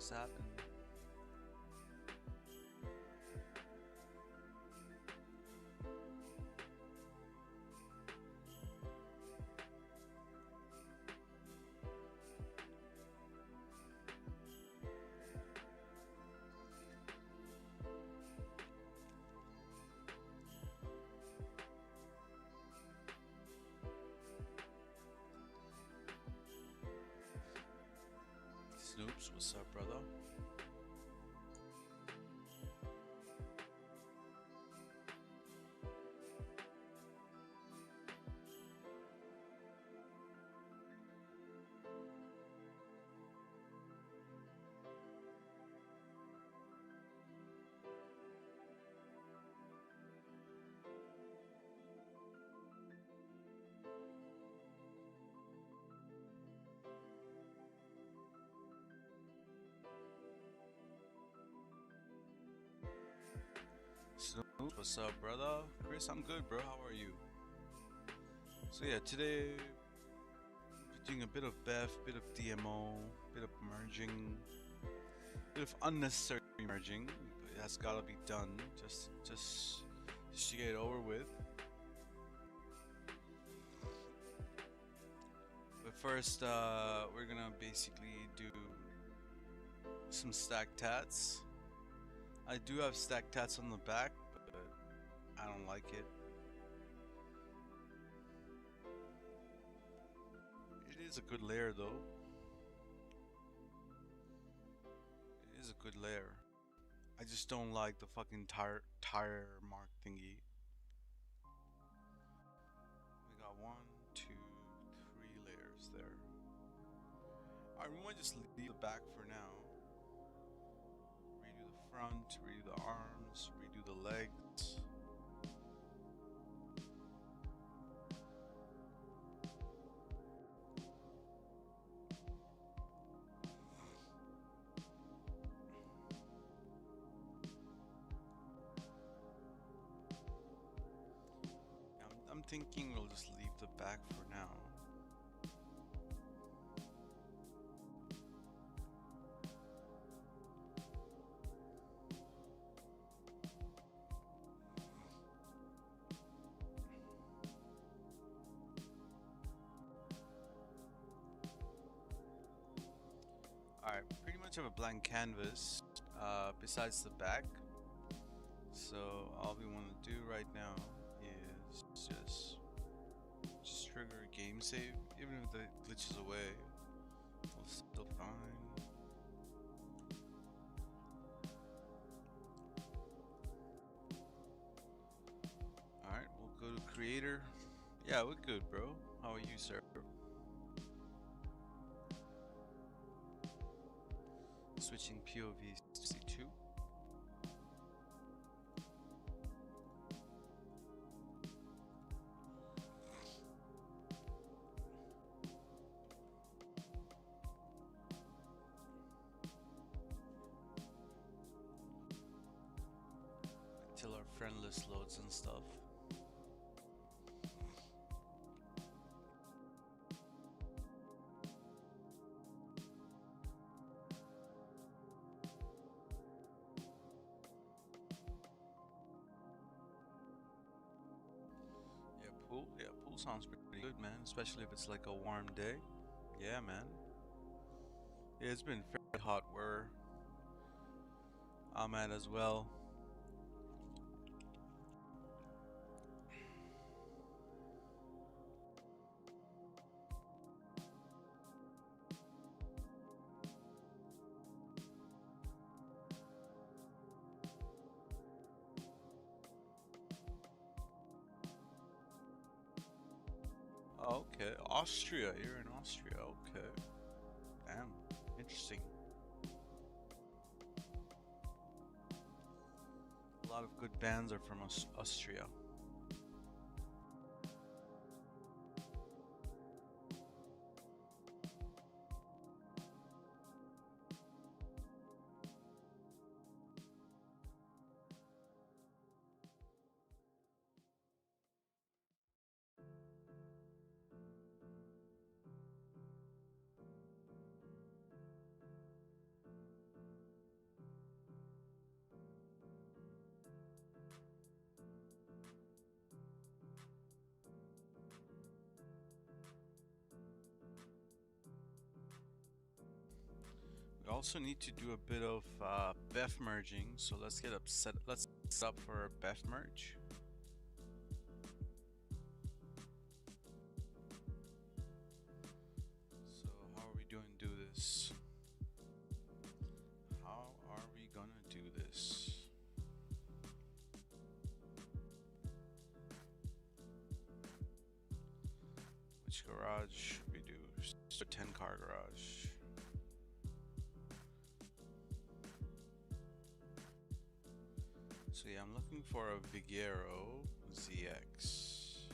What's happening? Snoops, what's up, brother? Snoops, what's up, brother? Chris, I'm good, bro. How are you? So yeah, today we're doing a bit of BEFF, bit of DMO, bit of merging, bit of unnecessary merging. But it has gotta be done just to get it over with. But first, we're gonna basically do some stacked tats. I do have stacked tats on the back, but I don't like it. It is a good layer though. It is a good layer. I just don't like the fucking tire mark thingy. We got 1, 2, 3 layers there. Alright, we might just leave the back for now. Redo the front, redo the arms, redo the legs. I'm thinking we'll just leave the back for now. Alright, pretty much have a blank canvas besides the back. So all we want to do right now is just trigger a game save. Even if it glitches away, we'll still fine. Alright, we'll go to creator. Yeah, we're good, bro. How are you, sir? Switching POVs to C2. Till our friend list loads and stuff. Yeah, pool sounds pretty good, man. Especially if it's like a warm day. Yeah, man. Yeah, it's been very hot where I'm at as well. Okay, Austria. You're in Austria. Okay. Damn. Interesting. A lot of good bands are from Austria. also need to do a bit of BEFF merging, so let's set up for a BEFF merge. So how are we doing to do this? How are we gonna do this? Which garage should we do? Just a 10-car garage. So yeah, I'm looking for a Vigero ZX.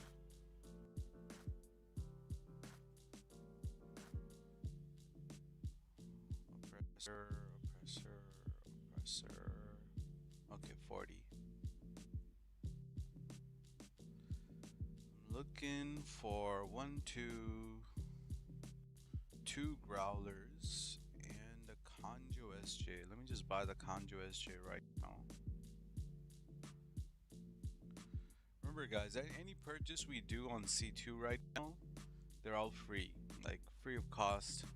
Oppressor. Okay, 40. I'm looking for two growlers and a Conjo SJ. Let me just buy the Conjo SJ right now. Remember guys, any purchase we do on C2 right now, they're all free, like free of cost.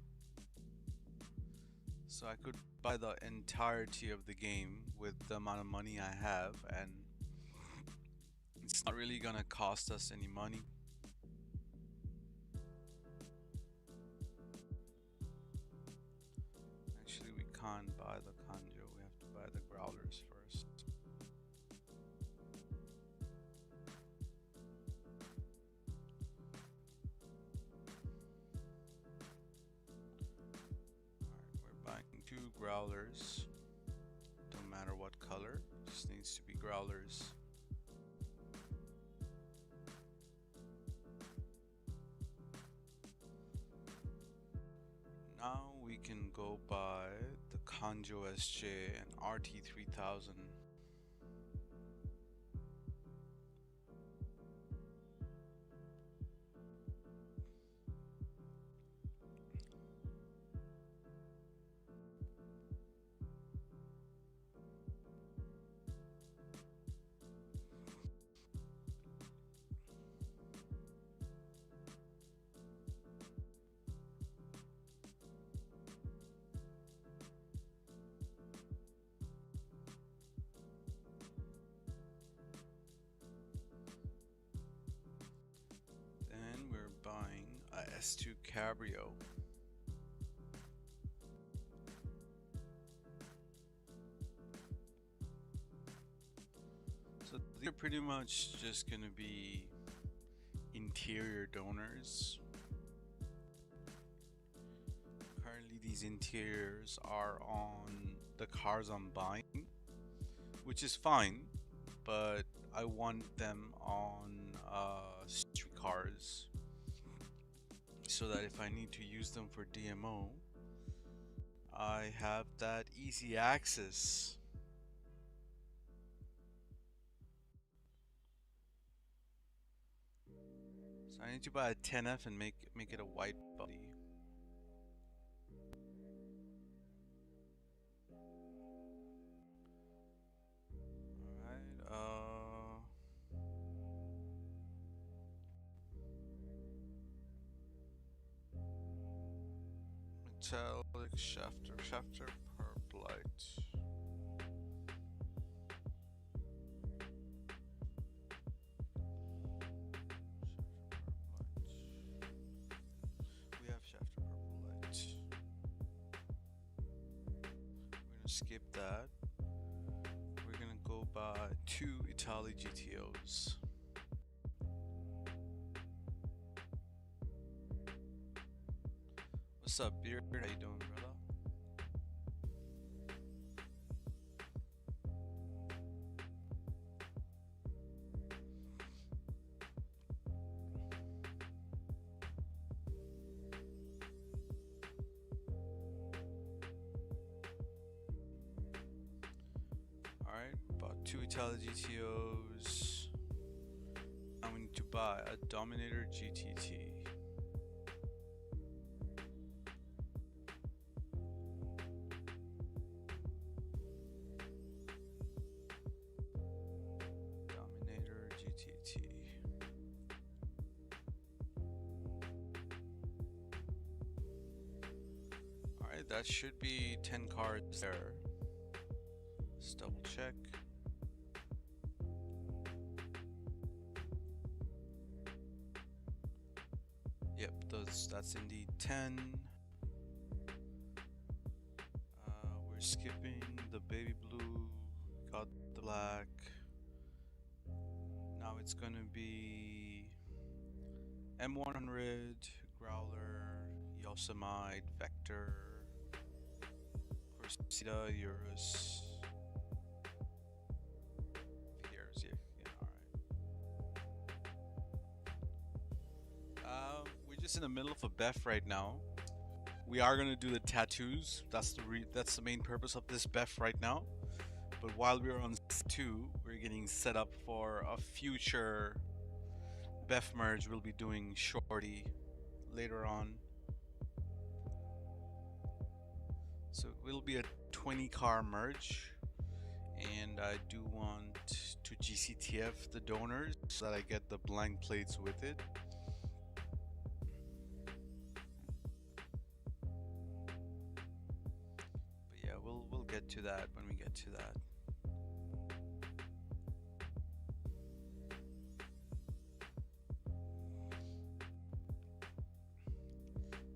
So I could buy the entirety of the game with the amount of money I have, and it's not really gonna cost us any money. Actually, we can't buy the Conjo, we have to buy the growlers first. Two growlers, don't matter what color, just needs to be growlers. Now we can go buy the Conjo SJ and RT3000. Buying a S2 Cabrio. So they're pretty much just gonna be interior donors. Currently these interiors are on the cars I'm buying, which is fine, but I want them on street cars, so that if I need to use them for DMO, I have that easy access. So I need to buy a 10F and make it a white body. Alright, metallic shafter purple light. We have shafter purple light. We're gonna skip that. We're gonna go buy 2 Italy GTOs. What's up, Beard? How you doing, brother? Alright, bought 2 Italy GTOs. Now we need to buy a Dominator GTT. that should be 10 cards there. Let's double check. Yep, that's indeed 10. We're skipping the baby blue, got the black. Now it's gonna be M100, Growler, Yosemite, Vector, Corsita, Eurus. Figures, yeah, alright. We're just in the middle of a BEFF right now. We are gonna do the tattoos. That's the main purpose of this BEFF right now. But while we're on 2, we're getting set up for a future BEFF merge we'll be doing shortly later on. So it will be a 20 car merge, and I do want to GCTF the donors so that I get the blank plates with it. But yeah, we'll get to that when we get to that.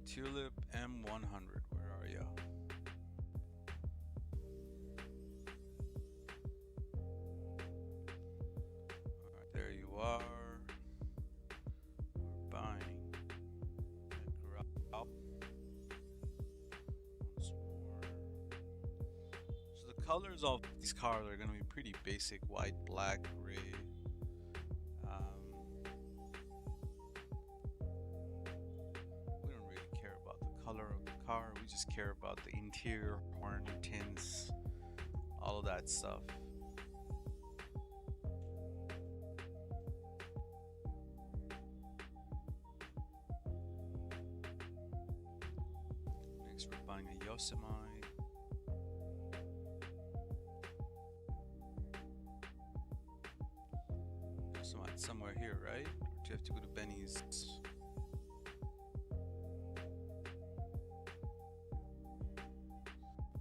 Tulip M100, where are you? Alright, there you are. We're buying. Once more. So the colors of these cars are going to be pretty basic: white, black, gray. Car, we just care about the interior, horn, tints, all of that stuff. Next, we're buying a Yosemite. Yosemite somewhere here, right? Or do you have to go to Benny's?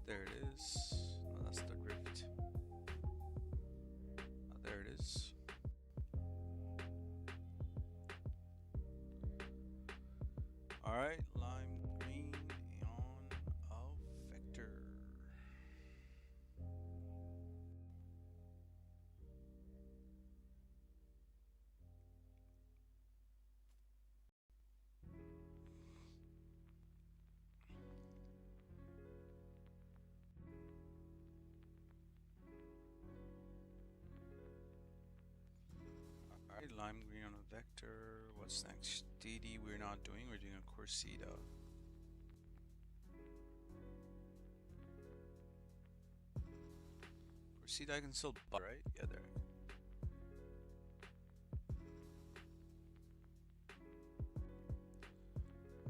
There it is. No, that's the drift. Oh, there it is. Alright, lime green on a vector. Alright, lime green on a vector. What's next? DD we're not doing, we're doing a Corsita. Corsita I can still buy, right? Yeah, there.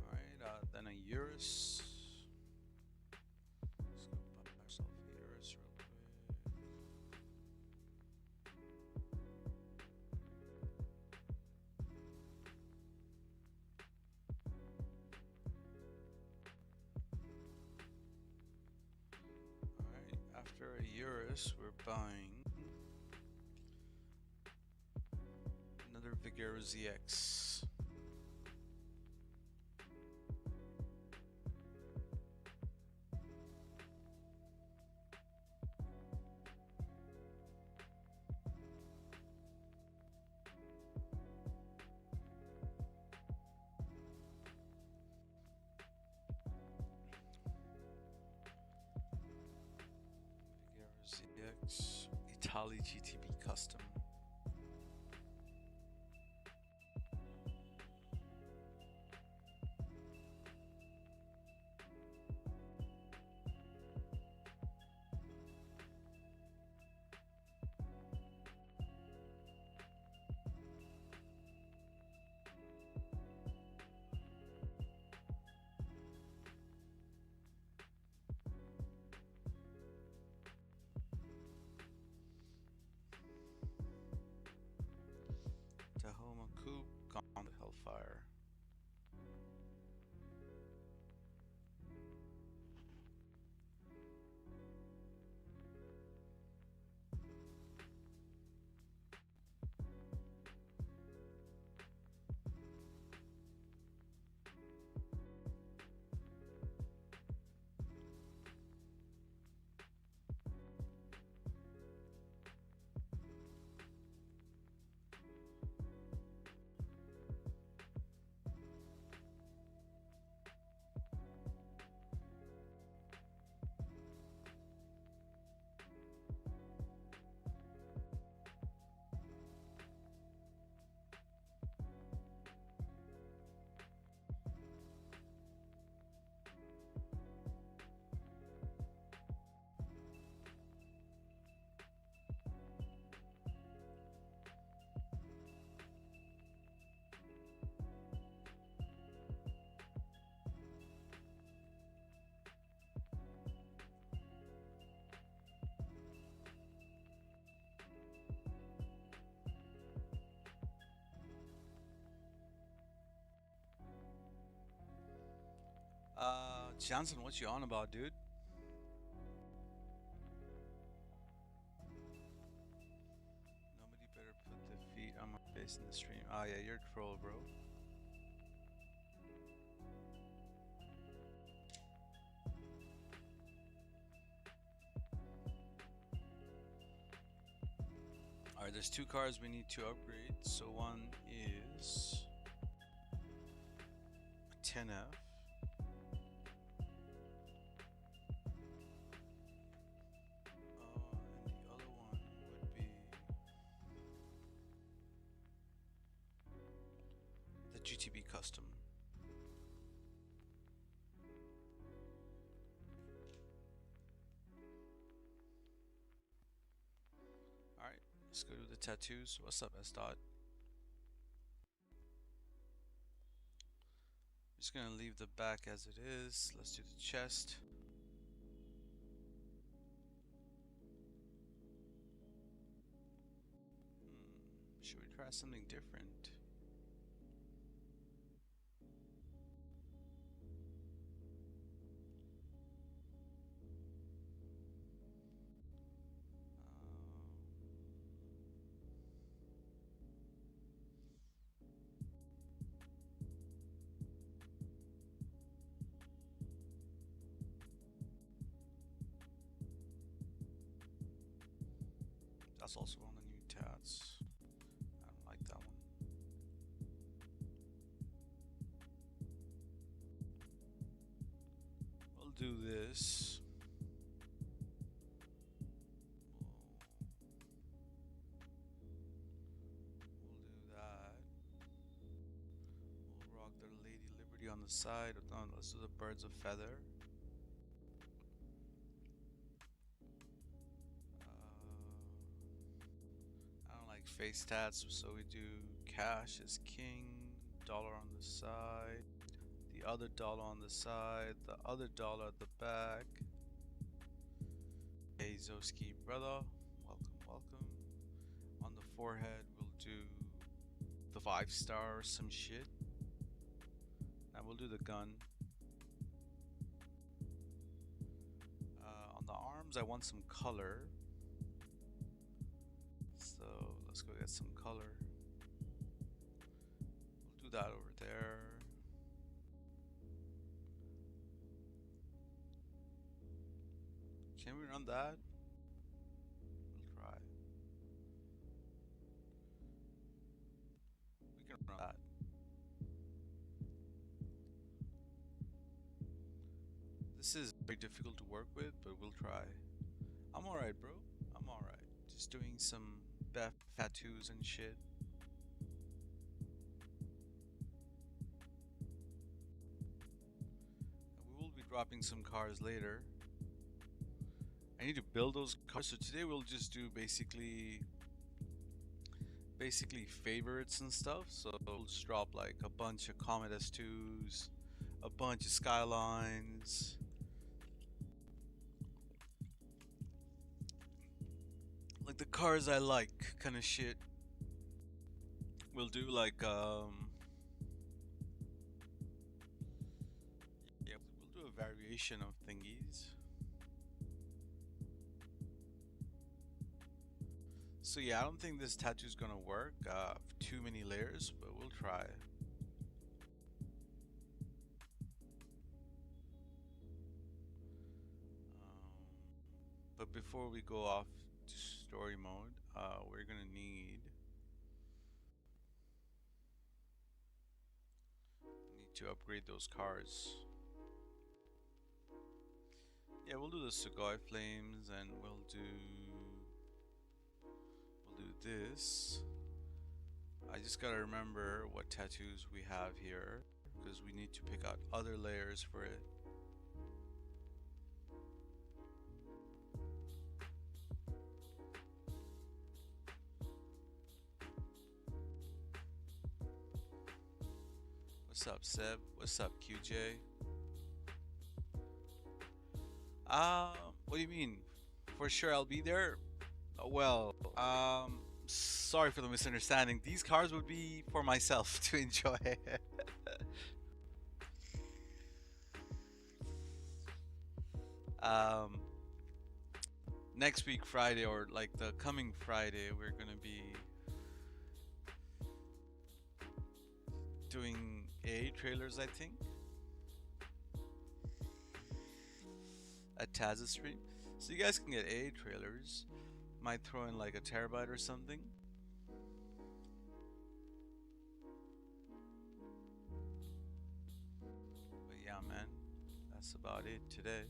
Alright, then a Eurus. Let's go buy ourselves a Eurus real quick. After a Eurus, we're buying another Vigero ZX. ZX Italy GTB Custom. Johnson, what you on about, dude? Nobody better put the feet on my face in the stream. Oh yeah, you're a troll, bro. Alright, there's two cars we need to upgrade. So one is a 10F. And the other one would be the GTB Custom. Alright, let's go to the tattoos. What's up, S-Dot? Just gonna leave the back as it is. Let's do the chest. Should we try something different? That's also on the new tats. I don't like that one. We'll do this. We'll do that. We'll rock the Lady Liberty on the side. No, let's do the Birds of Feather. Face tats, so we do cash as king, dollar on the side, the other dollar on the side, the other dollar at the back. Hey Zoski brother, welcome. On the forehead we'll do the 5-star or some shit. Now we'll do the gun. On the arms I want some color. So let's go get some color. We'll do that over there. Can we run that? We'll try. We can run that. This is very difficult to work with, but we'll try. I'm alright, bro. I'm alright. Just doing some BEFF tattoos and shit. We will be dropping some cars later. I need to build those cars, so today we'll just do basically favorites and stuff. So we'll just drop like a bunch of Comet S2s, a bunch of Skylines, like the cars I like kind of shit. We'll do like yeah, we'll do a variation of thingies. So yeah, I don't think this tattoo is gonna work, too many layers, but we'll try. But before we go off to story mode, we're gonna need to upgrade those cars. Yeah, we'll do the Sugoi Flames, and we'll do this. I just gotta remember what tattoos we have here, because we need to pick out other layers for it. What's up, Seb? What's up, QJ? What do you mean? For sure I'll be there? Well, sorry for the misunderstanding. These cars would be for myself to enjoy. Um, Next week Friday, or like the coming Friday, we're gonna be doing AA trailers, I think, at Taz's stream. So you guys can get AA trailers. Might throw in like a terabyte or something. But yeah, man, that's about it today.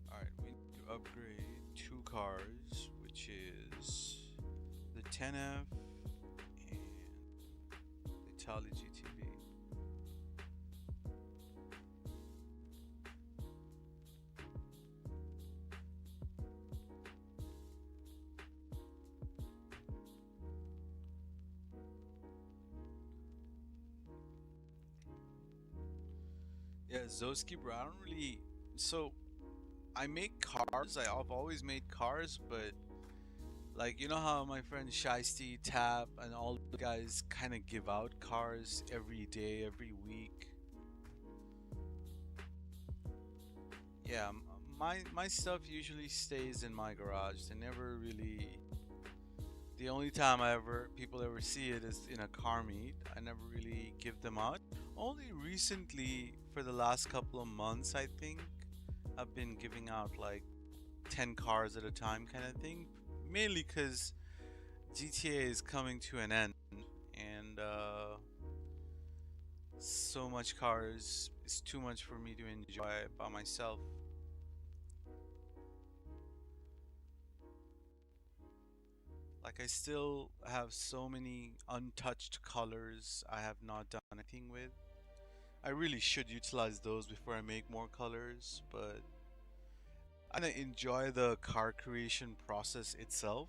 Alright, we need to upgrade two cars, which is the 10F and the Tali GTB. Yeah, Zoski, bro, I don't really. So, I make cars. I've always made cars, but like, you know how my friend Shiesty, Tap, and all the guys kind of give out cars every day, every week. Yeah, my stuff usually stays in my garage. They never really. The only time people ever see it is in a car meet. I never really give them out. Only recently, for the last couple of months, I think, I've been giving out like 10 cars at a time kind of thing. Mainly because GTA is coming to an end, and so much cars is too much for me to enjoy by myself. Like, I still have so many untouched colors I have not done anything with. I really should utilize those before I make more colors, but I enjoy the car creation process itself.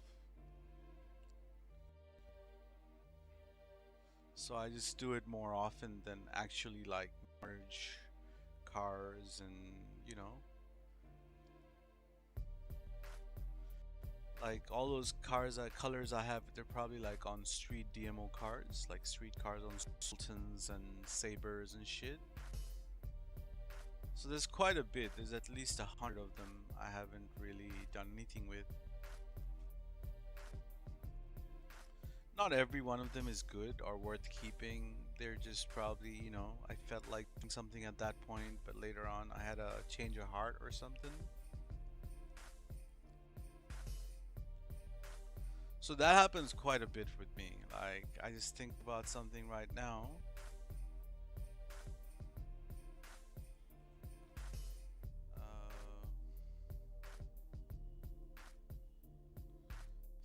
So I just do it more often than actually like merge cars and, you know, like all those colors I have, they're probably like on street DMO cars, like street cars on Sultans and Sabers and shit. So there's quite a bit. There's at least 100 of them I haven't really done anything with. Not every one of them is good or worth keeping. They're just probably, you know, I felt like doing something at that point, but later on I had a change of heart or something. So that happens quite a bit with me. Like, I just think about something right now.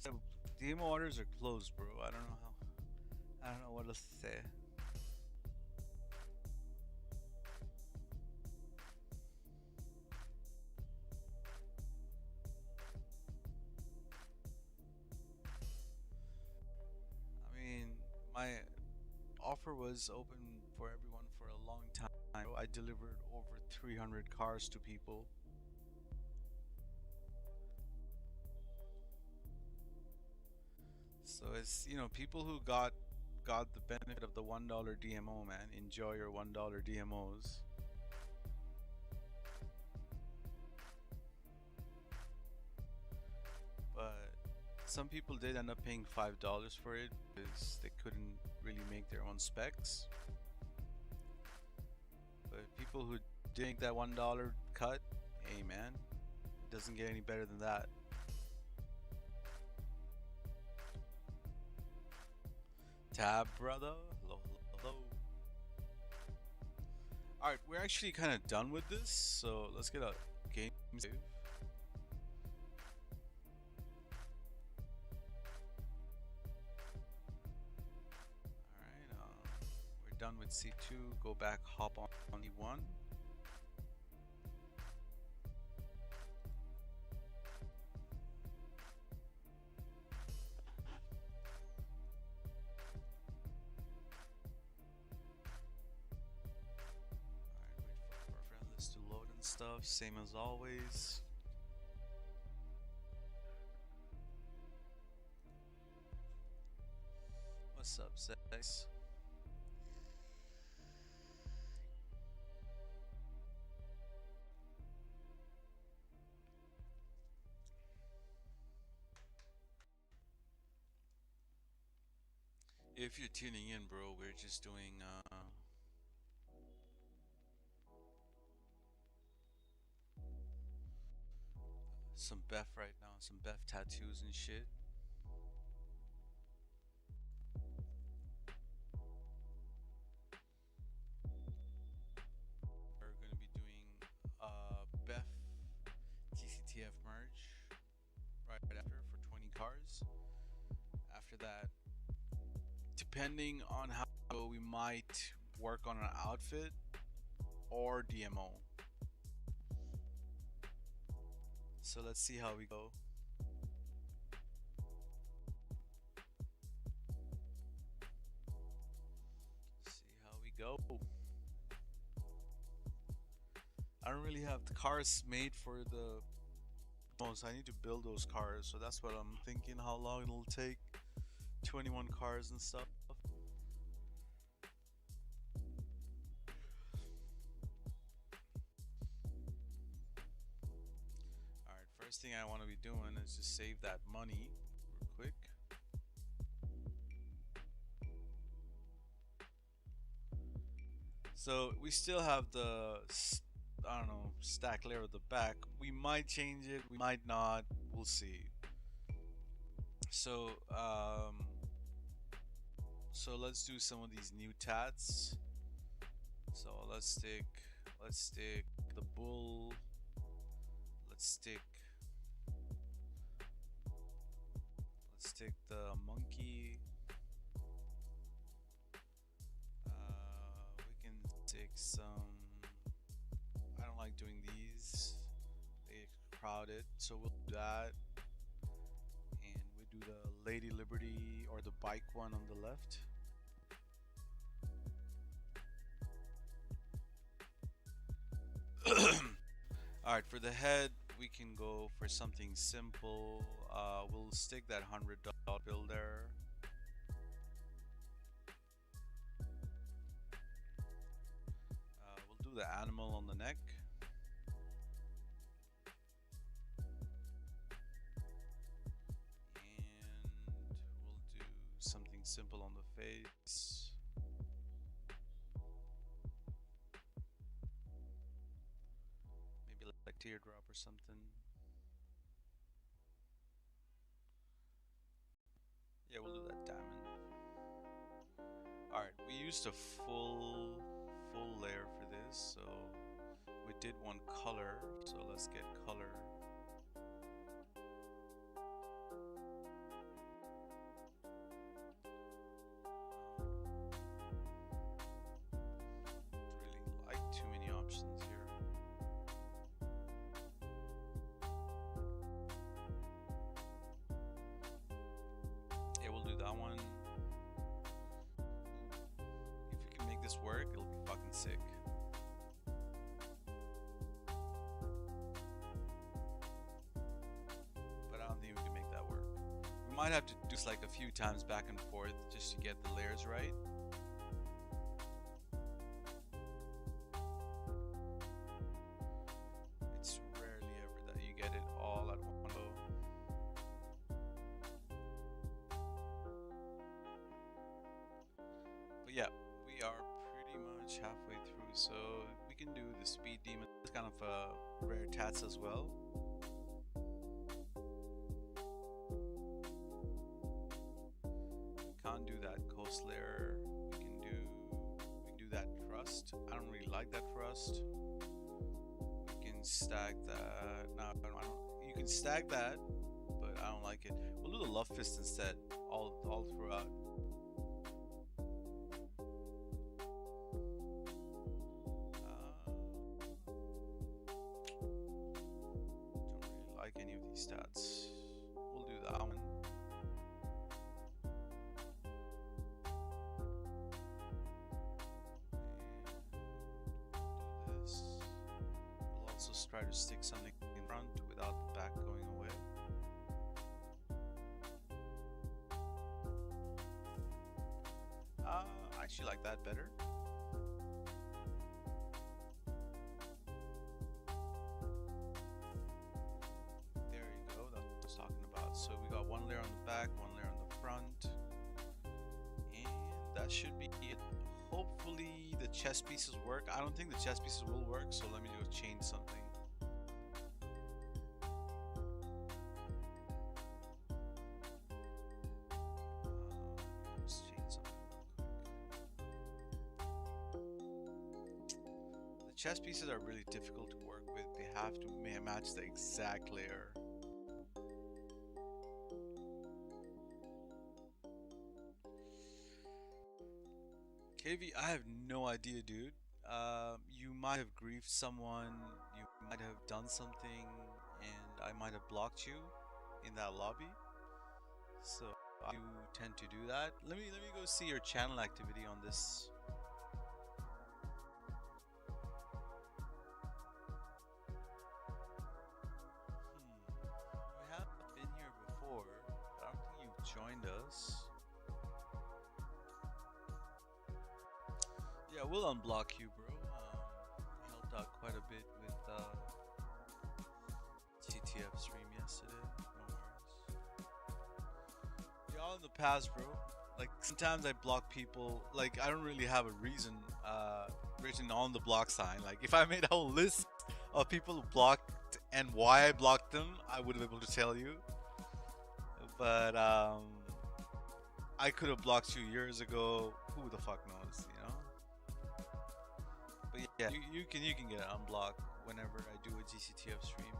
So DMO orders are closed, bro. I don't know what else to say. I mean, my offer was open for everyone for a long time. I delivered over 300 cars to people. So it's, you know, people who got the benefit of the $1 DMO, man. Enjoy your $1 DMOs. But some people did end up paying $5 for it because they couldn't really make their own specs. But people who did make that $1 cut, hey man, it doesn't get any better than that. Tab, brother. Hello, hello. Alright, we're actually kind of done with this, so let's get a game save. Alright, we're done with C2. Go back, hop on E1. To load and stuff, same as always. What's up, Sex? If you're tuning in, bro, we're just doing some Beth right now, some Beth tattoos and shit. We're gonna be doing Beth GCTF merge right after for 20 cars. After that, depending on how we might work on an outfit or DMO. So let's see how we go. See how we go. I don't really have the cars made for the most. I need to build those cars, so that's what I'm thinking. How long it'll take? 21 cars and stuff. Alright, first thing I want to be doing is just save that money real quick. So we still have the, I don't know, stack layer at the back. We might change it, we might not, we'll see. So so let's do some of these new tats. So let's stick the bull. Let's stick the monkey. We can stick some. I don't like doing these. They get crowded, so we'll do that. And we do the Lady Liberty or the bike one on the left. Alright, for the head, we can go for something simple. We'll stick that $100 bill there. We'll do the animal on the neck. And we'll do something simple on the face. Maybe like teardrop or something. Yeah, we'll do that diamond. Alright, we used a full layer for this, so we did one color, so let's get color. Really like too many options here. Yeah, we'll do that one. If we can make this work, it'll be fucking sick. But I don't think we can make that work. We might have to do this like a few times back and forth just to get the layers right. It's rarely ever that you get it all at one go. But yeah, we are pretty much halfway through, so we can do the speed demon. It's kind of rare tats as well. Can't do that coast layer. We can do that crust. I don't really like that crust. We can stack that. No, I don't. You can stack that, but I don't like it. We'll do the love fist instead, all throughout. Don't really like any of these stats. We'll do that one. And do this. We'll also try to stick something in front without the back going away. I actually like that better. There you go, that's what I was talking about. So we got one layer on the back, one layer on the front. And that should be it. Hopefully the chess pieces work. I don't think the chess pieces will work, so let me go change something. Let's change something real quick. The chess pieces are really difficult to work with. They have to match the exact layer. KV, I have no idea, dude. You might have grieved someone, you might have done something, and I might have blocked you in that lobby. So you tend to do that. Let me go see your channel activity on this. We have been here before, but I don't think you've joined us. Yeah, we'll unblock you, bro. Helped out quite a bit with TTF stream yesterday. No worries. Yeah, all in the past, bro. Like sometimes I block people. Like I don't really have a reason written on the block sign. Like if I made a whole list of people who blocked and why I blocked them, I would have been able to tell you. But I could have blocked you years ago. Who the fuck knows, you know? But yeah, you can get unblocked whenever I do a GCTF stream.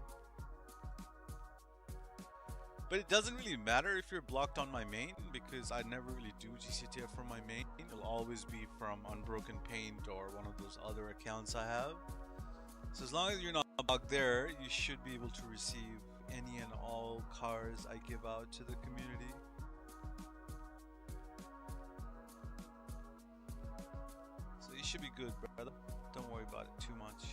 But it doesn't really matter if you're blocked on my main, because I never really do GCTF from my main. It'll always be from Unbroken Paint or one of those other accounts I have. So as long as you're not blocked there, you should be able to receive any and all cars I give out to the community. So you should be good, brother. Don't worry about it too much.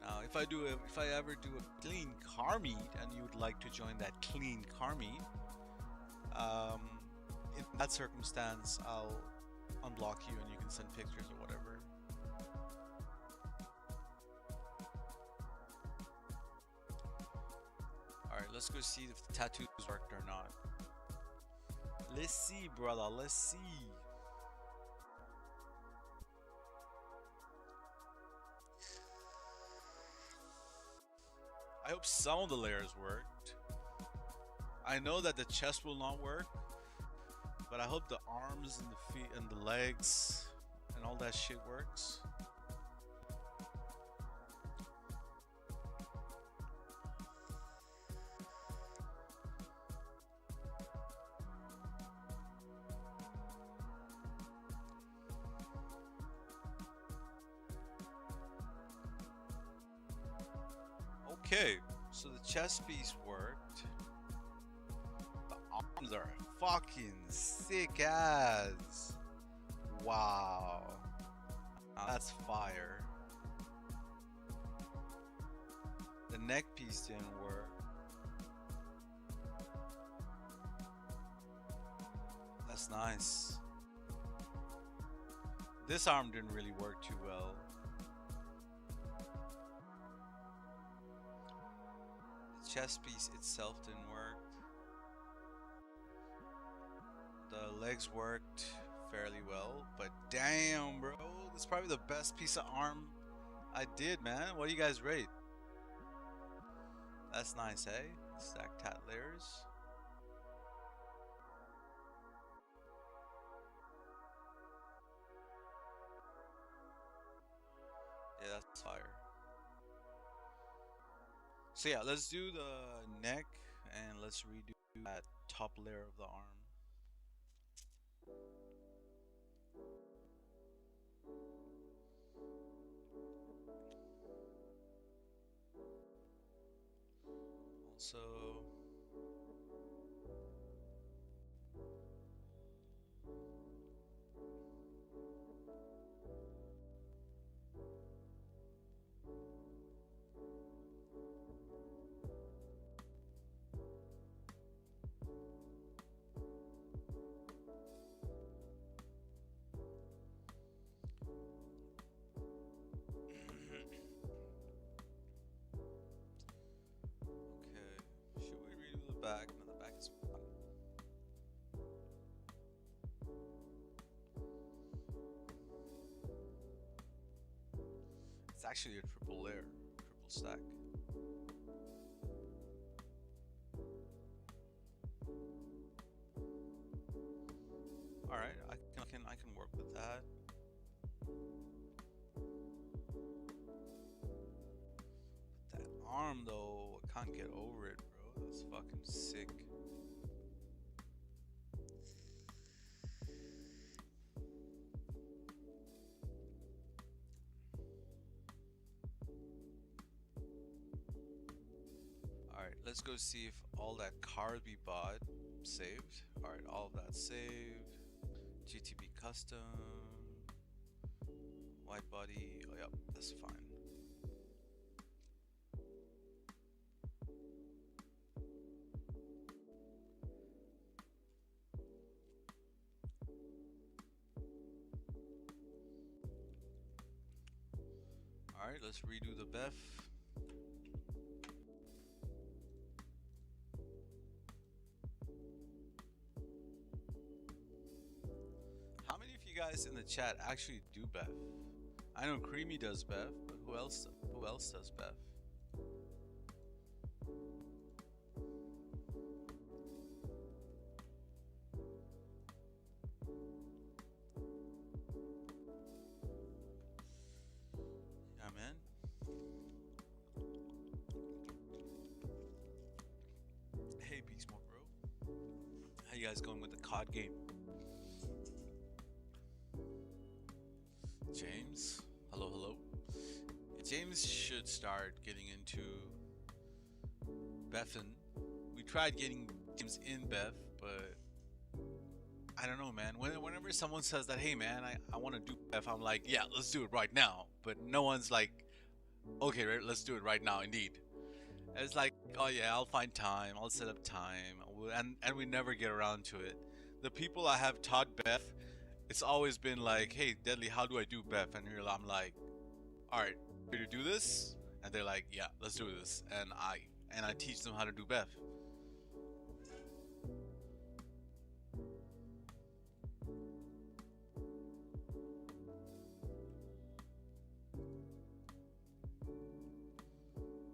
Now, if I ever do a clean car meet and you would like to join that clean car meet, in that circumstance, I'll unblock you and you can send pictures or whatever. Alright, let's go see if the tattoos worked or not. Let's see, brother, let's see. I hope some of the layers worked. I know that the chest will not work, but I hope the arms and the feet and the legs and all that shit works. Okay, so the chest piece worked. The arms are fucking sick as. Wow. Now that's fire. The neck piece didn't work. That's nice. This arm didn't really work too well. Chest piece itself didn't work. The legs worked fairly well, but damn, bro, this is probably the best piece of arm I did, man. What do you guys rate? That's nice, eh? Stack tat layers. Yeah, that's fire. So yeah, let's do the neck and let's redo that top layer of the arm. Also, actually a triple layer, triple stack. All right, I can work with that. That arm though, I can't get over it, bro. That's fucking sick. Alright, let's go see if all that cars we bought saved. Alright, all of that saved. GTB custom. White body. Oh, yep, that's fine. Alright, let's redo the BEFF. How many of you guys in the chat actually do BEFF? I know Creamy does BEFF, but who else does BEFF? Yeah, man. Hey, Beast Mode, bro. How you guys going with the COD game? James, hello, hello. James should start getting into BEFFing. We tried getting James in BEFF, but I don't know, man. Whenever someone says that, hey, man, I want to do BEFF, I'm like, yeah, let's do it right now. But no one's like, okay, right, let's do it right now, indeed. And it's like, oh yeah, I'll find time, I'll set up time, and we never get around to it. The people I have taught BEFF, it's always been like, hey, Deadly, how do I do BEFF? And I'm like, all right, ready to do this? And they're like, yeah, let's do this. And I teach them how to do BEFF.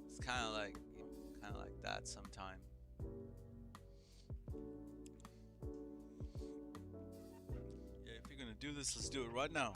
It's kind of like that sometime. Yeah, if you're gonna do this, let's do it right now.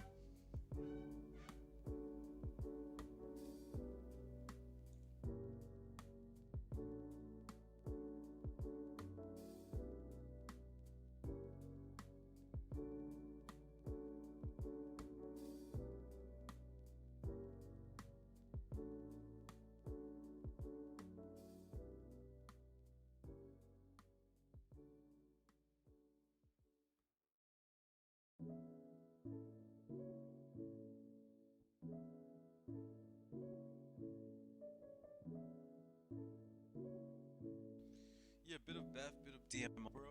Yeah, bit of BEFF, bit of DMO, bro.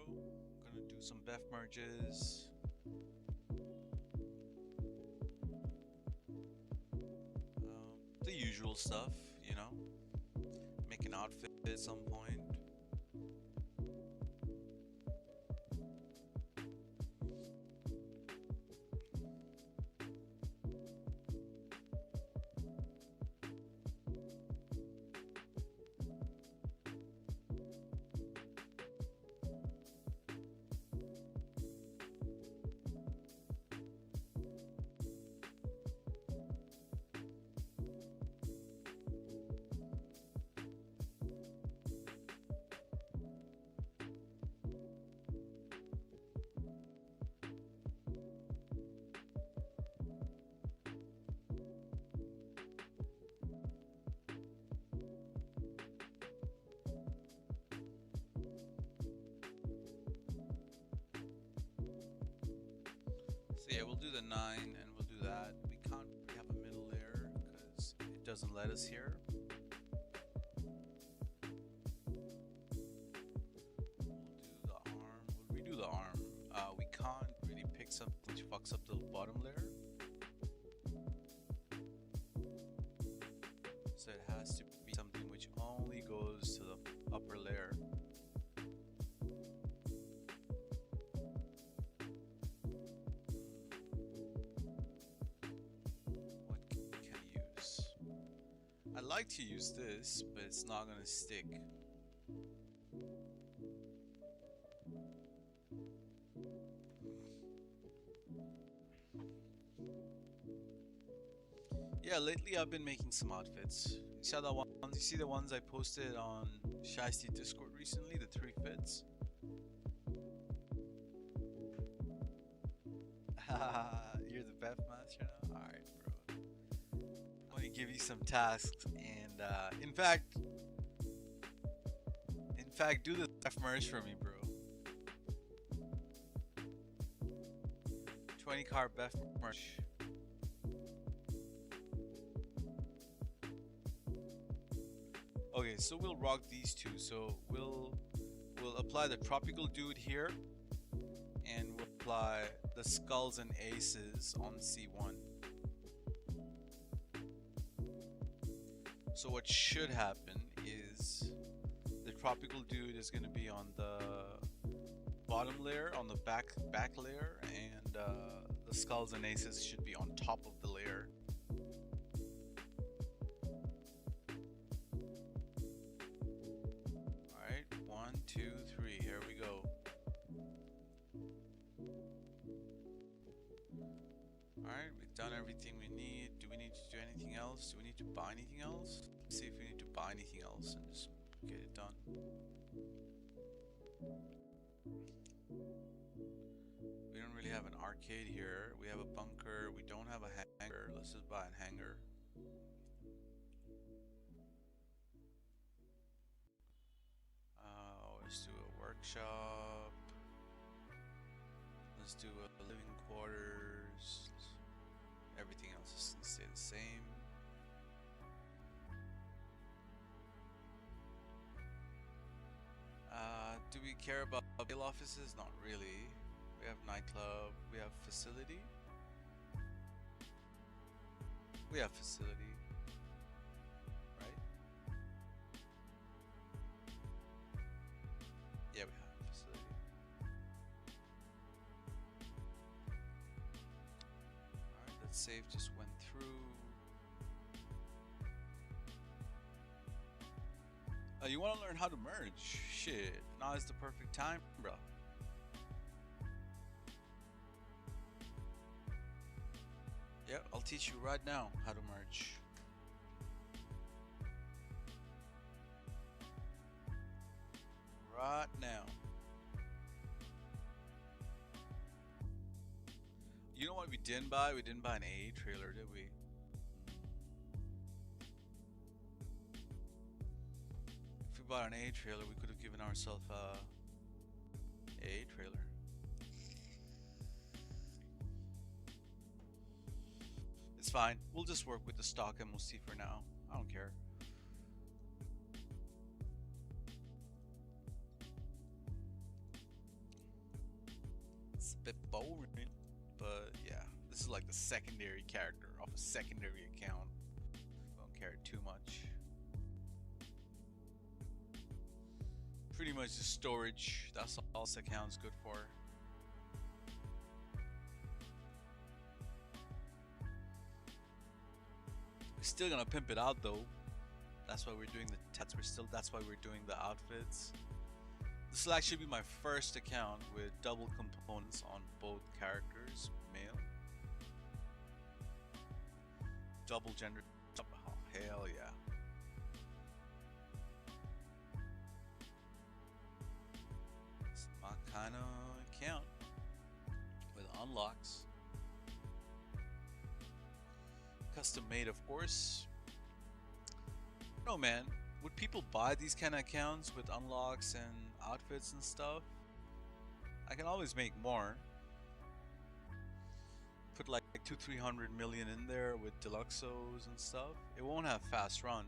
Gonna do some BEFF merges. The usual stuff, you know. Make an outfit at some point. So yeah, we'll do the 9 and we'll do that. We can't really have a middle layer because it doesn't let us here. We'll do the arm. We'll redo the arm. We can't really pick something which fucks up the bottom layer. So it has to be something which only goes to the upper layer. What can I use? like to use this, but it's not gonna stick. Yeah, lately I've been making some outfits. You saw the ones? You see the ones I posted on Shiesty Discord recently? The 3 fits. You're the BEFF master now. All right, bro. I'm gonna give you some tasks, and in fact, do the BEFF merge for me, bro. 20 car BEFF merge. Okay, so we'll rock these two. So we'll apply the tropical dude here, and we'll apply the skulls and aces on C1. So what should happen is the tropical dude is going to be on the bottom layer, on the back layer, and the skulls and aces should be on top of the layer. Alright, 1, 2, 3, here we go. Alright, we've done everything we need. Do we need to do anything else? Do we need to buy anything else? Let's see if we need to buy anything else and just get it done. We don't really have an arcade here. We have a bunker. We don't have a hangar. Let's just buy a hangar. Let's do a workshop. Let's do a living quarters. Everything else is going to stay the same. Do we care about bail offices? Not really. We have nightclub. We have facility. We have facility. Right? Yeah, we have facility. Alright, that save just went through. You want to learn how to merge? Shit, now is the perfect time, bro. Yeah, I'll teach you right now how to merge. Right now. You know what we didn't buy? We didn't buy an A trailer, did we? If we bought an A trailer, we could have given ourselves a trailer. It's fine. We'll just work with the stock MOC for now. I don't care. It's a bit boring, but yeah. This is like the secondary character off a secondary account. Don't care too much. Pretty much just storage. That's all this account's good for. We're still gonna pimp it out though. That's why we're doing the that's why we're doing the outfits. This will actually be my first account with double components on both characters, male. Double gender. Oh, hell yeah. It's my kind of account with unlocks. Custom made, of course. No, man. Would people buy these kind of accounts with unlocks and outfits and stuff? I can always make more. Put like 200-300 million in there with deluxos and stuff. It won't have fast run.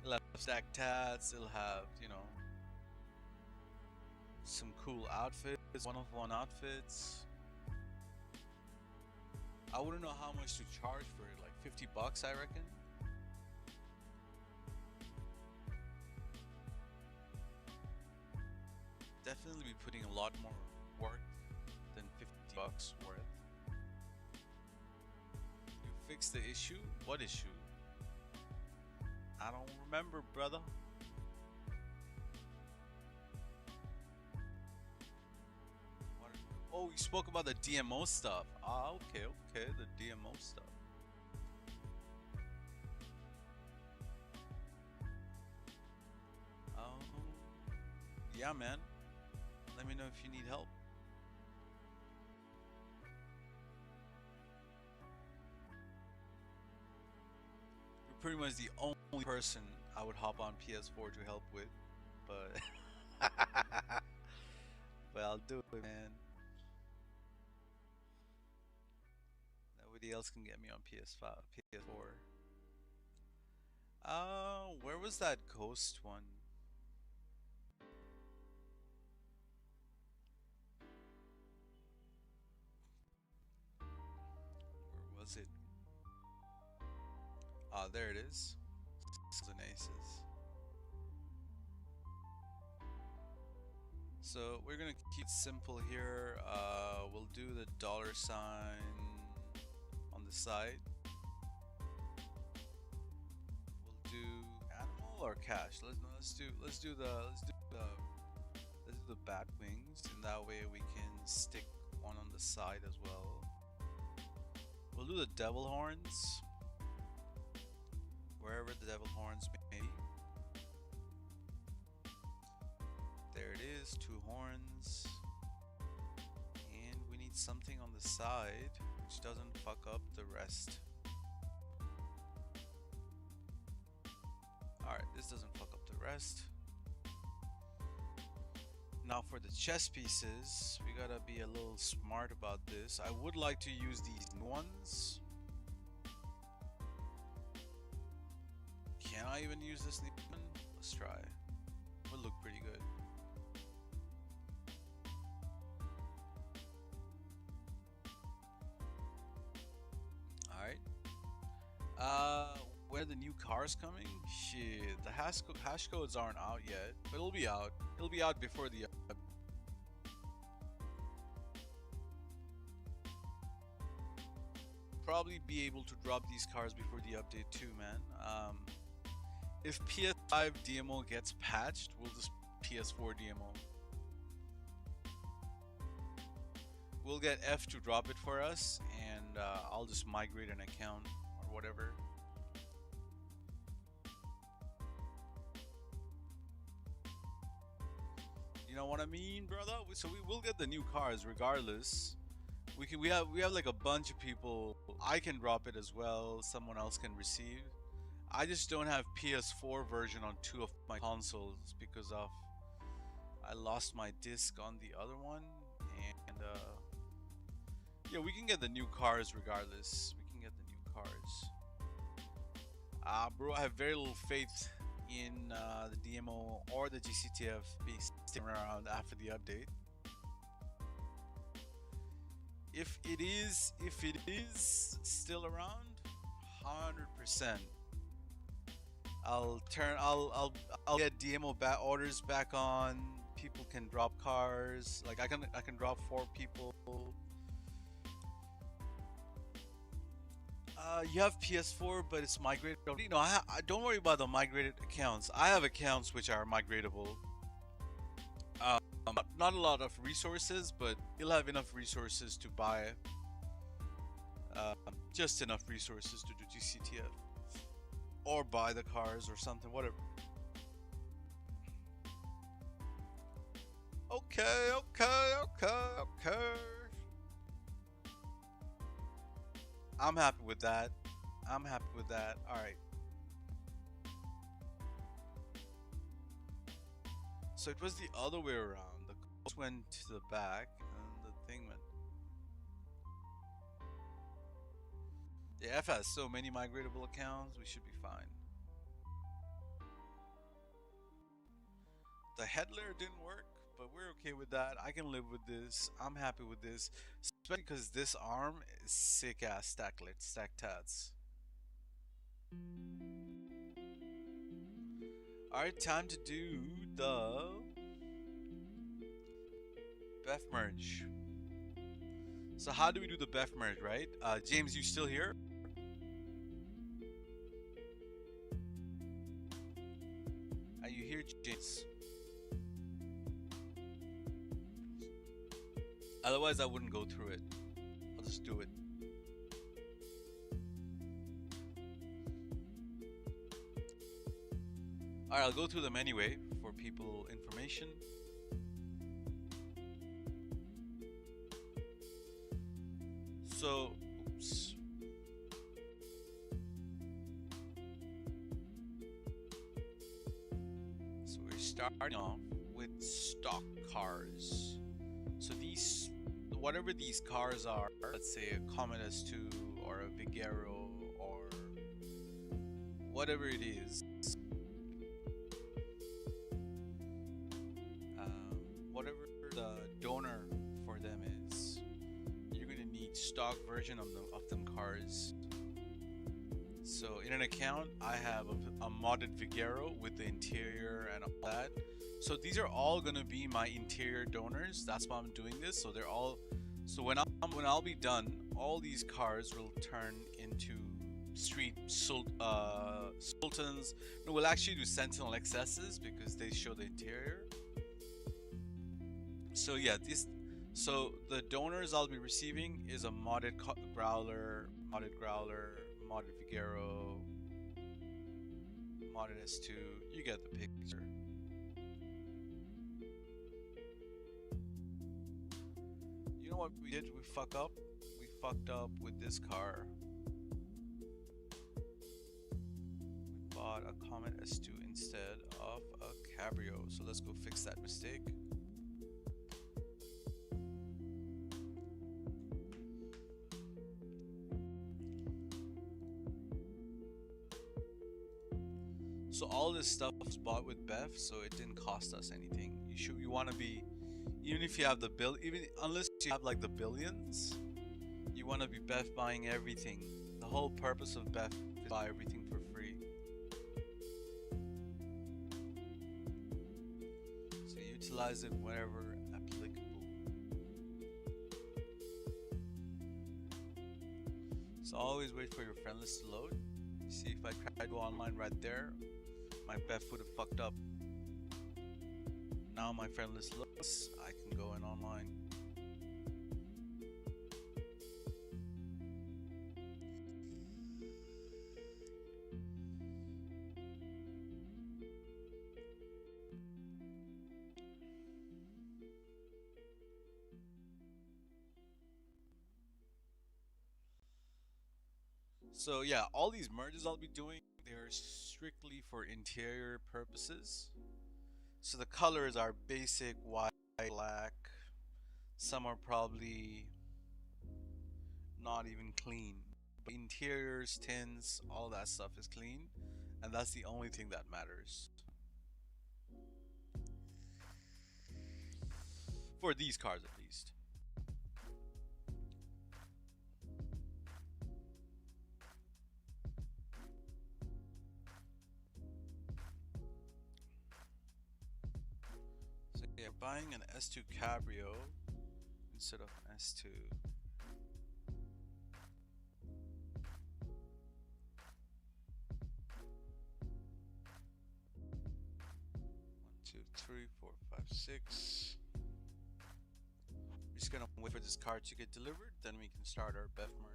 It'll have stacked tats. It'll have, you know, some cool outfits, one-of-one outfits. I wouldn't know how much to charge for it. Like 50 bucks, I reckon. Definitely be putting a lot more work than 50 bucks worth. You fix the issue? What issue? I don't remember, brother. What? Oh, you spoke about the DMO stuff. Ah, okay, okay, the DMO stuff. Yeah, man. Let me know if you need help. You're pretty much the only person I would hop on PS4 to help with, but but I'll do it, man. Nobody else can get me on PS5, PS4. Where was that ghost one? Where was it? Ah, there it is. Sixes and aces. So we're gonna keep it simple here. We'll do the dollar sign on the side. We'll do animal or cash. Let's do the bat wings, and that way we can stick one on the side as well. We'll do the devil horns, wherever the devil horns may be. There it is, 2 horns. And we need something on the side which doesn't fuck up the rest. Alright, this doesn't fuck up the rest. Now for the chess pieces, we gotta be a little smart about this. I would like to use these new ones. Can I even use this new one? Let's try. Would look pretty good. Alright. When are the new cars coming? Shit, the hash codes aren't out yet, but it'll be out. It'll be out before the probably be able to drop these cars before the update too, man. If PS5 DMO gets patched, we'll just PS4 DMO. We'll get F to drop it for us, and I'll just migrate an account or whatever. You know what I mean, brother? So we will get the new cars regardless. We have like a bunch of people. I can drop it as well. Someone else can receive. I just don't have PS4 version on 2 of my consoles because of I lost my disc on the other one, and yeah, we can get the new cars regardless. We can get the new cars. Bro, I have very little faith in the DMO or the GCTF being sticking around after the update. If it is still around, 100%. I'll get DMO orders back on. People can drop cars. Like I can drop 4 people. You have PS4, but it's migrated. You know, I don't worry about the migrated accounts. I have accounts which are migratable. Not a lot of resources, but you'll have enough resources to buy. Just enough resources to do GCTF or buy the cars or something, whatever. Okay. I'm happy with that. Alright. So it was the other way around. The ghost went to the back and the thing went. Yeah, F has so many migratable accounts, we should be fine. The head layer didn't work, but we're okay with that. I can live with this. I'm happy with this. Especially because this arm is sick ass stack tats. Alright, time to do the BEFF merge. So how do we do the BEFF merge, right? James, you still here? you hear James. Otherwise, I wouldn't go through it. I'll just do it. Alright, I'll go through them anyway for people information. So, oops. So we're starting off with stock cars. So these, whatever these cars are, let's say a Comet S2 or a Vigero or whatever it is, whatever the donor for them is, you're gonna need stock version of them cars. So in an account, I have a modded Vigero with the interior and all that. So these are all gonna be my interior donors. That's why I'm doing this. So they're all. So when I'll be done, all these cars will turn into street sultans. No, we'll actually do Sentinel XSs because they show the interior. So yeah, so the donors I'll be receiving is a modded Growler, modded Vigero, modded S2. You get the picture. You know what we did? We fucked up with this car. We bought a Comet S2 instead of a Cabrio. So let's go fix that mistake. So all this stuff was bought with BEFF, so it didn't cost us anything. You want to be, even if you have the bill, unless you have like the billions, you want to be BEFF buying everything. The whole purpose of BEFF is to buy everything for free. So utilize it wherever applicable. So always wait for your friend list to load. See, if I try to go online right there, my BEFF would have fucked up. Now my friend list looks, I can go in online. So yeah, all these merges I'll be doing, they're strictly for interior purposes. So the colors are basic white, black. Some are probably not even clean. But interiors, tints, all that stuff is clean, and that's the only thing that matters. For these cars at least. So yeah, buying an S2 Cabrio instead of an S2. 1, 2, 3, 4, 5, 6. We're just gonna wait for this car to get delivered, then we can start our BEFF merge.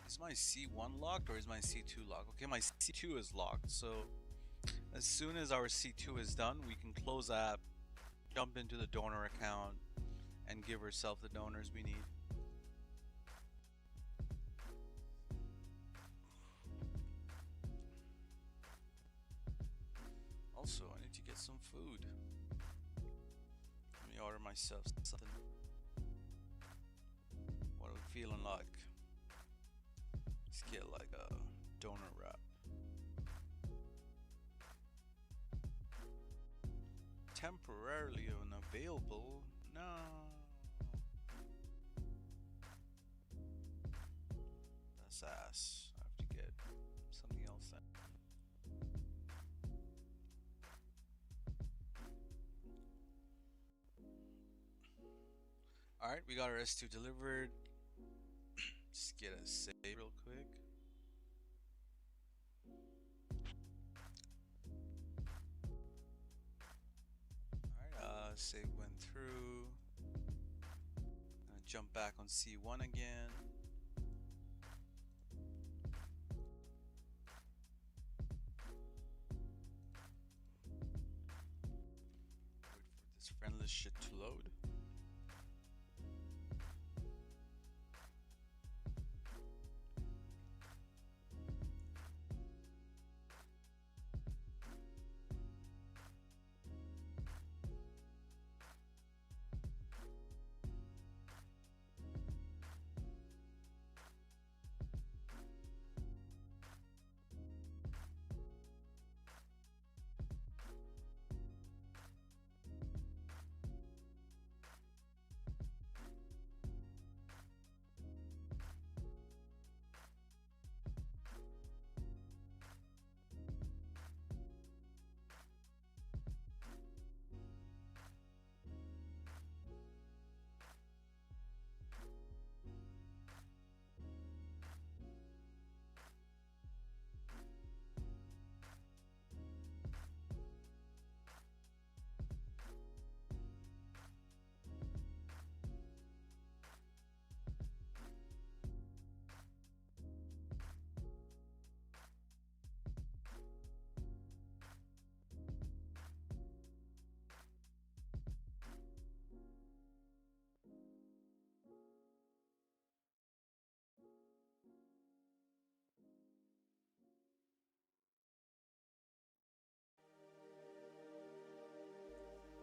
Is my C1 locked or is my C2 locked? Okay, my C2 is locked, so as soon as our C2 is done, we can close that, jump into the donor account, and give ourselves the donors we need. Also, I need to get some food. Let me order myself something. What are we feeling like? Let's get like a donor wrap. Temporarily unavailable? No. That's ass. I have to get something else then. Alright, we got our S2 delivered. Just get a save real quick. Save went through. Gonna jump back on C1 again. Wait for this friend list shit to load.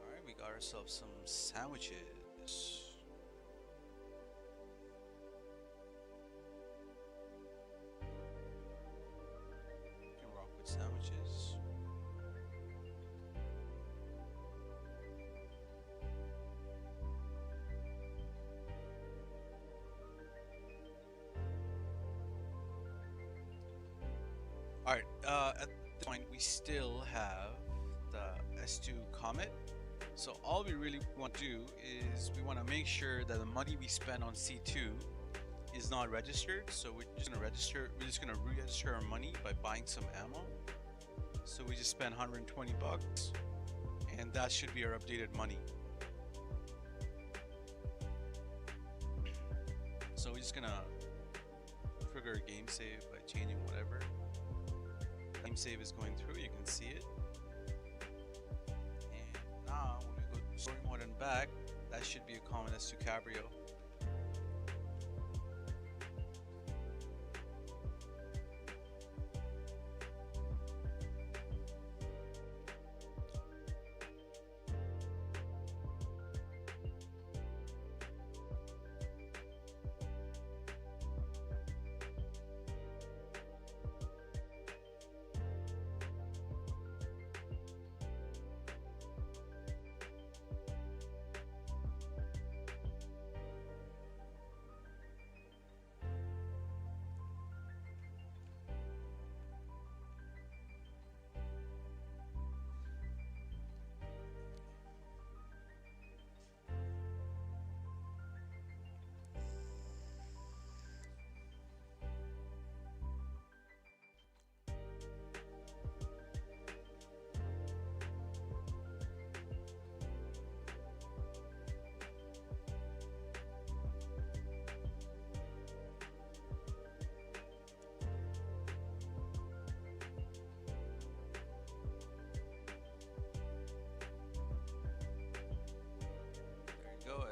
Alright, we got ourselves some sandwiches. We can rock with sandwiches. Alright, at this point we still have the S2 Comet. So all we really want to do is we want to make sure that the money we spend on C2 is not registered. So we're just gonna re-register our money by buying some ammo. So we just spent 120 bucks and that should be our updated money. So we're just gonna trigger a game save by changing whatever. Game save is going through, you can see it. And now when we go to story mode and back, that should be a common S2 Cabrio.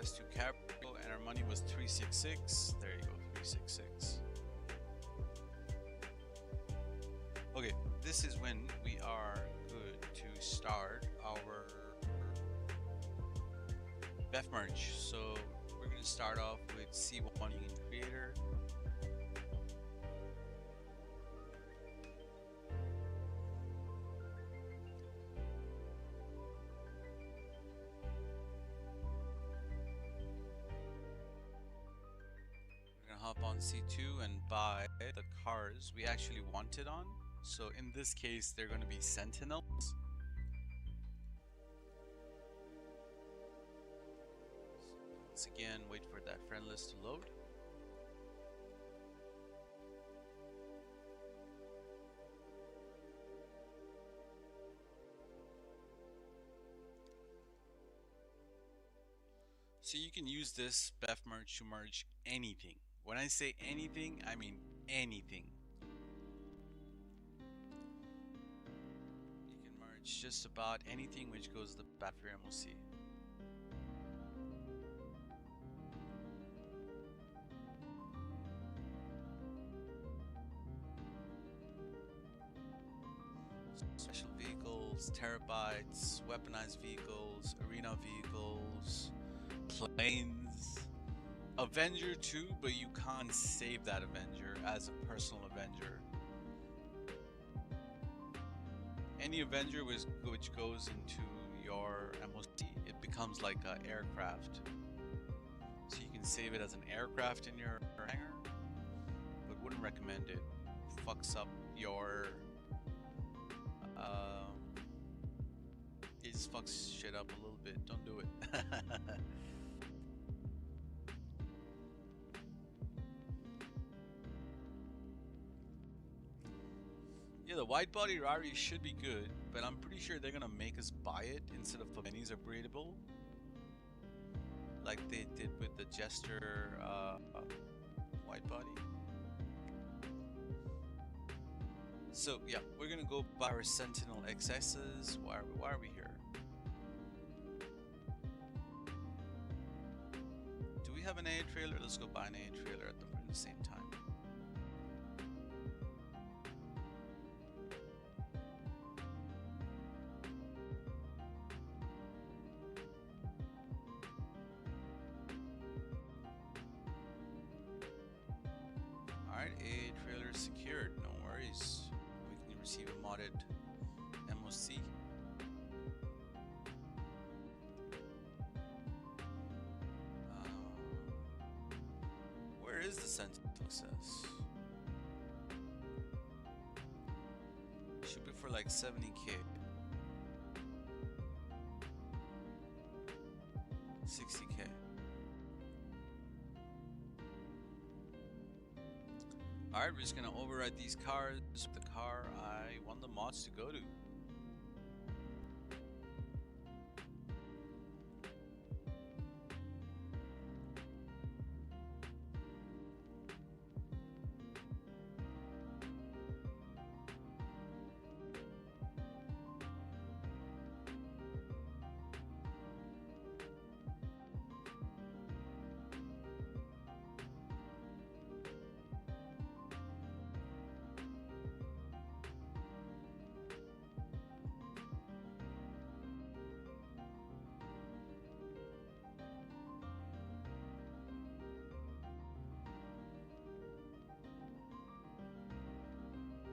S2 Cabrio, and our money was 366. There you go, 366. Okay, this is when we are good to start our BEFF merge. So we're going to start off with C1 Union Creator. Hop on C2 and buy the cars we actually wanted on. So in this case, they're going to be Sentinels. Once again, wait for that friend list to load. So you can use this BEFF merge to merge anything. When I say anything, I mean anything. You can merge just about anything which goes to the back of your MOC. Special vehicles, terabytes, weaponized vehicles, arena vehicles, planes, Avenger too, but you can't save that Avenger as a personal Avenger. Any Avenger which goes into your MOC, it becomes like an aircraft. So you can save it as an aircraft in your hangar, but wouldn't recommend it. Fucks up your it just fucks shit up a little bit. Don't do it. Yeah, the wide body Rari should be good, but I'm pretty sure they're gonna make us buy it instead of pennies upgradable, like they did with the Jester wide body. So yeah, we're gonna go buy our Sentinel XS's. Why are we here? Do we have an A trailer? Let's go buy an A trailer at the same time. Alright, A trailer secured, no worries. We can receive a modded MOC. Where is the Sentinel access? Should be for like 70k. 60k. Alright, we're just gonna override these cars with the car I want the mods to go to.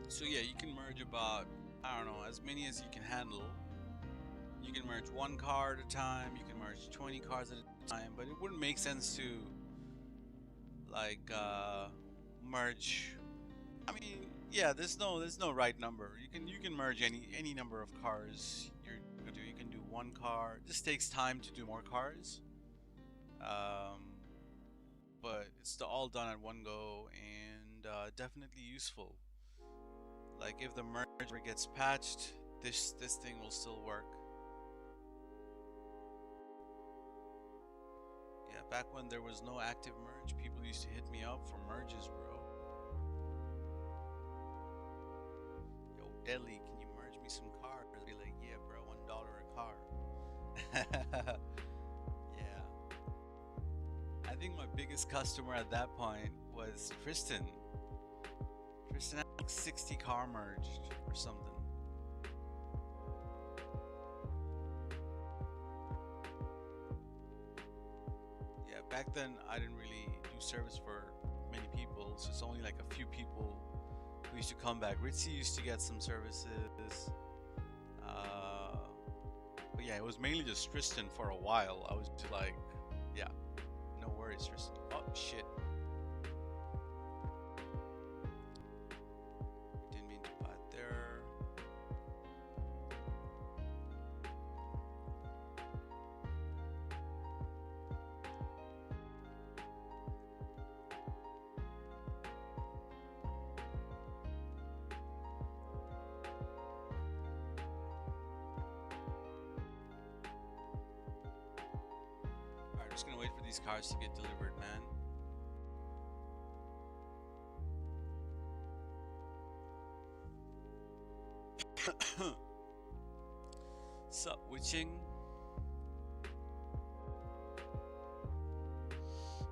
So yeah, you can merge about, I don't know, as many as you can handle. You can merge one car at a time, you can merge 20 cars at a time, but it wouldn't make sense to like merge. I mean, yeah, there's no right number. You can merge any number of cars you're gonna do. You can do one car. It just takes time to do more cars. But it's all done at one go and definitely useful. Like if the merge gets patched, this thing will still work. Yeah, back when there was no active merge, people used to hit me up for merges, bro. Yo, Deli, can you merge me some cars? I'd be like, yeah, bro, $1 a car. Yeah. I think my biggest customer at that point was Tristan. Tristan had like 60 car merged or something. Yeah, back then I didn't really do service for many people, so it's only like a few people who used to come back. Ritzy used to get some services. But yeah, it was mainly just Tristan for a while. I was just like, yeah, no worries, Tristan. Oh, shit. Didn't mean to buy it there. Alright, Just gonna wait for these cars to get delivered, man. Sup, witching?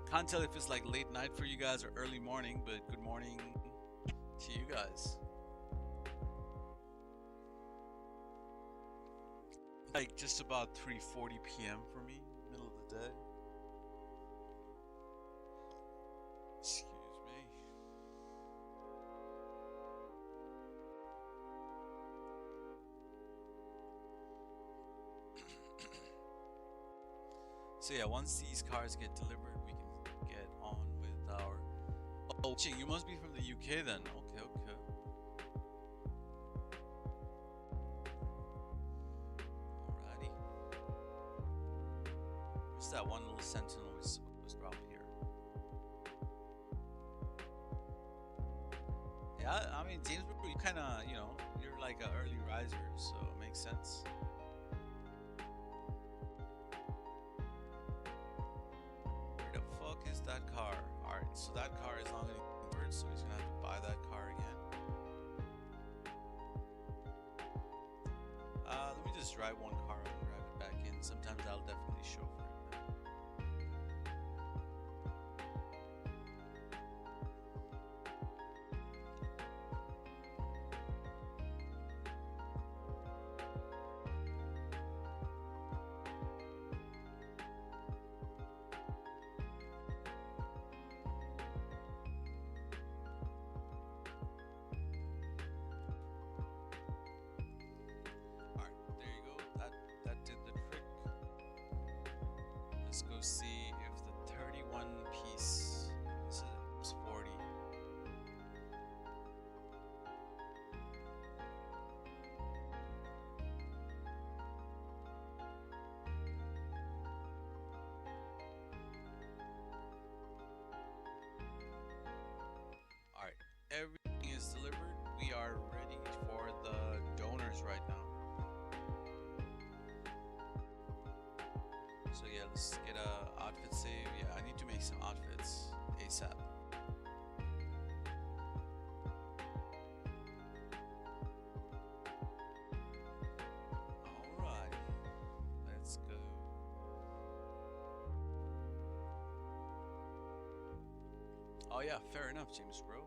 Can't tell if it's like late night for you guys or early morning, but good morning to you guys. Like just about 3:40 p.m. for me, middle of the day. Excuse me. So yeah, once these cars get delivered, we can get on with our... Oh, Ching, you must be from the UK then. Okay, okay. Alrighty. Where's that one little sentinel we supposed to drop here? Yeah, I mean, James, you kind of, you know, you're like an early riser, so it makes sense. Is that car? Alright, so that car is not going to convert, so he's going to have to buy that car again. Let me just drive one car and drive it back in. Sometimes I'll definitely show for it. Let's go see if the 31 piece is 40. Alright, everything is delivered. We are ready for the donors right now. So yeah, let's get a outfit save. Yeah, I need to make some outfits ASAP. Alright, let's go. Oh yeah, fair enough, James bro.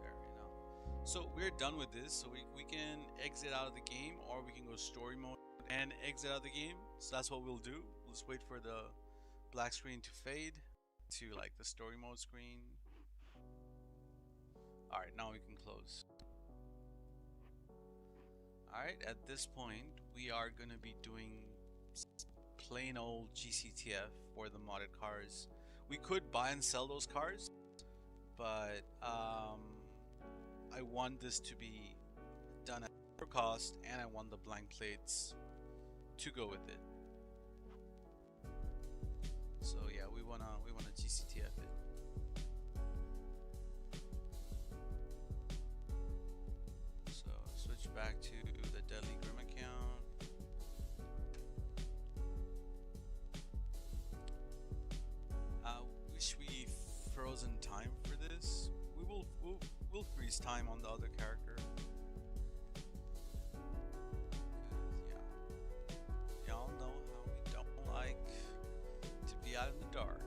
Fair enough. So we're done with this, so we can exit out of the game, or we can go story mode and exit out of the game. So that's what we'll do. Let's wait for the black screen to fade to like the story mode screen. Alright, now we can close. Alright, at this point we are gonna be doing plain old GCTF for the modded cars. We could buy and sell those cars, but I want this to be done at lower cost, and I want the blank plates to go with it. So yeah, we wanna GCTF it. So switch back to the Deadly Grim account. Wish we frozen time for this. We'll freeze time on the other character. Y'all know how we don't like to be out in the dark.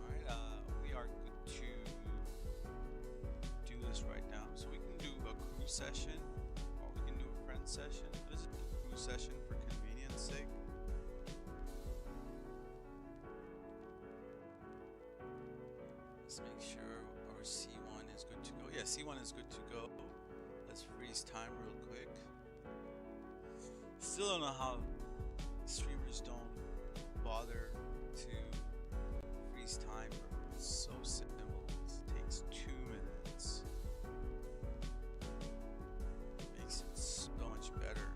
Alright, we are good to do this right now. So we can do a crew session, or we can do a friend session. This is the crew session for convenience sake. Let's make sure our C1 is good to go. Yeah, C1 is good to go. Let's freeze time real quick. Still don't know how streamers don't bother to freeze time. It's so simple. It takes 2 minutes. Makes it so much better.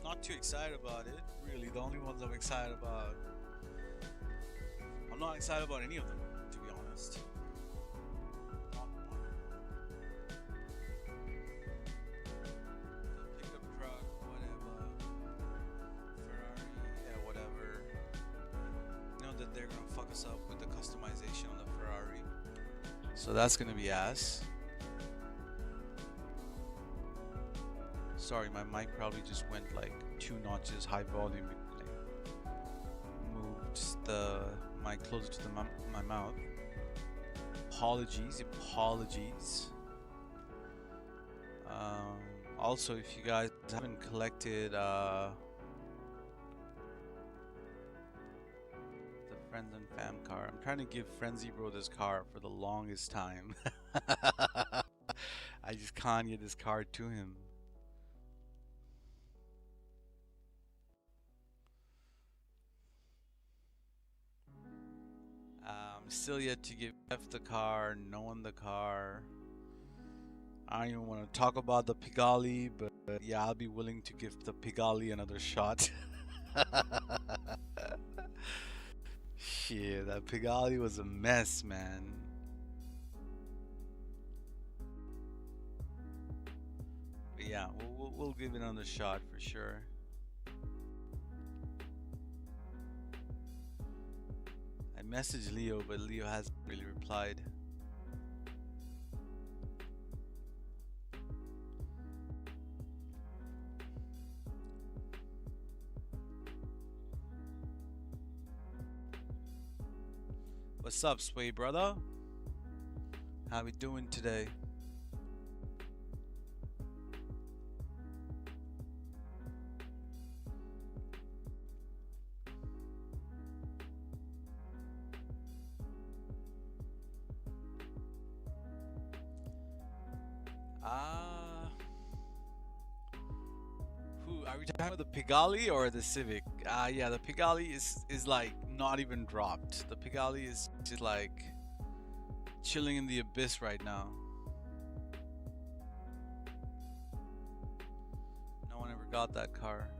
not too excited about it. Really, the only ones I'm excited about. I'm not excited about any of them, to be honest. Not one. The pickup truck, whatever. Ferrari, yeah, whatever. You know that they're gonna fuck us up with the customization on the Ferrari. So that's gonna be ass. Sorry, my mic probably just went like 2 notches high volume. I moved the mic closer to my mouth. Apologies. Also, if you guys haven't collected the Friends and Fam car, I'm trying to give Frenzy Bro this car for the longest time. I just can't get this car to him. Still yet to give Beth the car, no one the car. I don't even want to talk about the Pigali, but yeah, I'll be willing to give the Pigali another shot. Shit, that Pigali was a mess, man. But yeah, we'll give it another shot for sure. I messaged Leo, but Leo hasn't really replied. What's up, Sway brother? How we doing today? Are we talking about the Pigali or the Civic? Yeah, the Pigali is like not even dropped. The Pigali is just like chilling in the abyss right now. No one ever got that car.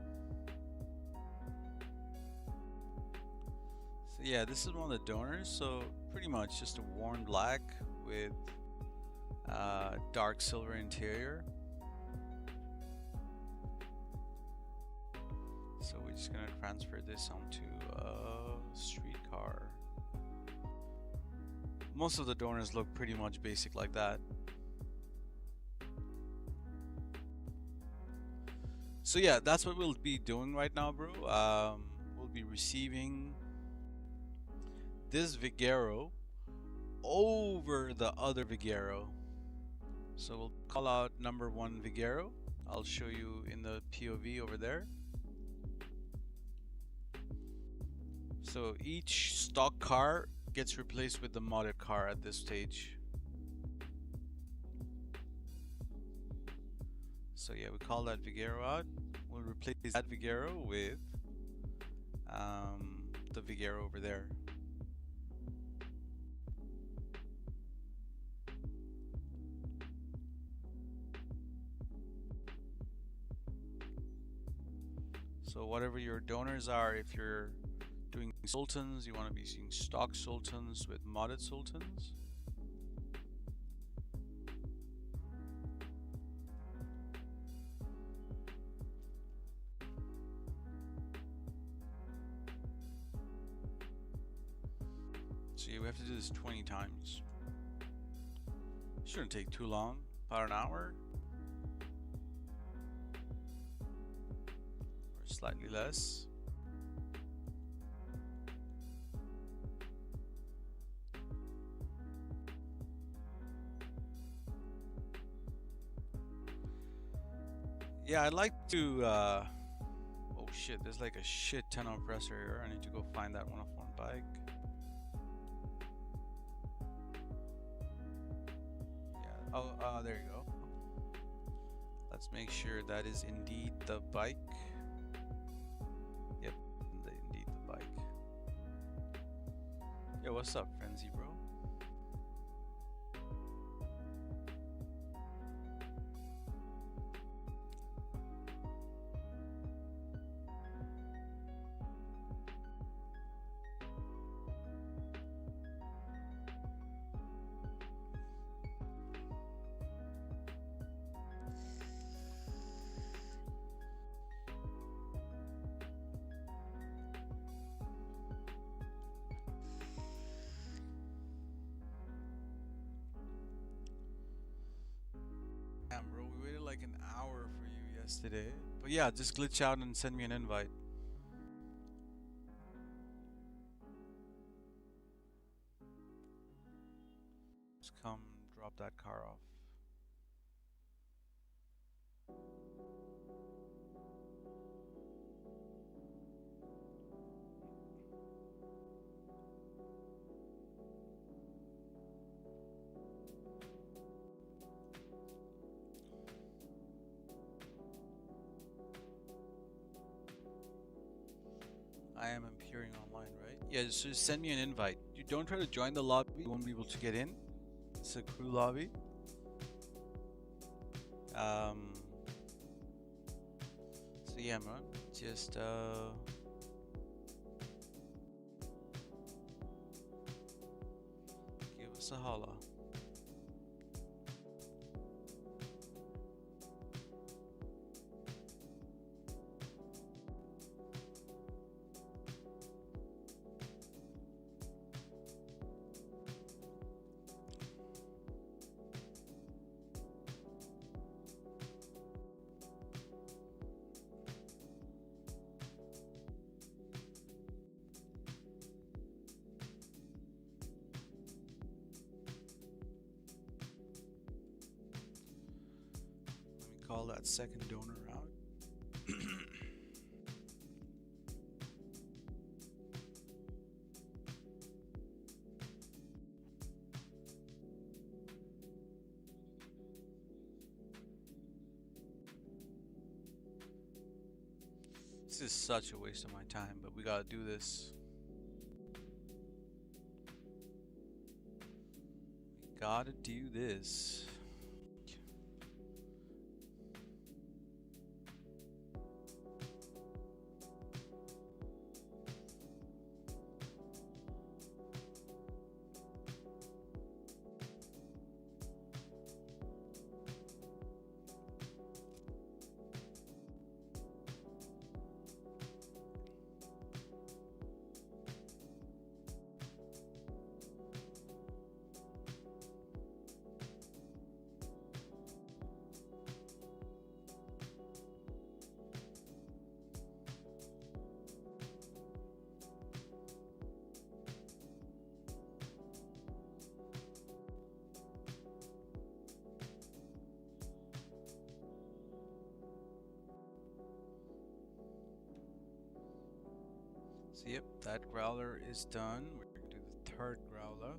So yeah, this is one of the donors. So pretty much just a worn black with dark silver interior. So we're just gonna transfer this onto a street car. Most of the donors look pretty much basic like that. So yeah, that's what we'll be doing right now, bro. We'll be receiving this Vigero over the other Vigero. So we'll call out number 1 Vigero. I'll show you in the POV over there. So each stock car gets replaced with the modded car at this stage. So yeah, we call that Vigero out. We'll replace that Vigero with the Vigero over there. So whatever your donors are, if you're doing Sultans, you want to be seeing stock Sultans with modded Sultans. So yeah, we have to do this 20 times. Shouldn't take too long, about an hour. Or slightly less. Yeah, I'd like to, oh shit, there's like a shit ton of oppressor here. I need to go find that 101 bike. Yeah, oh, there you go. Let's make sure that is indeed the bike. Yep, indeed the bike. Yo, what's up, Frenzy bro? yesterday. But yeah, just glitch out and send me an invite. Just come drop that car off. I am appearing online, right? Yeah, just send me an invite. You don't try to join the lobby, you won't be able to get in. It's a crew lobby. So yeah, man, just give us a holla. Let me call that second donor out. This is such a waste of my time, but we gotta do this. We gotta do this. So yep, that growler is done. We're gonna do the third growler.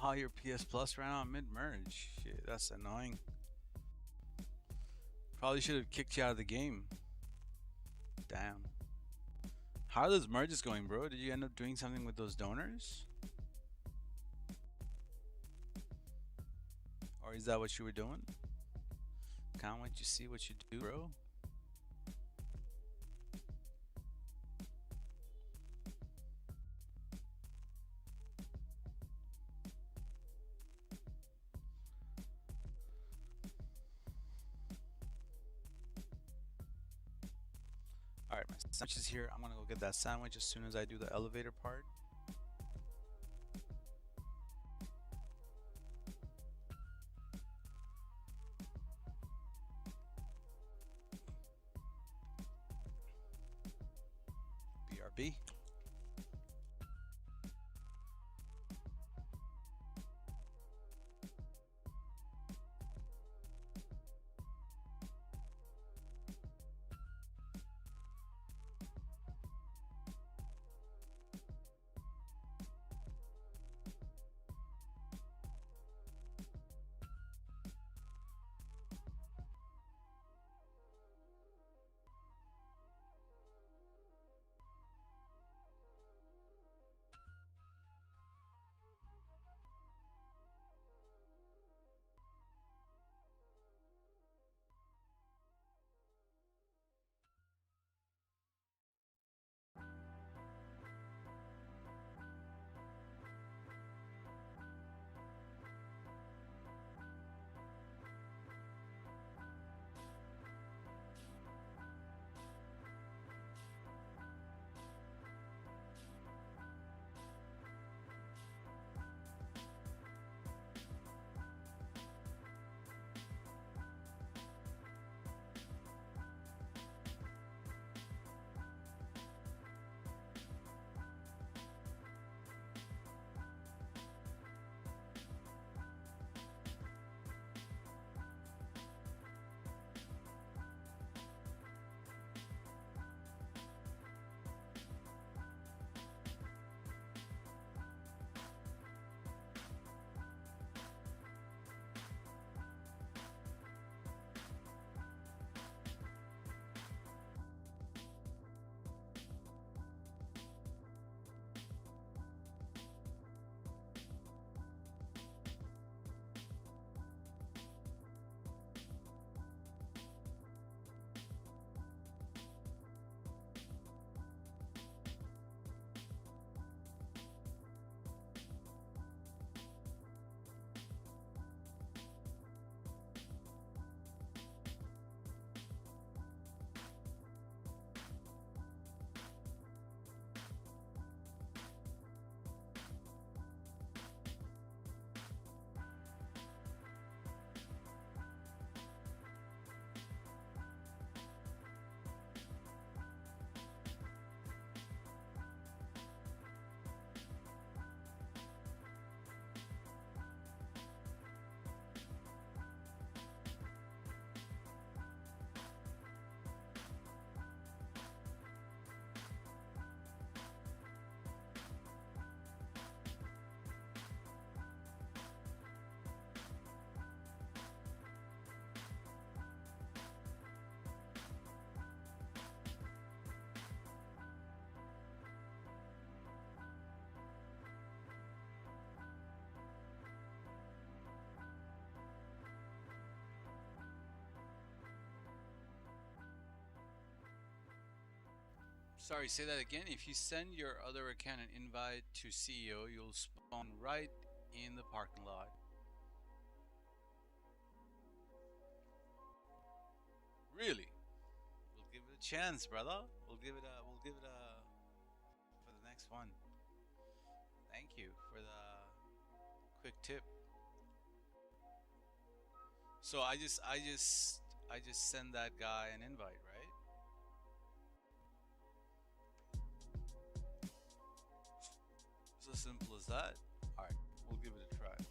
Oh, your PS Plus ran out mid-merge. Shit, that's annoying. Probably should have kicked you out of the game. Damn. How are those merges going, bro? Did you end up doing something with those donors? Or is that what you were doing? Can't wait to see what you do, bro. Alright, my sandwich is here. I'm gonna go get that sandwich as soon as I do the elevator part. BRB. Sorry, say that again. If you send your other account an invite to CEO, you'll spawn right in the parking lot. Really? We'll give it a chance, brother. We'll give it a for the next one. Thank you for the quick tip. So I just send that guy an invite, right? It's as simple as that. All right, we'll give it a try.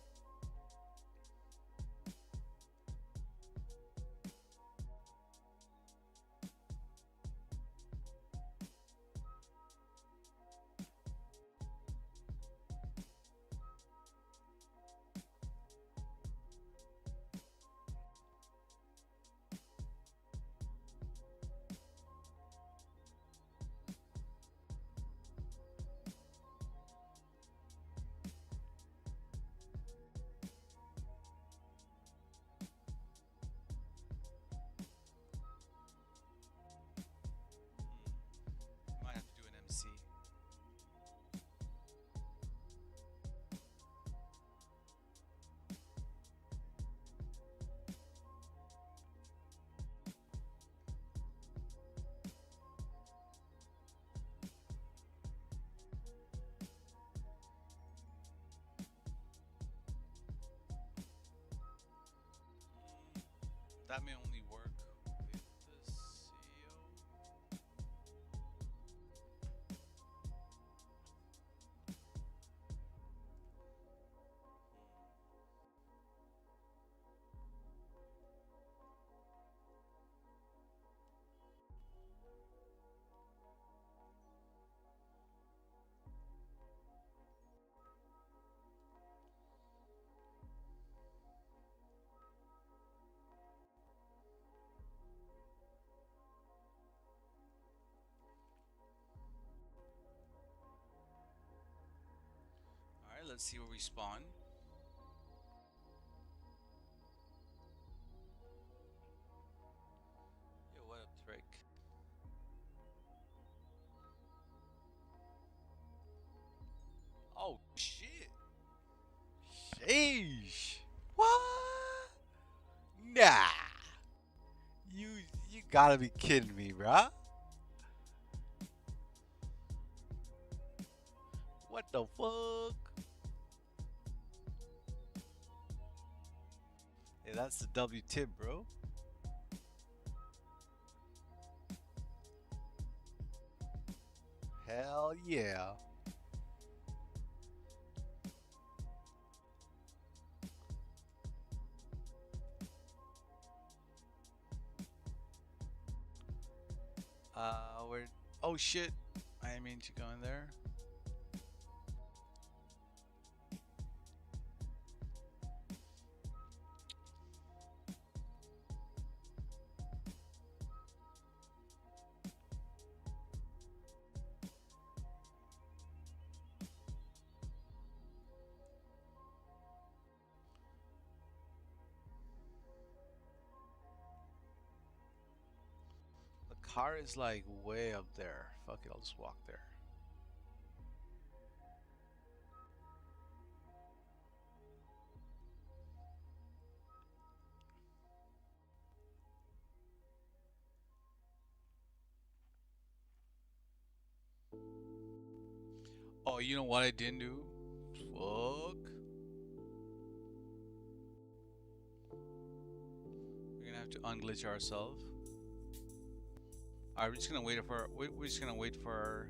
that may only work with the CEO. Alright, let's see where we spawn. Yo, what up, Trick? Oh, shit! Sheesh! What? Nah! You, you gotta be kidding me, bruh. What the fuck? Hey, that's the W tip, bro. Hell yeah. Where? Oh shit! I didn't mean to go in there. The car is like way up there. Fuck it, I'll just walk there. Oh, you know what I didn't do? Fuck. We're gonna have to unglitch ourselves. Alright, we're just gonna we're just gonna wait for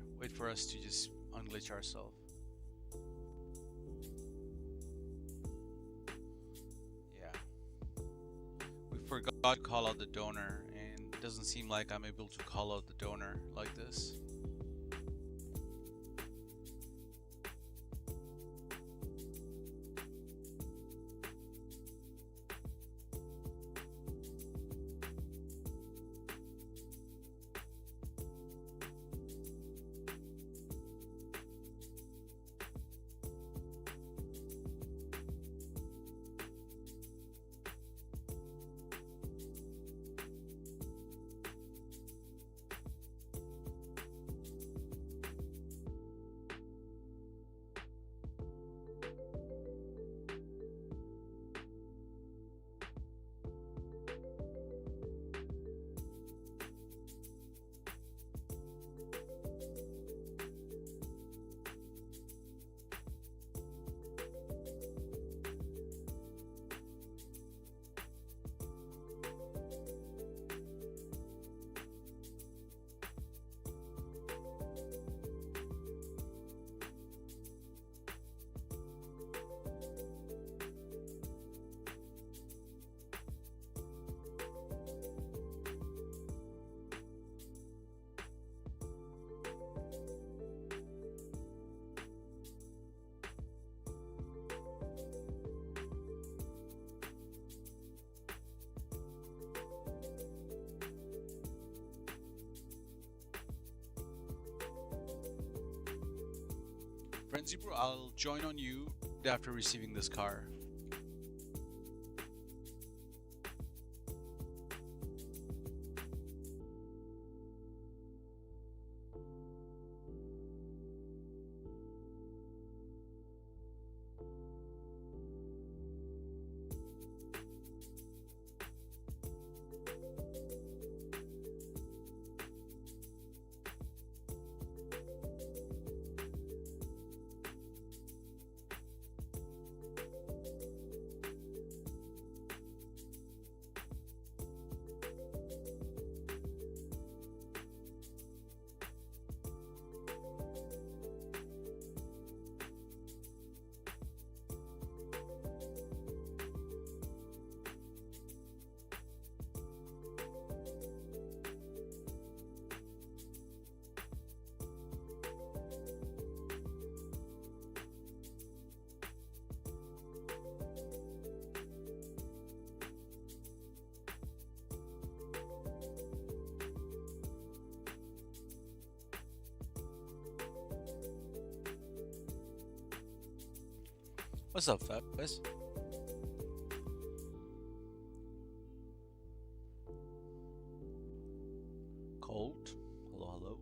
us to just unglitch ourselves. Yeah. We forgot to call out the donor, and it doesn't seem like I'm able to call out the donor like this. Frenzy bro, I'll join on you after receiving this car. What's up, fellas? Cold. Hello, hello.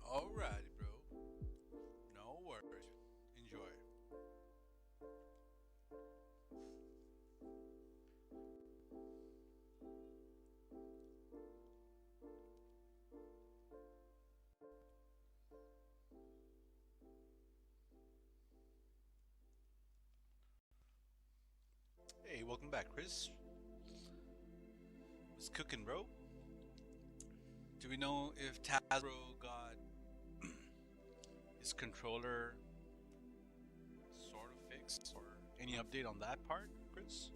Alrighty, bro. No worries. Enjoy. Hey, welcome back, Chris. What's cooking, bro? Do we know if Tazbro got his controller sort of fixed, or any update on that part, Chris?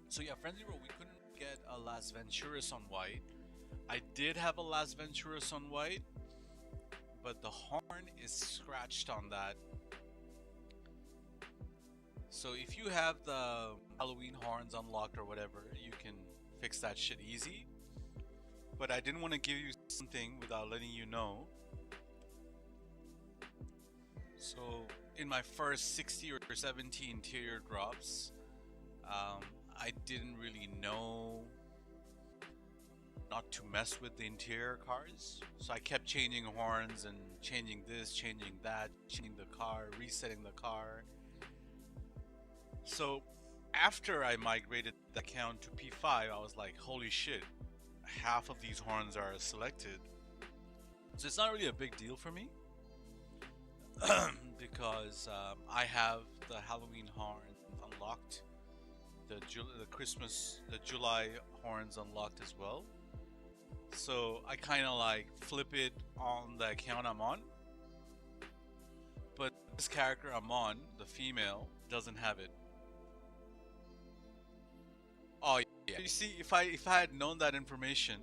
So yeah, Frenzy Roll, we couldn't get a Las Venturas on white. I did have a Las Venturas on white, but the horn is scratched on that. So if you have the Halloween horns unlocked or whatever, you can fix that shit easy. But I didn't want to give you something without letting you know. So in my first 60 or 70 interior drops, I didn't really know not to mess with the interior cars. So I kept changing horns and changing this, changing that, changing the car, resetting the car. So after I migrated the account to P5, I was like, holy shit, half of these horns are selected. So it's not really a big deal for me because I have the Halloween horn unlocked, the July horns unlocked as well. So I kind of like flip it on the account I'm on, but this character I'm on, the female, doesn't have it. Oh yeah. You see, if I had known that information,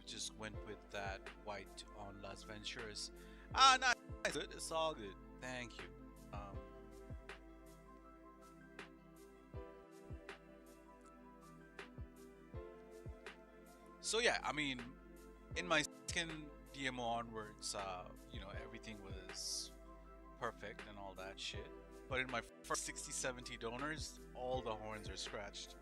just went with that white on Las Venturas. Ah, nice. Good. It's all good. Thank you. So yeah, I mean, in my second DMO onwards, everything was perfect and all that shit. But in my first 60, 70 donors, all the horns are scratched.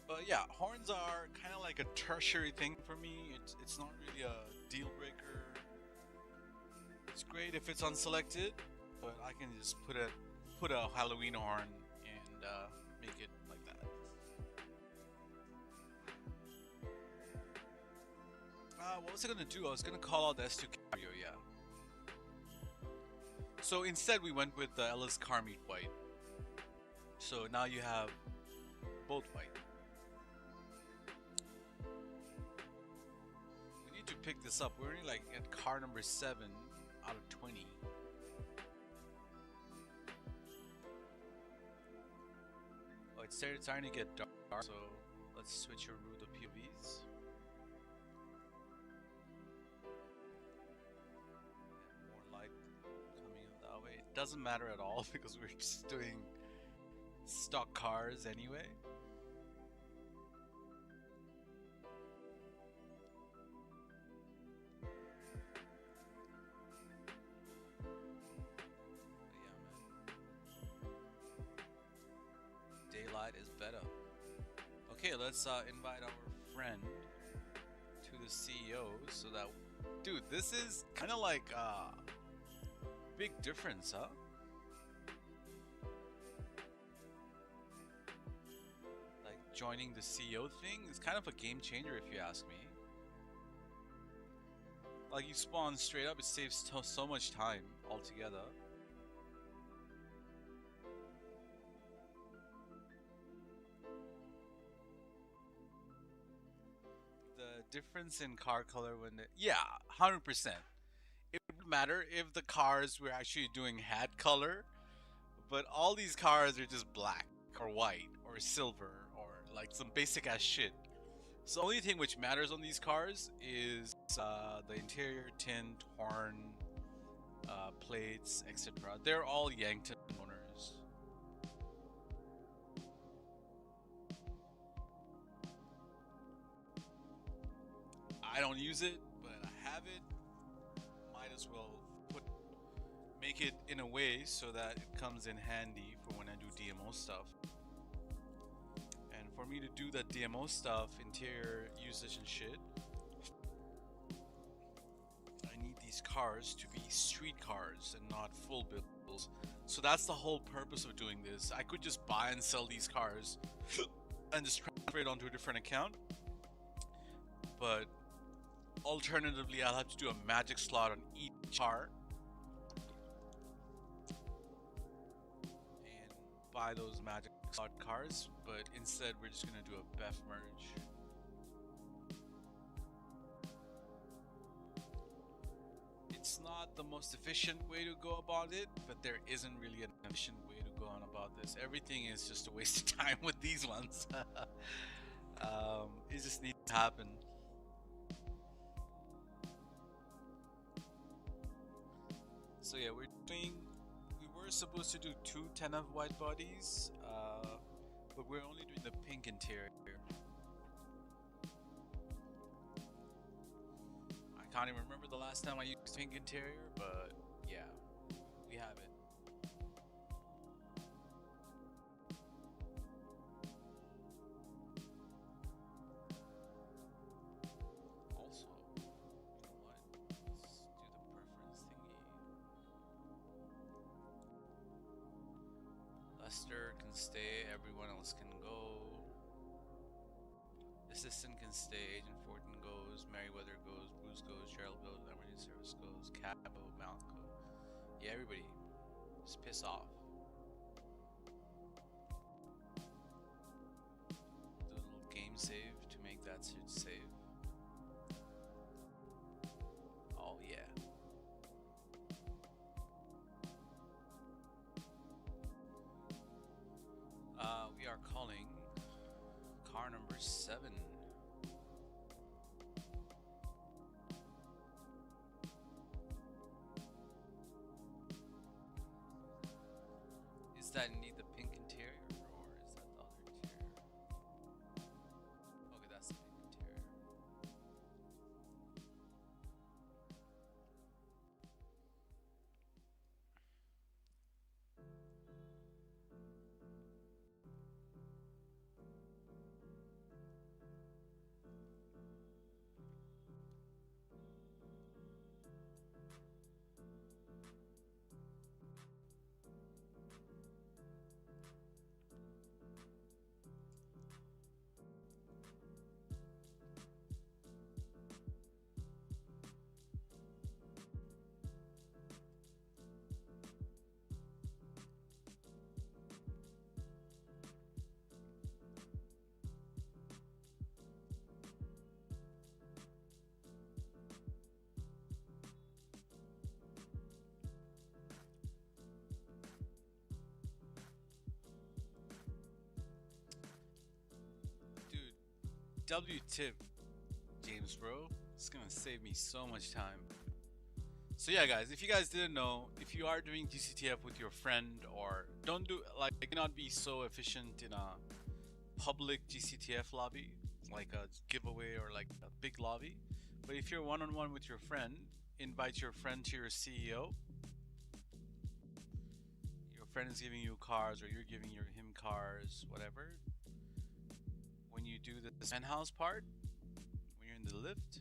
But yeah, horns are kind of like a tertiary thing for me. It's not really a deal breaker. It's great if it's unselected, but I can just put a Halloween horn and make it like that. What was I gonna do? I was gonna call out the S2 Cabrio, yeah. So instead, we went with the Ellis Carmeat white. So now you have both white. We need to pick this up. We're only like at car number 7 out of 20. Oh, it's starting to get dark, so let's switch your route of POVs. More light coming in that way. It doesn't matter at all because we're just doing stock cars anyway. Daylight is better. Okay, let's invite our friend to the CEO so that, dude, this is kind of like a big difference, huh? Like joining the CEO thing is kind of a game changer if you ask me. Like you spawn straight up, it saves so much time altogether. Difference in car color when yeah, 100%. It would matter if the cars were actually doing hat color, but all these cars are just black or white or silver or like some basic ass shit. So the only thing which matters on these cars is the interior tint, horn, plates, etc. They're all Yankton owners. I don't use it, but I have it. Might as well make it in a way so that it comes in handy for when I do DMO stuff. And for me to do that DMO stuff, interior usage and shit, I need these cars to be street cars and not full builds. So that's the whole purpose of doing this. I could just buy and sell these cars and just transfer it onto a different account. But alternatively, I'll have to do a magic slot on each car and buy those magic slot cars, but instead we're just gonna do a BEFF merge. It's not the most efficient way to go about it, but there isn't really an efficient way to go on about this. Everything is just a waste of time with these ones. It just needs to happen. So yeah, we were supposed to do 2 10F white bodies, but we're only doing the pink interior. I can't even remember the last time I used pink interior, but yeah, we have it. Also, you know what? Let's do the preference thingy. Lester can stay, everyone else can go. Assistant can stay, Agent Fortin goes, Merriweather goes, Bruce goes, Gerald goes, Emergency Service goes, Cabo, Malco. Yeah, everybody. Just piss off. Do a little game save to make that shit save. Oh yeah. We are calling Car number 7. Is that indeed the pink interior, or is that the other interior? Okay, that's the pink interior. W tip, James, bro. It's gonna save me so much time. So yeah, guys, if you guys didn't know, if you are doing DCTF with your friend, or don't do, like, it cannot be so efficient in a public GCTF lobby, like a giveaway or like a big lobby. But if you're one-on-one with your friend, invite your friend to your CEO. Your friend is giving you cars, or you're giving him cars, whatever. When you do the penthouse part, when you're in the lift,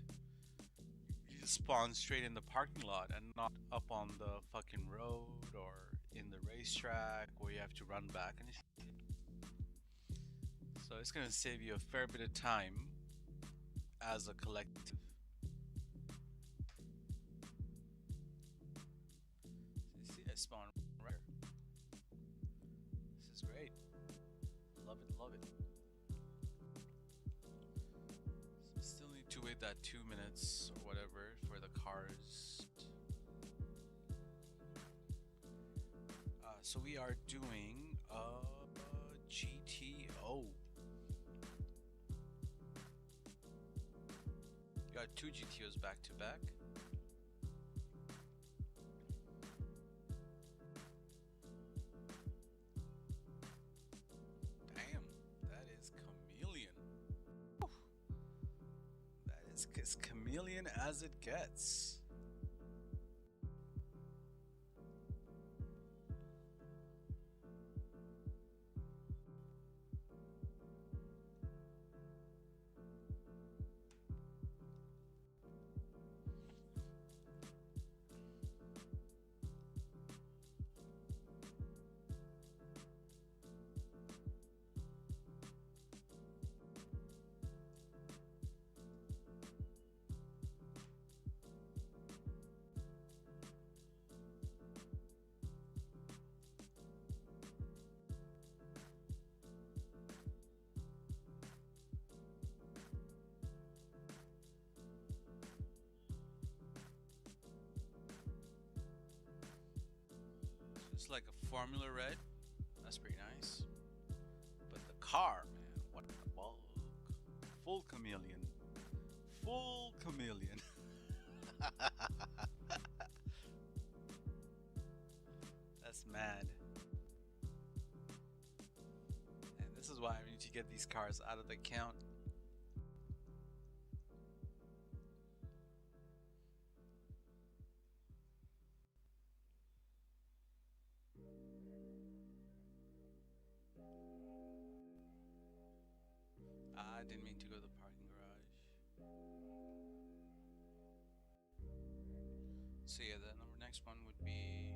you just spawn straight in the parking lot and not up on the fucking road or in the racetrack where you have to run back and shit. So it's gonna save you a fair bit of time as a collective. So you see, I spawn right here. This is great. Love it, love it. Still need to wait that 2 minutes or whatever for the cars. So we are doing GTO. Got 2 GTOs back to back. Damn, that is chameleon. Whew. That is as chameleon as it gets. It's like a Formula Red. That's pretty nice. But the car, man, what the bug. Full chameleon. Full chameleon. That's mad. And this is why I need to get these cars out of the count. I didn't mean to go to the parking garage. So yeah, the next one would be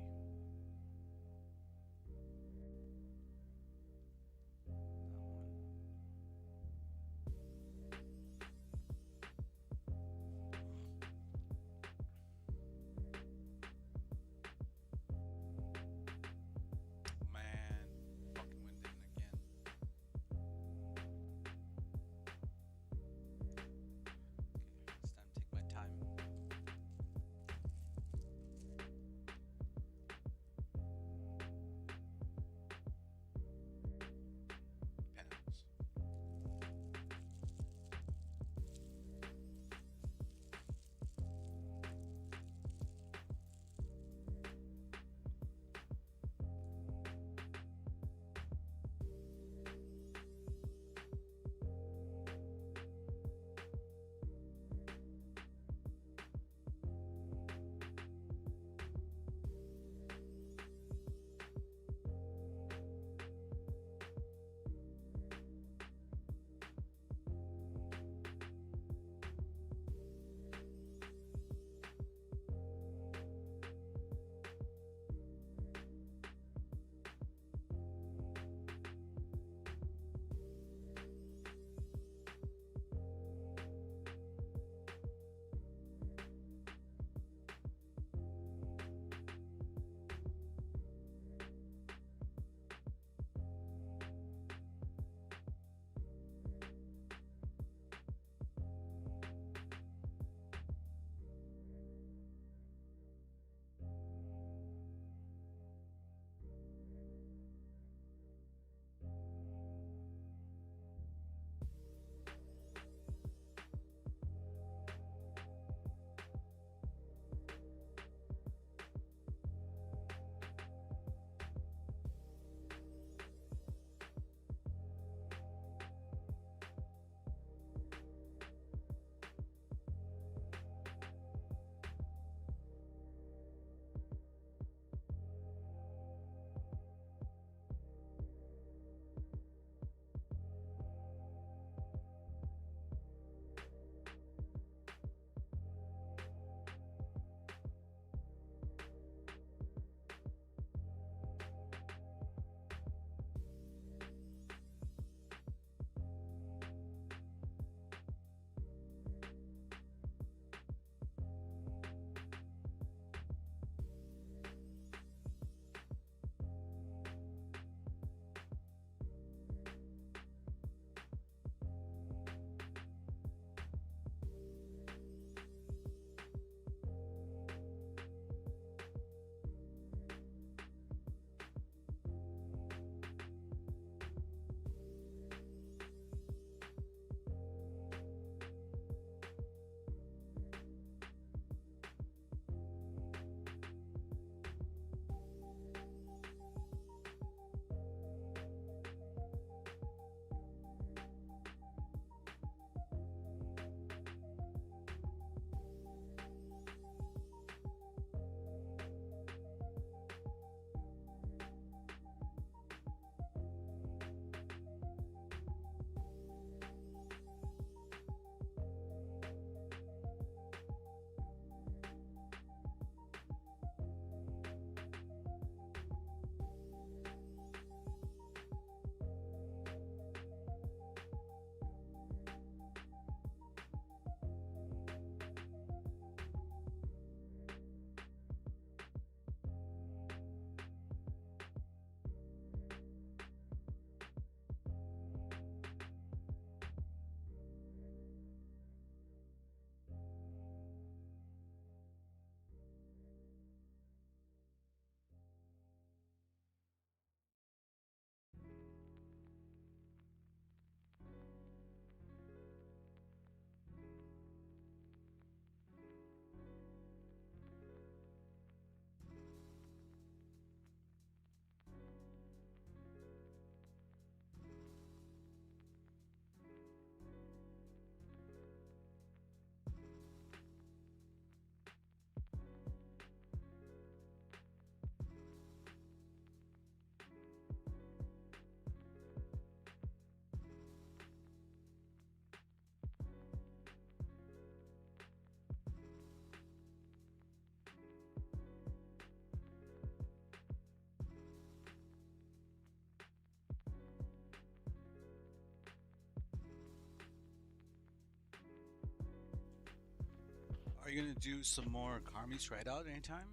you gonna do some more car meets right out anytime?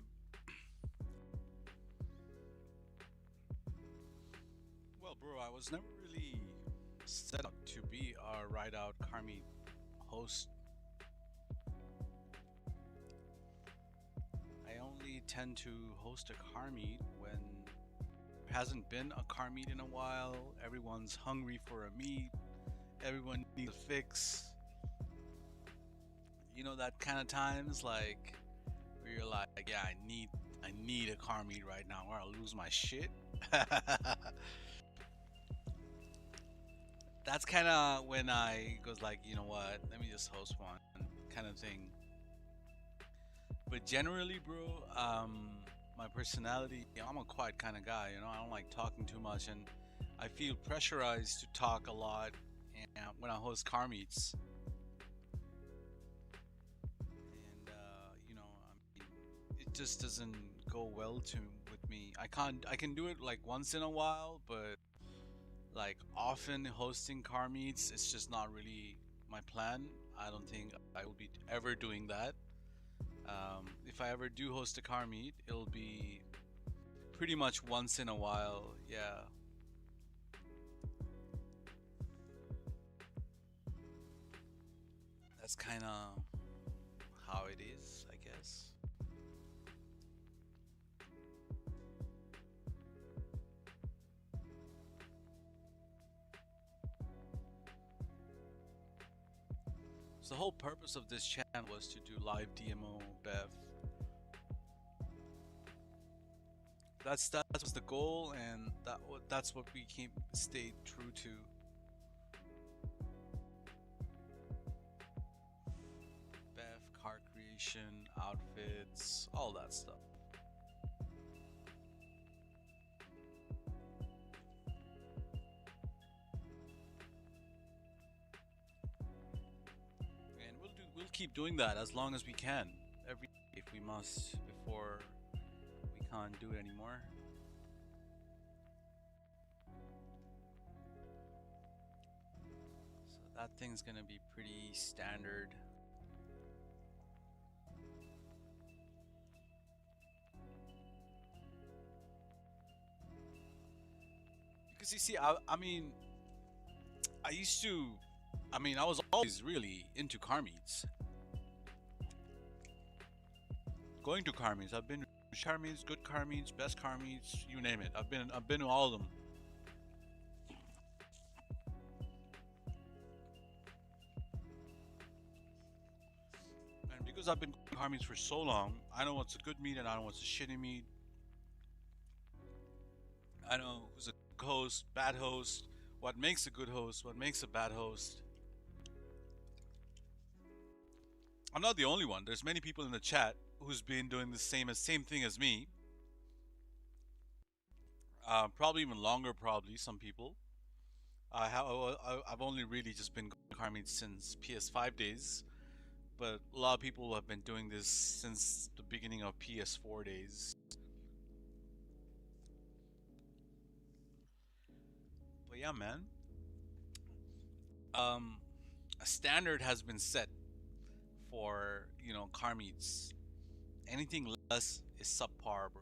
Well, bro, I was never really set up to be a ride out car meet host. I only tend to host a car meet when there hasn't been a car meet in a while. Everyone's hungry for a meet. Everyone needs a fix. You know that kind of times, like where you're like, yeah, I need a car meet right now, or I'll lose my shit. That's kind of when I goes like, you know what? Let me just host one, kind of thing. But generally, bro, my personality, I'm a quiet kind of guy. You know, I don't like talking too much, and I feel pressurized to talk a lot. And when I host car meets, and you know, I mean, it just doesn't go well to with me. I can't. I can do it like once in a while, but like often hosting car meets, it's just not really my plan. I don't think I will be ever doing that. If I ever do host a car meet, it'll be pretty much once in a while. Yeah. That's kind of how it is, I guess. So the whole purpose of this channel was to do live DMO, Beth. That was the goal, and that's what we stayed true to. Beth, car creation, outfits, all that stuff. And we'll keep doing that as long as we can. Every if we must before we can't do it anymore. So that thing's gonna be pretty standard. Because you see, I mean, I used to, I mean, I was always really into car meets. Going to car meets, I've been to car meets, good car meets, best car meets, you name it. I've been to all of them. And because I've been to car meets for so long, I know what's a good meet and I know what's a shitty meet. I know who's a good host, bad host, what makes a good host, what makes a bad host. I'm not the only one. There's many people in the chat who's been doing the same thing as me. Probably even longer. Probably some people. I've only really just been going to car meets since PS5 days, but a lot of people have been doing this since the beginning of PS4 days. But yeah, man. Um, a standard has been set for car meets. Anything less is subpar, bro.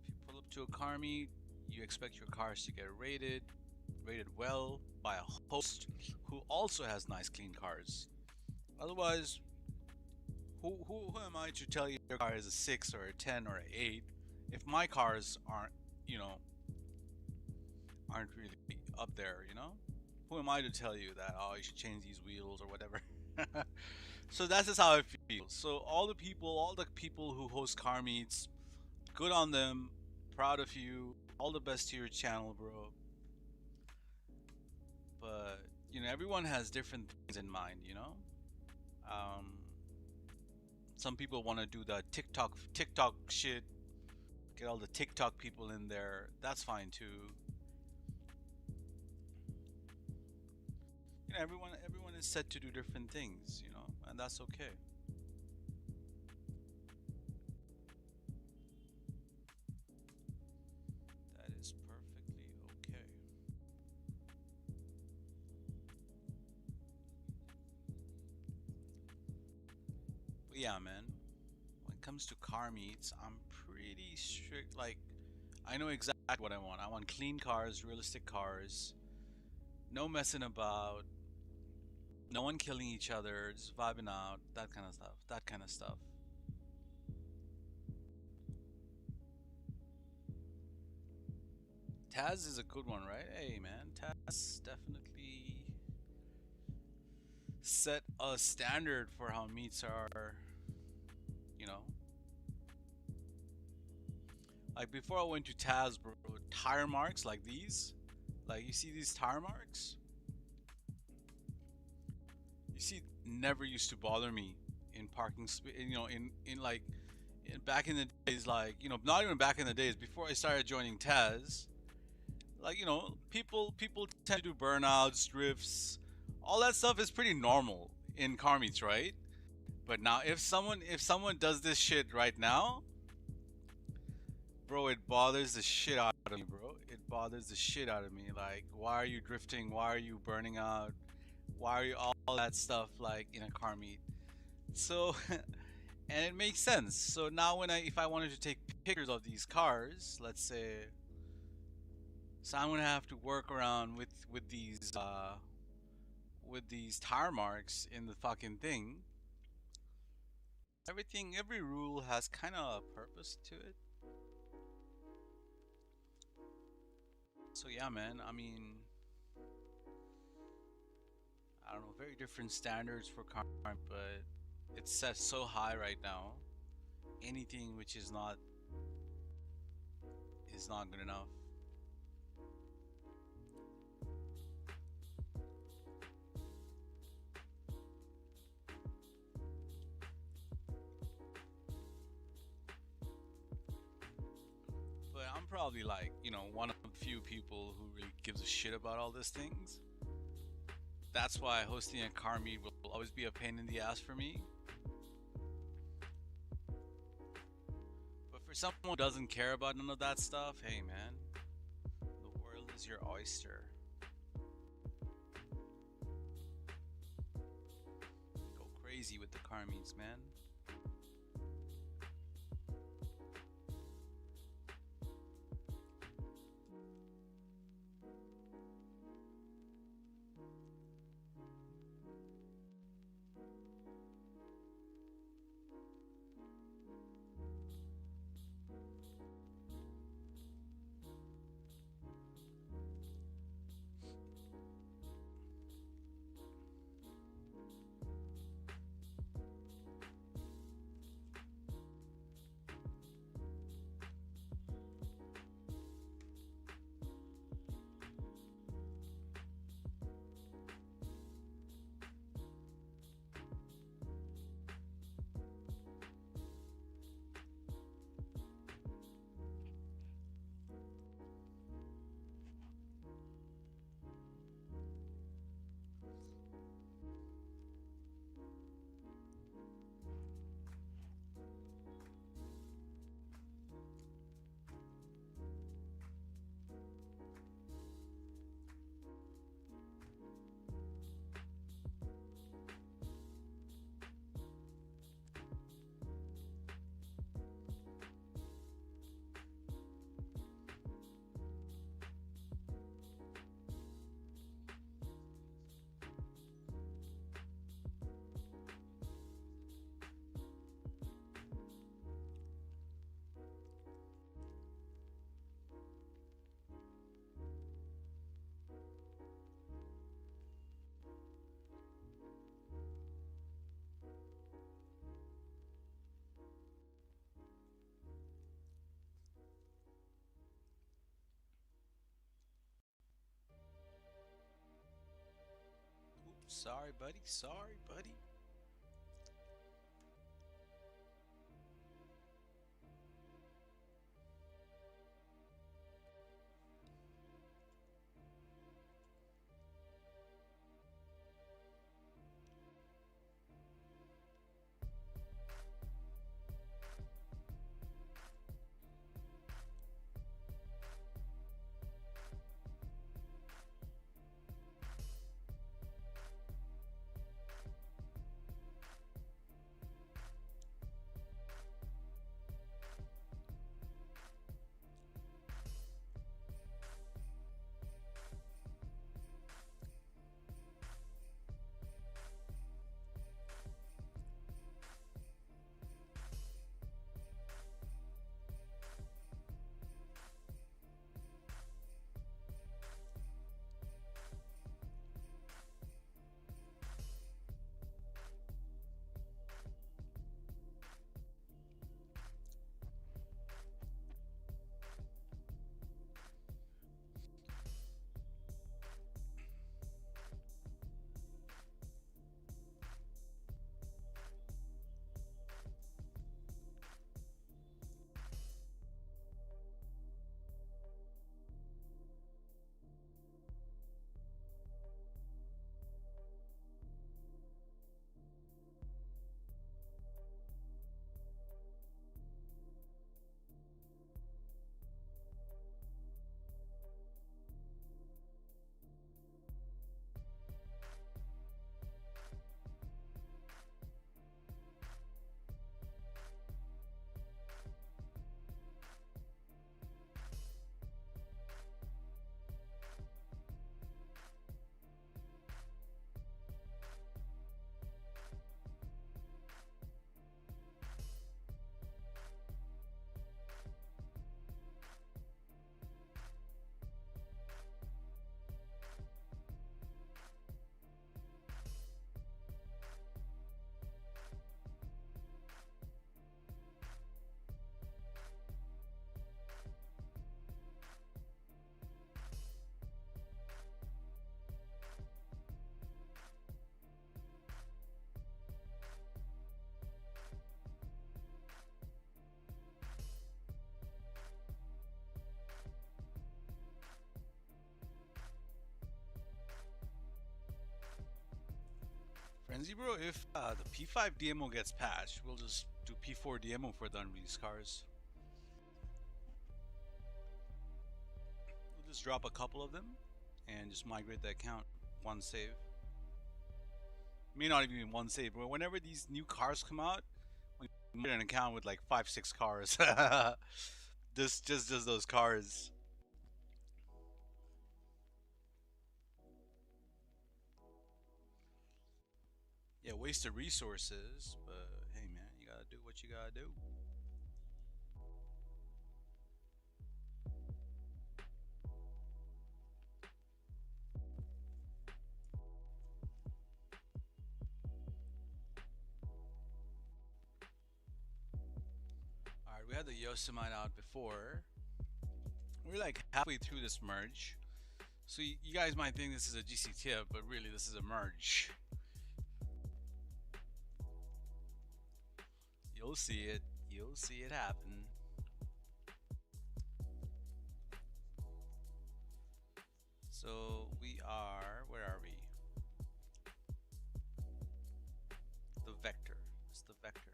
If you pull up to a car meet, you expect your cars to get rated well by a host who also has nice clean cars. Otherwise, who am I to tell you your car is a 6 or a 10 or an 8 if my cars aren't really up there, you know? Who am I to tell you that, oh, you should change these wheels or whatever? So that's just how I feel. So all the people who host car meets, good on them, proud of you, all the best to your channel, bro. But everyone has different things in mind, um, some people want to do the TikTok shit, get all the TikTok people in there. That's fine too. Everyone is set to do different things, and that's okay. That is perfectly okay. But yeah, man. When it comes to car meets, I'm pretty strict. Like, I know exactly what I want. I want clean cars, realistic cars, no messing about, no one killing each other, just vibing out, that kind of stuff. That kind of stuff. Taz is a good one, right? Hey, man, Taz definitely set a standard for how meets are, you know. Like before I went to Taz, bro, tire marks like these, like you see these tire marks, you see, never used to bother me in parking, you know, in like back in the days, like, you know, not even back in the days before I started joining Taz. Like, you know, people tend to do burnouts, drifts, all that stuff is pretty normal in car meets, right? But now if someone does this shit right now, bro, it bothers the shit out of me, bro. It bothers the shit out of me. Like, why are you drifting? Why are you burning out? Why are you all that stuff like in a car meet? So, and it makes sense. So now when if I wanted to take pictures of these cars, let's say, so I'm gonna have to work around with these tire marks in the fucking thing. Every rule has kind of a purpose to it. So yeah, man. I mean, I don't know, very different standards for car, but it's set so high right now. Anything which is not good enough. But I'm probably like, you know, one of the few people who really gives a shit about all these things. That's why hosting a car meet will always be a pain in the ass for me. But for someone who doesn't care about none of that stuff, hey man, the world is your oyster. Go crazy with the car meets, man. Oops, sorry, buddy. Sorry, buddy. Frenzy, bro, if the P5 DMO gets patched, we'll just do P4 DMO for the unreleased cars. We'll just drop a couple of them and just migrate the account. One save. May not even one save, but whenever these new cars come out, we get an account with like 5-6 cars. just those cars. Yeah, waste of resources, but hey man, you gotta do what you gotta do. Alright, we had the Yosemite out before. We're like halfway through this merge. So you guys might think this is a GC tip, but really this is a merge. You'll see it. You'll see it happen. So we are, where are we? The vector. It's the vector now.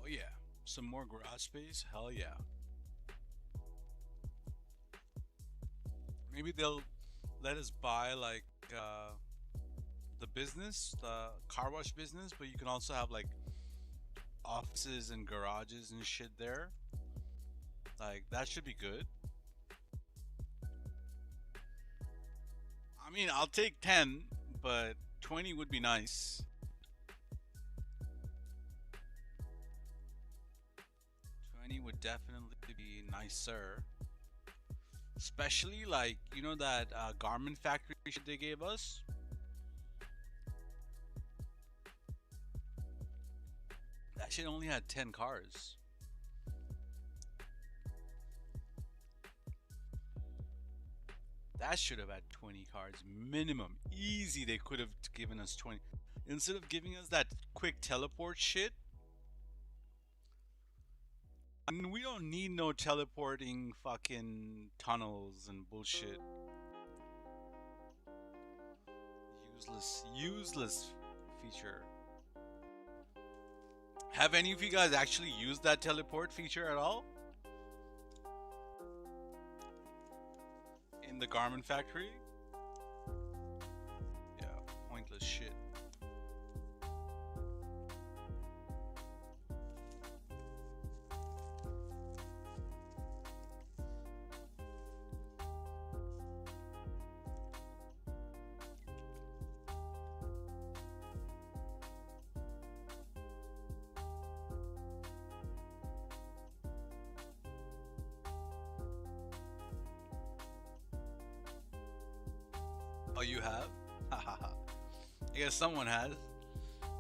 Oh yeah, some more garage space? Hell yeah. Maybe they'll let us buy like the business, the car wash business, but you can also have like offices and garages and shit there. Like that should be good. I mean, I'll take 10, but 20 would be nice. 20 would definitely be nicer. Especially like, you know that garment factory shit they gave us? That shit only had 10 cars. That should have had 20 cars minimum. Easy, they could have given us 20. Instead of giving us that quick teleport shit. I mean, we don't need no teleporting fucking tunnels and bullshit. Useless feature. Have any of you guys actually used that teleport feature at all? In the garment factory? Yeah, pointless shit. Oh, you have? I guess someone has.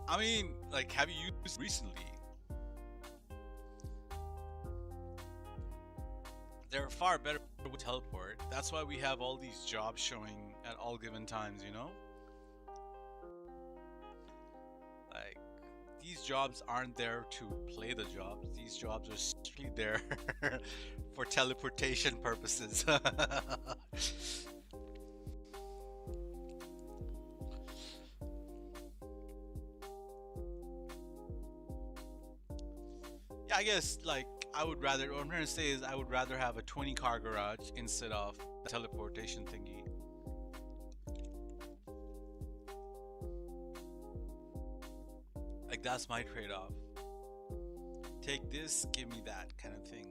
I mean, like, have you used it recently? They're far better with teleport. That's why we have all these jobs showing at all given times, you know? Like, these jobs aren't there to play the jobs. These jobs are strictly there for teleportation purposes. I guess like I would rather, what I'm trying to say is I would rather have a 20 car garage instead of a teleportation thingy. Like that's my trade-off. Take this, give me that kind of thing.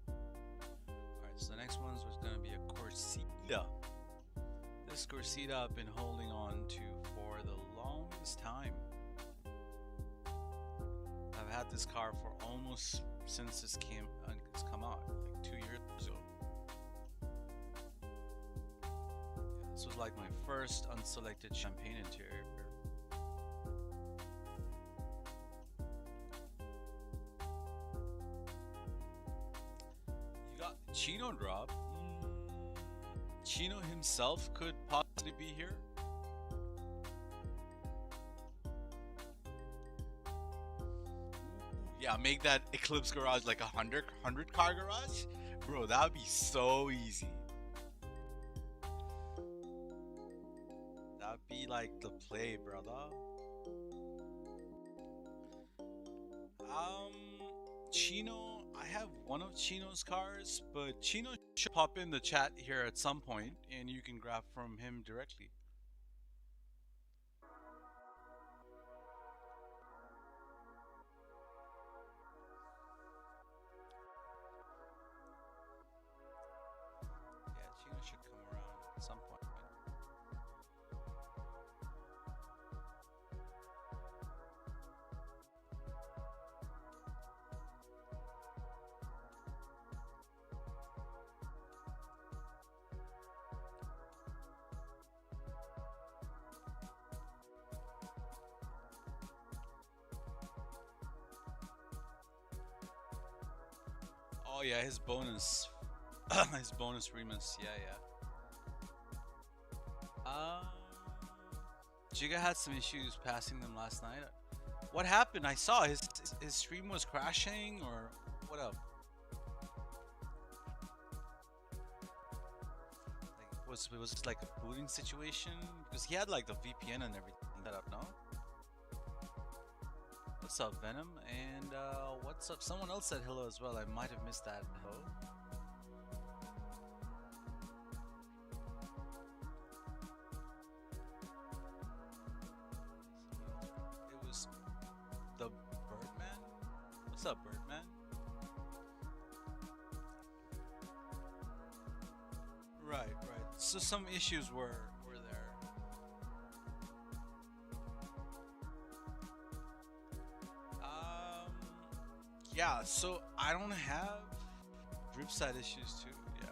Alright, so the next one's was gonna be a Corsita. This Corsita I've been holding on to for the longest this time. I've had this car for almost since it's come out, like 2 years ago. Yeah, this was like my first unselected champagne interior. You got Chino drop. Chino himself could possibly be here. Yeah, make that Eclipse garage like a 100 car garage, bro. That would be so easy. That'd be like the play, brother. Chino, I have one of Chino's cars, but Chino should pop in the chat here at some point, and you can grab from him directly. Yeah, Chino should come around at some point. Oh yeah, his bonus, his bonus remus. Yeah, yeah. Giga had some issues passing them last night. What happened? I saw his stream was crashing, or what up? Like, was it like a booting situation? Because he had like the VPN and everything set up, no? What's up, Venom? And what's up? Someone else said hello as well. I might have missed that. Hello. It was the Birdman. What's up, Birdman? Right, right. So some issues were there. Yeah, so I don't have drip side issues too, yeah.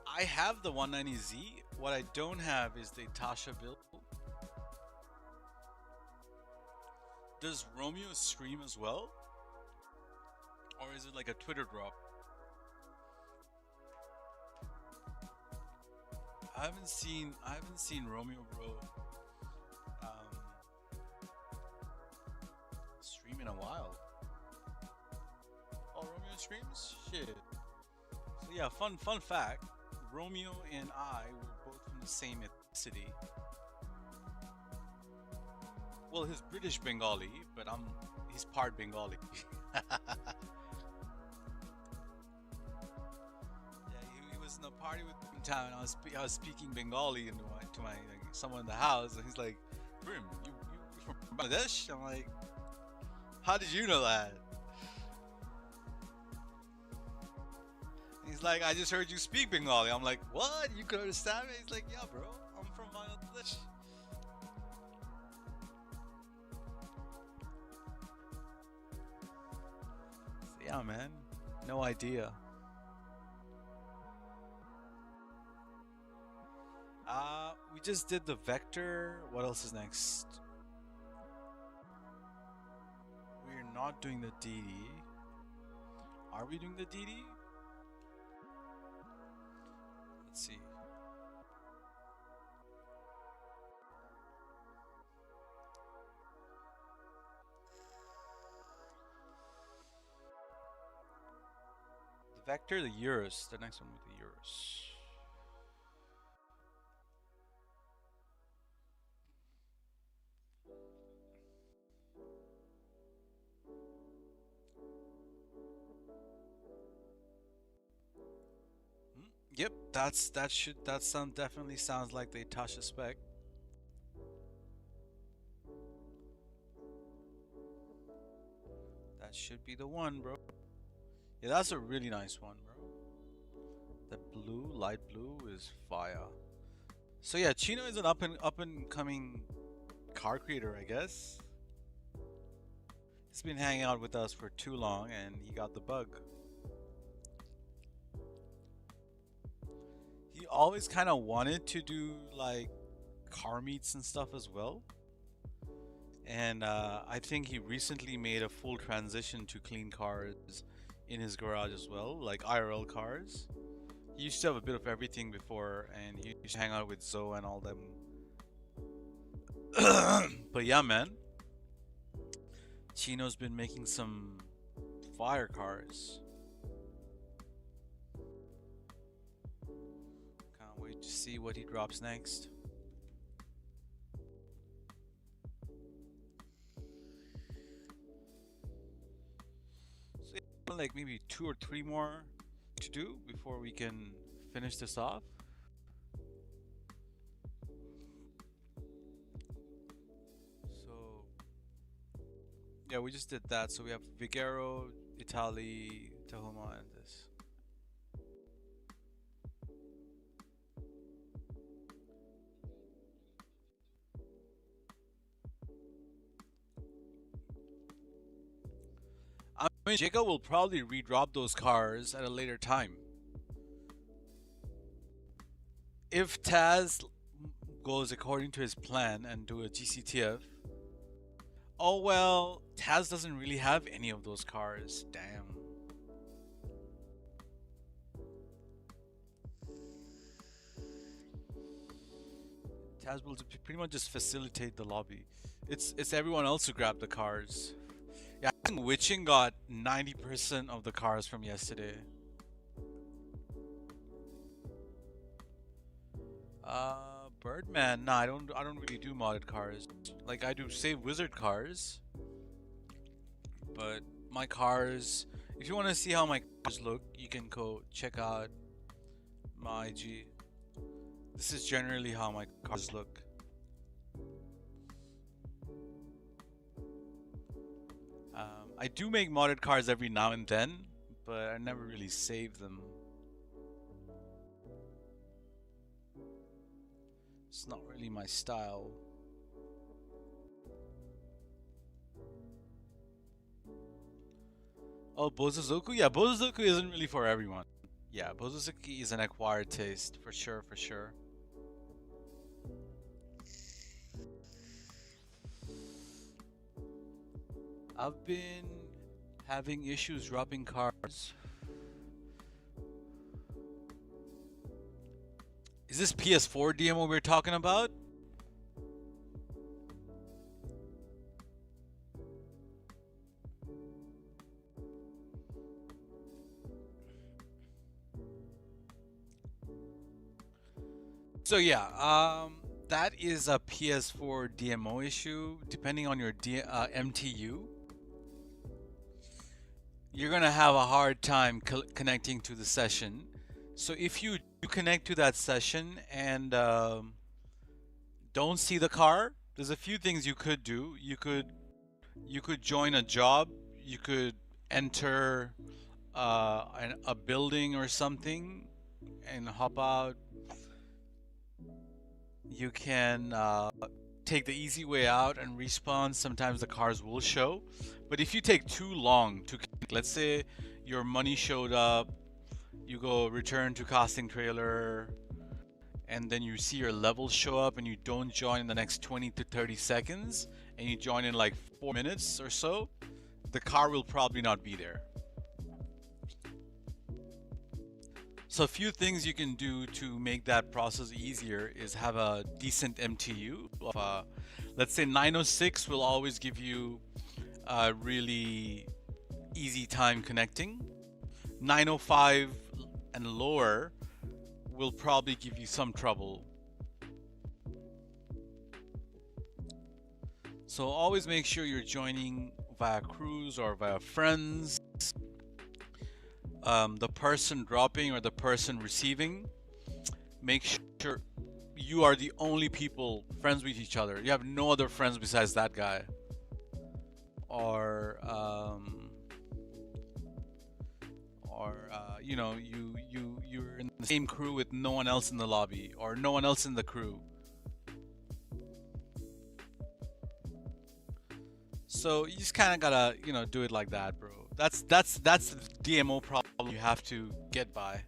I have the 190Z. What I don't have is the Tasha build. Does Romeo stream as well? Or is it like a Twitter drop? I haven't seen Romeo bro stream in a while. Oh, Romeo streams? Shit. So yeah, fun fact. Romeo and I were both from the same ethnicity. Well, he's British Bengali, but he's part Bengali. He was in a party with me in town. I was speaking Bengali to my like, someone in the house, and he's like, "Brim, you from Bangladesh?" I'm like, "How did you know that?" He's like, "I just heard you speak Bengali." I'm like, "What? You could understand me?" He's like, "Yeah, bro, I'm from Bangladesh." So, yeah, man, no idea. We just did the vector. What else is next? We're not doing the DD. Are we doing the DD? Let's see. The vector, the Urus. The next one with the Urus. Yep, that definitely sounds like the Tasha spec. should be the one, bro. Yeah, that's a really nice one, bro. That blue, light blue is fire. So yeah, Chino is an up and coming car creator, I guess. He's been hanging out with us for too long and he got the bug. He always kind of wanted to do like car meets and stuff as well. And I think he recently made a full transition to clean cars in his garage as well, like IRL cars. He used to have a bit of everything before, and he used to hang out with Zoe and all them. But yeah, man, Chino's been making some fire cars. Can't wait to see what he drops next. Like maybe 2 or 3 more to do before we can finish this off. So yeah, we just did that. So we have Vigero, Italy, Tahoma, and this. I mean, Jacob will probably redrop those cars at a later time. If Taz goes according to his plan and do a GCTF, oh well, Taz doesn't really have any of those cars. Damn. Taz will pretty much just facilitate the lobby. It's everyone else who grabbed the cars. Yeah, I think Witching got 90% of the cars from yesterday. Birdman, nah, I don't really do modded cars. Like I do save wizard cars. But my cars, if you want to see how my cars look, you can go check out my IG. This is generally how my cars look. I do make modded cars every now and then, but I never really save them. It's not really my style. Oh, Bozozoku? Yeah, Bozozoku isn't really for everyone. Yeah, Bozozoku is an acquired taste, for sure, for sure. I've been having issues dropping cars. Is this PS4 DMO we're talking about? So yeah, that is a PS4 DMO issue. Depending on your MTU, you're gonna have a hard time connecting to the session. So if you do connect to that session and don't see the car, there's a few things you could do. You could join a job. You could enter a building or something and hop out. You can take the easy way out and respawn. Sometimes the cars will show, but if you take too long to connect, let's say your money showed up, you go return to casting trailer, and then you see your levels show up and you don't join in the next 20 to 30 seconds and you join in like 4 minutes or so, the car will probably not be there. So a few things you can do to make that process easier is have a decent MTU of let's say 906 will always give you a really easy time connecting. 905 and lower will probably give you some trouble. So always make sure you're joining via crews or via friends. The person dropping or the person receiving, make sure you are the only people friends with each other. You have no other friends besides that guy. Or or you know, you're in the same crew with no one else in the lobby or no one else in the crew. So you just kind of gotta, you know, do it like that, bro. That's the DMO problem you have to get by.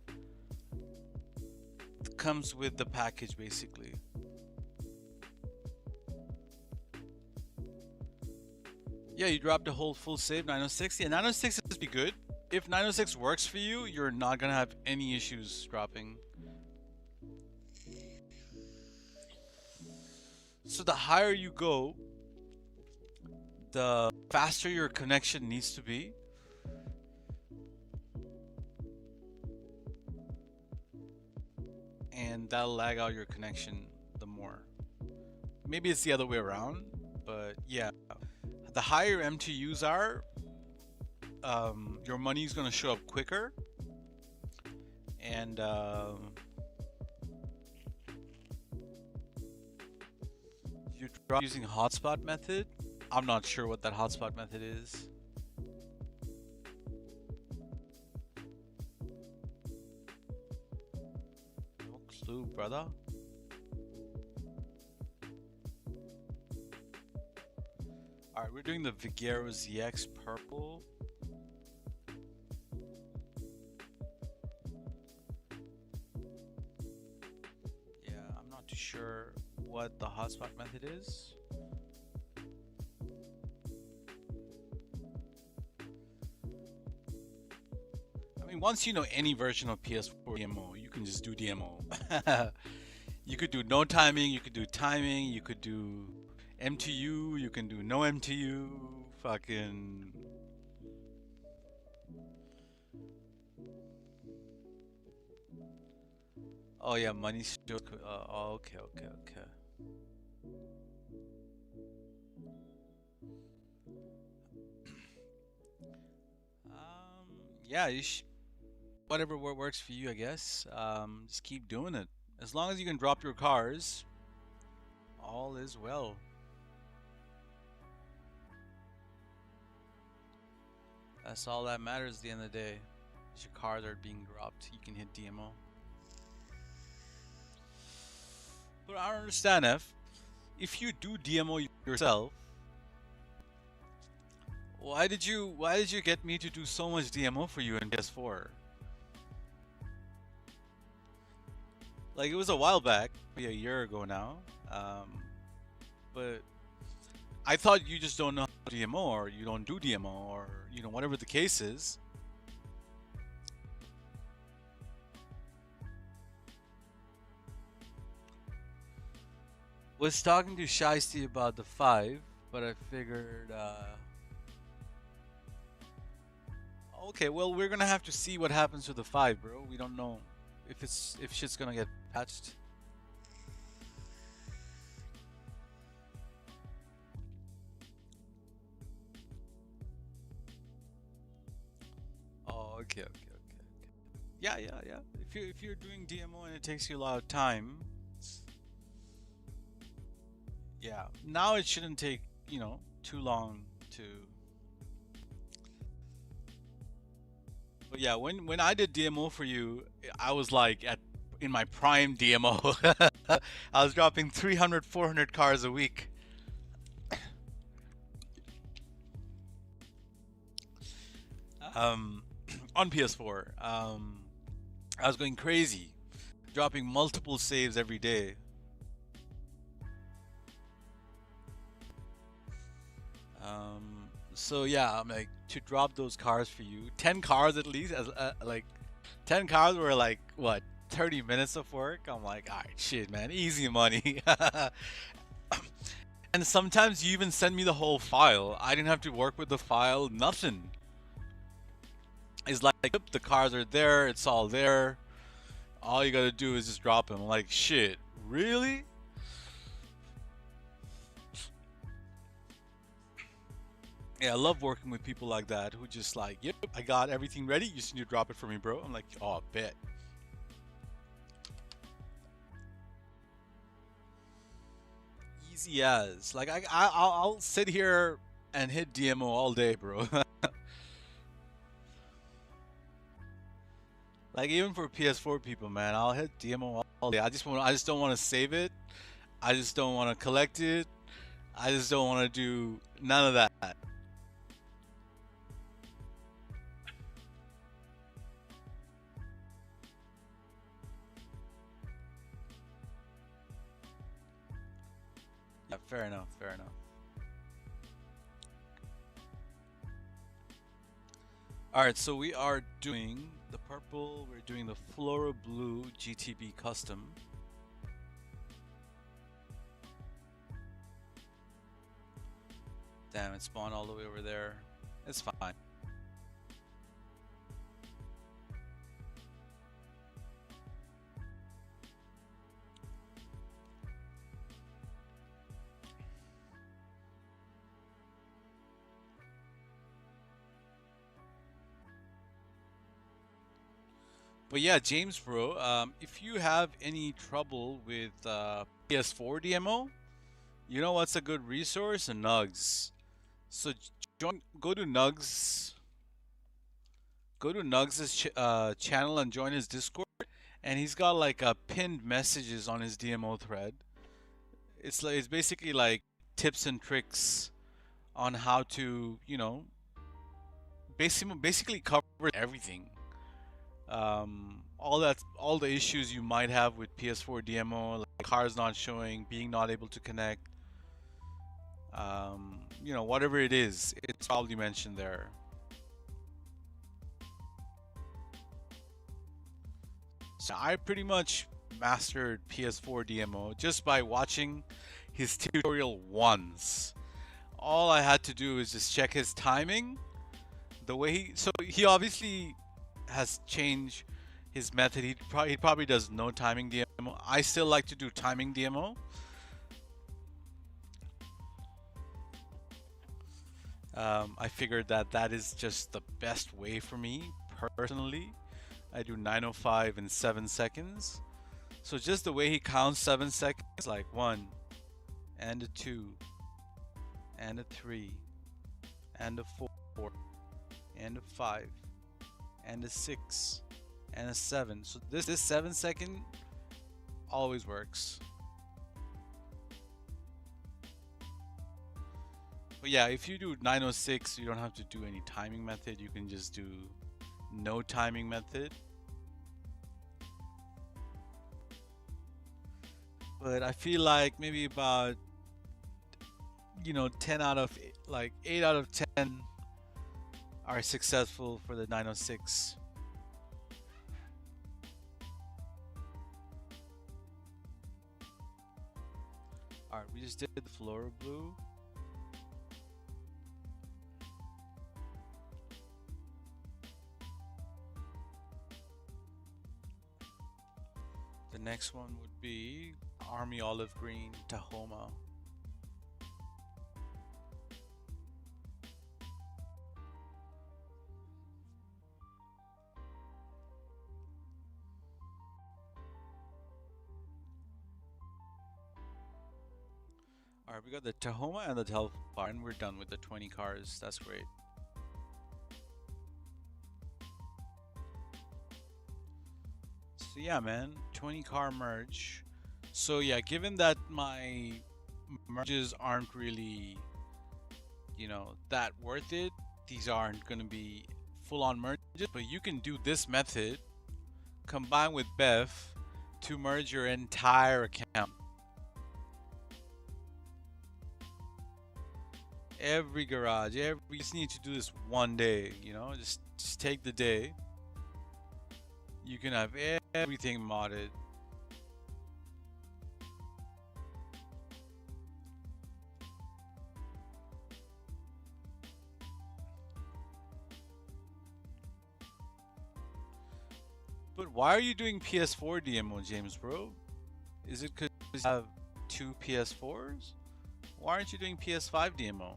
It comes with the package, basically. Yeah, you dropped a whole full save 906. Yeah, 906 is be good. If 906 works for you, you're not gonna have any issues dropping. So the higher you go, the faster your connection needs to be. And that'll lag out your connection the more. Maybe it's the other way around, but yeah. The higher MTUs are, your money is going to show up quicker. And you drop using hotspot method. I'm not sure what that hotspot method is. No clue, brother. Alright, we're doing the Vigero ZX purple. Yeah, I'm not too sure what the hotspot method is. I mean, once you know any version of PS4 DMO, you can just do DMO. You could do no timing, you could do timing, you could do MTU, you can do no MTU, fucking... Oh yeah, money still... oh, okay. Yeah, whatever works for you, I guess. Just keep doing it. As long as you can drop your cars, all is well. That's all that matters at the end of the day. Is your cars are being dropped. You can hit DMO. But I don't understand, if you do DMO yourself, why did you get me to do so much DMO for you in PS4? Like, it was a while back, maybe a year ago now. But I thought you just don't know how to DMO, or you don't do DMO, or you know, whatever the case is. Was talking to Shiesty about the 5, but I figured, okay, well, we're gonna have to see what happens to the 5, bro. We don't know if shit's gonna get patched. Oh, okay. Yeah. If you're doing DMO and it takes you a lot of time, yeah. Now it shouldn't take, you know, too long to. But yeah, when I did DMO for you, I was like in my prime DMO. I was dropping 300, 400 cars a week. On PS4, I was going crazy, dropping multiple saves every day. So yeah, I'm like, to drop those cars for you, 10 cars at least, as like 10 cars were like what, 30 minutes of work. I'm like, all right, shit, man, easy money. And sometimes you even send me the whole file. I didn't have to work with the file, nothing. It's like, the cars are there, it's all there. All you gotta do is just drop them. I'm like, shit, really? Yeah, I love working with people like that who just like, yep, I got everything ready, you just need to drop it for me, bro. I'm like, oh, bet. Easy as. Like, I'll sit here and hit DMO all day, bro. Like even for PS4 people, man, I'll hit DMO all day. I just don't want to save it. I just don't want to collect it. I just don't want to do none of that. Yeah, fair enough, fair enough. All right, so we are doing the purple. We're doing the floral blue GTB custom. Damn, it spawned all the way over there. It's fine. But yeah, James, bro, if you have any trouble with PS4 DMO, you know what's a good resource? Nugs. So go to Nugs' channel and join his Discord, and he's got like pinned messages on his DMO thread. It's basically like tips and tricks on how to basically cover everything. All the issues you might have with PS4 DMO, like cars not showing, being not able to connect, whatever it is, it's probably mentioned there. So I pretty much mastered PS4 DMO just by watching his tutorial once. All I had to do is just check his timing. He obviously has changed his method. He probably does no timing DMO. I still like to do timing DMO. I figured that is just the best way for me personally. I do 905 in 7 seconds. So just the way he counts 7 seconds, like 1 and a 2 and a 3 and a 4 and a 5 and a 6 and a 7. So this 7-second always works. But yeah, if you do 906, you don't have to do any timing method. You can just do no timing method. But I feel like maybe about 10 out of 8 out of 10 are successful for the 906. Alright, we just did the floral blue. The next one would be Army Olive Green Tahoma. Alright, we got the Tahoma and the Telfar, and we're done with the 20 cars. That's great. So yeah, man, 20 car merge. So yeah, given that my merges aren't really, that worth it, these aren't going to be full-on merges, but you can do this method combined with BEFF to merge your entire account. Every garage, you just need to do this one day, just take the day. You can have everything modded. But why are you doing PS4 DMO, James, bro? Is it because you have 2 PS4s? Why aren't you doing PS5 DMO?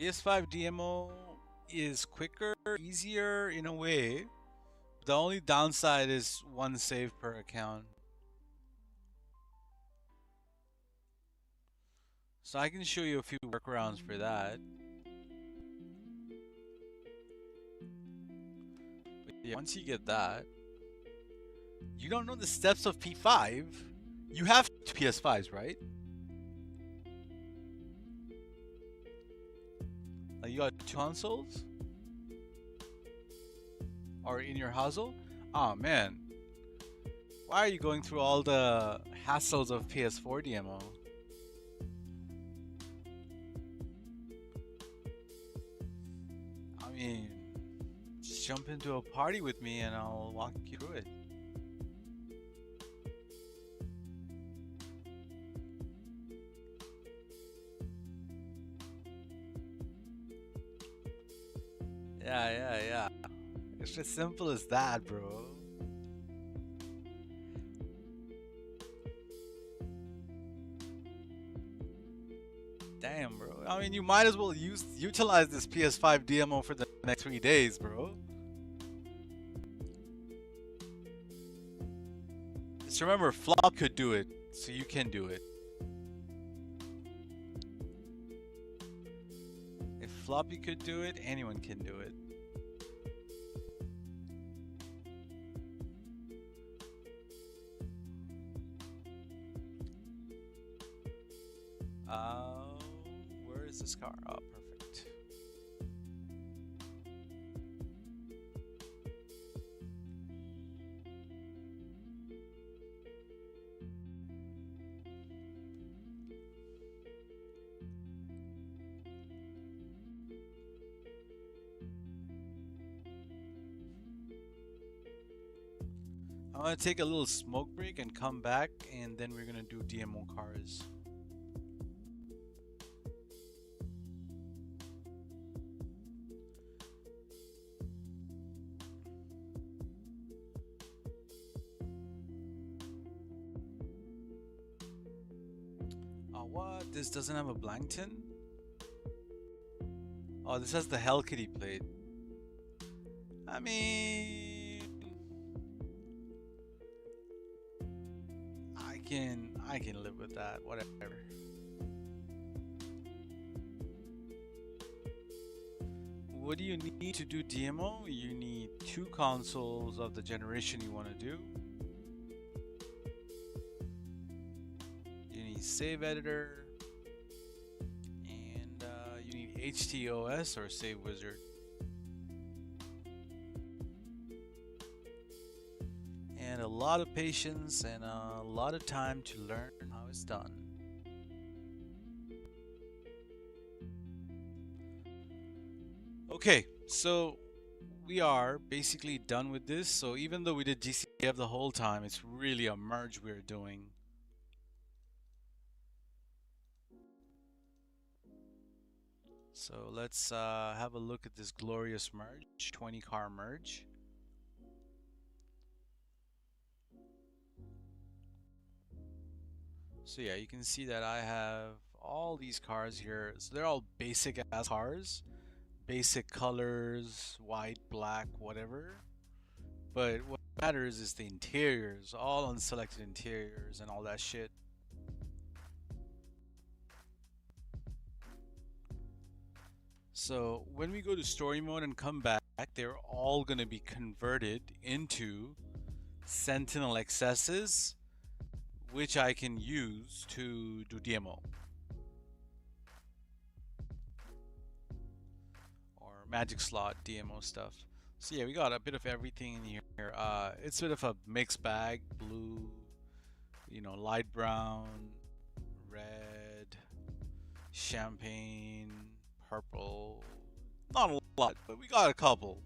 PS5 DMO is quicker, easier in a way. The only downside is one save per account. So I can show you a few workarounds for that. But yeah, once you get that, you don't know the steps of P5. You have PS5s, right? Like you got two consoles? Or in your household? Oh man. Why are you going through all the hassles of PS4 DMO? I mean, just jump into a party with me and I'll walk you through it. Yeah. It's as simple as that, bro. Damn, bro. I mean, you might as well utilize this PS5 DMO for the next 3 days, bro. Just remember, Flop could do it, so you can do it. If Floppy could do it, anyone can do it. Where is this car? Oh, perfect. I'm gonna take a little smoke break and come back, and then we're gonna do DMO cars. What? This doesn't have a Blankton? Oh, this has the Hell Kitty plate. I mean, I can live with that. Whatever. What do you need to do DMO? You need 2 consoles of the generation you want to do. You need save editor, and you need HTOS or save wizard. And a lot of patience and a lot of time to learn how it's done. Okay, so we are basically done with this. So even though we did GCF the whole time, it's really a merge we're doing. So let's have a look at this glorious merge, 20 car merge. So yeah, you can see that I have all these cars here. So they're all basic ass cars, basic colors, white, black, whatever. But what matters is the interiors, all unselected interiors and all that shit. So when we go to story mode and come back, they're all gonna be converted into Sentinel XS's, which I can use to do DMO or magic slot DMO stuff. So yeah, we got a bit of everything in here. It's a bit of a mixed bag: blue, light brown, red, champagne, purple. Not a lot, but we got a couple.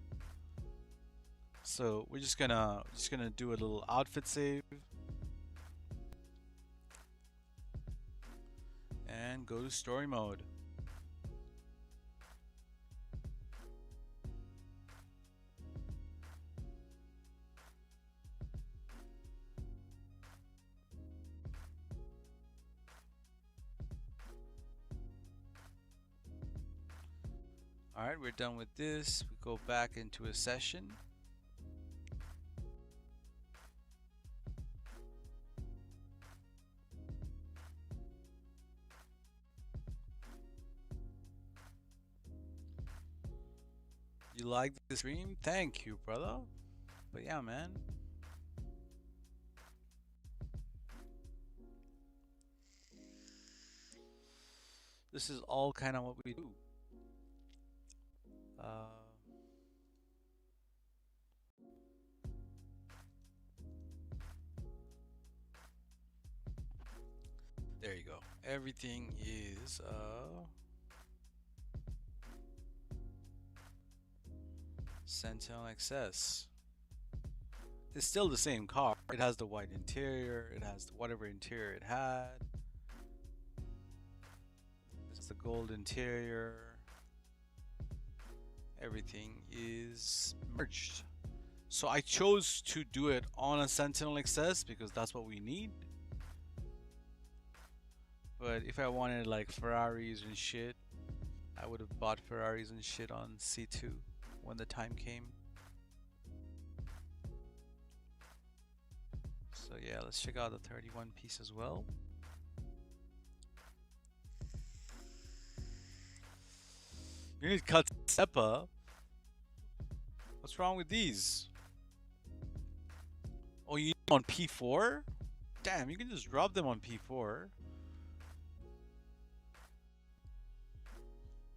So we're just gonna do a little outfit save. And go to story mode. Alright, we're done with this. We go back into a session. You liked the stream? Thank you, brother. But yeah, man. This is all kind of what we do. There you go. Everything is Sentinel XS. It's still the same car. It has the white interior. It has whatever interior it had. It's the gold interior. Everything is merged. So I chose to do it on a Sentinel XS because that's what we need. But if I wanted like Ferraris and shit, I would have bought Ferraris and shit on C2 when the time came. So yeah, let's check out the 31 piece as well. You need to cut SEPA. What's wrong with these? Oh, you need them on P4? Damn, you can just drop them on P4.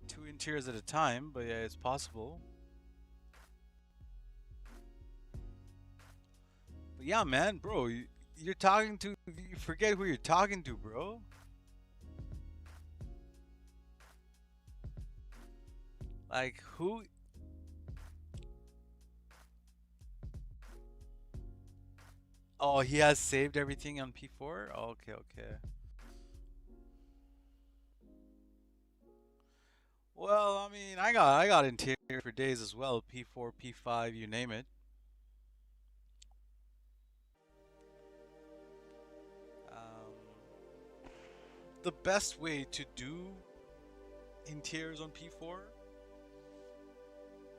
2 interiors at a time, but yeah, it's possible. But yeah, man, bro, you're talking to, you forget who you're talking to, bro. Like, who? Oh, he has saved everything on P4? Okay, okay. Well, I mean, I got interior for days as well. P4, P5, you name it. The best way to do interiors on P4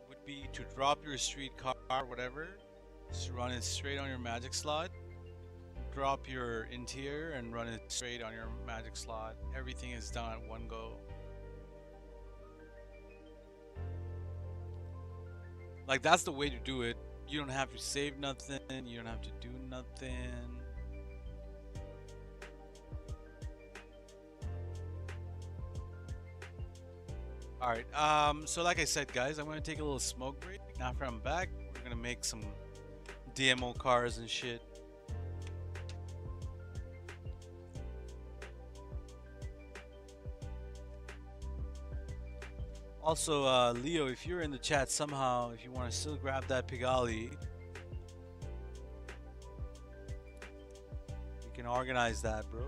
would be to drop your street car, whatever, just run it straight on your magic slot, drop your interior and run it straight on your magic slot. Everything is done at one go. Like, that's the way to do it. You don't have to save nothing, you don't have to do nothing. Alright, so like I said, guys, I'm gonna take a little smoke break. After I'm back, we're gonna make some DMO cars and shit. Also, Leo, if you're in the chat somehow, if you want to still grab that Pigali, we can organize that, bro.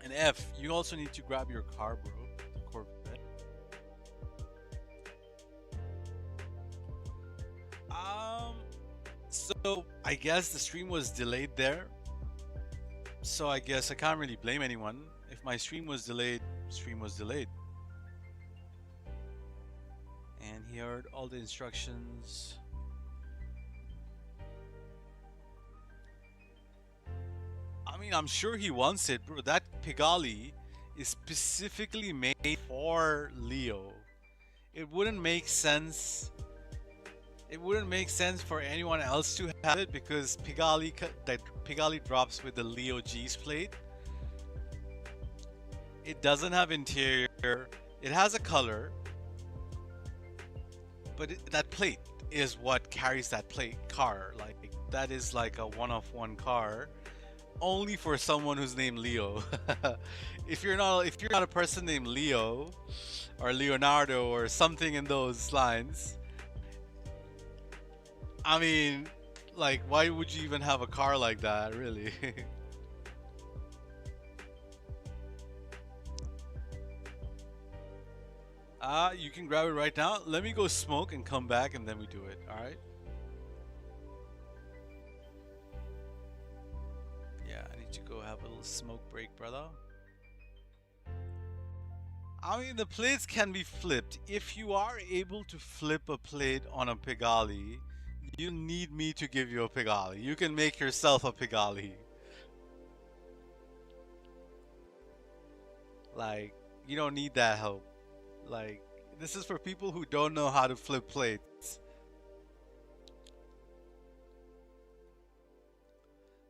And F, you also need to grab your car, bro. The Corvette. So I guess the stream was delayed there. So I guess I can't really blame anyone. If my stream was delayed, stream was delayed. And he heard all the instructions. I mean, I'm sure he wants it, bro. That Pigali is specifically made for Leo. It wouldn't make sense. It wouldn't make sense for anyone else to have it because Pigali drops with the Leo G's plate. It doesn't have interior. It has a color, but that plate is what carries that plate car. Like, that is like a one-of-one car. Only for someone who's named Leo. if you're not a person named Leo or Leonardo or something in those lines, I mean, like, why would you even have a car like that, really? You can grab it right now. Let me go smoke and come back and then we do it. All right. Yeah, I need to go have a little smoke break, brother. I mean, the plates can be flipped. If you are able to flip a plate on a Pigali, you need me to give you a Pigali. You can make yourself a Pigali. Like, you don't need that help. Like, this is for people who don't know how to flip plates.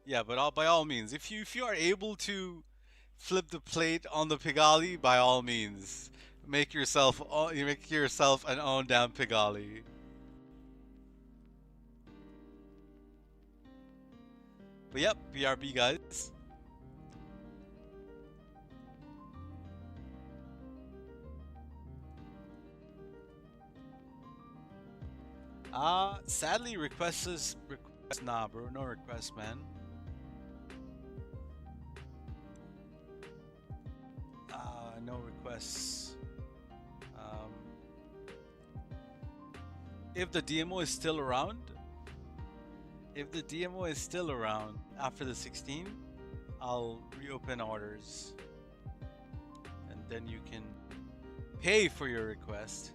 Yeah, but by all means, if you are able to flip the plate on the Pigali, by all means, make yourself an own damn Pigali. But yep, BRB guys. Sadly, requests nah, bro, no requests, man. No requests. Um, if the DMO is still around, after the 16, I'll reopen orders, and then you can pay for your request.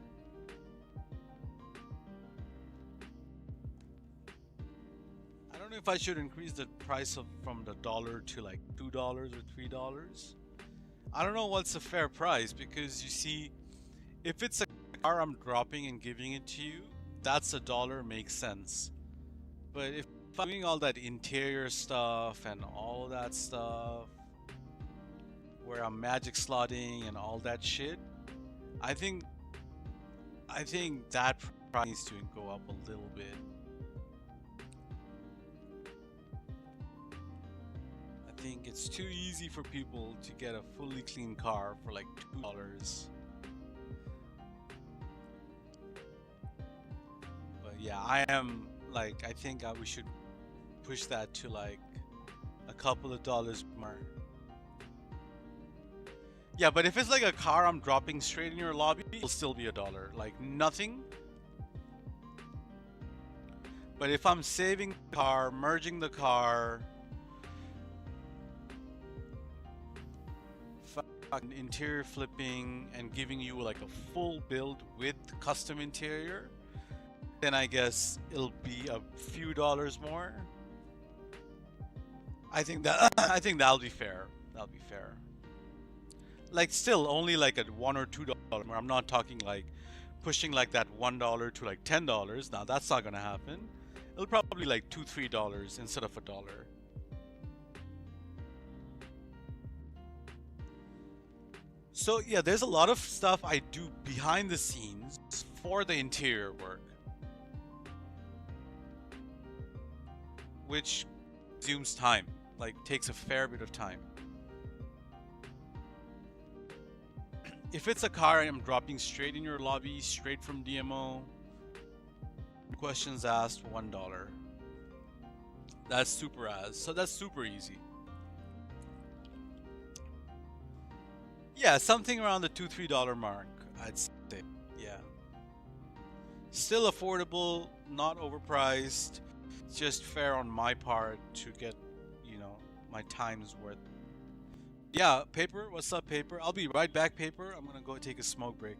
I don't know if I should increase the price from the dollar to like $2 or $3. I don't know what's a fair price, because you see, if it's a car I'm dropping and giving it to you, that's $1 makes sense. But if I'm doing all that interior stuff and all that stuff, where I'm magic slotting and all that shit, I think that price needs to go up a little bit. I think it's too easy for people to get a fully clean car for like $2. But yeah, I think we should push that to like a couple of dollars more. Yeah, but if it's like a car I'm dropping straight in your lobby, it'll still be $1. Like nothing. But if I'm saving the car, merging the car, interior flipping, and giving you like a full build with custom interior, then I guess it'll be a few dollars more. I think that'll be fair. That'll be fair. Like still only like at $1 or $2 more. I'm not talking like pushing like that $1 to like $10. Now that's not gonna happen. It'll probably like $2-3 instead of $1. So yeah, there's a lot of stuff I do behind the scenes for the interior work, which consumes time, like takes a fair bit of time. If it's a car I'm dropping straight in your lobby, straight from DMO, questions asked, $1. That's super easy. Yeah, something around the $2-3 mark, I'd say. Yeah. Still affordable, not overpriced, just fair on my part to get, my time's worth. Yeah, Paper, what's up, Paper? I'll be right back, Paper. I'm gonna go take a smoke break.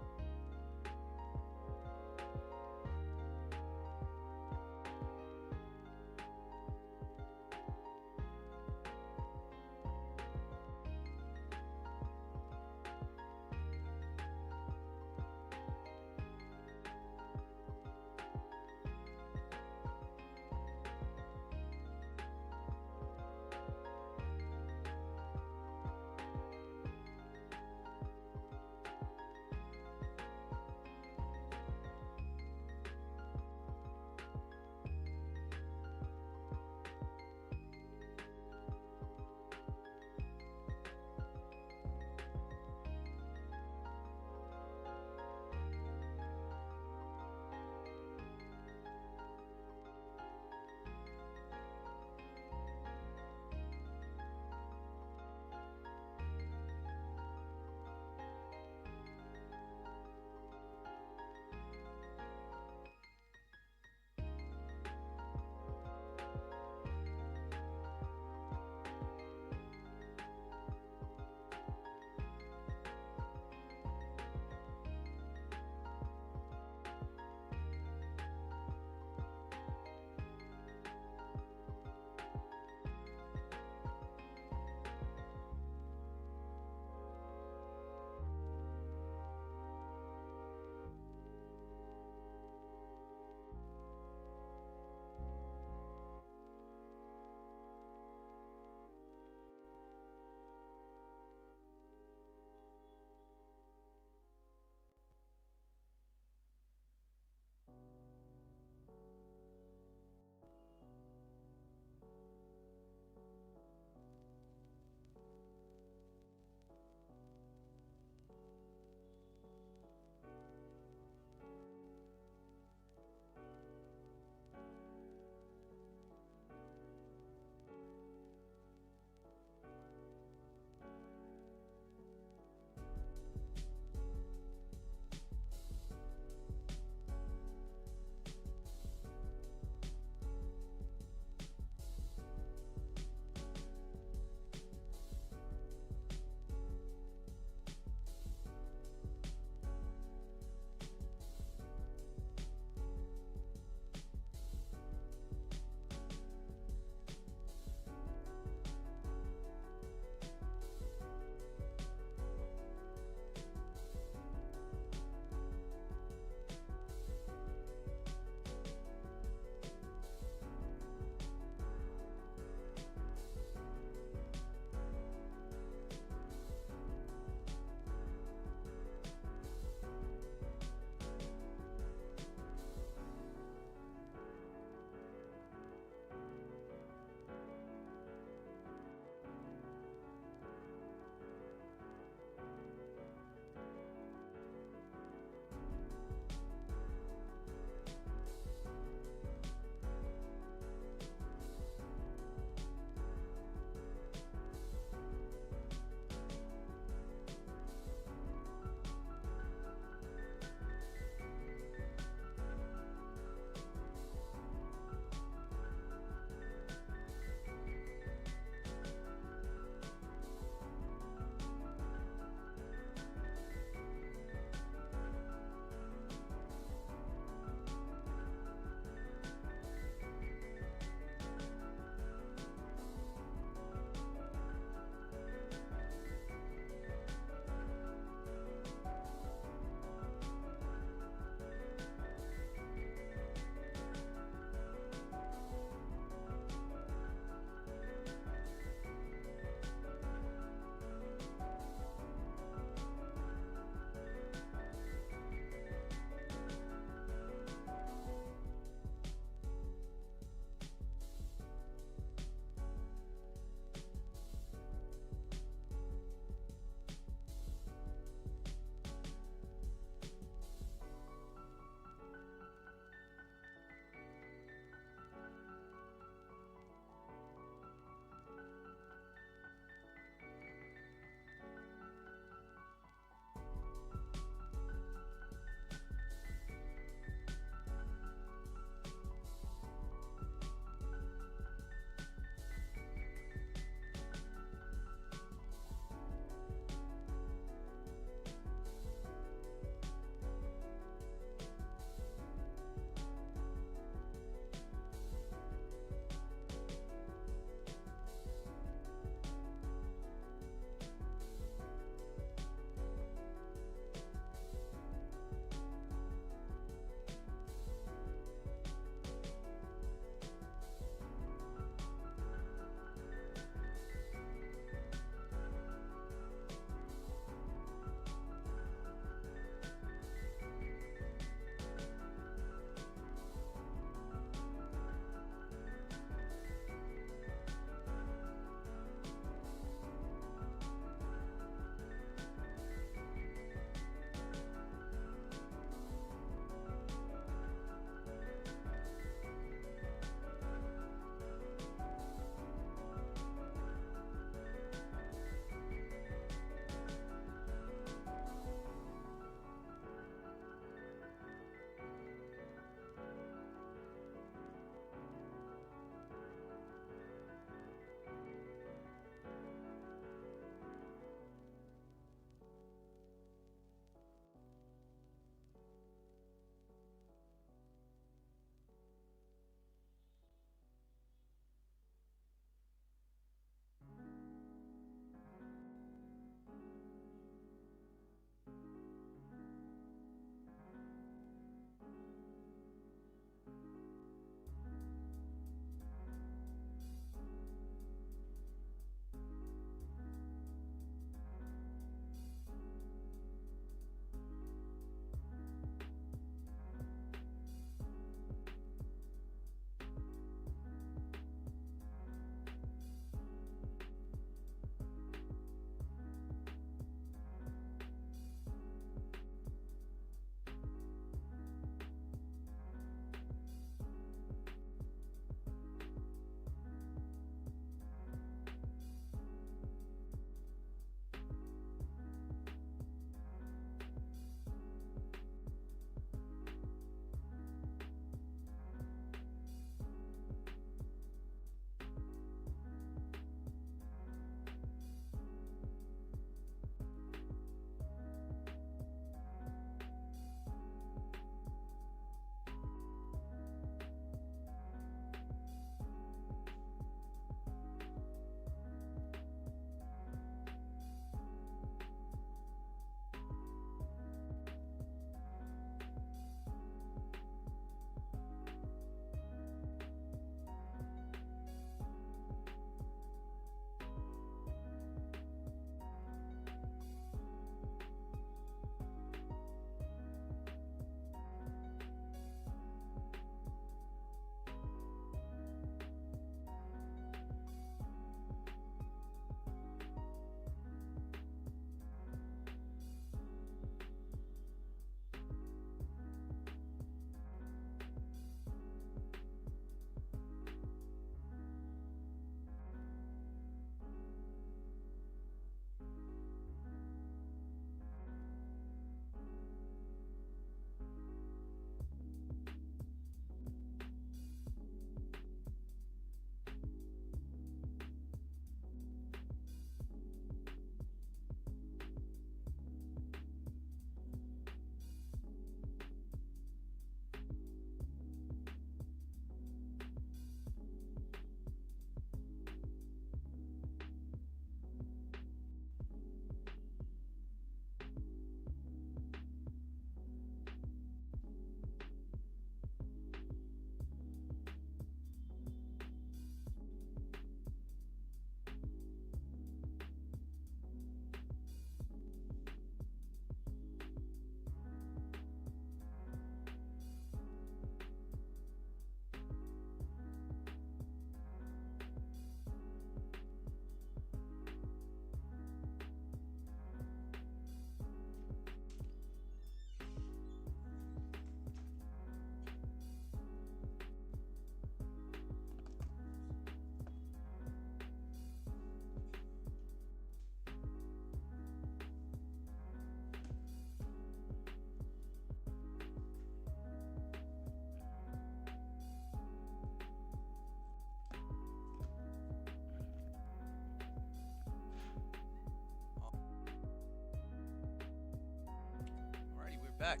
back.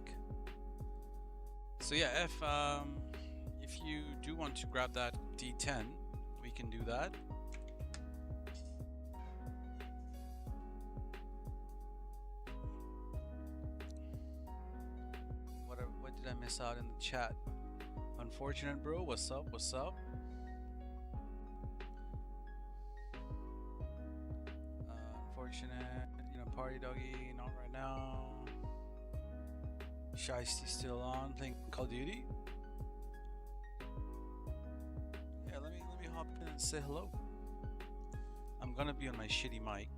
So yeah, if you do want to grab that D10, we can do that. What did I miss out in the chat? Unfortunate bro, what's up? What's up? Unfortunate, you know, party doggy, not right now. Shiesty still on, playing Call of Duty. Yeah, let me hop in and say hello. I'm gonna be on my shitty mic.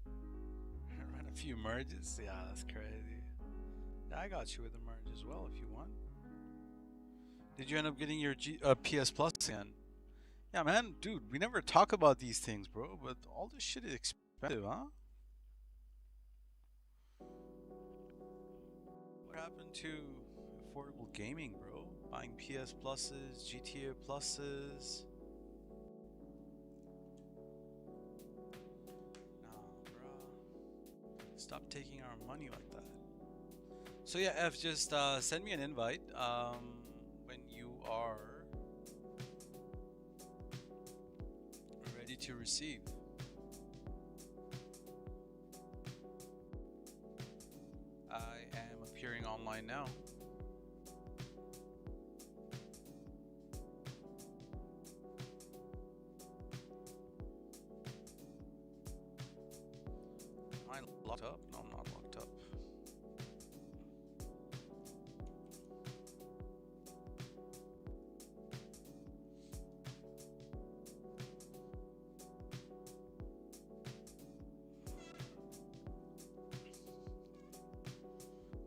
Run a few merges. Yeah, that's crazy. Yeah, I got you with a merge as well if you want. Did you end up getting your PS Plus in? Yeah, man, dude, we never talk about these things, bro. But all this shit is expensive, huh? What happened to affordable gaming, bro? Buying PS Pluses, GTA Pluses. Nah, bro. Stop taking our money like that. So yeah, F, just send me an invite when you are ready to receive. I am appearing online now. Am I locked up? No, I'm not locked up.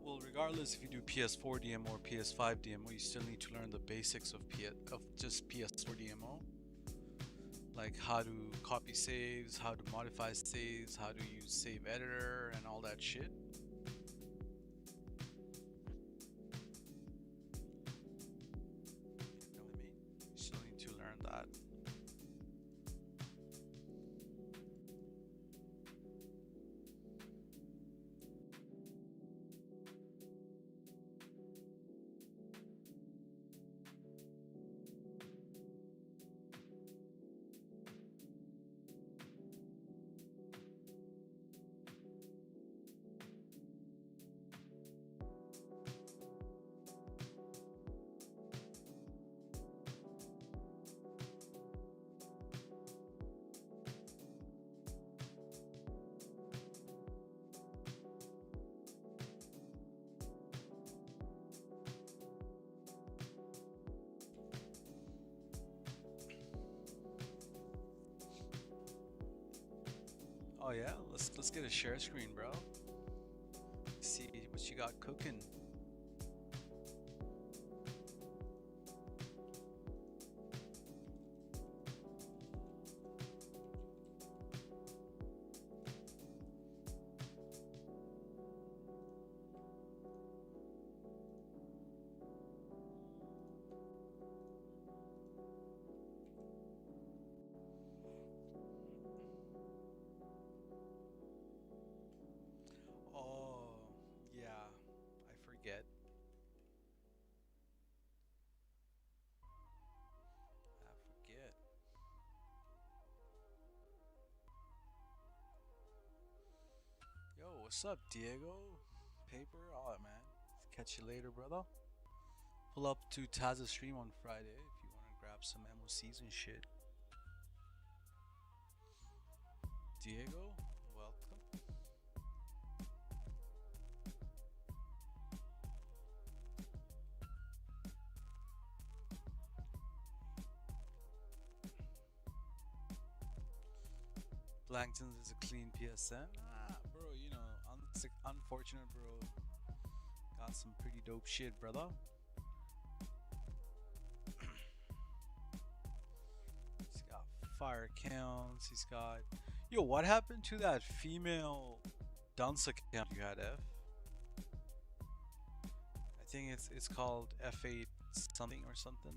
Well, regardless if you do PS4 DMO or PS5 DMO, you still need to learn the basics of just PS4 DMO. Like how to copy saves, how to modify saves, how to use save editor and all that shit. You know what I mean? You still need to learn that. Oh yeah, let's get a share screen, bro. See what you got cooking. Oh, yeah, I forget. I forget. Yo, what's up, Diego? Paper? Oh, man. Catch you later, brother. Pull up to Taz's stream on Friday if you want to grab some MOCs and shit. Diego, welcome. Blankton's is a clean PSN. Ah, bro, you know, unfortunate, bro. Got some pretty dope shit, brother. He's got fire accounts. He's got. Yo, what happened to that female dunce account you had, F? I think it's called F8 something or something.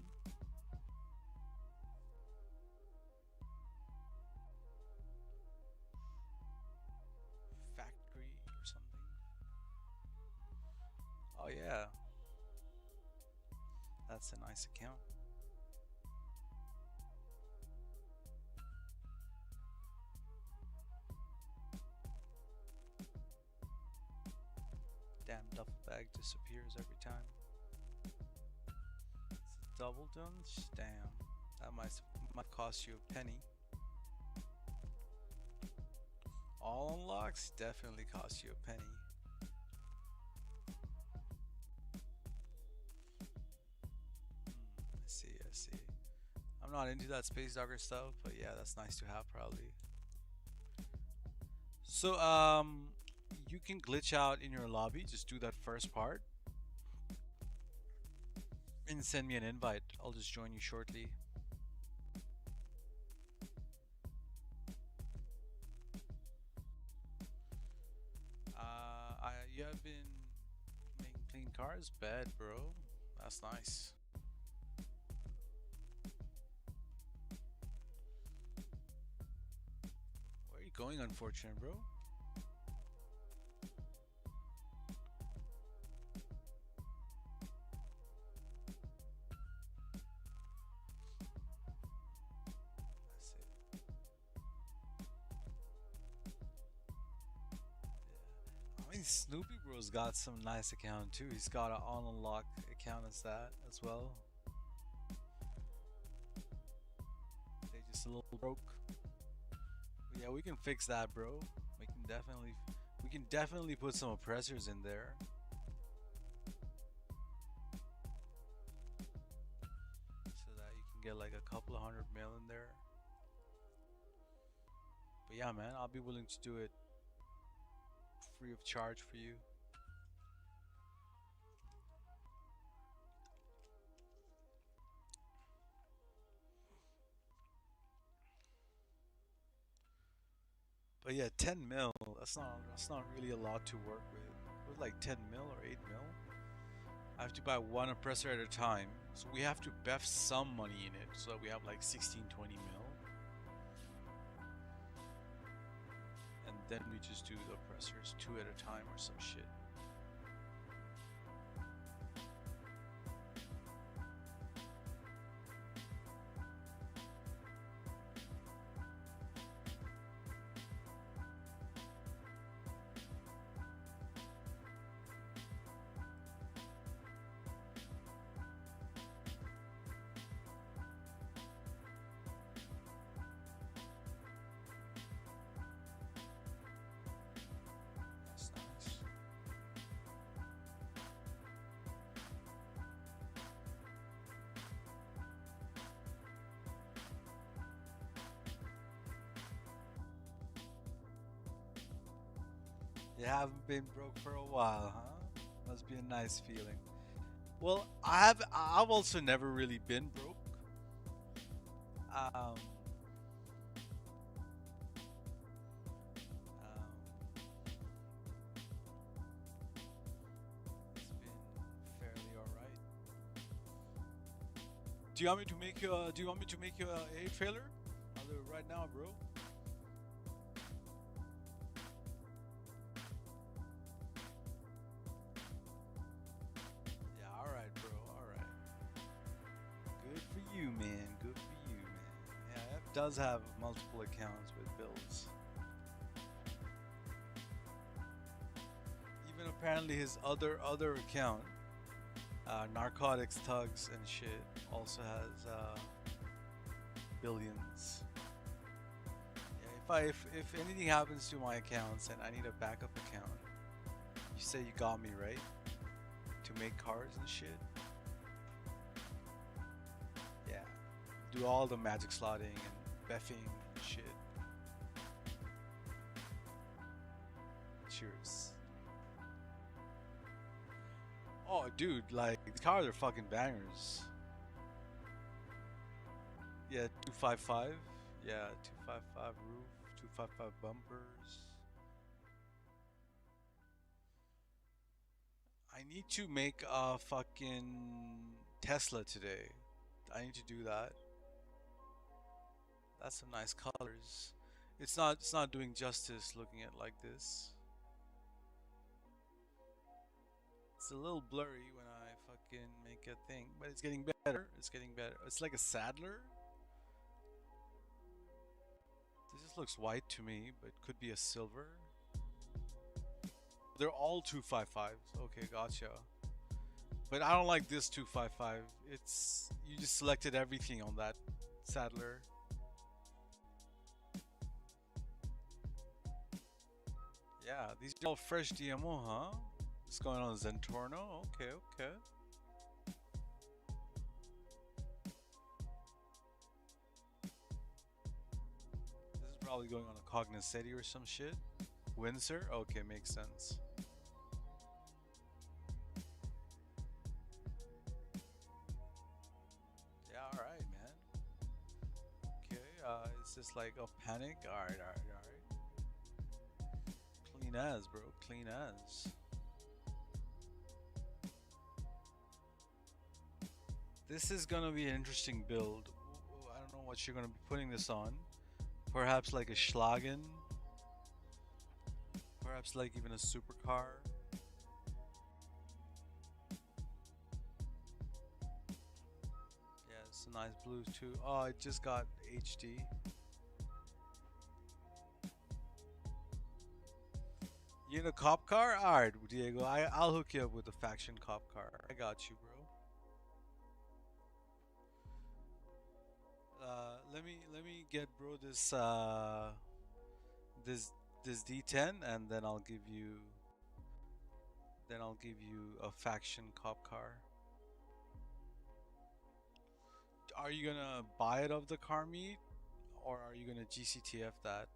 yeah, that's a nice account. Damn duffel bag disappears every time. It's a double done? Damn. That might cost you a penny. All unlocks definitely cost you a penny. I see, I see. I'm not into that space dogger stuff, but yeah, that's nice to have probably. So you can glitch out in your lobby, just do that first part and send me an invite. I'll just join you shortly. You have been making clean cars? Bad, bro. That's nice. Where are you going, unfortunate, bro? That's it. Yeah. I mean, Snoopy Bro's got some nice account too. He's got an on unlock account as that as well. They just a little broke. But yeah, we can fix that, bro. We can definitely put some oppressors in there. So that you can get like a couple of 100 mil in there. But yeah, man, I'll be willing to do it free of charge for you. But yeah, 10 mil, that's not really a lot to work with. With like 10 mil or 8 mil, I have to buy one oppressor at a time. So we have to BEFF some money in it so that we have like 16, 20 mil. And then we just do the oppressors 2 at a time or some shit. That's nice. You haven't been broke for a while, huh? Must be a nice feeling. Well, I've also never really been broke. Um, it's been fairly alright. Do you want me to make you do you want me to make you a trailer? I'll do it right now, bro. Yeah, alright, bro, alright. Good for you, man. Good for you, man. Yeah, F does have multiple accounts with bills. Even apparently his other account, narcotics thugs and shit, also has billions. Yeah, if anything happens to my accounts and I need a backup account, you say you got me right to make cars and shit. Yeah, do all the magic slotting and beffing and shit. Cheers. Oh, dude, like these cars are fucking bangers. Yeah, 255. Yeah, 255 roof, 255 bumpers. I need to make a fucking Tesla today. I need to do that. That's some nice colors. It's not doing justice looking at like this. It's a little blurry when I fucking make a thing, but it's getting better. It's getting better. It's like a saddler. This just looks white to me, but could be a silver. They're all 255s. Okay, gotcha. But I don't like this 255. It's you just selected everything on that saddler. Yeah, these are all fresh DMO, huh? What's going on, Zentorno? Okay, okay. This is probably going on a Cognoscenti or some shit. Windsor? Okay, makes sense. Yeah, alright, man. Okay, it's just like a panic. Alright, alright. Clean as, bro. Clean as. This is gonna be an interesting build. I don't know what you're gonna be putting this on. Perhaps like a Schlagen. Perhaps like even a supercar. Yeah, it's a nice blue too. Oh, it just got HD. You need a cop car? Alright, Diego, I'll hook you up with a faction cop car. I got you, bro. Let me get bro this D10, and then I'll give you a faction cop car. Are you gonna buy it of the car meet, or are you gonna GCTF that?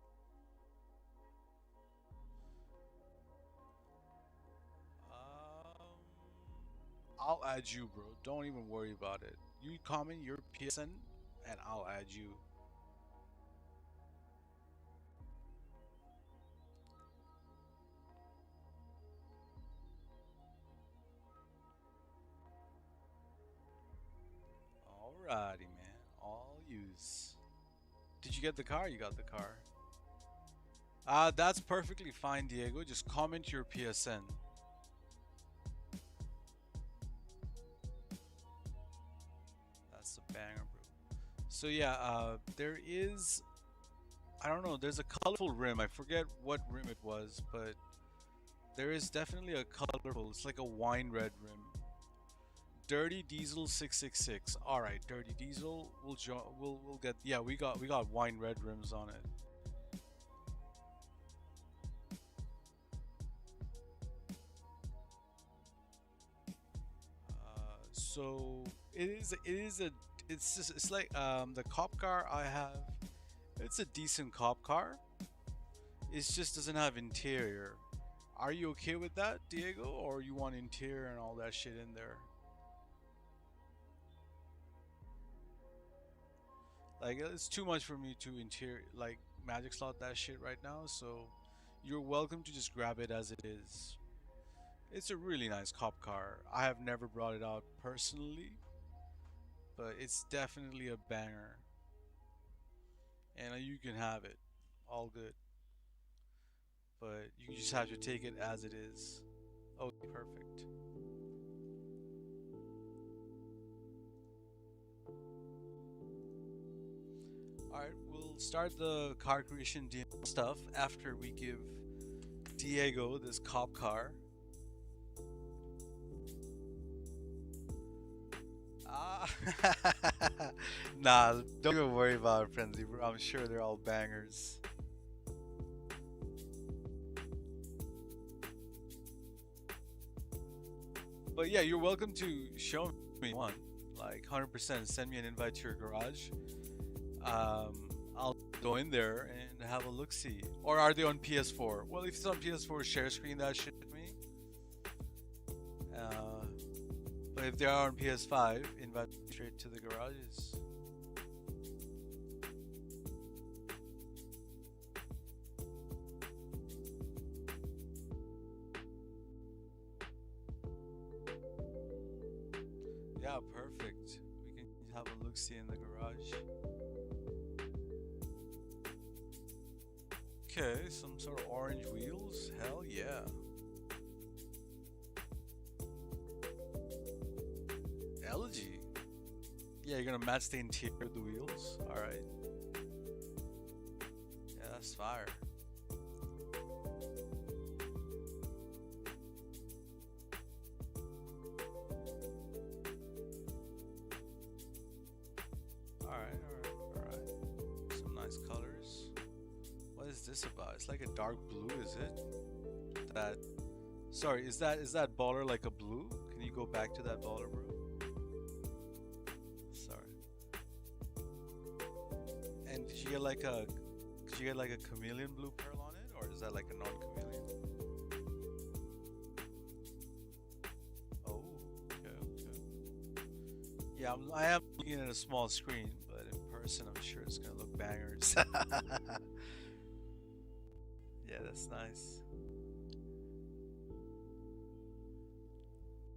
I'll add you, bro. Don't even worry about it. You comment your PSN, and I'll add you. Alrighty, man. All use. Did you get the car? You got the car. That's perfectly fine, Diego. Just comment your PSN. That's a banger, bro. So yeah, there is, I don't know, there's a colorful rim. I forget what rim it was, but there is definitely a colorful, it's like a wine red rim. Dirty Diesel 666. All right, Dirty Diesel. We'll get. Yeah, we got wine red rims on it. So it's like the cop car I have. It's a decent cop car. It just doesn't have interior. Are you okay with that, Diego, or you want interior and all that shit in there? Like, it's too much for me to like magic slot that shit right now, so you're welcome to just grab it as it is. It's a really nice cop car. I have never brought it out personally, but it's definitely a banger. And you can have it. All good. But you just have to take it as it is. Okay, perfect. Alright, we'll start the car creation DMO stuff after we give Diego this cop car. Nah, don't even worry about it, Frenzy. I'm sure they're all bangers. But yeah, you're welcome to show me one. Like 100%, send me an invite to your garage. I'll go in there and have a look-see. Or are they on PS4? Well, if it's on PS4, share screen that shit with me. But if they are on PS5, invite me straight to the garages. Yeah, perfect. We can have a look-see in the garage. Okay, some sort of orange wheels. Hell yeah. Yeah, you're gonna match the interior of the wheels. All right. Yeah, that's fire. All right, all right, all right. Some nice colors. What is this about? It's like a dark blue, is it? That. Sorry, is that baller like a blue? Can you go back to that baller, bro? Sorry. And did you get like a chameleon blue pearl on it, or is that like a non-chameleon? Oh, okay, okay. Yeah, I am looking at a small screen, but in person, I'm sure it's gonna look bangers. Yeah, that's nice.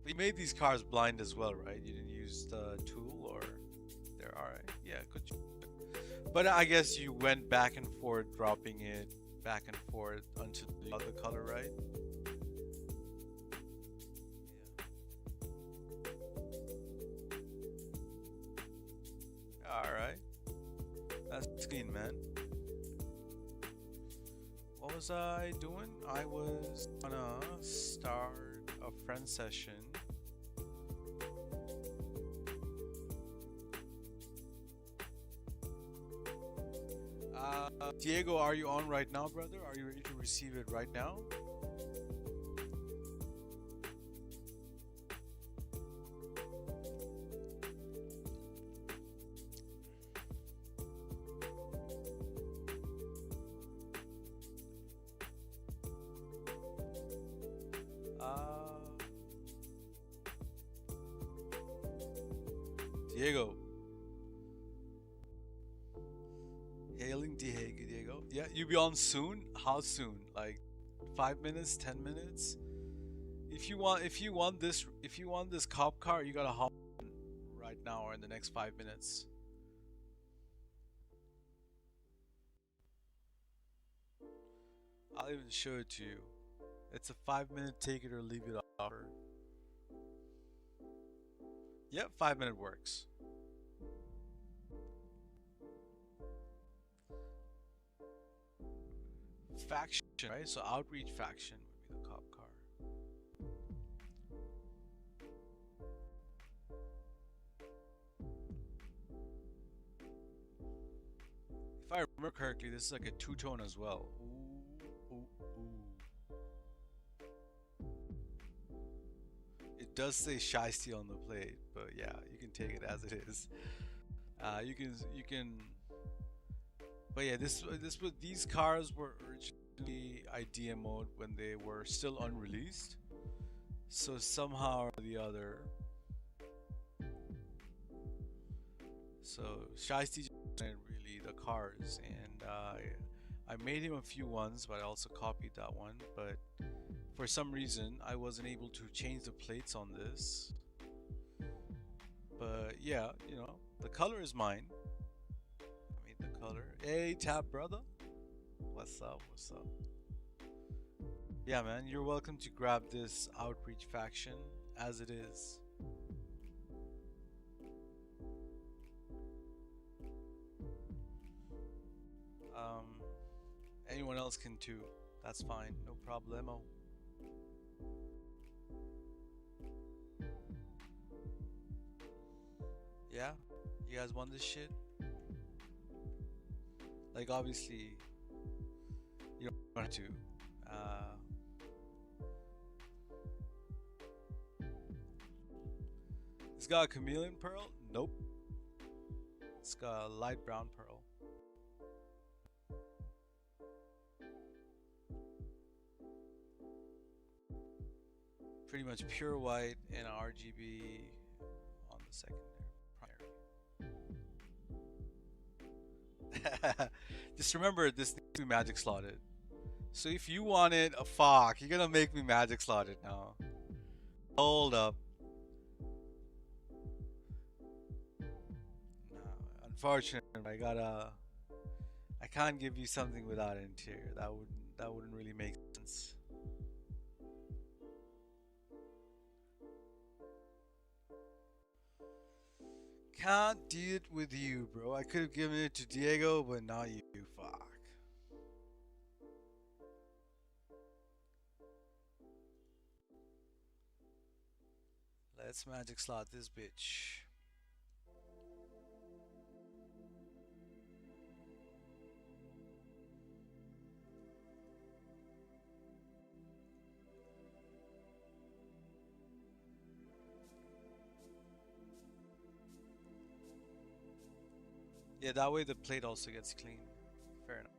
But you made these cars blind as well, right? You didn't use the tool, or they're all right. Yeah, good. But I guess you went back and forth, dropping it back and forth until the other color, right? Yeah. All right. That's clean, man. What was I doing? I was gonna start a friend session. Diego, are you on right now, brother? Are you ready to receive it right now? Uh, Diego. Hailing Diego. Yeah, you be on soon? How soon? Like 5 minutes, 10 minutes? If you want this cop car, you gotta hop on right now or in the next 5 minutes. I'll even show it to you. It's a 5 minute take it or leave it offer. Yep, 5 minute works. Faction, right? So outreach faction would be the cop car. If I remember correctly, this is like a two-tone as well. Ooh, ooh, ooh. It does say Shiesty on the plate, but yeah, you can take it as it is. You can. But yeah, these cars were originally I DMO'd when they were still unreleased. So somehow or the other, so Shiesty just wanted really the cars, and I made him a few ones, but I also copied that one. But for some reason, I wasn't able to change the plates on this. But yeah, the color is mine. I made the color. Hey, Tab brother, what's up? What's up? Yeah, man, you're welcome to grab this outreach faction as it is. Um, Anyone else can too. That's fine, no problemo. Yeah, you guys want this shit? Like, obviously, you don't want to. It's got a chameleon pearl? Nope. It's got a light brown pearl. Pretty much pure white and RGB on the secondary primary. Just remember, this needs to be magic slotted. So if you wanted a fuck, you're gonna make me magic slotted now. Hold up. No, unfortunately, I can't give you something without interior. That wouldn't really make sense. can't do it with you, bro. I could have given it to Diego, but not you. Fuck. Let's magic slot this bitch. Yeah, that way the plate also gets clean. Fair enough.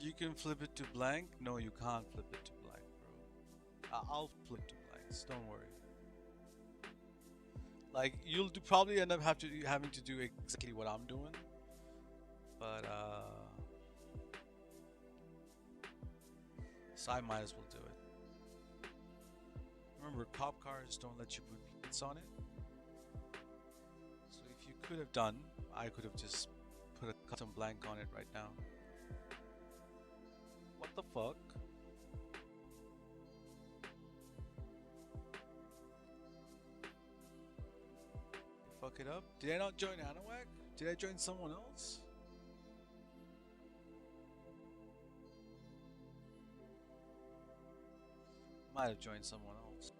You can flip it to blank. No, you can't flip it to blank, bro. I'll flip to blanks. Don't worry. Like probably end up having to do exactly what I'm doing, but so I might as well do it. Remember, cop cars don't let you put beats on it. So if you could have done, I could have just put a custom blank on it right now. What the fuck? Fuck it up? Did I not join Anawak? Did I join someone else? Might have joined someone else.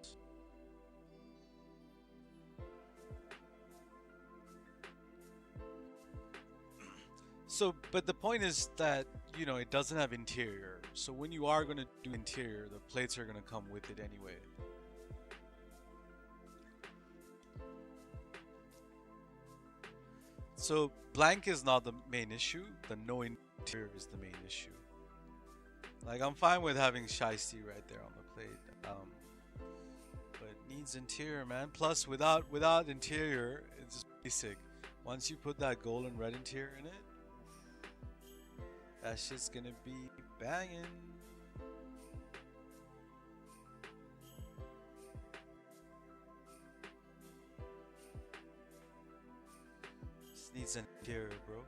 So, but the point is that, you know, it doesn't have interior. So when you are going to do interior, the plates are going to come with it anyway. So blank is not the main issue. The no interior is the main issue. Like, I'm fine with having Shiesty right there on the plate. But it needs interior, man. Plus, without interior, it's just basic. Once you put that gold and red interior in it, that shit's gonna be banging. Just needs an interior, bro.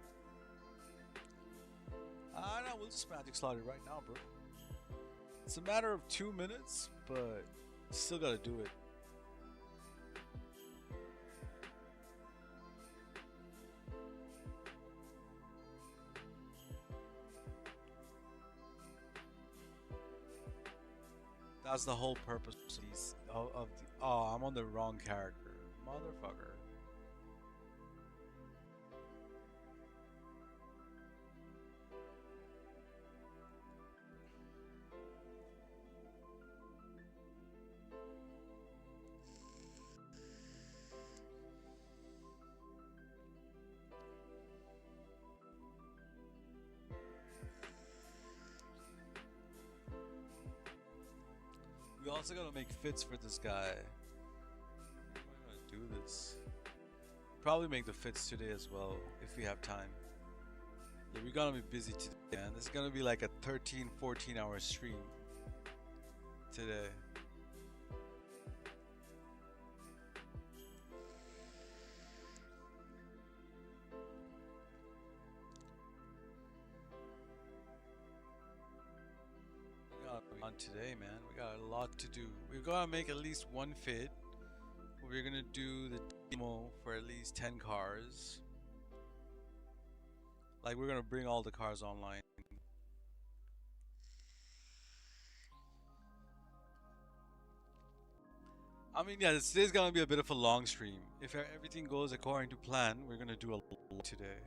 No, we'll just magic slot it right now, bro. It's a matter of 2 minutes, but still gotta do it. That's the whole purpose of these. Oh, I'm on the wrong character, motherfucker. We also gotta make fits for this guy. We're gonna do this. Probably make the fits today as well, if we have time. Yeah, we're gonna be busy today, man. This is gonna be like a 13, 14-hour stream today. We gotta be on today, man. We got a lot to do. We're gonna make at least one fit. We're gonna do the demo for at least 10 cars. Like, we're gonna bring all the cars online. I mean, yeah, today's gonna be a bit of a long stream. If everything goes according to plan, we're gonna do a lot today.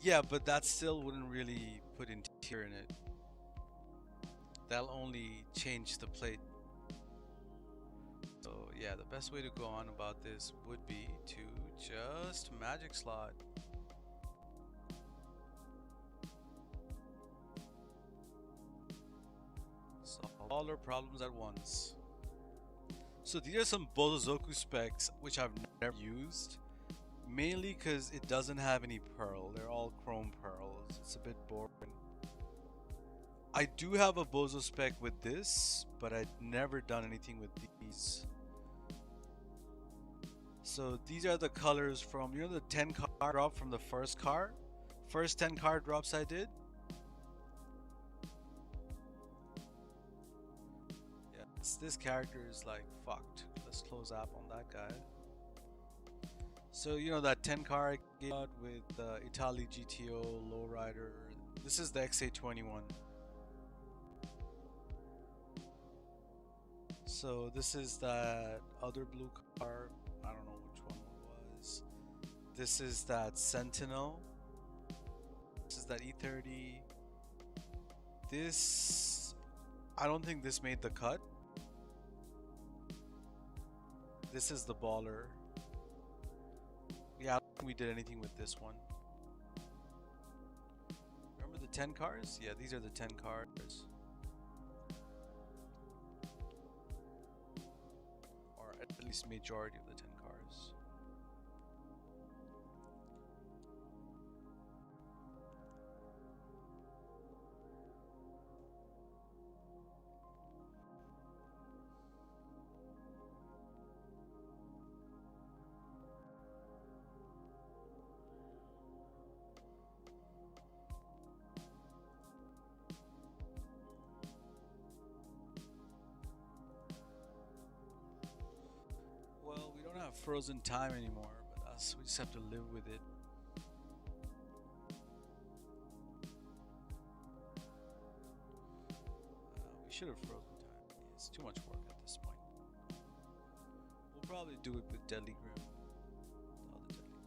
Yeah, but that still wouldn't really put interior in it. That'll only change the plate. So yeah, the best way to go on about this would be to just magic slot. all our problems at once. So these are some Bozozoku specs which I've never used, mainly because it doesn't have any pearl. They're all chrome pearls. It's a bit boring. I do have a Bozo spec with this, but I've never done anything with these. So these are the colors from, you know, the 10 card drop from the first car? First 10 card drops I did? Yeah, this character is like fucked. Let's close app on that guy. So, you know, that 10 card I got with Italy GTO, Lowrider. This is the XA21. So this is that other blue car. I don't know which one it was. This is that Sentinel. This is that E30. This, I don't think this made the cut. This is the Baller. Yeah, I don't think we did anything with this one. Remember the 10 cars? Yeah, these are the 10 cars. Or at least majority of the 10 cars. Well, we don't have frozen time anymore, but us, we just have to live with it. We should have frozen time. It's too much work at this point. We'll probably do it with Deadly Grim. All the Deadly Grim.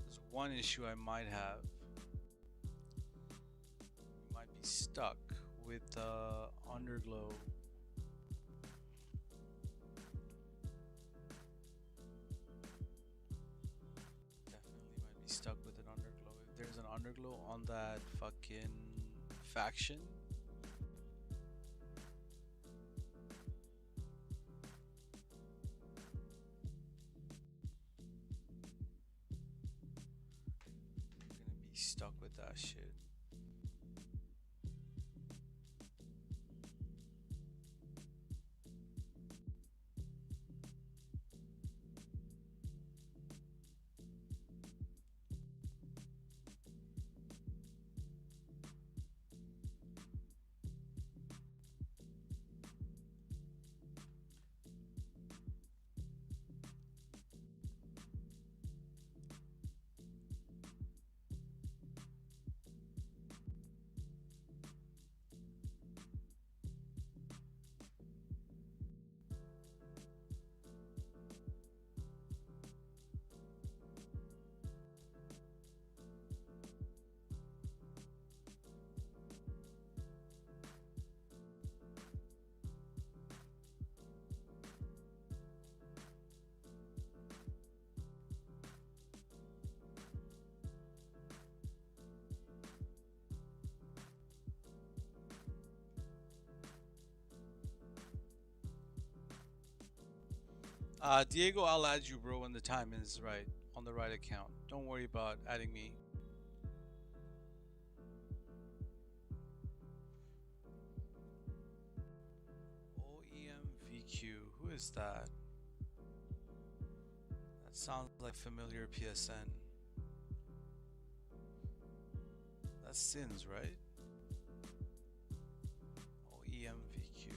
There's one issue I might have. We might be stuck with underglow. Definitely might be stuck with an underglow. If there's an underglow on that fucking faction, you're gonna be stuck with that shit. Diego, I'll add you, bro, when the time is right, on the right account. Don't worry about adding me. OEM VQ, who is that? That's Sounds like familiar PSN. That's Sins, right? Oh, EMVQ.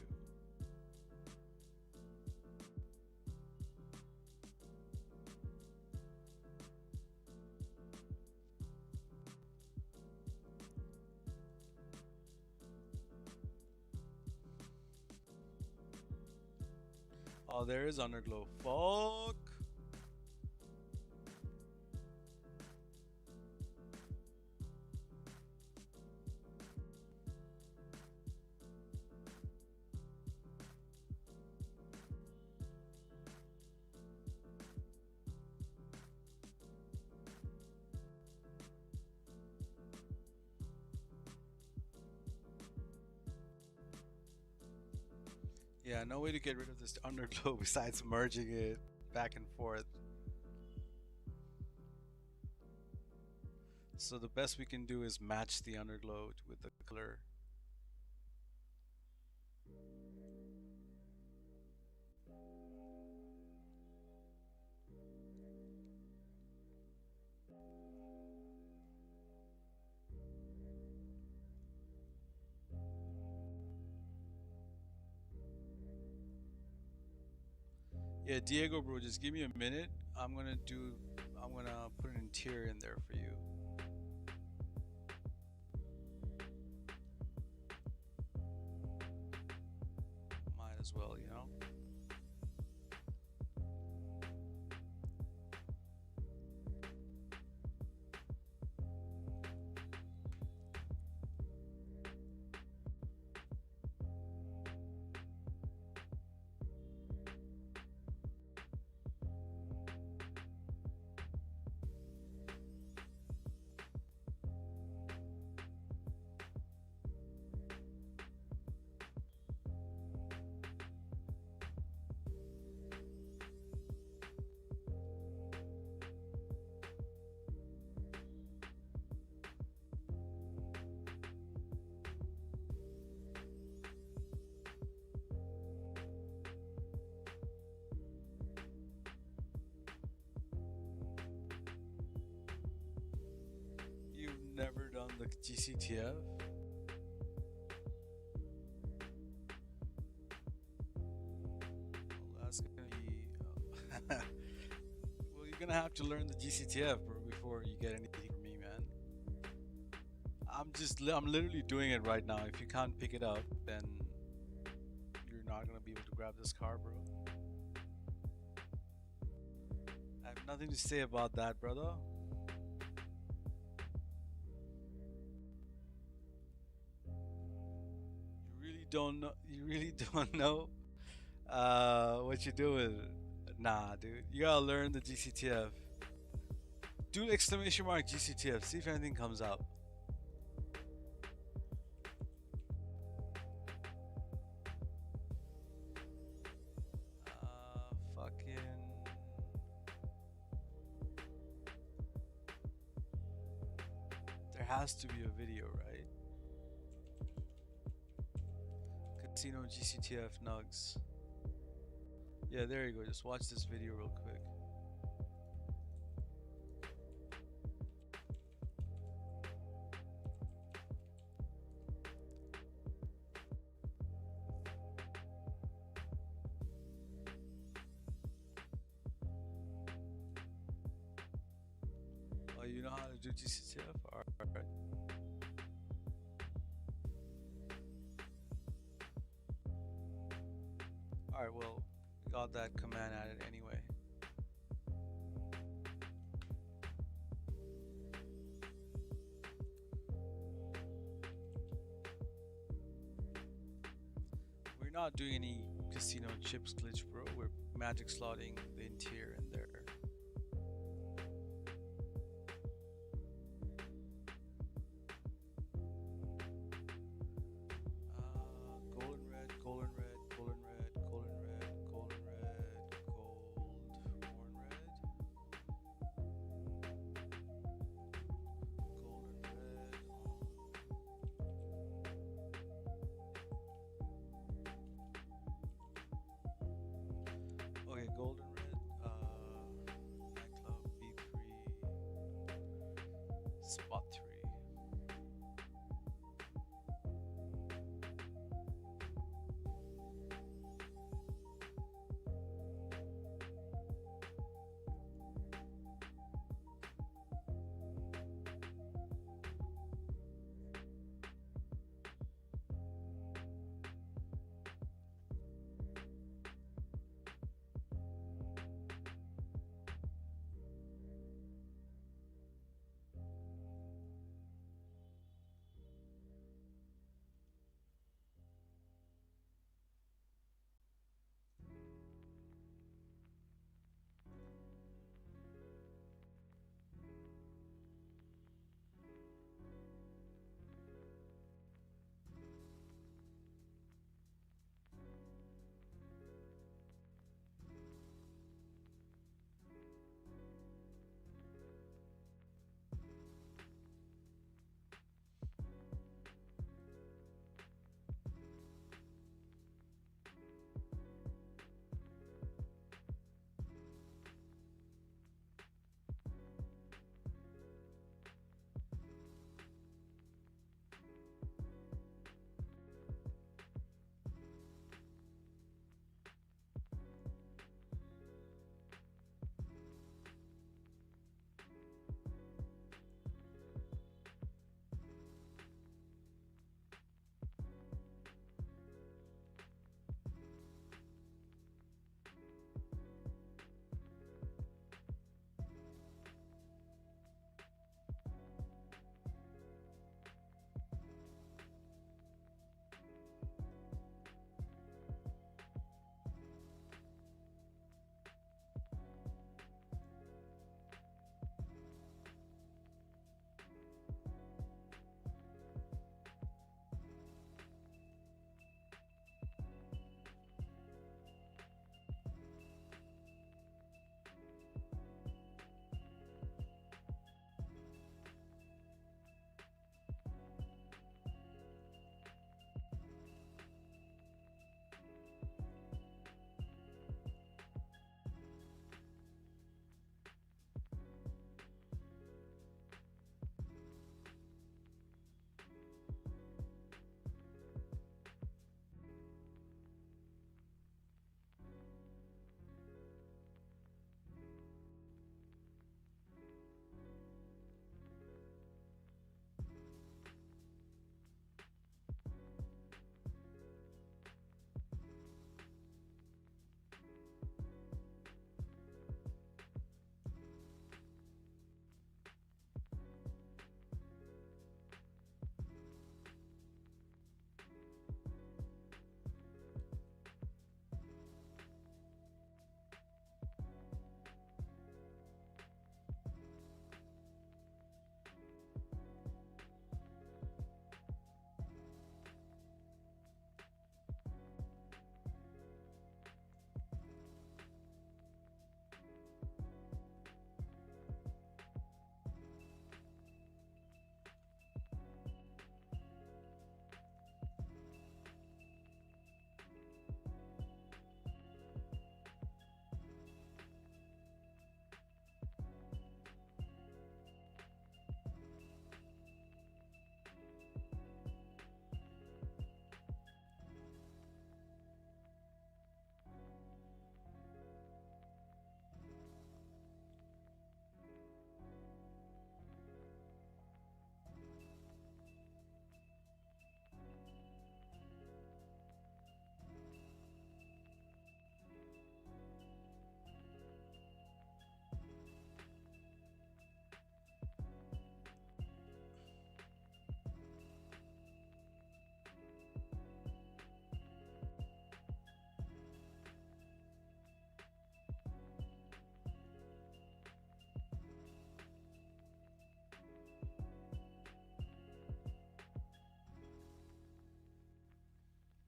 Oh, there is Underglow. Fuck. Yeah, no way to get rid of this underglow besides merging it back and forth. So the best we can do is match the underglow with the color. Yeah, Diego, bro, just give me a minute. I'm gonna put an interior in there for you. Might as well, you know? You've never done the GCTF? Well, that's gonna be. Well, you're gonna have to learn the GCTF, bro, before you get anything from me, man. I'm literally doing it right now. If you can't pick it up, then you're not gonna be able to grab this car, bro. I have nothing to say about that, brother. You really don't know. You really don't know what you're doing. Nah, dude. You gotta learn the GCTF. Do exclamation mark GCTF. See if anything comes up. Fucking. There has to be a video, right? Casino GCTF nugs. Yeah, there you go. Just watch this video real quick. Oh, you know how to do GCTF? Alright. Alright, well, we got that command added anyway. We're not doing any casino chips glitch, bro. We're magic slotting the interior in there. Golden red, golden red, golden red, golden red, golden red, gold, worn red, golden red. Okay, golden red.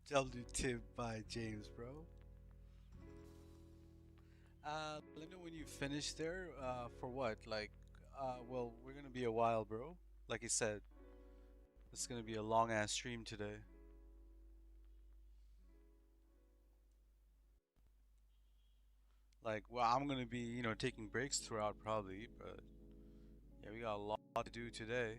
W tip by James, bro. Let me know when you finish there. For what? Like, well, we're gonna be a while, bro. Like I said, it's gonna be a long ass stream today. Like, well, I'm gonna be, taking breaks throughout probably, but yeah, we got a lot to do today.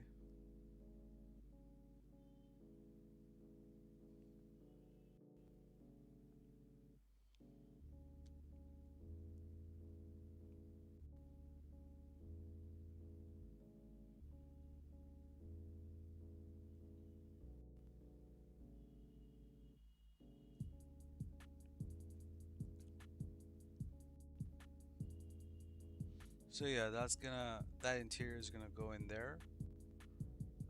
So yeah, that interior is gonna go in there.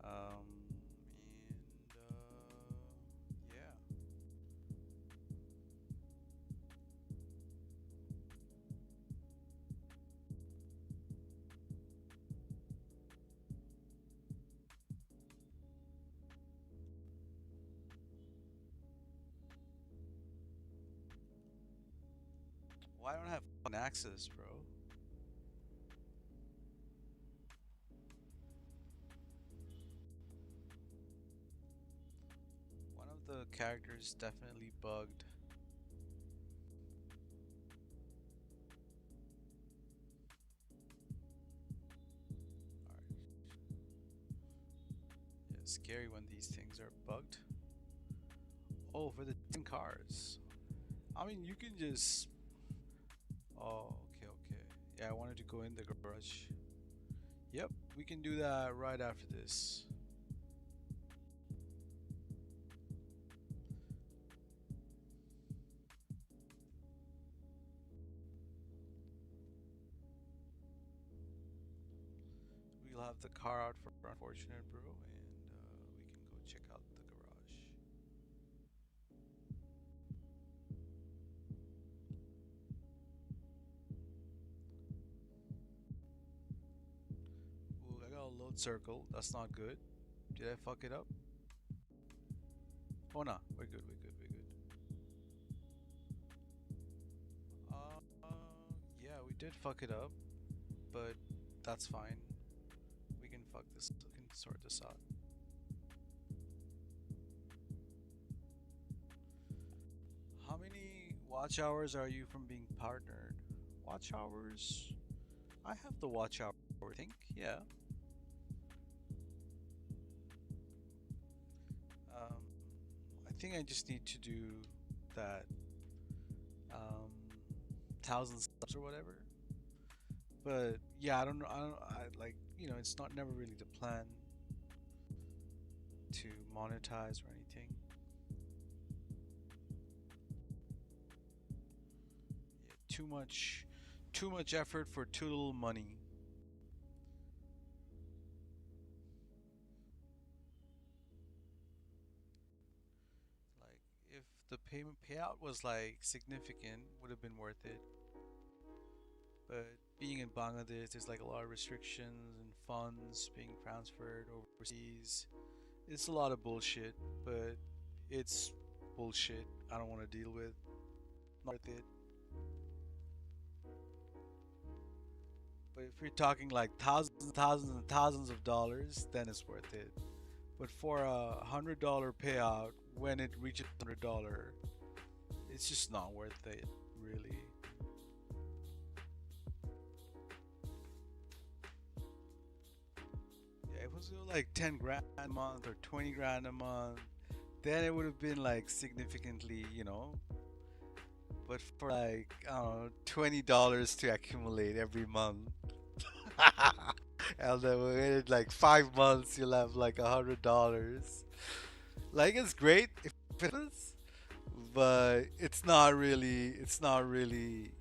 And yeah. Why don't I have fucking access, bro? One of the characters definitely bugged. Alright. Yeah, it's scary when these things are bugged. Oh, for the 10 cars. I mean, you can just. Oh, okay, okay. Yeah, I wanted to go in the garage. Yep, we can do that right after this. We'll have the car out for unfortunate, bro, and we can go check out the garage. Ooh, I got a load circle. That's not good. Did I fuck it up? Oh no, we're good, we're good, we're good. Uh, yeah, we did fuck it up, but that's fine. We can fuck this. We can sort this out. How many watch hours are you from being partnered? Watch hours? I have the watch hour, I think. Yeah. Um, I think I just need to do that um, 1,000 subs or whatever. But yeah, I don't know. I don't. I like. It's not never really the plan to monetize or anything. Yeah, too much effort for too little money. Like if the payment payout was like significant, would have been worth it. But being in Bangladesh, there's like a lot of restrictions and funds being transferred overseas. It's a lot of bullshit, but it's bullshit I don't want to deal with. Not worth it. But if you're talking like thousands and thousands and thousands of dollars, then it's worth it. But for $100 payout, when it reaches $100, it's just not worth it, really. Yeah, if it was like 10 grand a month or 20 grand a month, then it would have been like significantly, But for like, I don't know, $20 to accumulate every month. And then within like 5 months, you'll have like $100. Like it's great if it is, but it's not really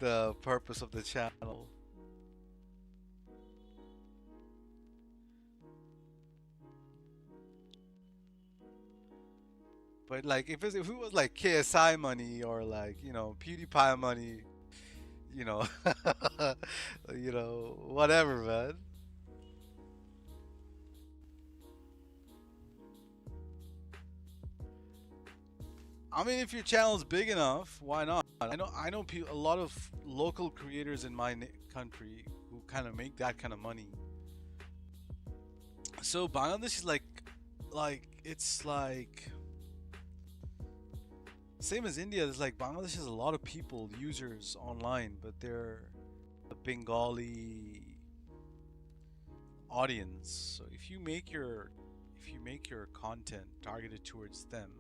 the purpose of the channel. But like if it was like KSI money or like PewDiePie money, you know, whatever, man. I mean, if your channel is big enough, why not? I know a lot of local creators in my country who kind of make that kind of money. So Bangladesh is like it's like same as India. It's like Bangladesh has a lot of people, users online, but they're a Bengali audience. So if you make your content targeted towards them,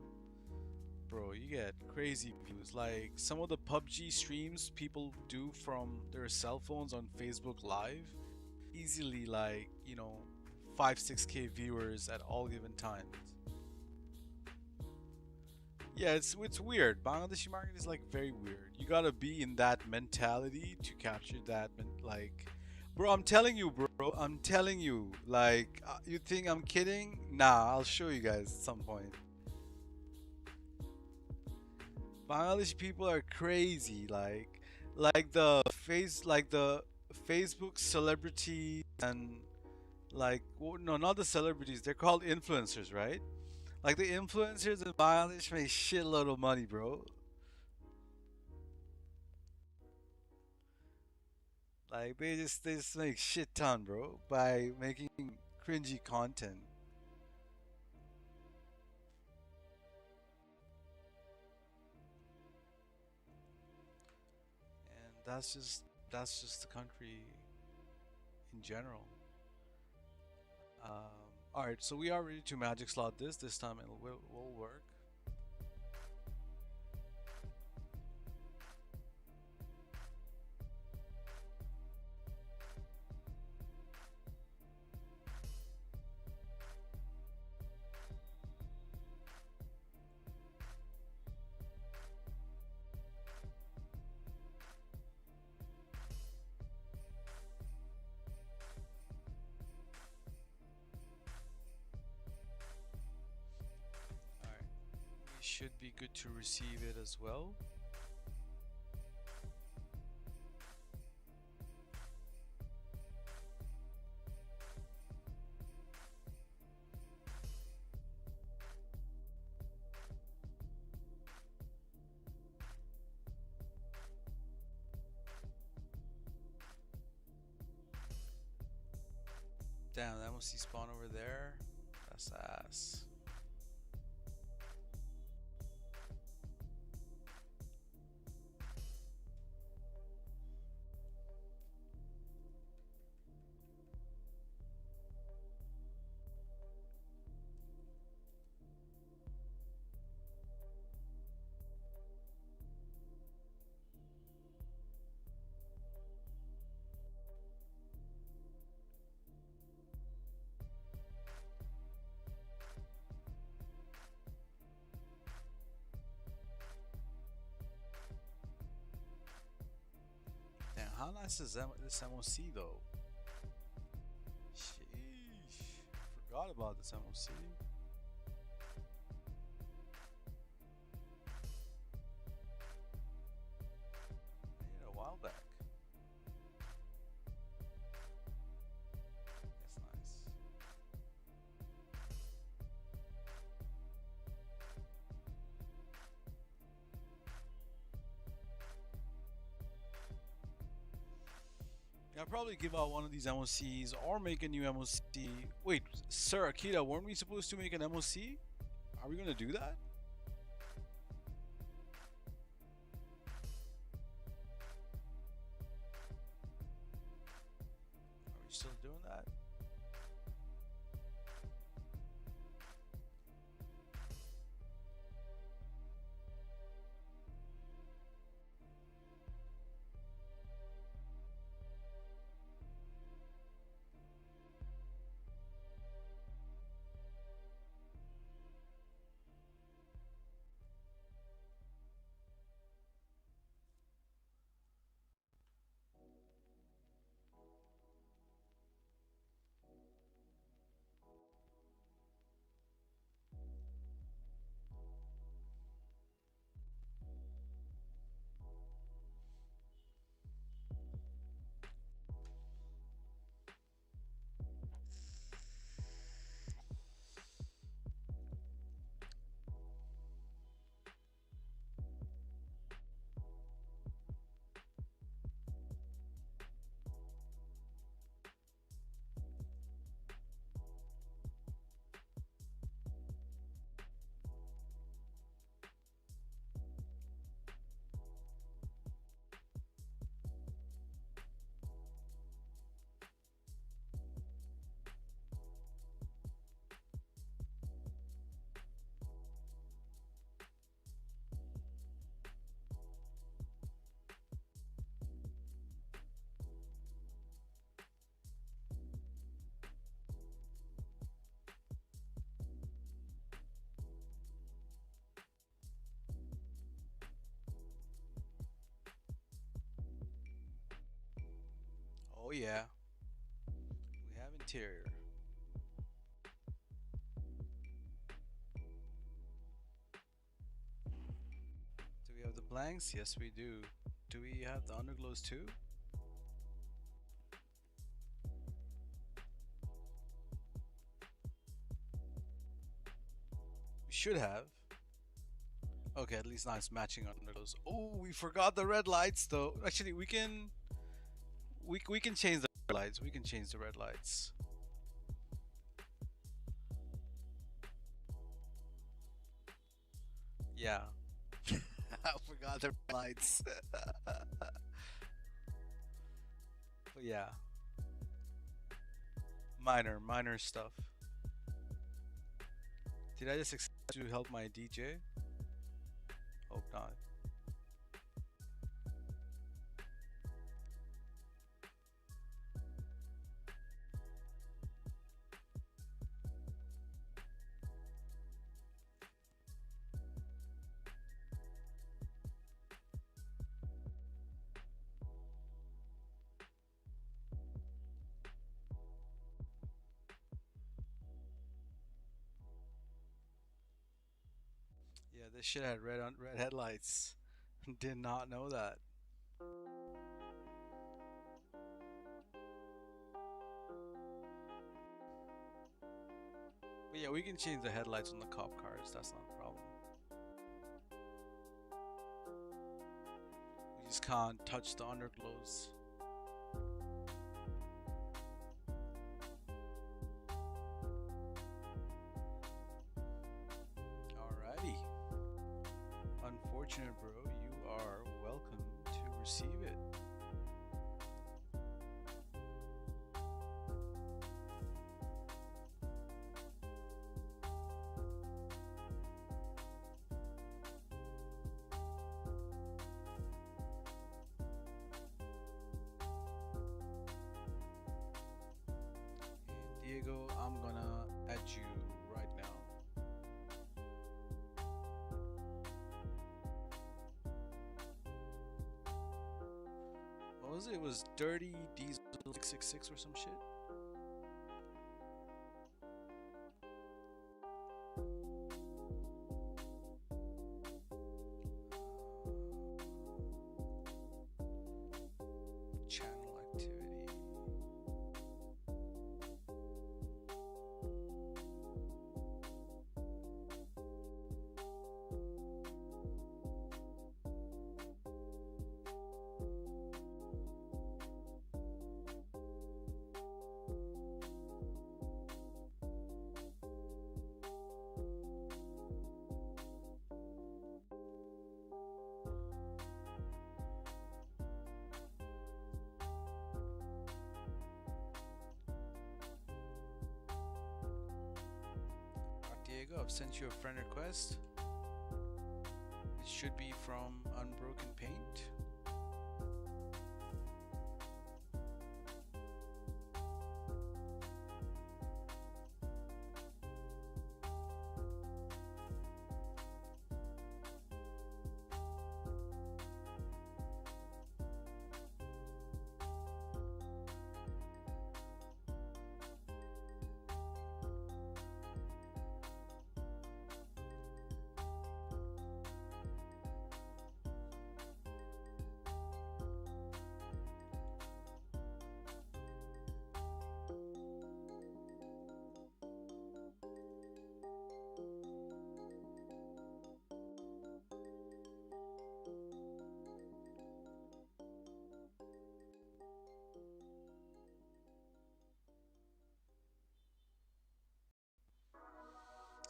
bro, you get crazy views. Like some of the PUBG streams people do from their cell phones on Facebook Live, easily like, 5 6K viewers at all given times. Yeah, it's weird. Bangladeshi market is like very weird. You gotta be in that mentality to capture that, like, bro. I'm telling you, bro. I'm telling you. Like, you think I'm kidding? Nah, I'll show you guys at some point. Bangladeshi people are crazy. Like the Facebook celebrities and like, no, not the celebrities. They're called influencers, right? Like the influencers in Bangladesh make shitload of money, bro. Like they just make shit ton, bro, by making cringy content. And that's just the country in general. All right, so we are ready to magic slot this. This time will work. All right, we should be good to receive it as well. Damn, that must see spawn over there. That's ass. Damn, how nice is this MOC though? Sheesh, forgot about this MOC. Made it a while back. That's nice. Yeah, I'll probably give out one of these MOCs or make a new MOC. Wait, Sir Akita, weren't we supposed to make an MOC? Are we gonna do that? Are we still doing that? Oh yeah, we have interior. Do we have the blanks? Yes, we do. Do we have the underglows too? We should have. Okay, at least now it's matching underglows. Oh, we forgot the red lights though. Actually, we can change the red lights. We can change the red lights. Yeah. I forgot the red lights. But yeah, minor stuff. Did I just expect to help my DJ? Hope not. Yeah, this shit had red headlights. Did not know that. But yeah, we can change the headlights on the cop cars. That's not a problem. We just can't touch the underglows. Alrighty. Unfortunate, bro. You are welcome to receive it. And Diego, I'm gonna add you right now. What was it? It was Dirty Diesel 666 or some shit? Channel activity. Diego, I've sent you a friend request. It should be from Unbroken Paint.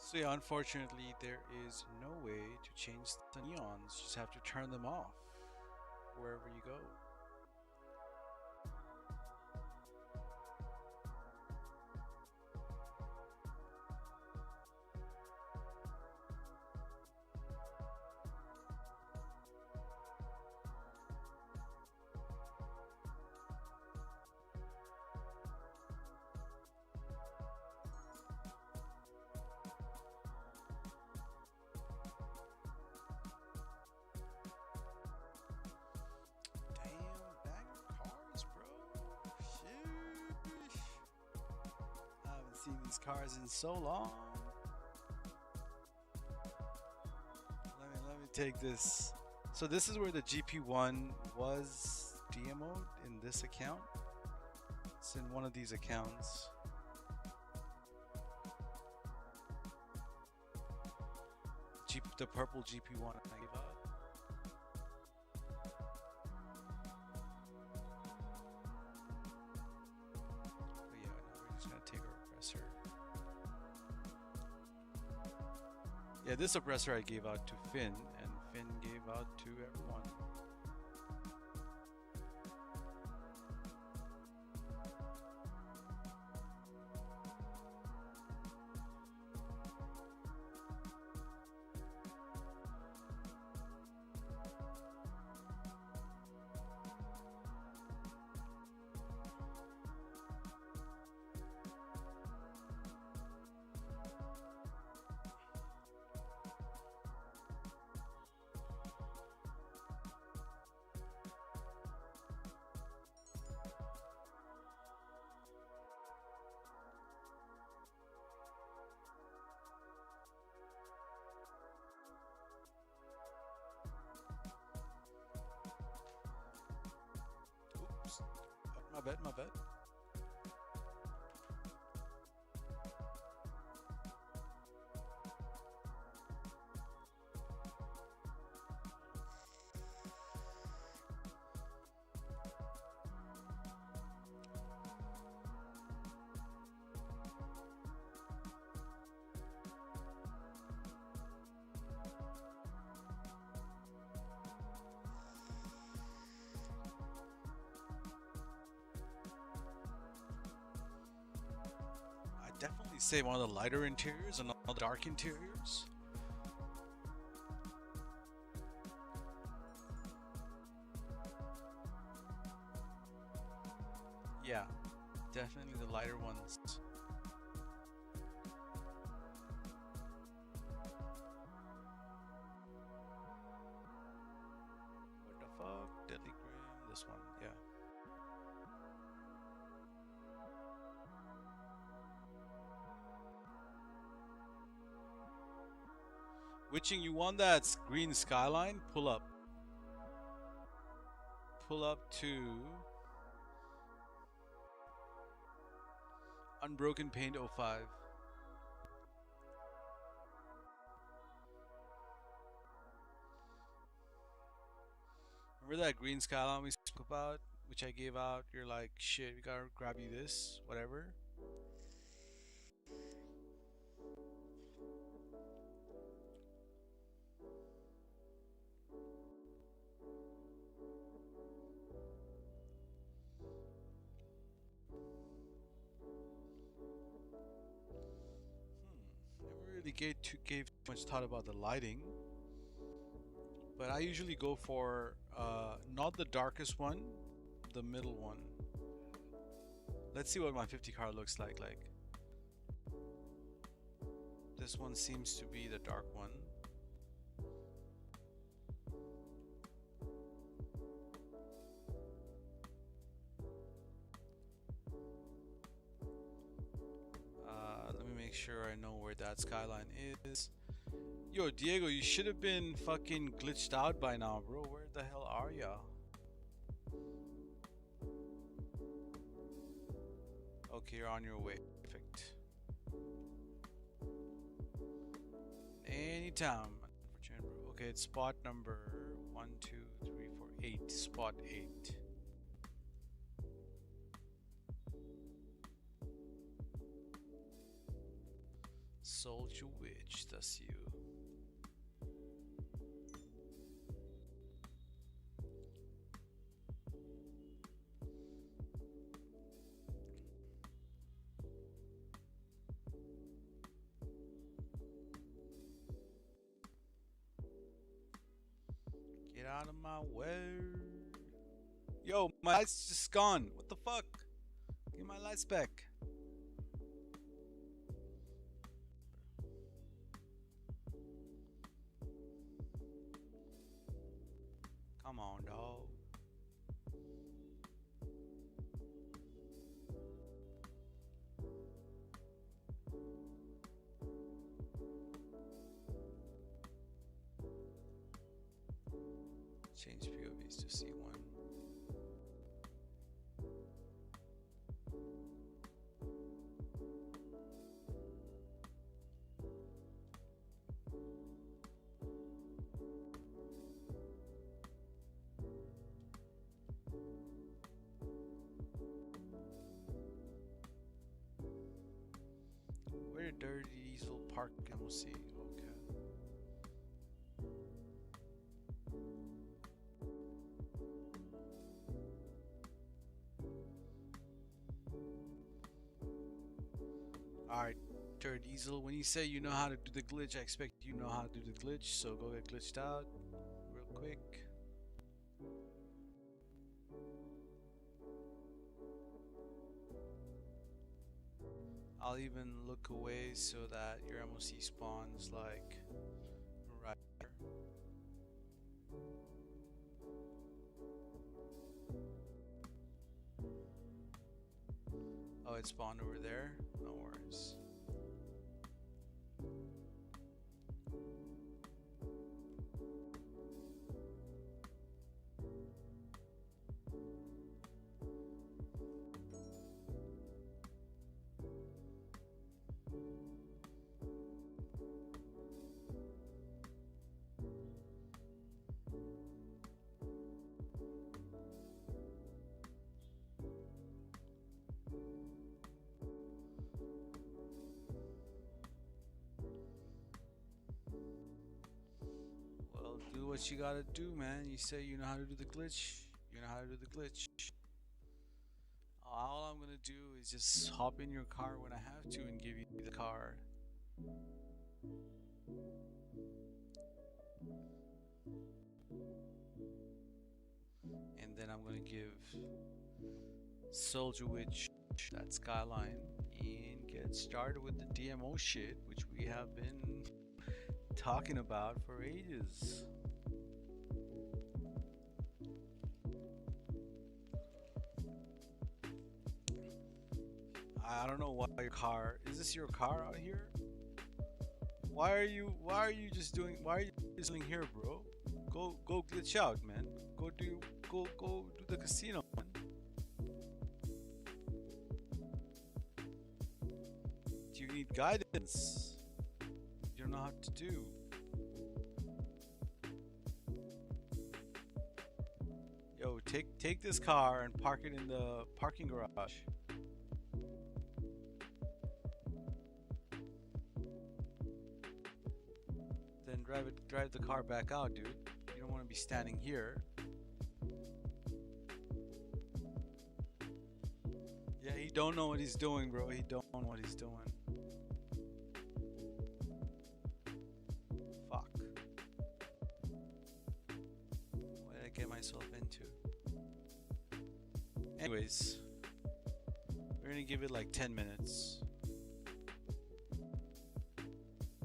So yeah, unfortunately, there is no way to change the neons. You just have to turn them off wherever you go. these cars in so long. Let me take this. So this is where the GP1 was DMO'd in this account. It's in one of these accounts. The purple GP1 I gave out. But yeah, now we're just gonna take our oppressor. Yeah, this oppressor I gave out to Finn, and Finn gave out to everyone. My bad. Definitely say one of the lighter interiors and all the dark interiors. Yeah, definitely the lighter ones. What the fuck? Deadly Grim, this one, yeah. Witching, you want that green skyline? Pull up. Pull up to Unbroken Paint 05. Remember that green skyline we spoke about, which I gave out? You're like, shit, we gotta grab you this, whatever. Gave too much thought about the lighting, but I usually go for not the darkest one, the middle one. Let's see what my 50 car looks like. This one seems to be the dark one. Let me make sure I know where that skyline is. Yo, Diego, you should have been fucking glitched out by now, bro. Where the hell are ya? Okay, you're on your way. Perfect. Anytime. Okay, it's spot number 1, 2, 3, 4, 8. Spot 8. Soldier Witch, that's you. Get out of my way. Yo, my light's just gone. What the fuck? Get my lights back. Come on, dog. Change POVs to C1. Where dirty diesel park and we'll see. Okay. Alright, dirty diesel. When you say you know how to do the glitch, I expect you know how to do the glitch, so go get glitched out real quick. I'll even look away so that your MOC spawns like right here. Oh, it spawned over there? No worries. Do what you gotta do, man. You say you know how to do the glitch, you know how to do the glitch. All I'm gonna do is just hop in your car when I have to and give you the car. And then I'm gonna give Soldier Witch that skyline and get started with the DMO shit, which we have been talking about for ages. I don't know why your car, is this your car out here? Why are you just doing here, bro? Go glitch out, man. Go do the casino, man. Do you need guidance? You don't know how to do. Yo, take this car and park it in the parking garage. Then drive the car back out, dude. You don't want to be standing here. Yeah, he don't know what he's doing, bro. He don't know what he's doing. Fuck. What did I get myself into? Anyways, we're gonna give it like 10 minutes.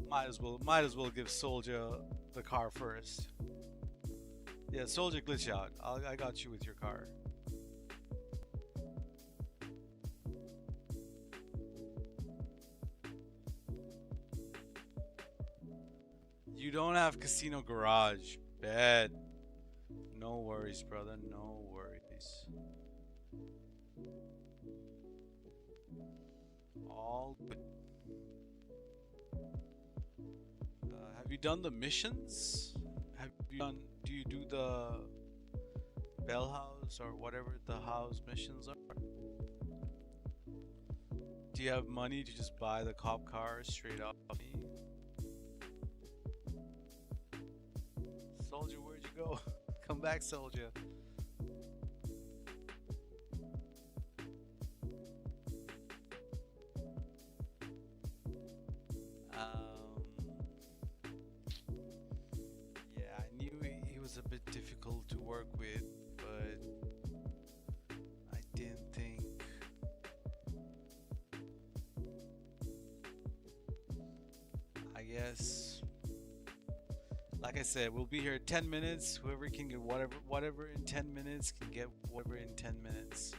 Might as well give Soldier the car first. Yeah, Soldier, glitch out. I got you with your car. You don't have casino garage. Bad. No worries, brother. No worries. All good. Have you done the missions? Do you do the Bell House or whatever the house missions are? Do you have money to just buy the cop car straight off me? Soldier, where'd you go? Come back, Soldier. Yeah, I knew he was a bit difficult to work with, but I didn't think. I guess, like I said, we'll be here 10 minutes. Whoever can get whatever in 10 minutes can get whatever in 10 minutes.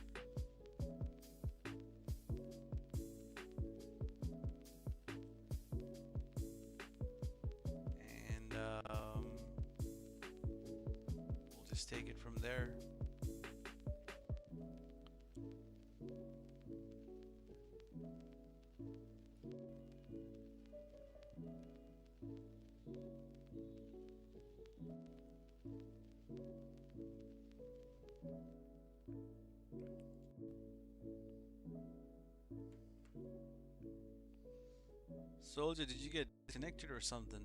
And we'll just take it from there. Soldier, did you get disconnected or something?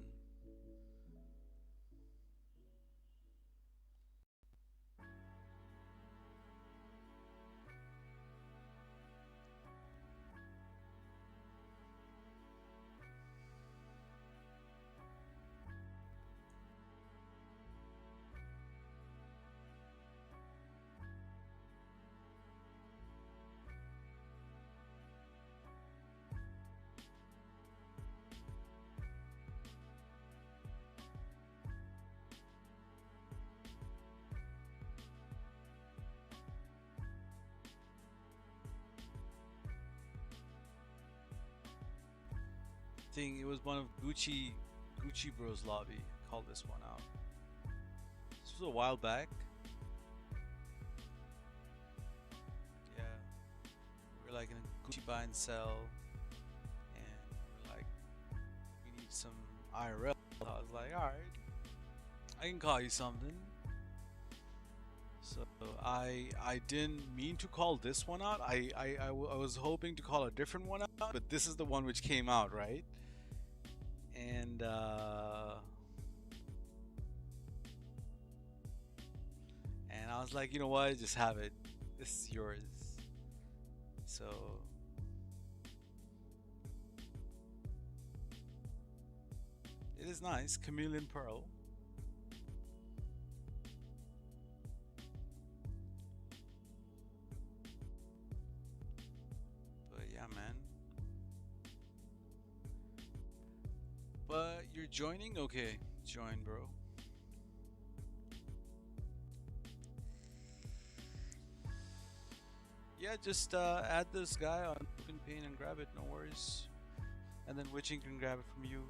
Thing, it was one of Gucci Bros lobby. Called this one out. This was a while back. Yeah, we were like in a Gucci buy and sell, and we're like, we need some IRL. I was like, all right, I can call you something. So I didn't mean to call this one out. I was hoping to call a different one out, but this is the one which came out, right? And I was like, you know what? Just have it. This is yours. So it is nice, chameleon pearl. But yeah, man. But you're joining? Okay, join, bro. Yeah, just add this guy on Pin and grab it, no worries. And then Witching can grab it from you,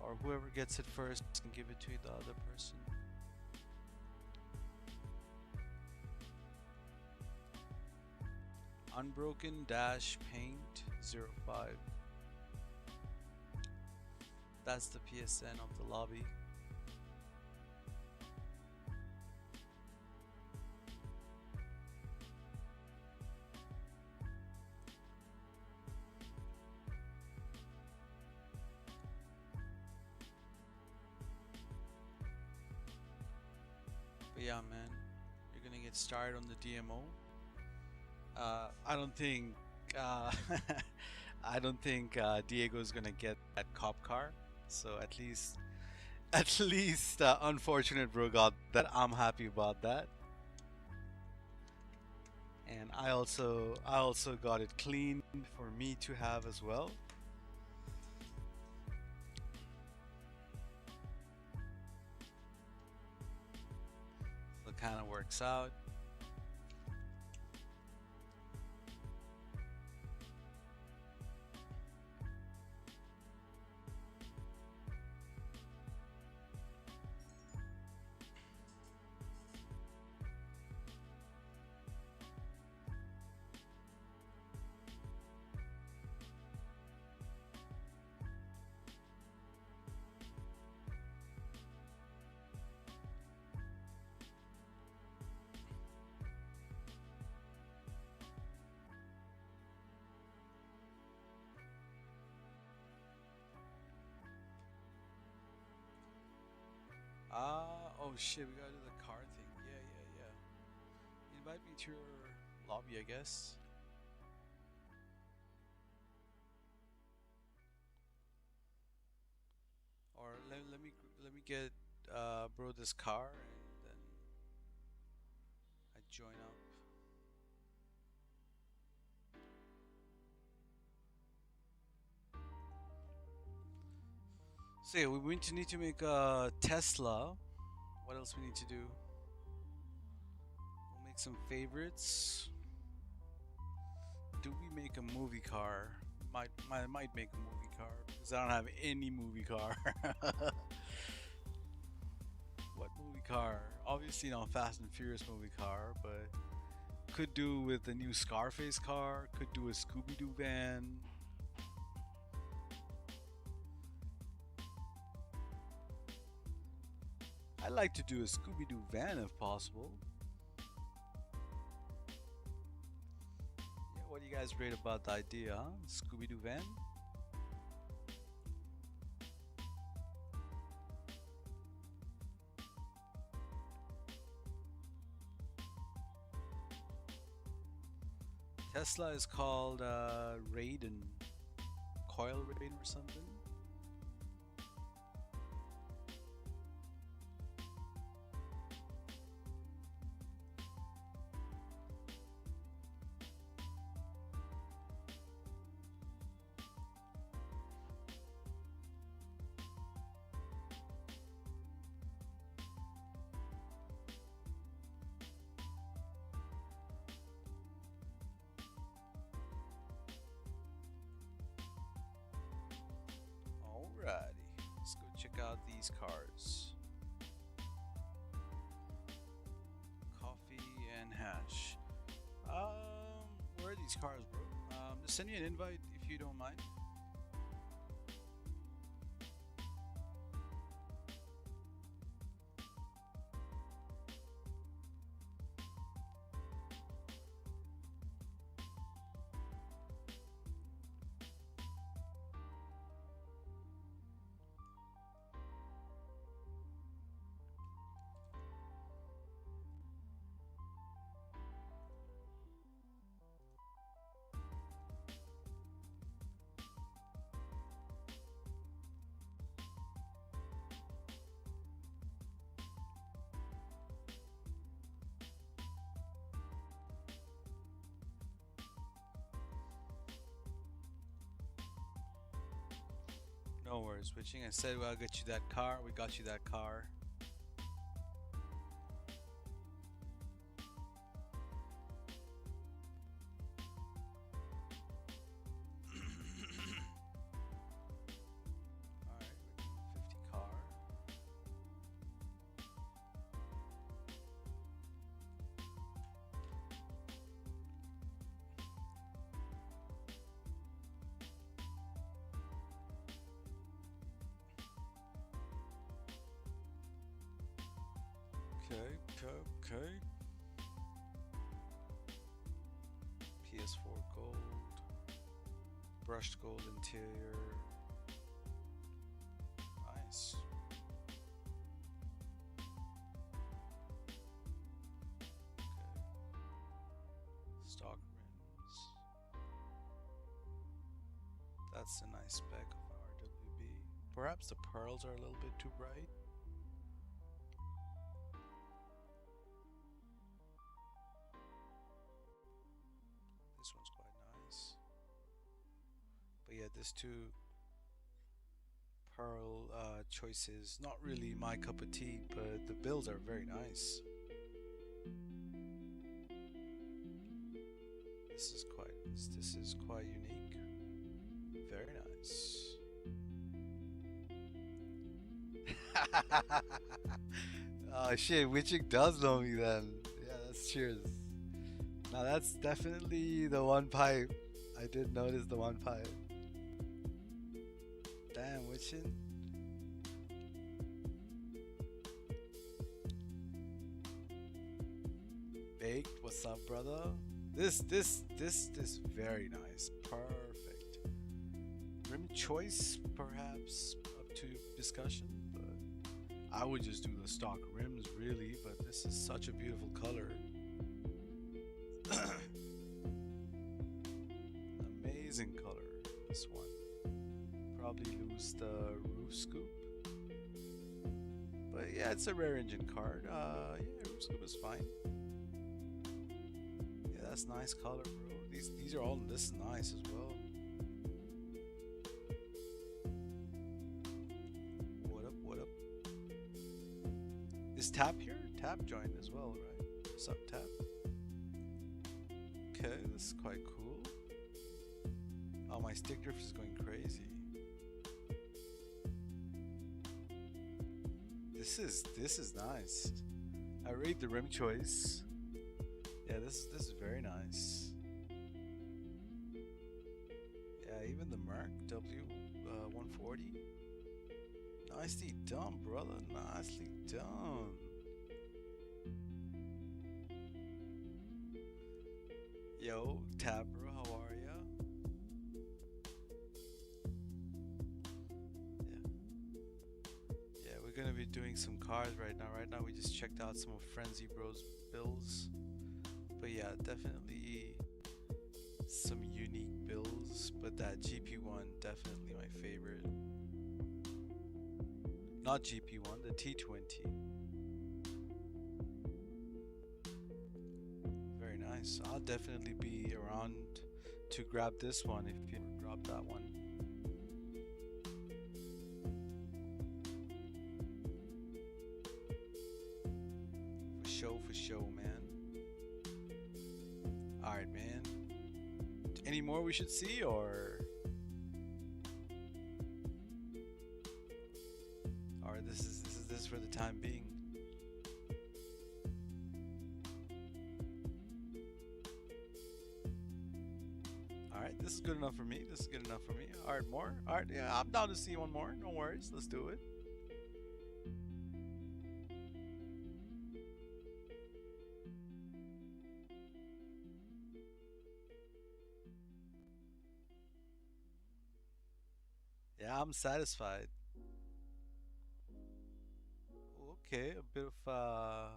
or whoever gets it first can give it to the other person. Unbroken dash paint 05. That's the PSN of the lobby. But yeah, man, you're gonna get started on the DMO. I don't think I don't think Diego's gonna get that cop car. So at least unfortunate bro got that. I'm happy about that. And I also got it clean for me to have as well. So it kind of works out. Oh shit, we gotta do the car thing. Yeah. Invite me to your lobby, I guess. Or let me get bro this car and then I join up. So yeah, we need to make a Tesla. What else we need to do? We'll make some favorites. Do we make a movie car? Might make a movie car because I don't have any movie car. What movie car? Obviously not Fast and Furious movie car, but could do with the new Scarface car, could do a Scooby-Doo van. I'd like to do a Scooby-Doo van if possible. Yeah, what do you guys rate about the idea, huh? Scooby-Doo van? Tesla is called Raiden, Coil Raiden or something. Alrighty, let's go check out these cars. Coffee and hash. Where are these cars, bro? Just send me an invite if you don't mind. No worries, switching. I said, well, I'll get you that car. We got you that car. Alright, we're doing 50 car. Okay. Ps4 gold. Brushed gold interior. Nice. Okay. Stock rims. That's a nice spec of RWB. Perhaps the pearls are a little bit too bright. This one's quite nice. But yeah, these two pearl choices, not really my cup of tea, but the builds are very nice. This is quite unique. Very nice. Oh shit, Witching does know me then. Yeah, that's cheers. Now that's definitely the one pipe. I did notice the one pipe. Damn, Witching. Baked, what's up, brother? This very nice. Perfect. Rim choice, perhaps up to discussion, but I would just do the stock rims really, but this is such a beautiful color. Amazing color, this one. Probably lose the roof scoop. But yeah, it's a rare engine card. Yeah, roof scoop is fine. Yeah, that's nice color, bro. These are all, this is nice as well. What up? Is Tap here? Tap joined as well, right? What's up, Tap? Okay, this is quite cool. Oh, my stick drift is going crazy. This this is nice. I rate the rim choice. Yeah, this is very nice. Yeah, even the Merc W 140. Nicely done, brother. Nicely done. Yo, Tabro, how are ya? Yeah, yeah, we're gonna be doing some cars right now. Right now, we just checked out some of Frenzy Bros builds. But yeah, definitely some unique builds. But that GP1 definitely my favorite. Not GP1, the T20. Very nice. I'll definitely be around to grab this one if you ever drop that one. For show, man. Alright, man. Any more we should see, or this is for the time being? Alright, this is good enough for me. This is good enough for me. Alright, more? Alright, yeah, I'm down to see one more. No worries. Let's do it. Yeah, I'm satisfied. Okay, a bit of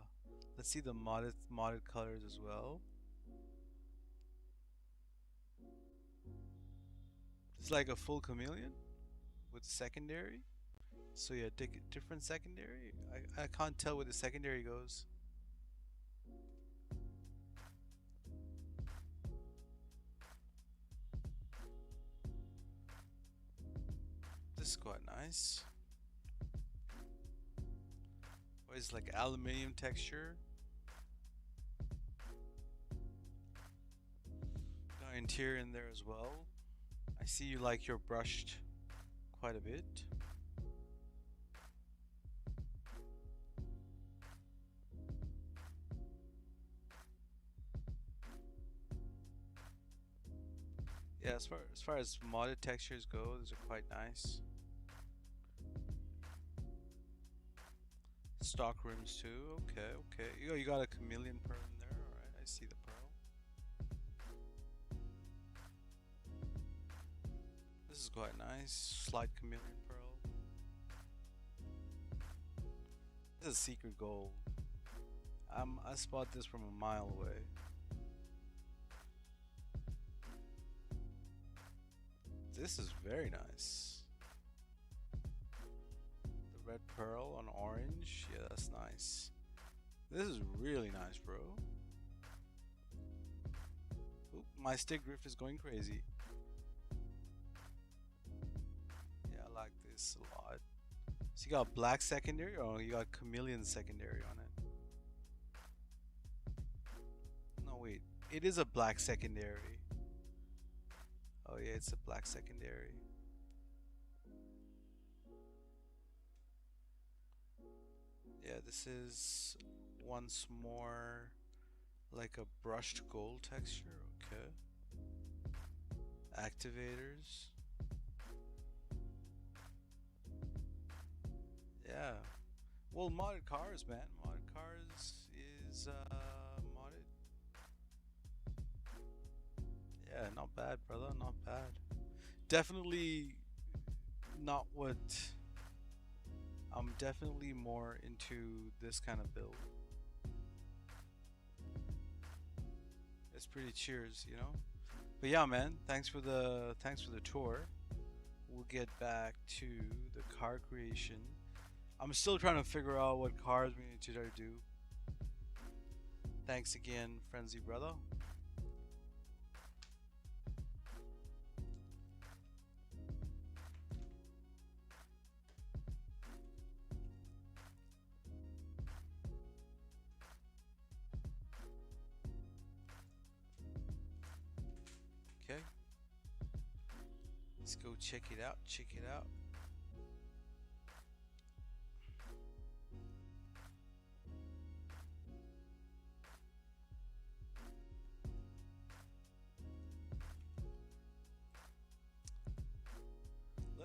let's see the modded colors as well. It's like a full chameleon with secondary. So yeah, different secondary. I can't tell where the secondary goes. This is quite nice. Oh, it's like aluminium texture. Got interior in there as well. I see you like your brushed quite a bit. Yeah, as far as modded textures go, those are quite nice. Stock rims too. Okay. You got a chameleon pearl in there. All right, I see the pearl. This is quite nice. Slight chameleon pearl. This is secret gold. I spot this from a mile away. This is very nice. The red pearl on orange. Yeah, that's nice. This is really nice, bro. Oop, my stick drift is going crazy. Yeah, I like this a lot. So you got black secondary, or you got chameleon secondary on it? No, wait. It is a black secondary. Oh yeah, it's a black secondary. Yeah, this is once more like a brushed gold texture. Okay. Activators. Yeah. Well, modded cars, man. Modded cars is modded. Yeah, not bad, brother. Not bad. Definitely not what I'm definitely more into this kind of build. It's pretty cheers, you know? But yeah, man, thanks for the tour. We'll get back to the car creation. I'm still trying to figure out what cars we need to do. Thanks again, Frenzy brother. Okay. Let's go check it out.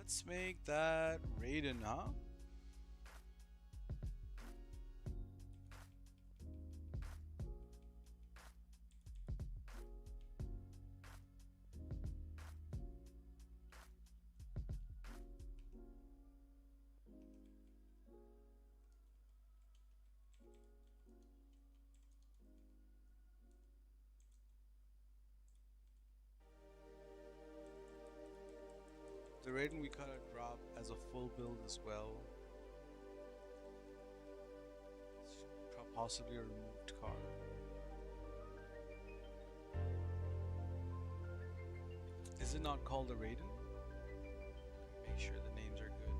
Let's make that Raiden, huh? The Raiden we kind of drop as a full build as well. Possibly a removed card. Is it not called a Raiden? Make sure the names are good.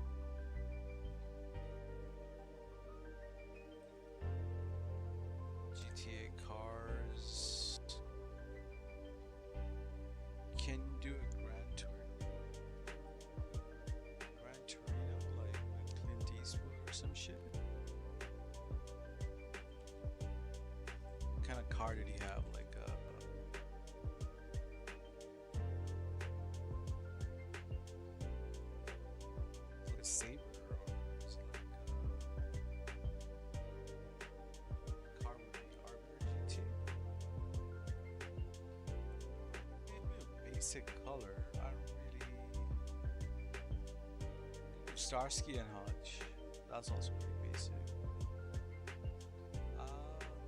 GTA cars. Can you do a Grand Torino? Grand Torino, like with Clint Eastwood or some shit? What kind of car did he have? Like a Saber, or is it like a car would be Arbiter GT? Maybe a basic color. I don't really. Starsky and Hutch. That's also pretty basic.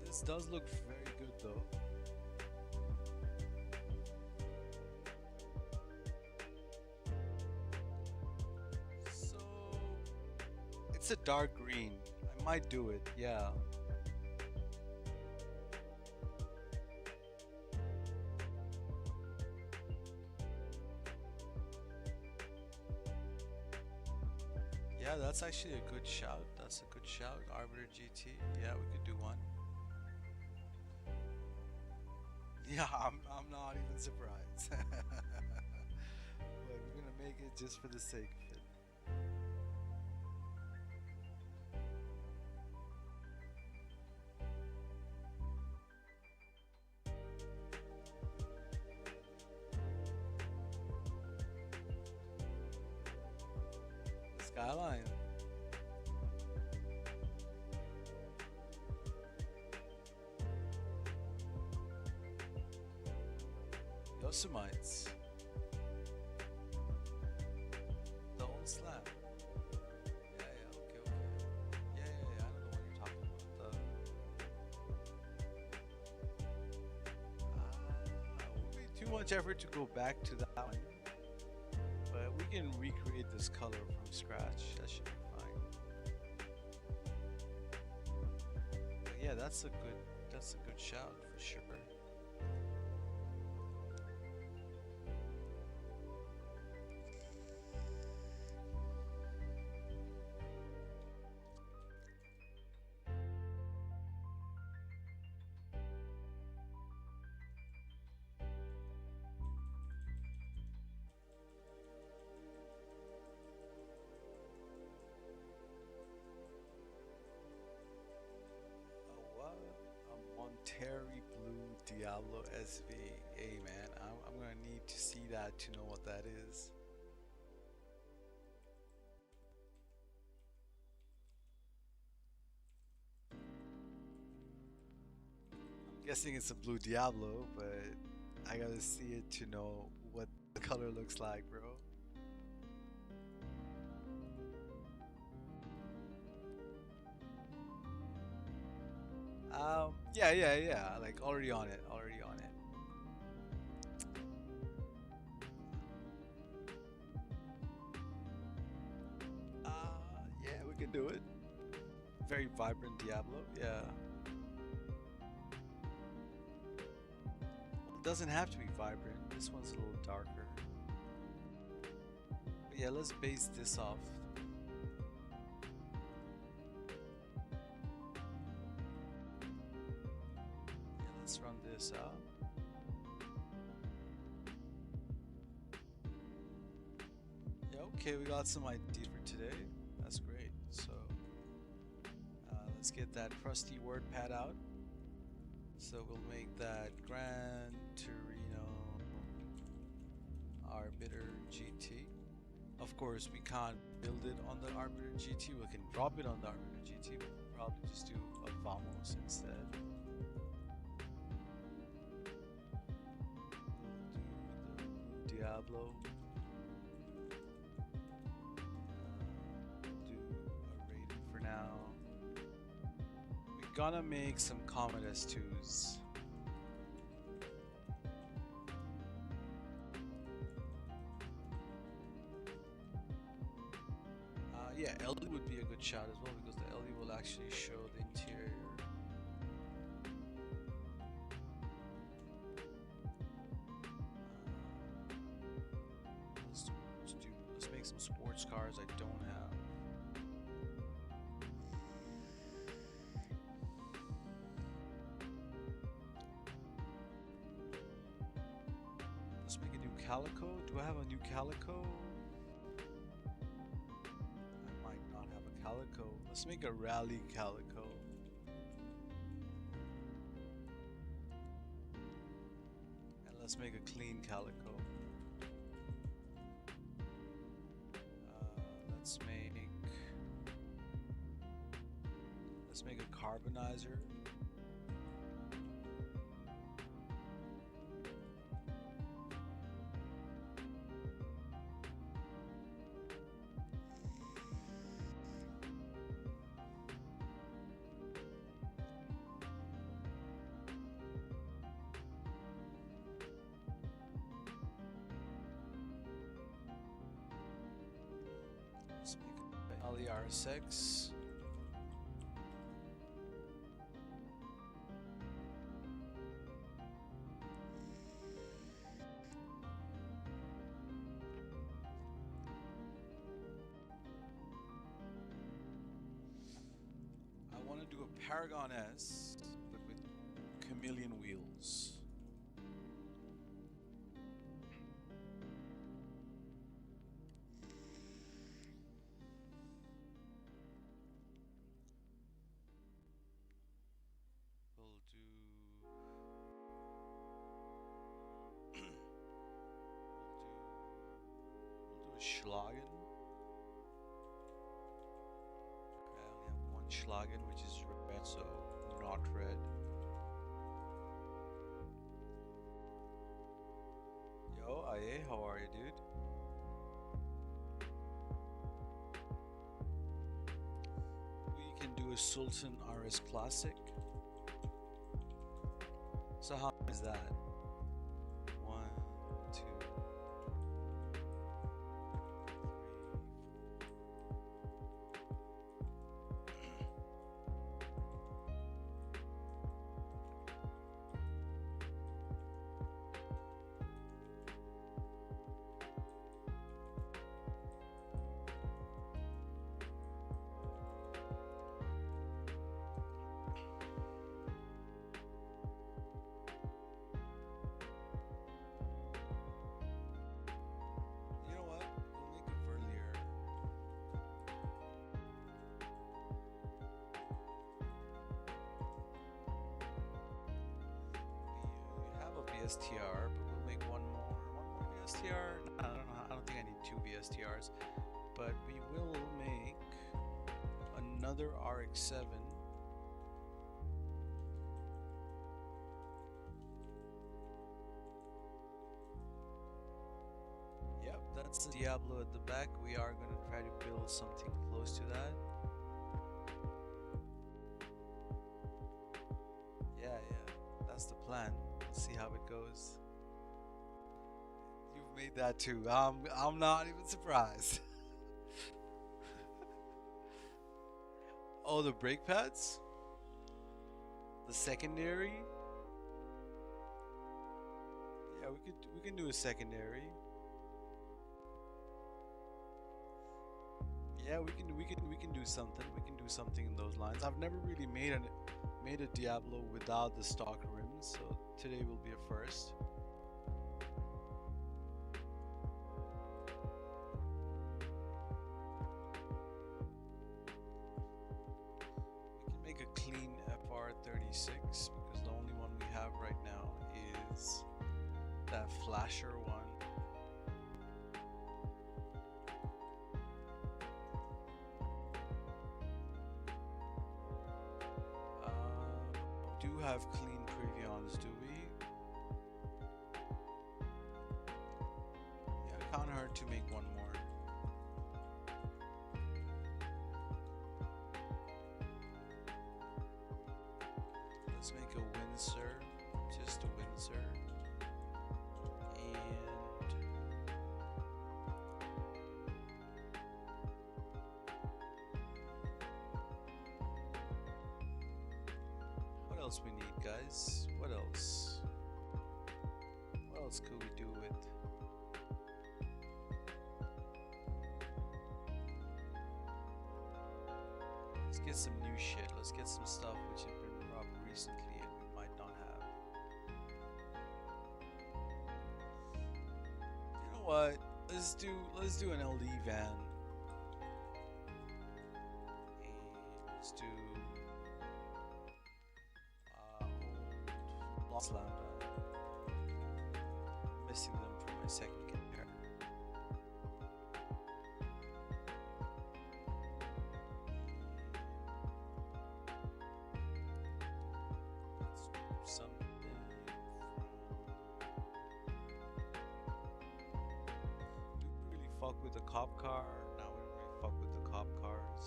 This does look very good though. So it's a dark green. I might do it, yeah. Yeah, that's actually a good shout. That's a good shout. Arbiter GT. Yeah, we could do one. Yeah, I'm not even surprised. But we're gonna make it just for the sake of it. The Skyline. Yosemites. The whole slab. Yeah, okay. Yeah, I know the one you're talking about. It won't be too much effort to go back to that one. But we can recreate this color from scratch. That should be fine. But yeah, that's a good shout for sure. Terry Blue Diablo SV. Hey man, I'm gonna need to see that to know what that is. I'm guessing it's a blue Diablo, but I gotta see it to know what the color looks like, bro. Yeah. Like already on it. Yeah, we can do it. Very vibrant Diablo, yeah. It doesn't have to be vibrant. This one's a little darker. But yeah, let's base this off. Let's run this out. Yeah, okay, we got some ID for today. That's great. So let's get that crusty WordPad out. So we'll make that Gran Torino Arbiter GT. Of course, we can't build it on the Arbiter GT. We can drop it on the Arbiter GT. But we'll probably just do a vamos instead. We'll do the Diablo. Do a rating for now. We're gonna make some Comet S2s. Yeah, LD would be a good shot as well because the LD will actually show the interior. Let's make some sports cars I don't have. Let's make a new Calico. Do I have a new Calico? Calico. Let's make a rally Calico. And let's make a clean Calico. Let's make a carbonizer. Let's make an LER6. I want to do a Paragon S, but with chameleon wheels. Schlagen. Okay, I only have one Schlagen, which is red, so not red. Yo, Aye, how are you, dude? We can do a Sultan RS Classic. So how is that? BSTR, but we'll make one more BSTR. I don't know. I don't think I need two BSTRs, but we will make another RX-7. Yep, that's the Diablo at the back. We are going to try to build something close to that. Yeah, that's the plan. See how it goes. You've made that too. I'm not even surprised. Oh, the brake pads? The secondary? Yeah, we can do a secondary. Yeah, we can do something. We can do something in those lines. I've never really made a Diablo without the stock rims, so today will be a first. We can make a clean FR36 because the only one we have right now is that flasher one. have clean Privions, do we? Yeah, can't hurt to make one more. Let's make a Windsor, just a Windsor. And what else we need, guys? What else? What else could we do with? Let's get some new shit. Let's get some stuff which have been robbed recently and we might not have. You know what? Let's do an LD van. And let's do old Lost Lambda. Missing them for my second compare. Fuck with the cop car. Now we don't really fuck with the cop cars.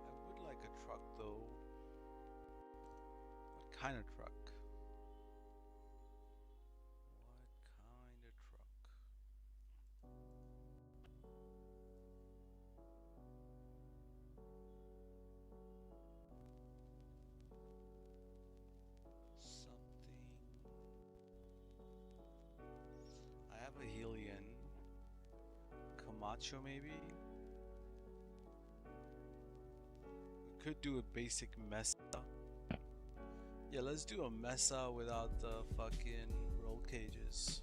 I would like a truck though. What kind of truck? A Helion Camacho maybe. We could do a basic Mesa. Yeah, let's do a Mesa without the fucking roll cages.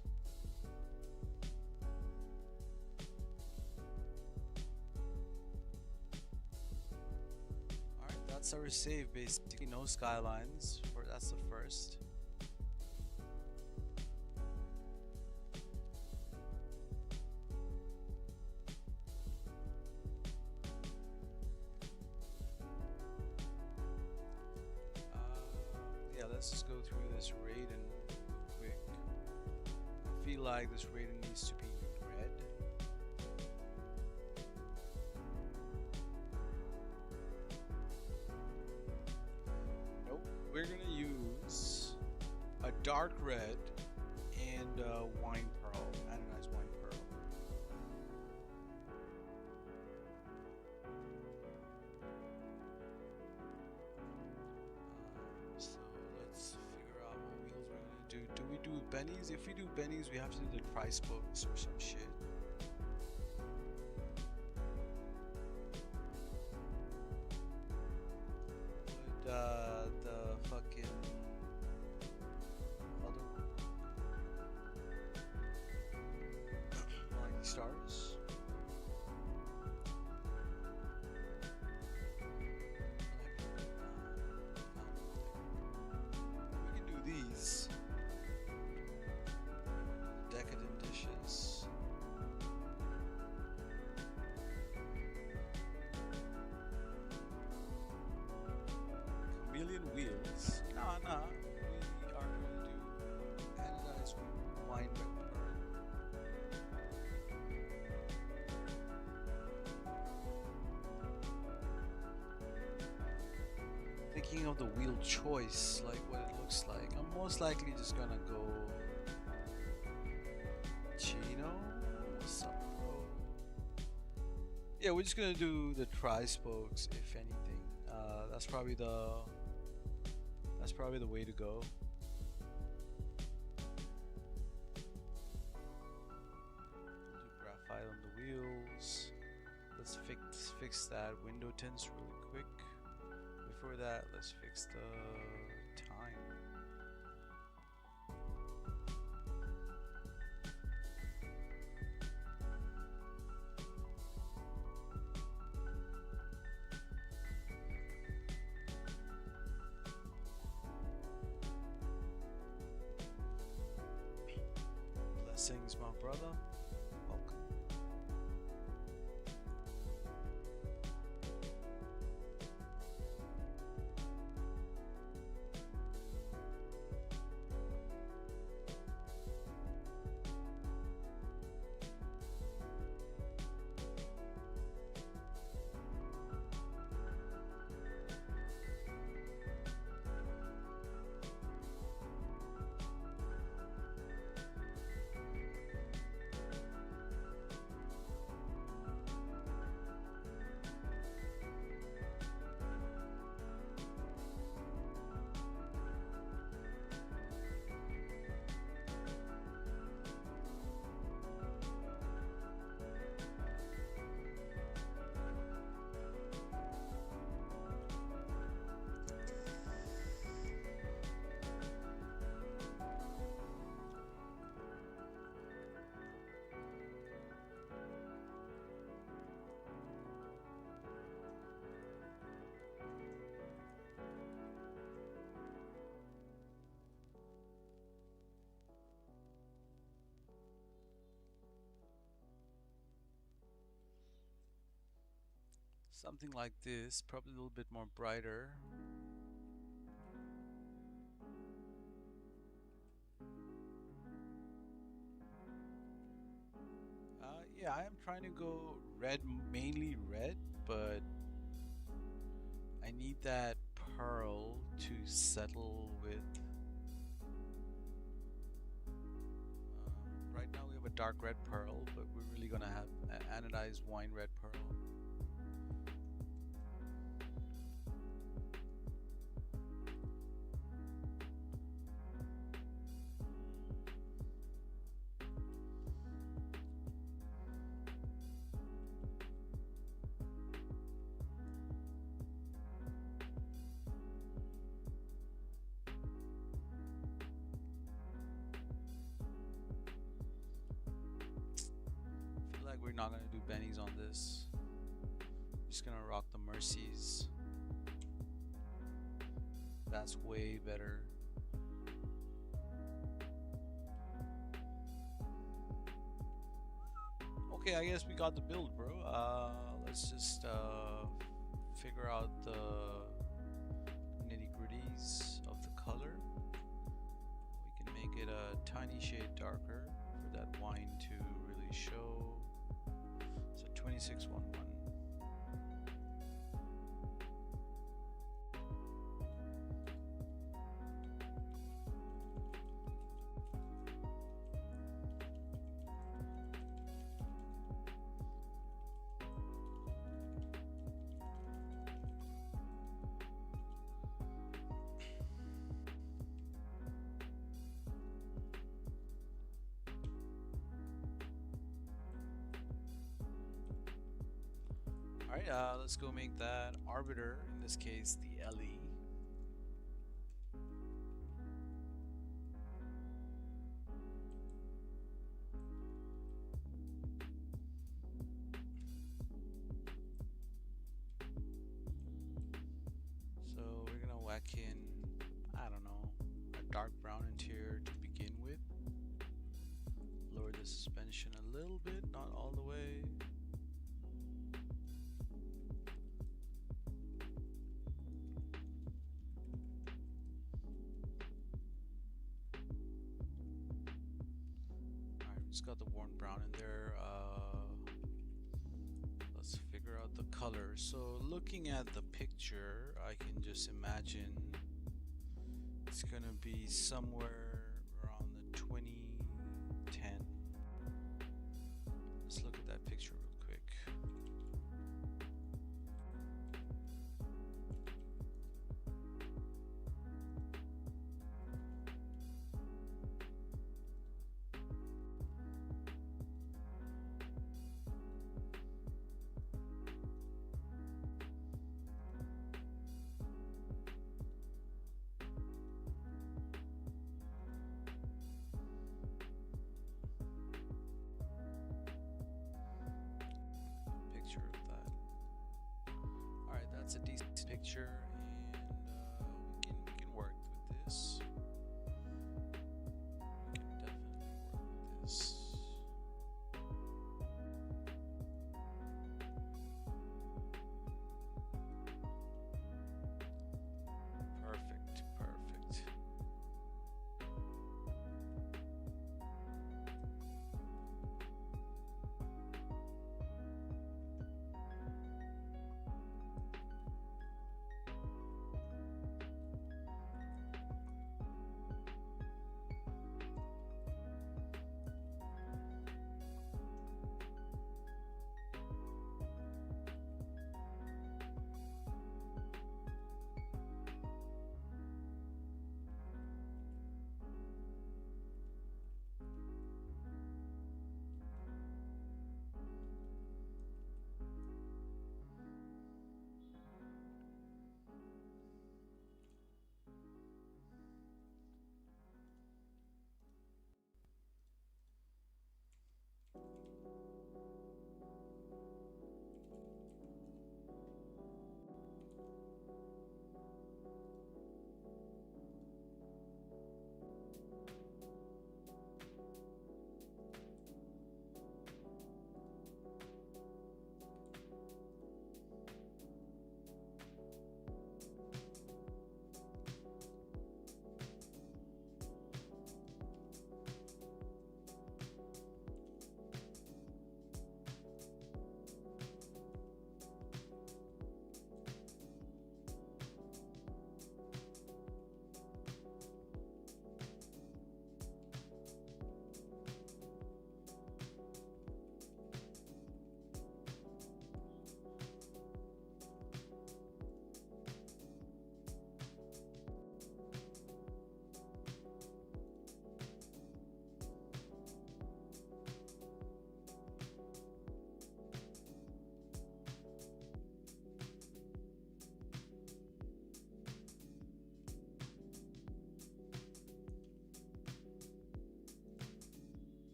Alright, that's our save basically. No skylines. That's the first. Let's just go through this Raiden quick. I feel like this Raiden needs to be red. Nope. We're gonna use a dark red and wine pearl, anodized wine pearl. Do we do bennies? If we do bennies, we have to do the tri-spokes or some shit. But the fucking other like stars. We can do these. Decadent dishes. Chameleon wheels. Nah. We are going to do anodized wine red pearl. Thinking of the wheel choice, like what it looks like. I'm most likely just gonna go Chino. What's up, bro? Yeah, we're just gonna do the tri-spokes, if anything. That's probably the way to go. Do graphite on the wheels. Let's fix that window tints really quick. Before that, let's fix the time. Blessings, my brother. Welcome. Something like this, probably a little bit more brighter. Yeah, I am trying to go red, mainly red, but I need that pearl to settle with. Right now we have a dark red pearl, but we're really gonna have anodized wine red pearl. We're not gonna do bennies on this. Just gonna rock the Mercies. That's way better. Okay, I guess we got the build, bro. Let's just figure out the nitty-gritties of the color. We can make it a tiny shade darker for that wine to really show. 2611. Alright, let's go make that arbiter, in this case the LE. So we're gonna whack in, I don't know, a dark brown interior to begin with. Lower the suspension a little bit, not all the way. It's got the worn brown in there. Let's figure out the color. So looking at the picture, I can just imagine it's gonna be somewhere around the 2010. Let's look at that picture real quick. Of that. All right, that's a decent picture, and we can work with this. We can definitely work with this. Perfect, perfect.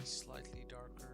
slightly darker.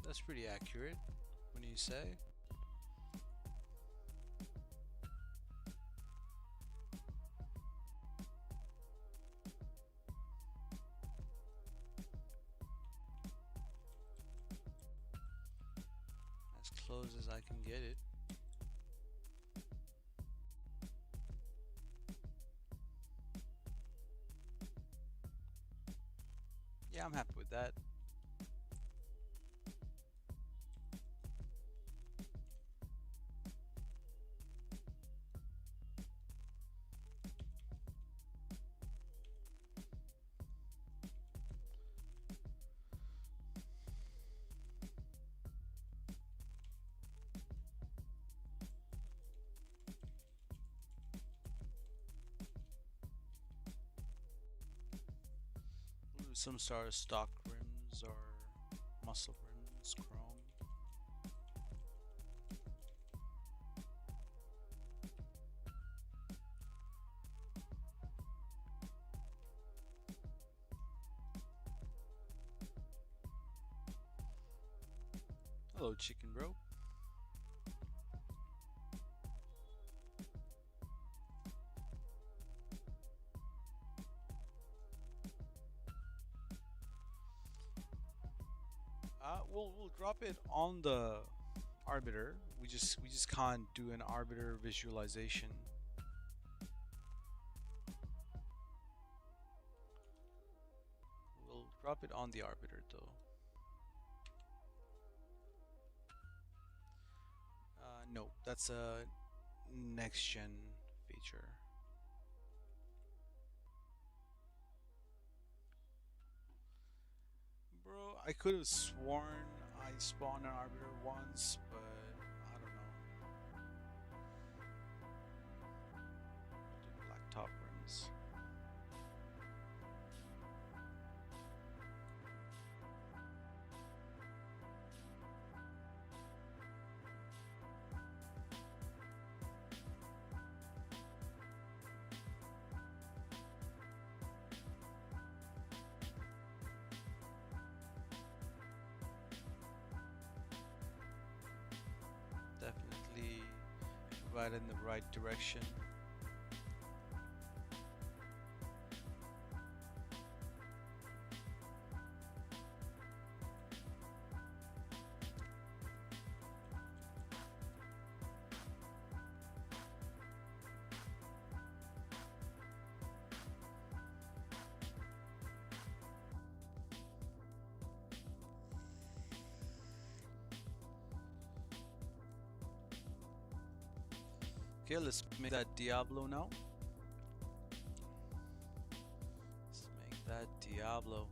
That's pretty accurate when you say. As close as I can get it. Yeah, I'm happy with that. We'll do some sort of stock rims or muscle rims, chrome. Hello, chicken bro. We'll drop it on the arbiter. We just can't do an arbiter visualization. We'll drop it on the arbiter though. No, that's a next gen feature. Bro, I could have sworn I spawned an arbiter once, but I don't know. Do black top rims. Definitely. right in the right direction. Okay, let's make that Diablo now. Let's make that Diablo.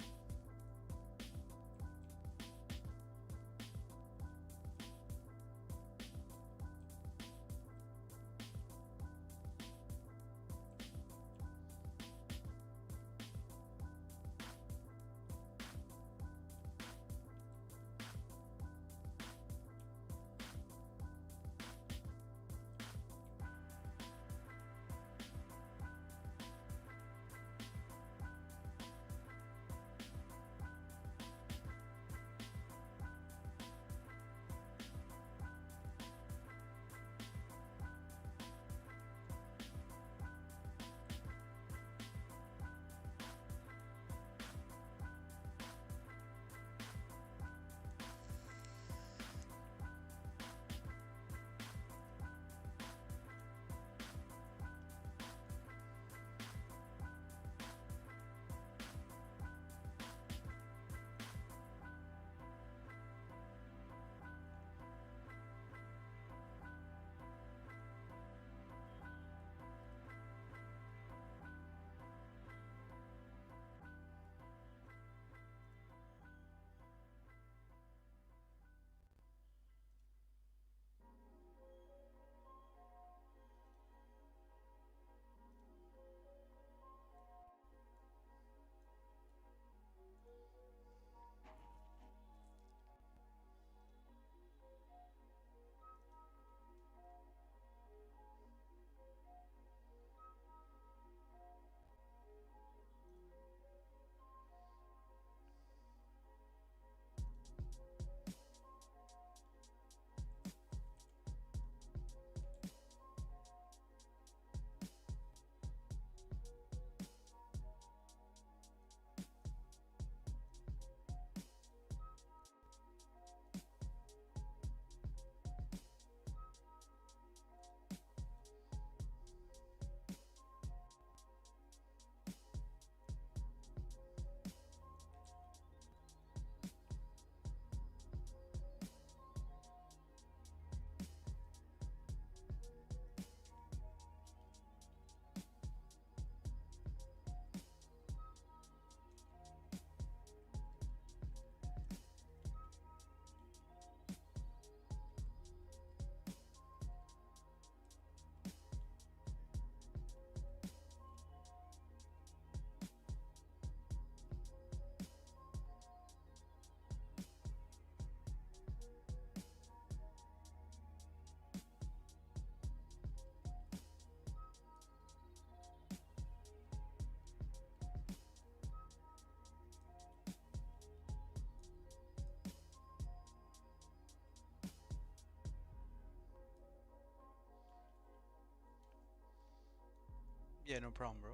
Yeah, no problem, bro.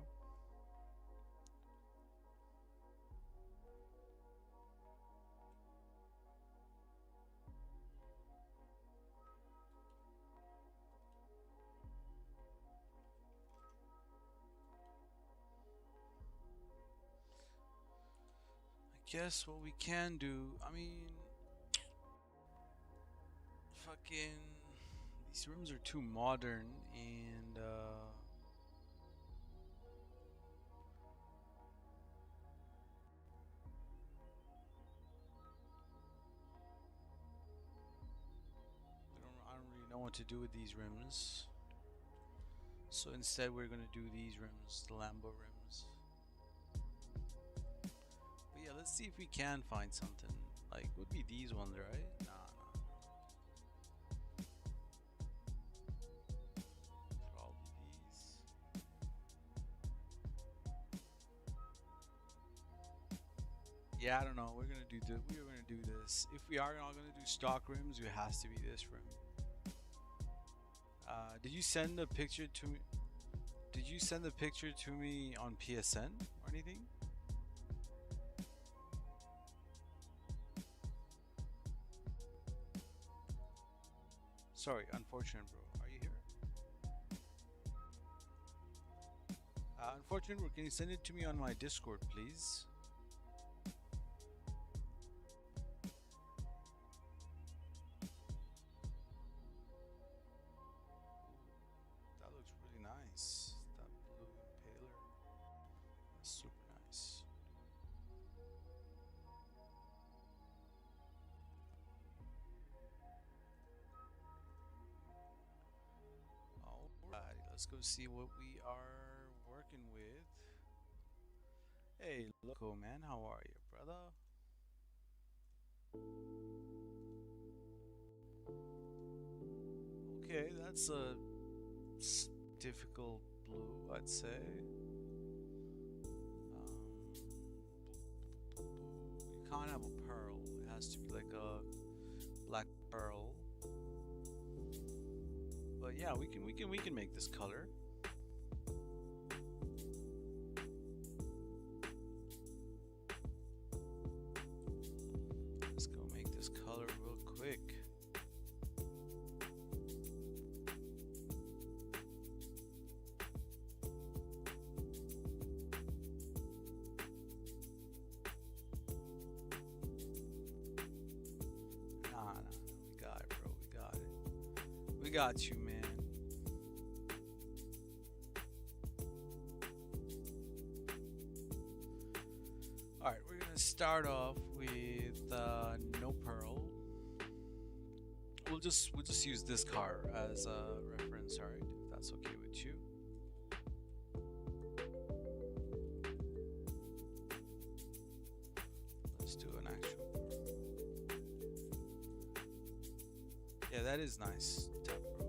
I guess what we can do, I mean, fucking, these rooms are too modern and, I don't really know what to do with these rims. So instead we're gonna do these rims, the Lambo rims. But yeah, let's see if we can find something. Like, would be these ones, right? Nah, nah. Probably these. Yeah, I don't know. We're gonna do this. If we are not gonna do stock rims, it has to be this rim. Did you send a picture to me? Did you send the picture to me on PSN or anything? Sorry, unfortunate bro. Are you here? Unfortunate bro, can you send it to me on my Discord, please? That looks really nice. That blue impaler. That's super nice. Alrighty, let's go see what we are working with. Hey, Loco man, how are you, brother? Okay, that's a difficult blue, I'd say. You can't have a pearl. It has to be like a black pearl. But yeah, we can make this color. Let's go make this color real quick. Nah, we got it, bro. We got it. We got you, man. Alright, we're gonna start off with no pearl. We'll just use this car as a reference, alright, if that's okay with you. Let's do an actual. Yeah, that is nice. Tap, bro.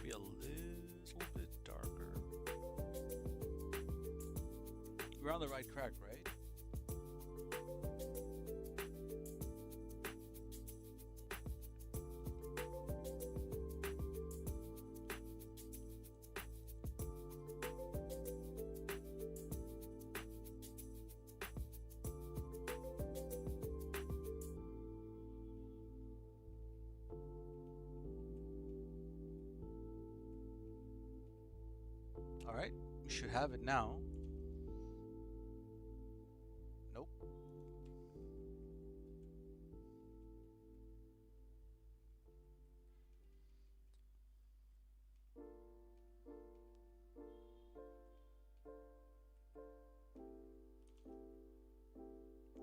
Maybe a little bit darker. We're on the right track, right? All right, we should have it now. Nope.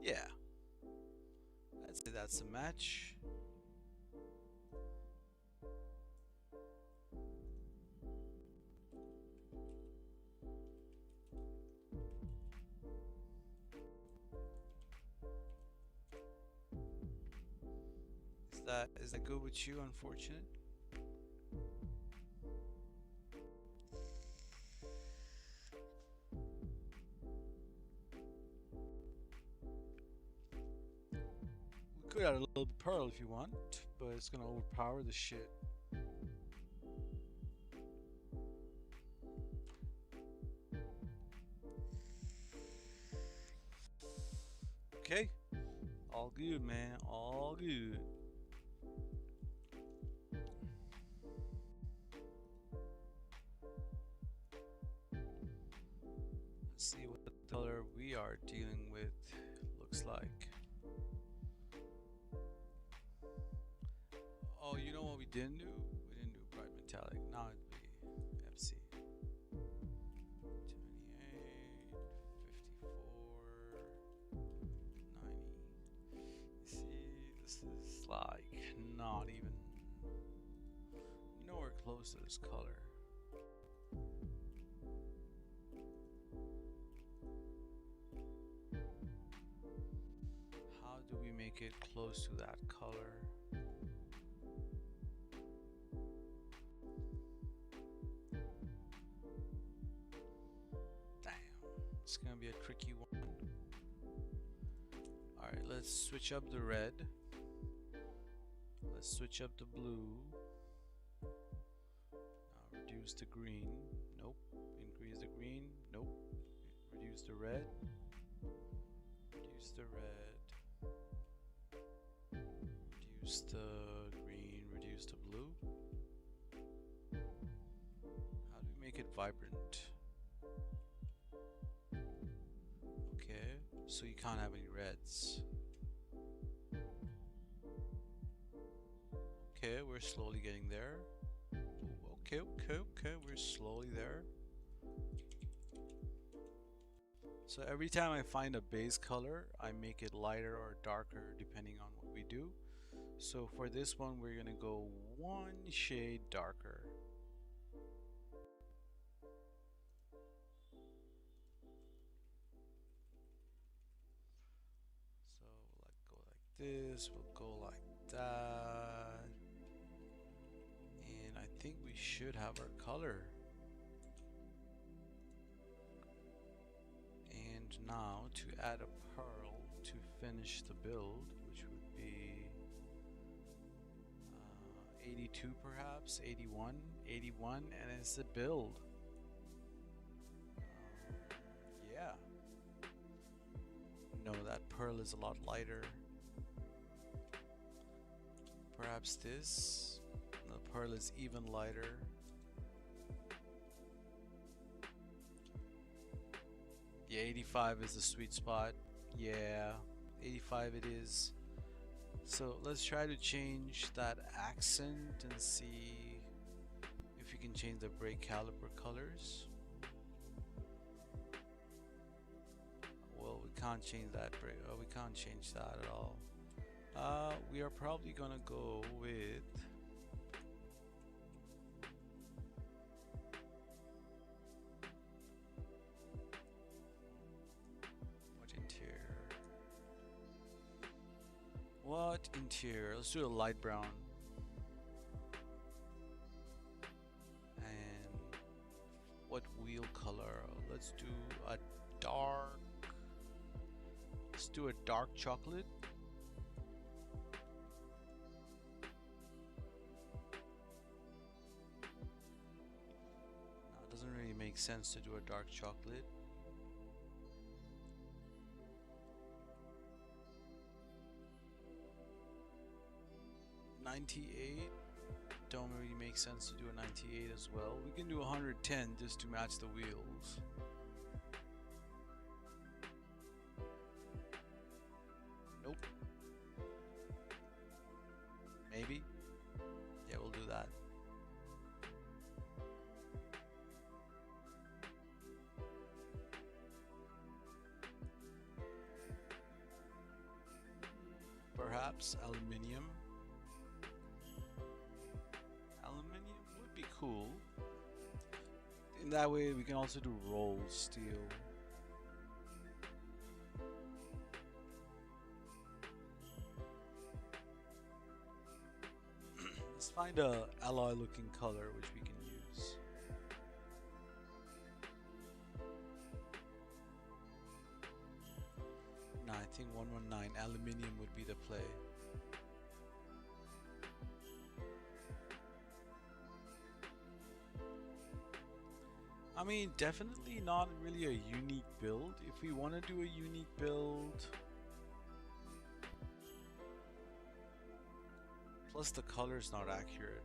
Yeah. I'd say that's a match. Is that good with you? Unfortunate. We could add a little bit pearl if you want, but it's gonna overpower the shit. Okay, all good, man. All good. Let's see what the color we are dealing with looks like. Oh, you know what we didn't do? We didn't do bright metallic. Now it'd be FC. 28, 54, 90. See, this is like not even nowhere close to this color. How do we make it close to that color? It's gonna be a tricky one. Alright, let's switch up the red. Let's switch up the blue. Now reduce the green. Nope. Increase the green. Nope. Reduce the red. Reduce the red. Reduce the green. Reduce the blue. How do we make it vibrant? So you can't have any reds. Okay, we're slowly getting there. Okay, we're slowly there. So every time I find a base color, I make it lighter or darker depending on what we do. So for this one, we're gonna go one shade darker. This will go like that, and I think we should have our color. And now to add a pearl to finish the build, which would be 82 perhaps, 81, and it's the build. Yeah. No, that pearl is a lot lighter. Perhaps this. The pearl is even lighter. Yeah, 85 is the sweet spot. Yeah, 85 it is. So let's try to change that accent and see if you can change the brake caliper colors. Well, we can't change that brake. Oh, we can't change that at all. We are probably gonna go with what interior? What interior? Let's do a light brown. And what wheel color? Let's do a dark. Let's do a dark chocolate. Makes sense to do a dark chocolate. $98 don't really make sense to do a 98 as well. We can do 110 just to match the wheels. Nope. Maybe. Yeah, we'll do that. Perhaps aluminium. Aluminium would be cool. In that way, we can also do roll steel. find a alloy looking color which we can use. Nah, I think 119 aluminium would be the play. I mean, definitely not really a unique build. If we want to do a unique build, plus the color's not accurate.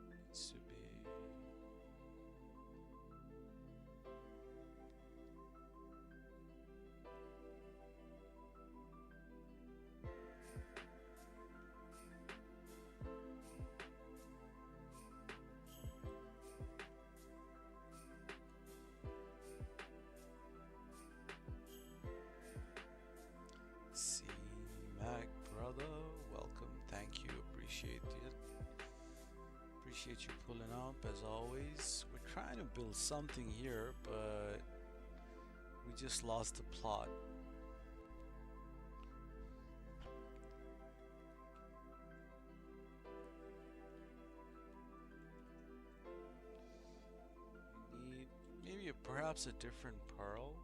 Needs to be. C-Mac, brother, welcome, thank you, appreciate it. Appreciate you pulling up as always. We're trying to build something here, but we just lost the plot. We need maybe perhaps a different pearl.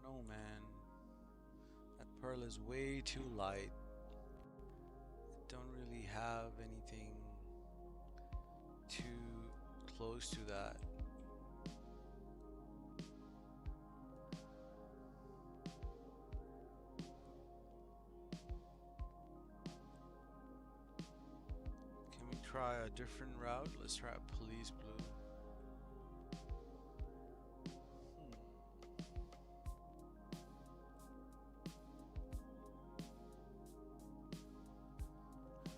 I don't know, man. That pearl is way too light. I don't really have anything too close to that. Can we try a different route? Let's try a police blue.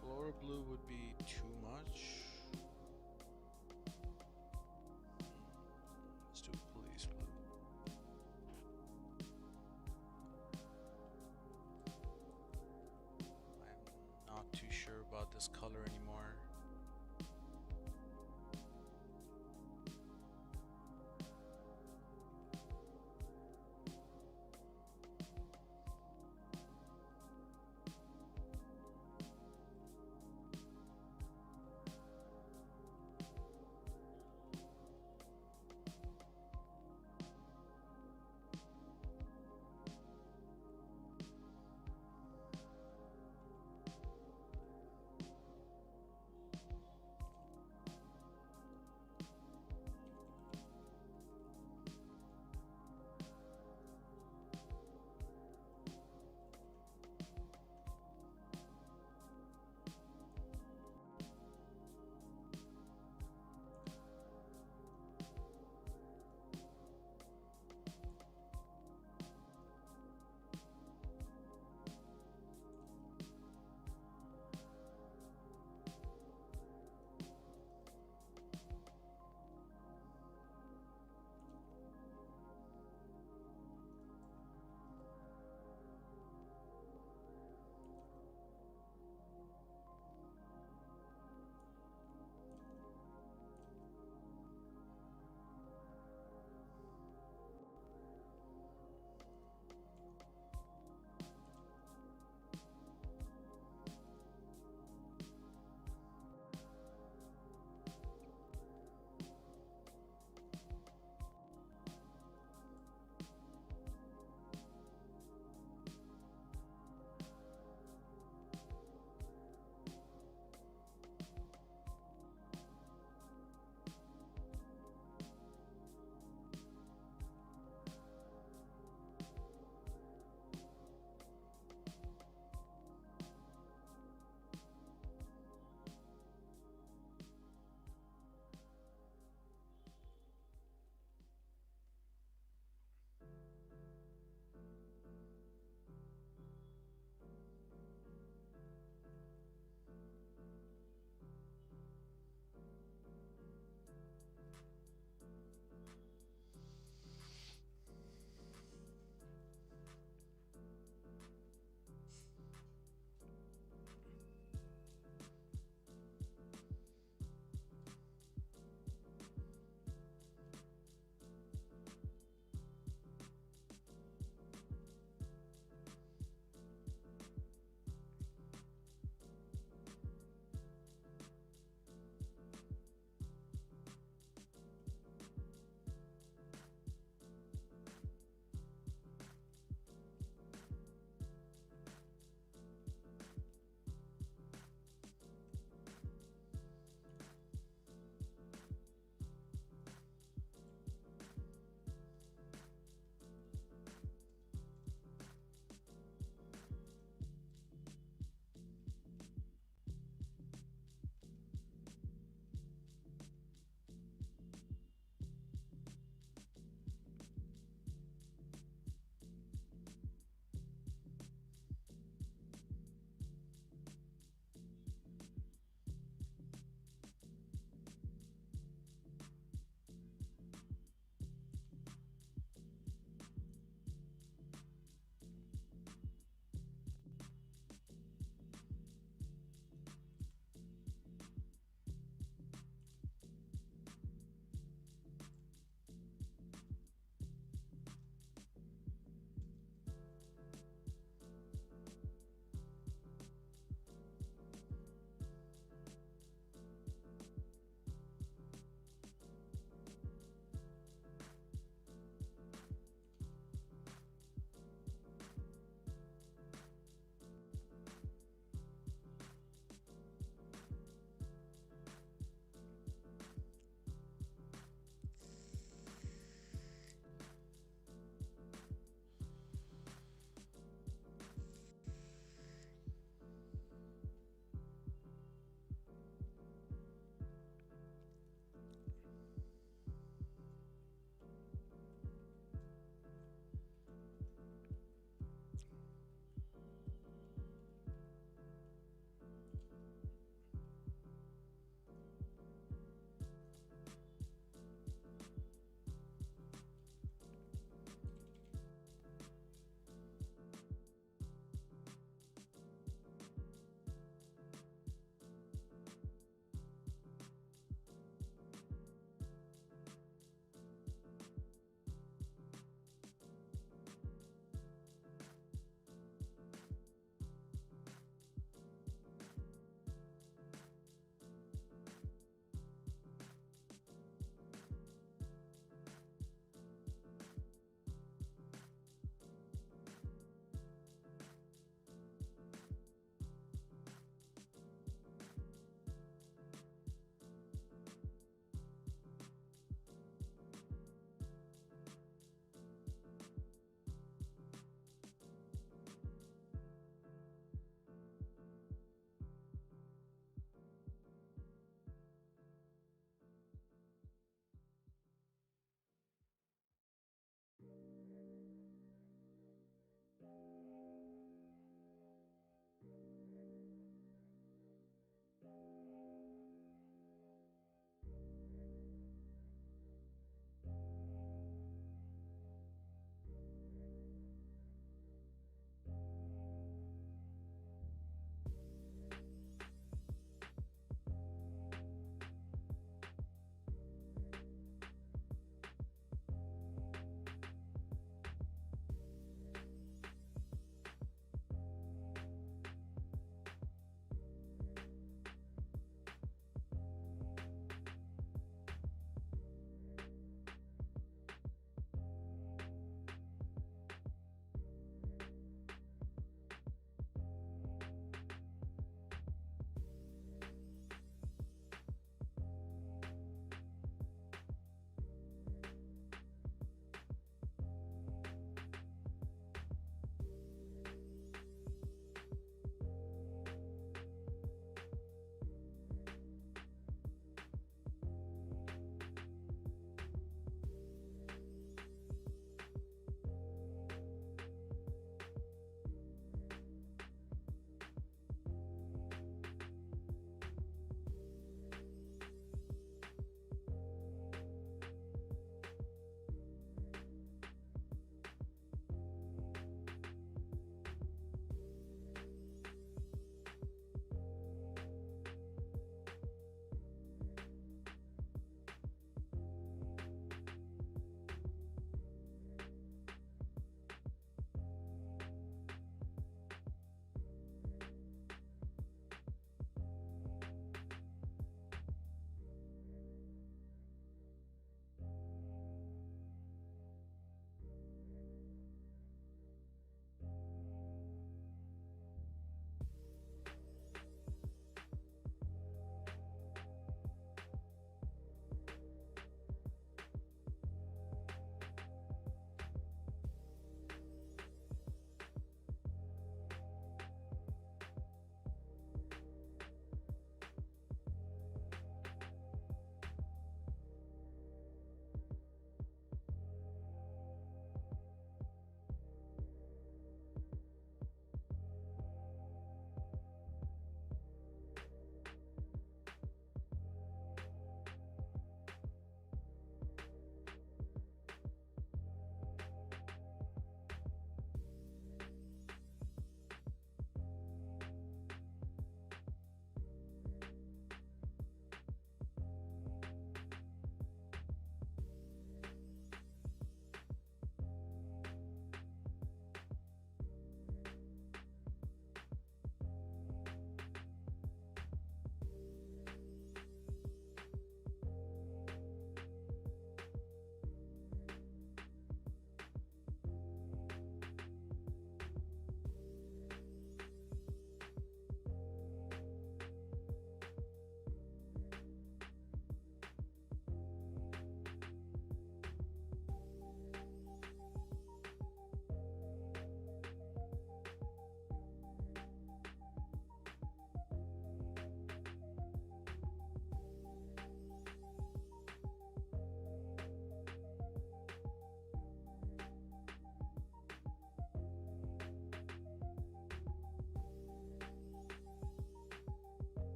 Flora blue would be too much. Let's do police blue. I'm not too sure about this color anymore.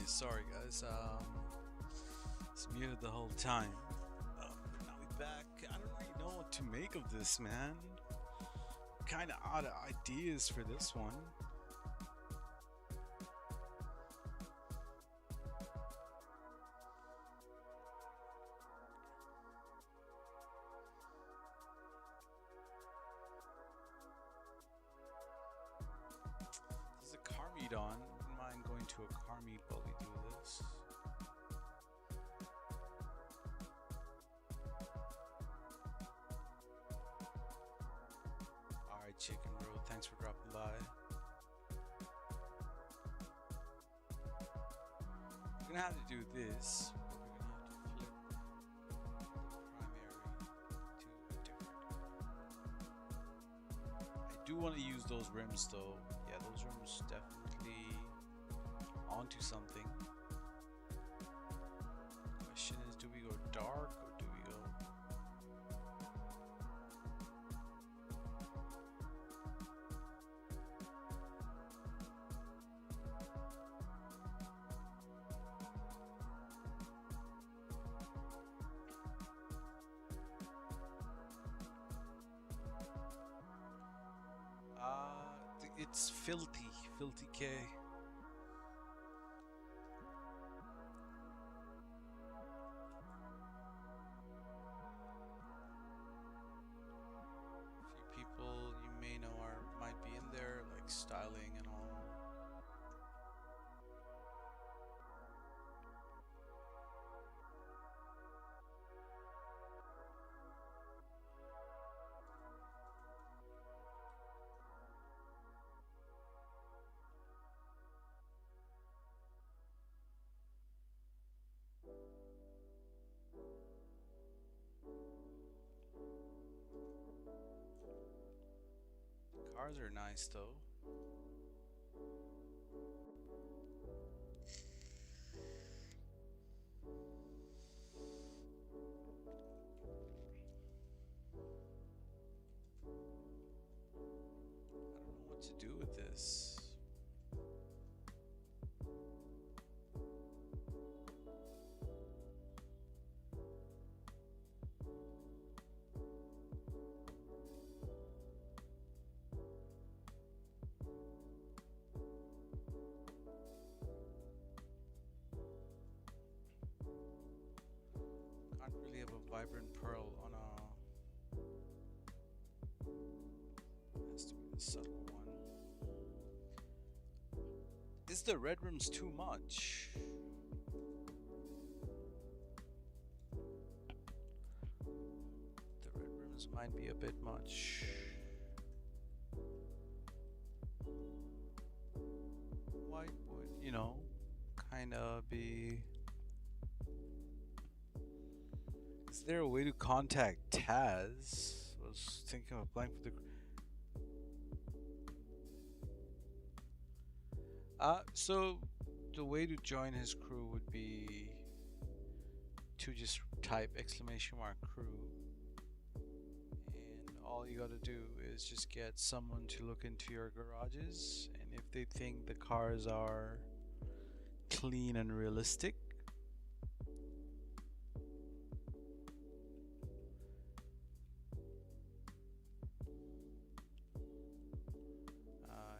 Sorry guys, it's muted the whole time. Now we back. I don't really know what to make of this, man. Kinda out of ideas for this one. There's a car meet on. Wouldn't mind going to a car meet while we do this. Alright, Chicken Road, thanks for dropping by. We're gonna have to do this. We're gonna have to flip the primary to a different. I do want to use those rims though. Yeah, those rims definitely onto something. Question is, do we go dark or do we go? It's filthy K. A few people you may know might be in there, like styling and all. Cars are nice though. I don't know what to do with this. Can't really have a vibrant pearl on a. Has to be the subtle one. Is the red rims too much? The red rims might be a bit much. White would, you know, kind of be. Is there a way to contact Taz? I was thinking of applying for the. So the way to join his crew would be to just type !crew, and all you gotta do is just get someone to look into your garages, and if they think the cars are clean and realistic,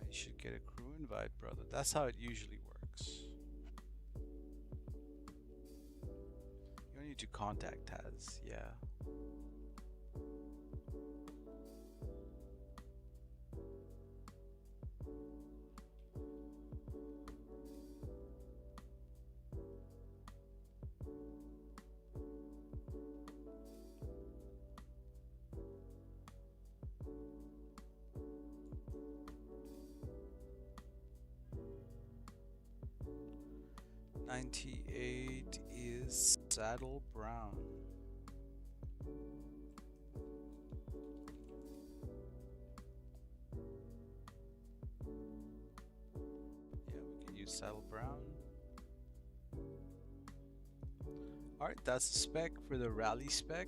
you should get a crew invite, brother. That's how it usually works. You don't need to contact Taz, yeah. '98 is Saddle Brown. Yeah, we can use Saddle Brown. Alright, that's the spec for the rally spec.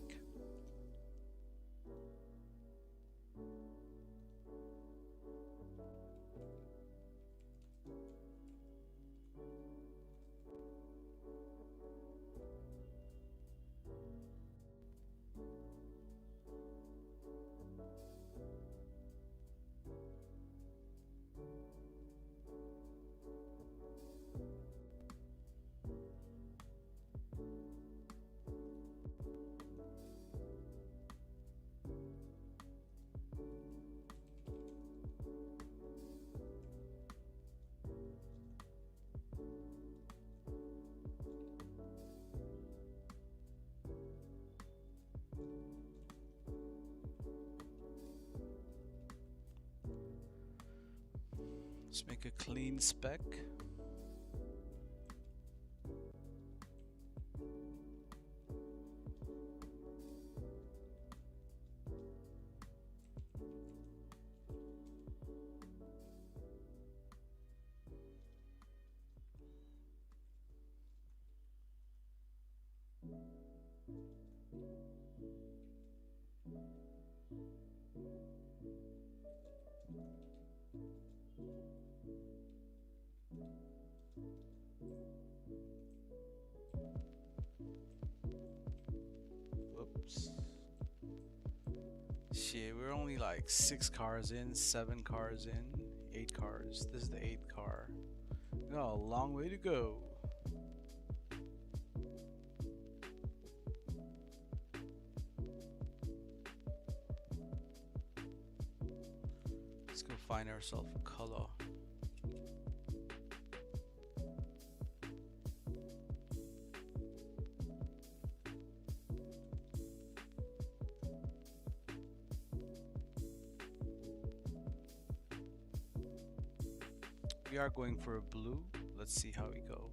Let's make a clean spec. Whoops. Shit, we're only like 6 cars in, 7 cars in, 8 cars. This is the 8th car. We got a long way to go. Let's go find ourselves a color. We are going for a blue. Let's see how we go.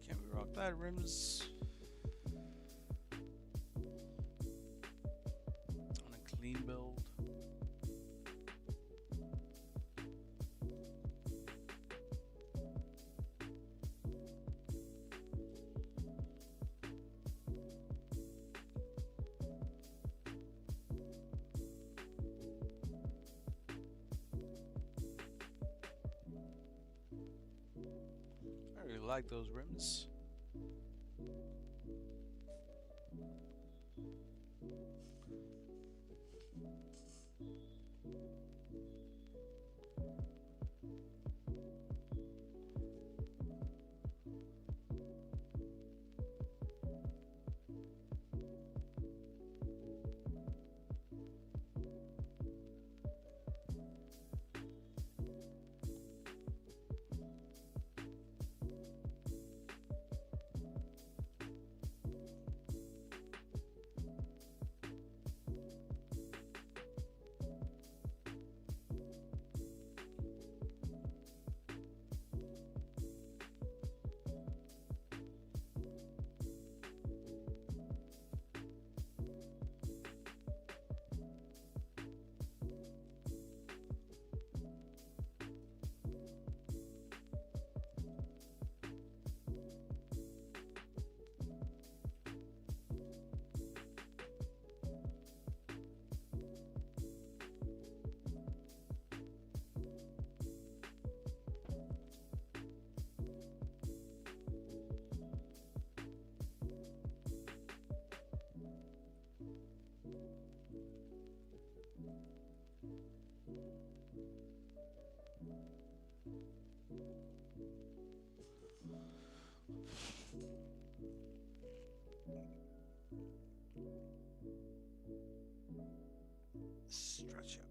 Can we rock that rims? On a clean build. I really like those rims. Stretch it.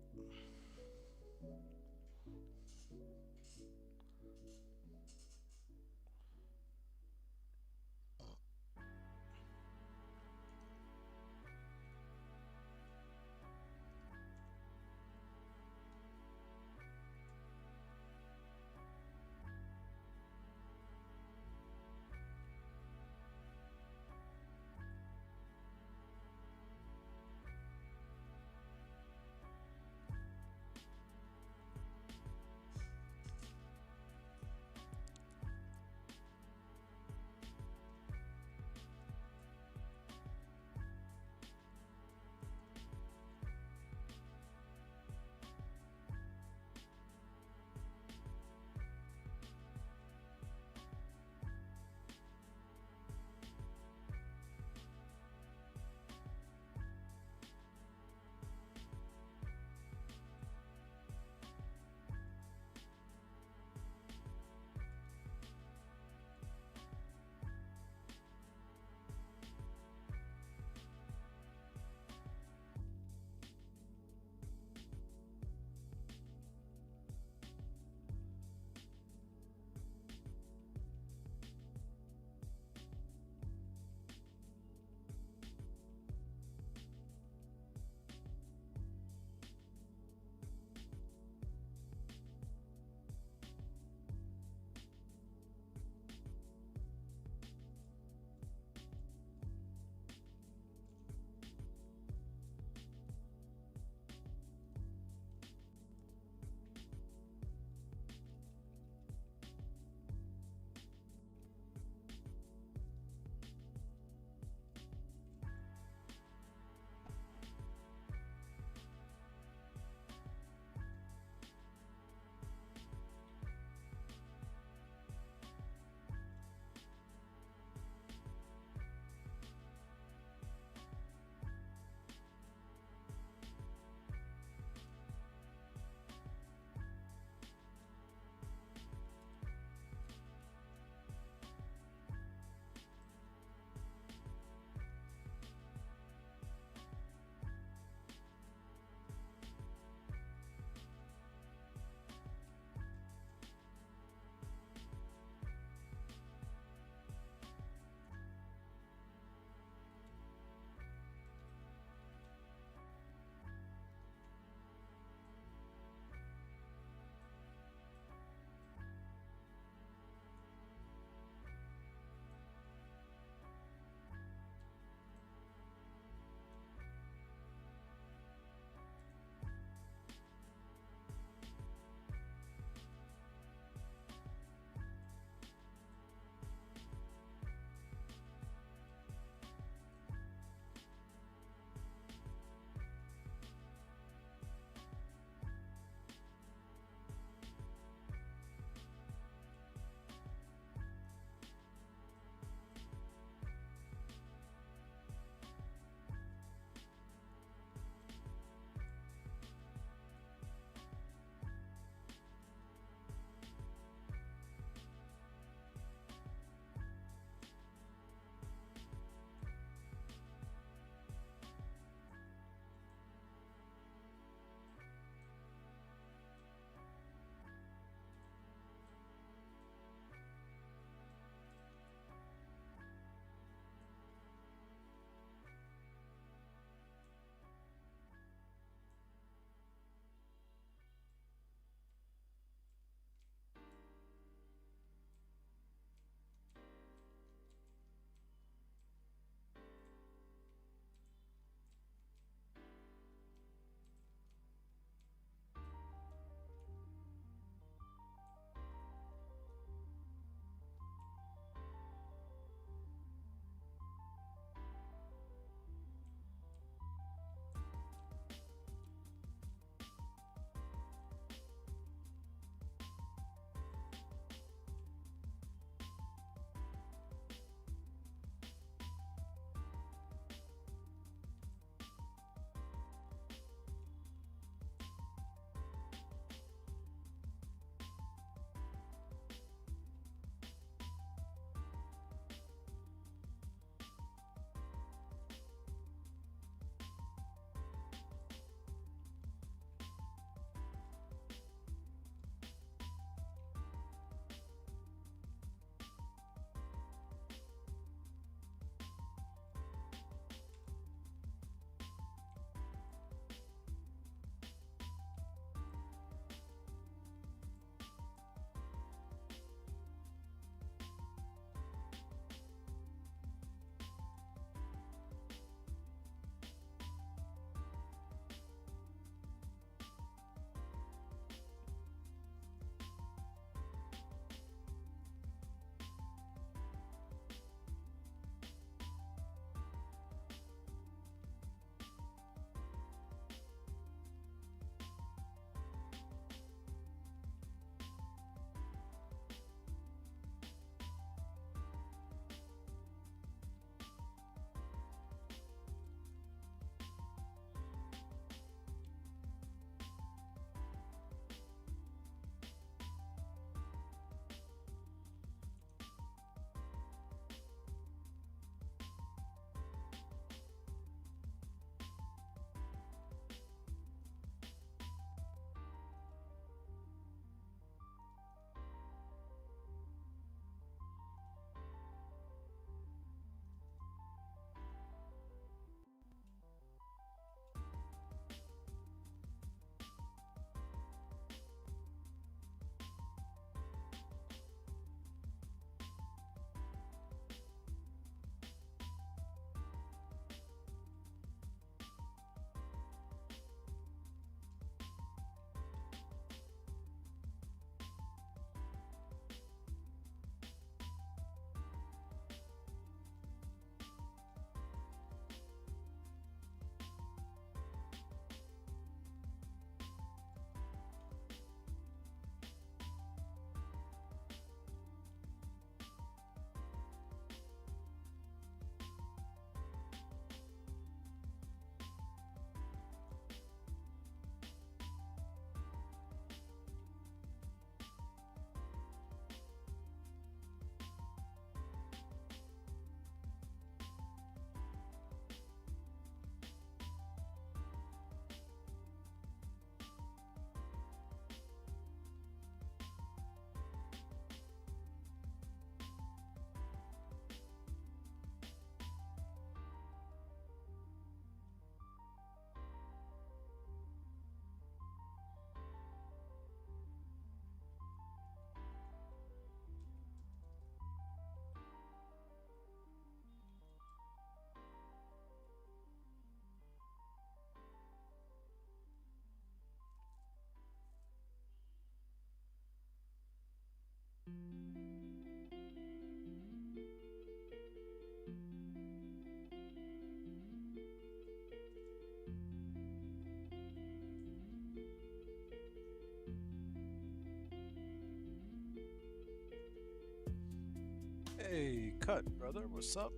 Hey, cut, brother. What's up?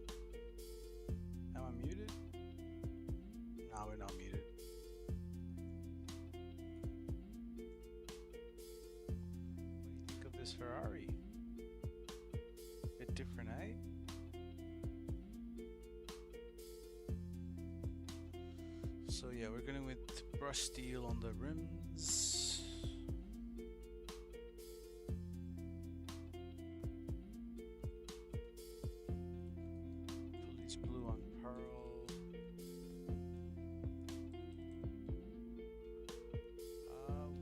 Am I muted? No, we're not muted. What do you think of this Ferrari? Bit different, eh? So yeah, we're going with brush steel on the rims. Police blue on pearl.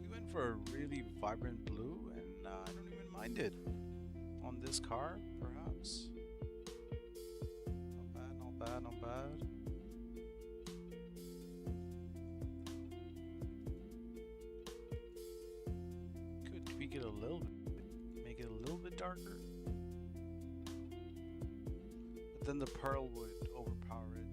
We went for a really vibrant blue, and I don't even mind it on this car, perhaps. Not bad, not bad, not bad. Could tweak it a little bit, make it a little bit darker. But then the pearl would overpower it.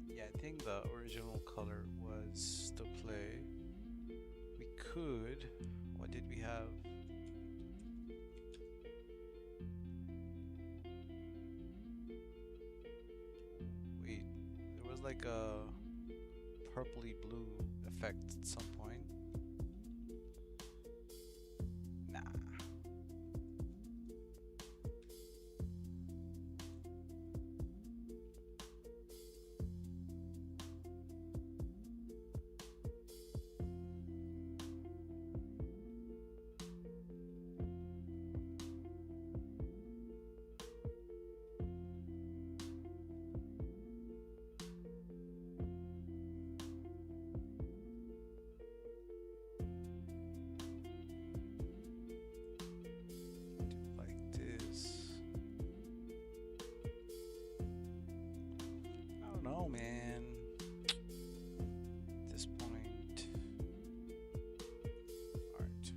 Yeah, I think the original color was the play. We could, what did we have? Wait, there was like a purpley blue effect at some point. Nah. No, man. At this point, alright, do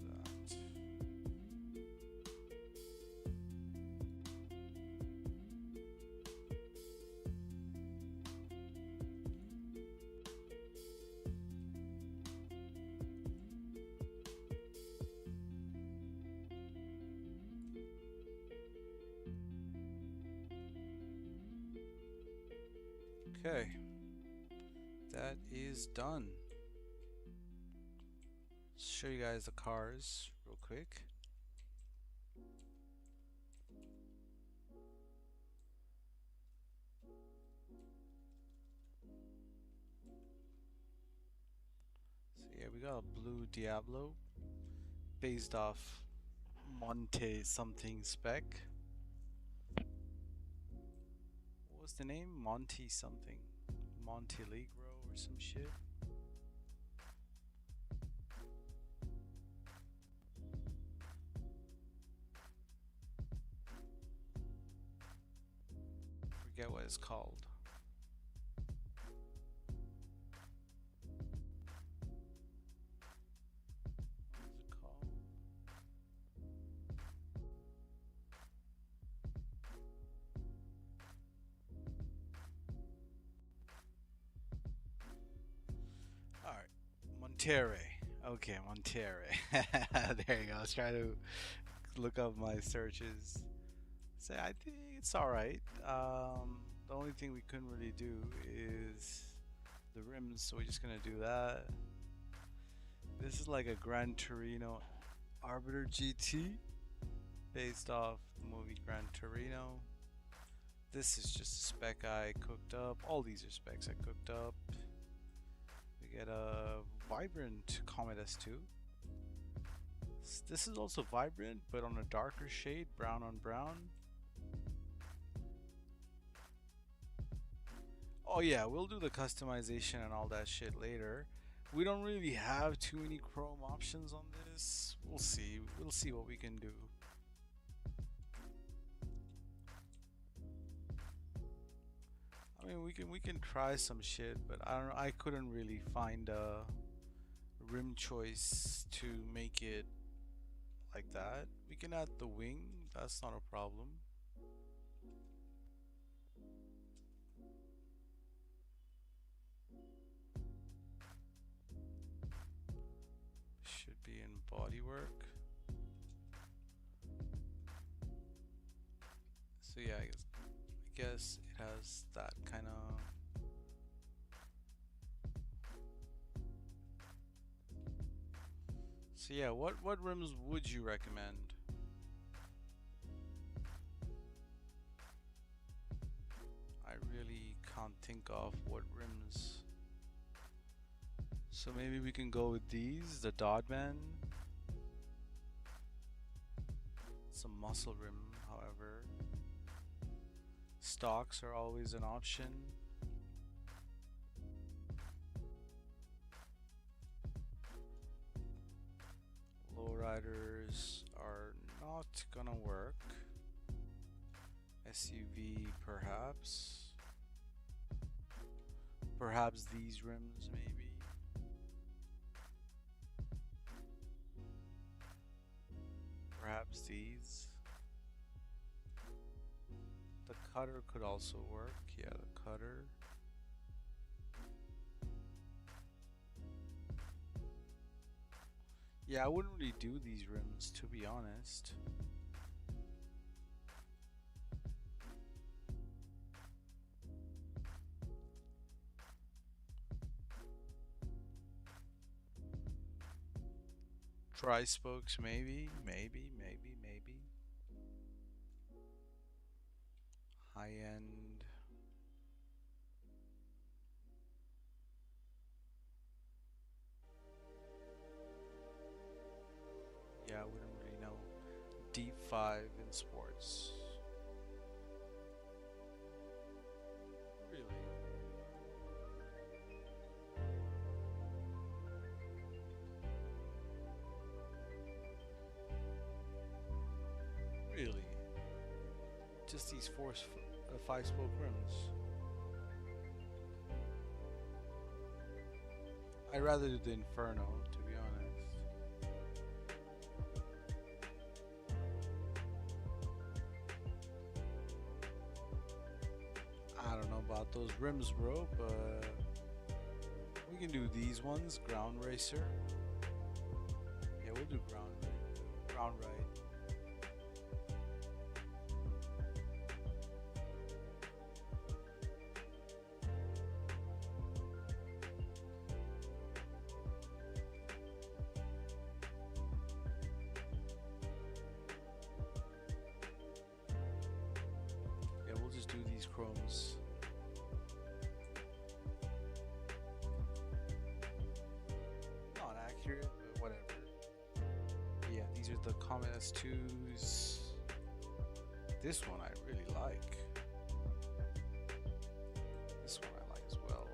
that. Okay, that is done. Let's show you guys the cars real quick. So yeah, we got a blue Diablo based off Monte something spec. What was the name? Monte something. Monteligro or some shit. Forget what it's called. What is it called? Alright, Monterey. Okay, Monterey. There you go. I was trying to look up my searches. Say, I think it's alright. The only thing we couldn't really do is the rims, so we're just gonna do that. This is like a Gran Torino Arbiter GT based off the movie Gran Torino. This is just a spec I cooked up. All these are specs I cooked up. We get a vibrant Comet S2. This is also vibrant, but on a darker shade, brown on brown. Oh yeah, we'll do the customization and all that shit later. We don't really have too many chrome options on this. We'll see. We'll see what we can do. I mean, we can try some shit, but I don't know. I couldn't really find a rim choice to make it like that. We can add the wing. That's not a problem. So yeah, I guess it has that kind of. So yeah, what rims would you recommend? I really can't think of what rims. So maybe we can go with these, the Dodman. It's a muscle rim, however. Stocks are always an option. Lowriders are not gonna work. SUV perhaps. Perhaps these rims maybe. Perhaps these. The cutter could also work. Yeah, the cutter. Yeah, I wouldn't really do these rims to be honest. Tri spokes maybe. High end. Yeah, I wouldn't really know. Deep 5 in sports. Really? Really? Just these 5-spoke rims. I'd rather do the Inferno, to be honest. I don't know about those rims, bro, but we can do these ones. Ground racer. Yeah, we'll do ground ride. Yeah, we'll just do these chromes. Not accurate, but whatever. But yeah, these are the Comet S2s. This one I really like. This one I like as well.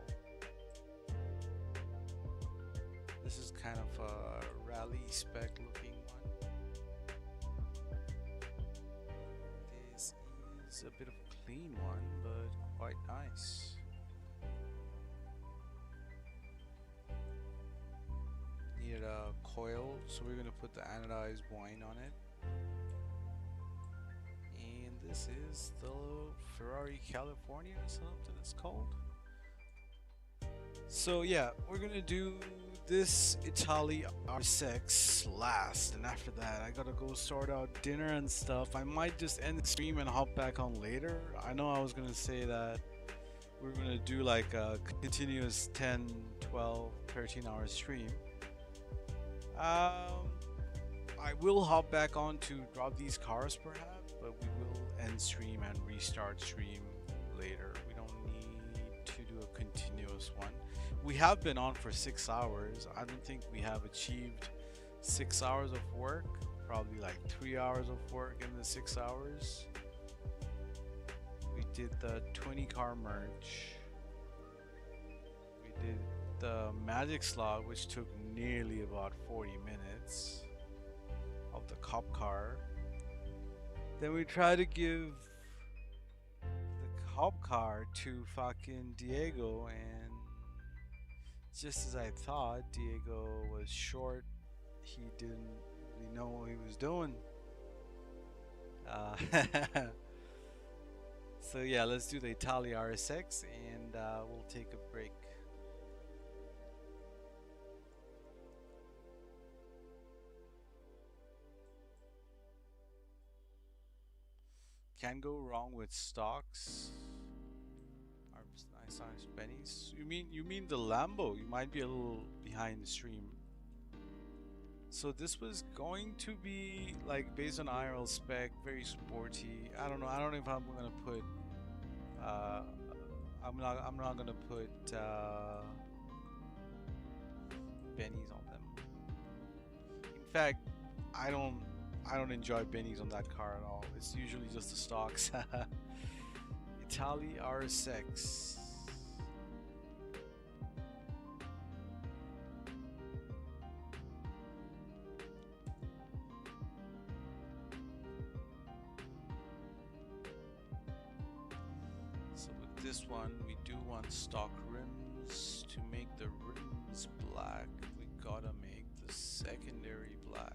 This is kind of a rally spec looking one. This is a bit of a clean one, but quite nice. Needed a coil, so we're gonna put the anodized wine on it. And this is the Ferrari California or something it's called. So yeah, we're gonna do this Italy R6 last, and after that I gotta go sort out dinner and stuff. I might just end the stream and hop back on later. I know I was gonna say that we're gonna do like a continuous 10, 12, 13-hour stream. I will hop back on to drop these cars perhaps, but we will end stream and restart stream later. We don't need to do a continuous one. We have been on for 6 hours. I don't think we have achieved 6 hours of work. Probably like 3 hours of work in the 6 hours. We did the 20 car merge. We did the magic slot, which took nearly about 40 minutes of the cop car. Then we tried to give the cop car to fucking Diego, and just as I thought, Diego was short. He didn't really know what he was doing. So yeah, let's do the Italia RSX, and we'll take a break. Can't go wrong with stocks. Our nice pennies. You mean the Lambo? You might be a little behind the stream. So this was going to be like based on IRL spec, very sporty. I don't know. I don't know if I'm gonna put. Uh, I'm not gonna put bennies on them. In fact, I don't. I don't enjoy bennies on that car at all. It's usually just the stocks. Italy RSX. So with this one, we do want stock rims. To make the rims black, we gotta make the secondary black.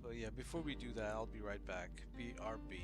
But yeah, before we do that, I'll be right back. BRB.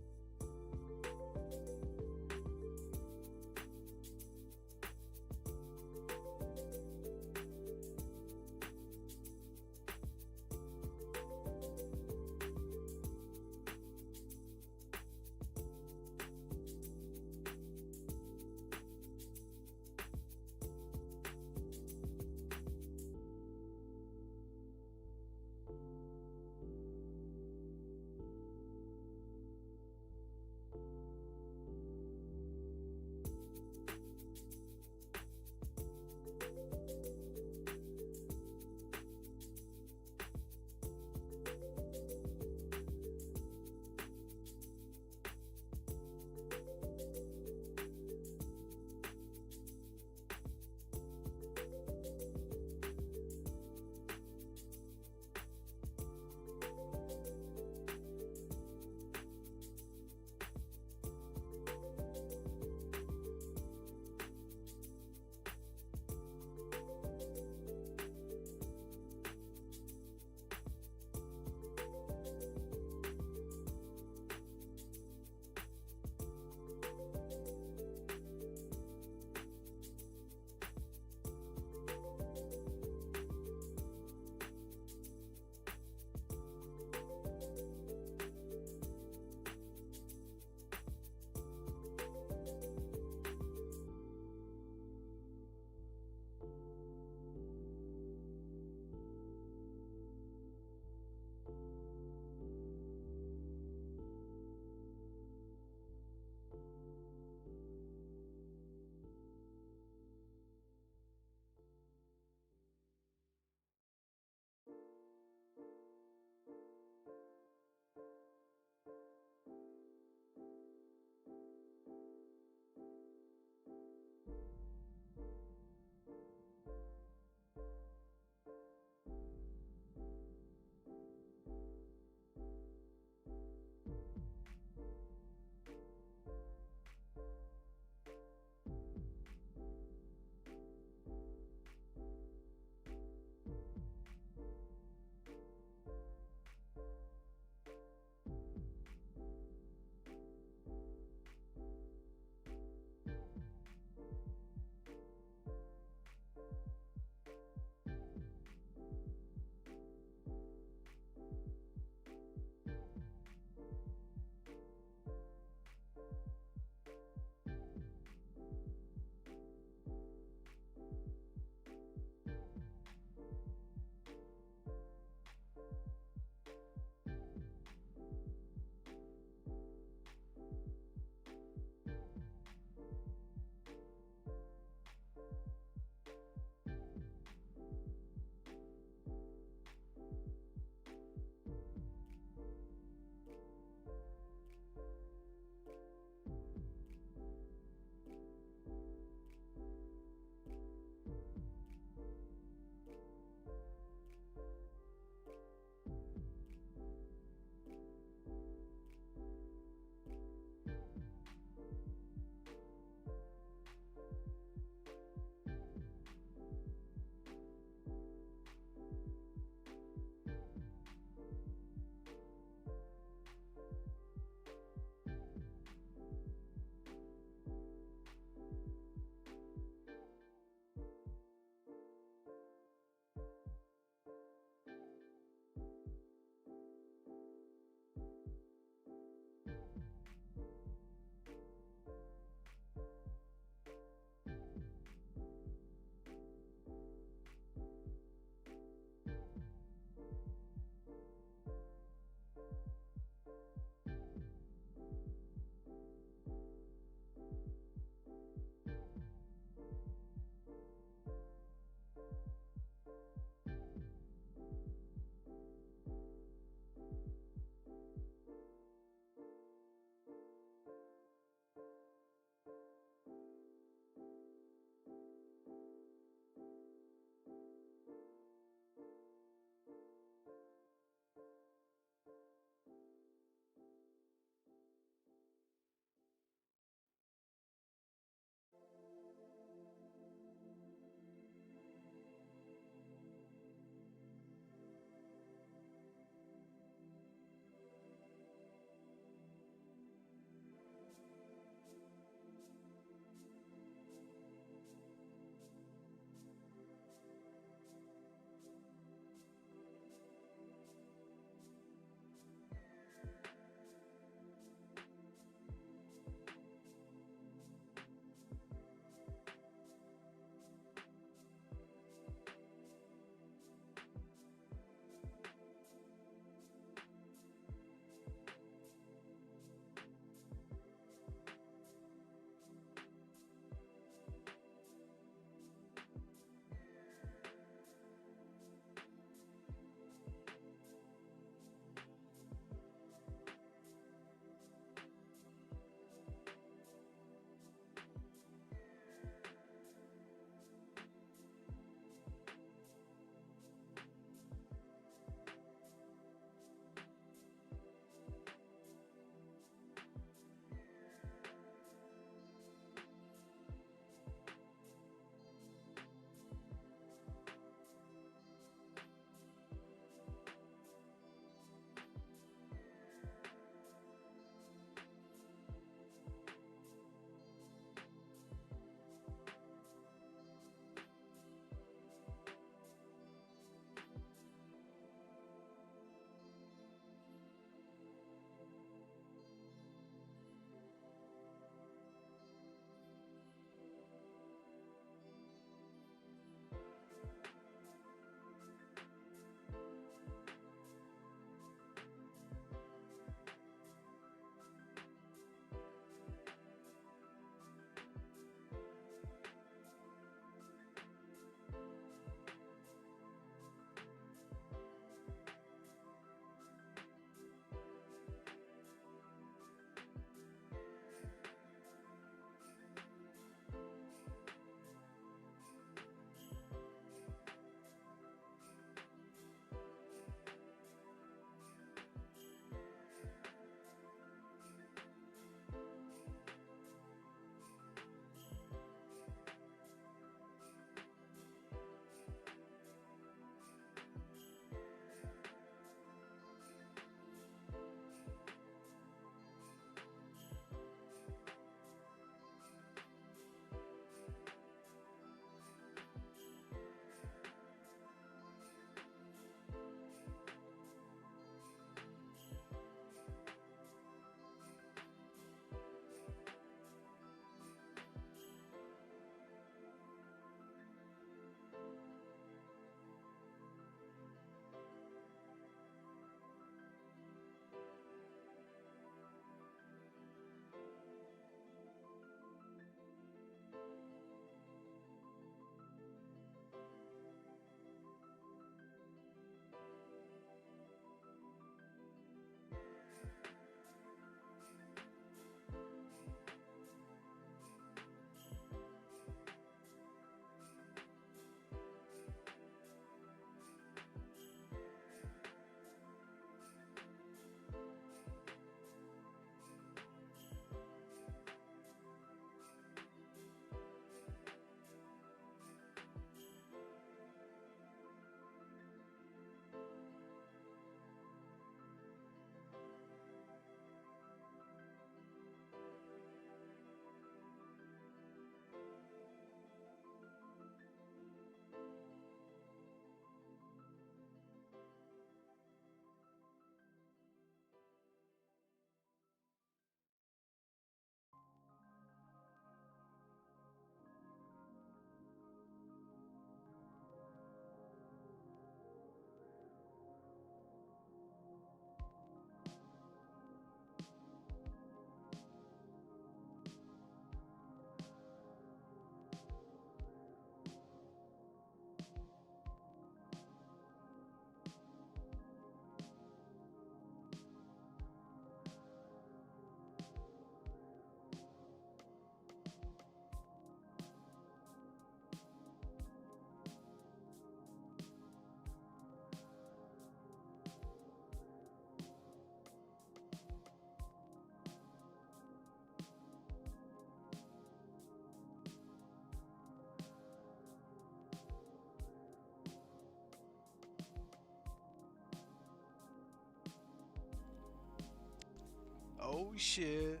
Oh shit.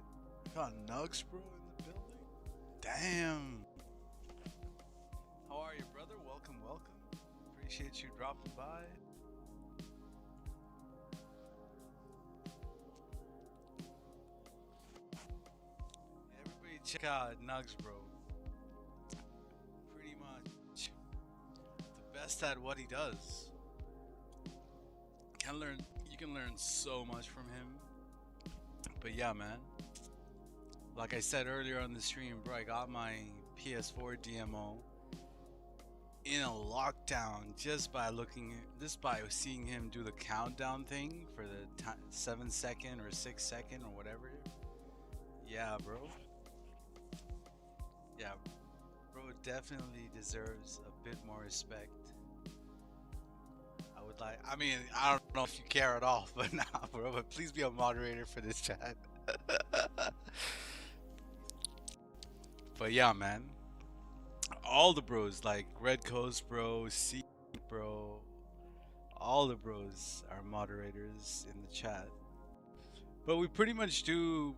Got Nugs, bro, in the building. Damn. How are you, brother? Welcome, welcome. Appreciate you dropping by. Everybody check out Nugs, bro. Pretty much the best at what he does. You can learn so much from him. But yeah, man. Like I said earlier on the stream, bro, I got my PS4 DMO in a lockdown just by seeing him do the countdown thing for the 7-second or 6-second or whatever. Yeah, bro. Yeah, bro definitely deserves a bit more respect. I don't know if you care at all, but nah, bro, but please be a moderator for this chat. But yeah, man. All the bros, like Red Coast bro, C bro, all the bros are moderators in the chat. But we pretty much do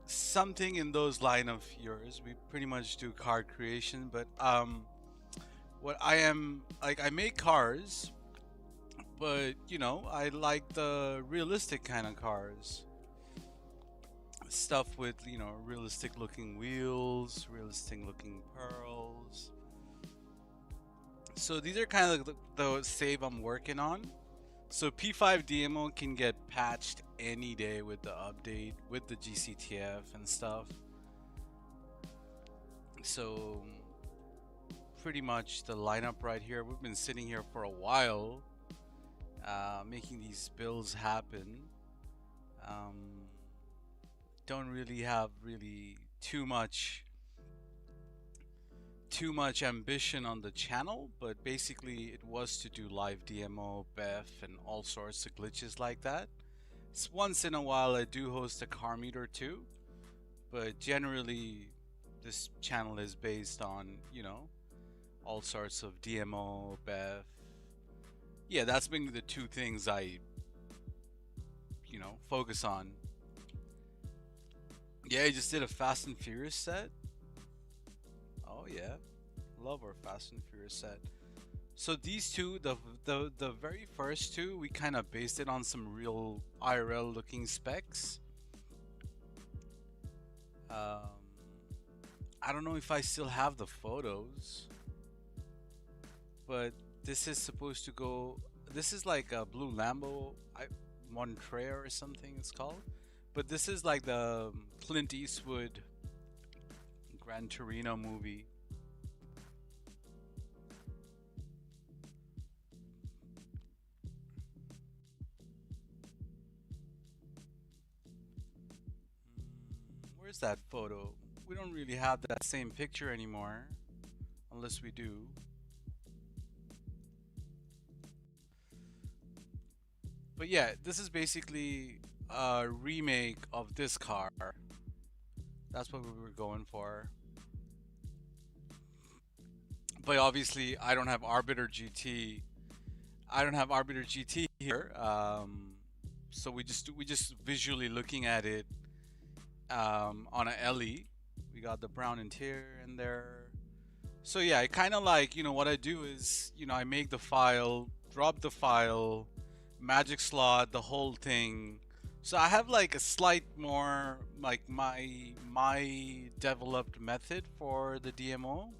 something in those line of yours. We pretty much do card creation, but what I am like, I make cars, but you know, I like the realistic kind of cars. Stuff with, you know, realistic looking wheels, realistic looking pearls. So these are kind of the save I'm working on. So P5 DMO can get patched any day with the update, with the GCTF and stuff. So pretty much the lineup right here, we've been sitting here for a while, making these builds happen. Don't really have too much ambition on the channel, but basically it was to do live DMO, BEFF, and all sorts of glitches like that. So once in a while I do host a car meet or two, but generally this channel is based on, you know, all sorts of DMO, BEFF. Yeah, that's been the two things I, you know, focus on. Yeah, I just did a Fast and Furious set. Oh yeah, love our Fast and Furious set. So these two, the very first two, we kind of based it on some real IRL looking specs. I don't know if I still have the photos, but this is supposed to go. This is like a blue Lambo, Montreal or something it's called. But this is like the Clint Eastwood Gran Torino movie. Where's that photo? We don't really have that same picture anymore, unless we do. But yeah, this is basically a remake of this car. That's what we were going for. But obviously I don't have Arbiter GT. I don't have Arbiter GT here. So we just visually looking at it on a LE. We got the brown interior in there. So yeah, I kind of like, you know, what I do is, you know, I make the file, drop the file, magic slot, the whole thing. So I have like a slight more like my developed method for the DMO.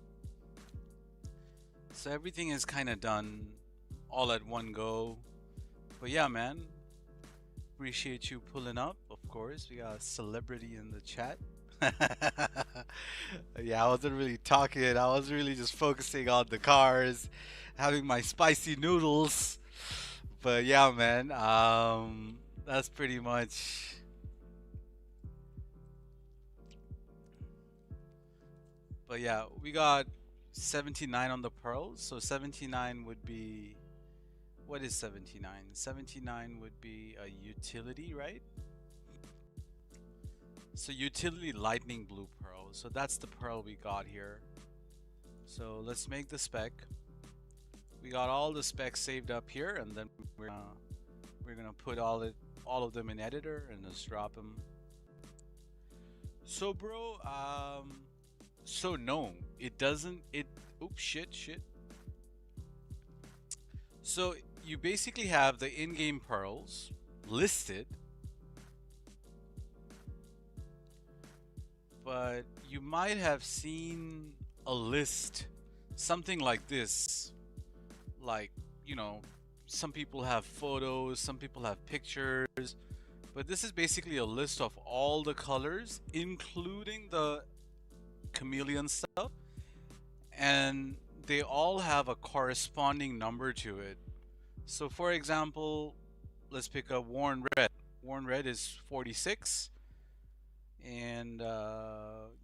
So everything is kind of done all at one go. But yeah, man, appreciate you pulling up. Of course, we got a celebrity in the chat. Yeah, I wasn't really talking. I was really just focusing on the cars, having my spicy noodles. But yeah, man, that's pretty much. But yeah, we got 79 on the pearls. So 79 would be, what is 79? 79 would be a utility, right? So utility lightning blue pearl. So that's the pearl we got here. So let's make the spec. We got all the specs saved up here, and then we're gonna put all of them in editor and just drop them. So, bro, so no, it doesn't. It. Oops, shit. So you basically have the in-game pearls listed, but you might have seen a list, something like this. Like, you know, some people have photos, some people have pictures, but this is basically a list of all the colors, including the chameleon stuff, and they all have a corresponding number to it. So, for example, let's pick up worn red. Worn red is 46, and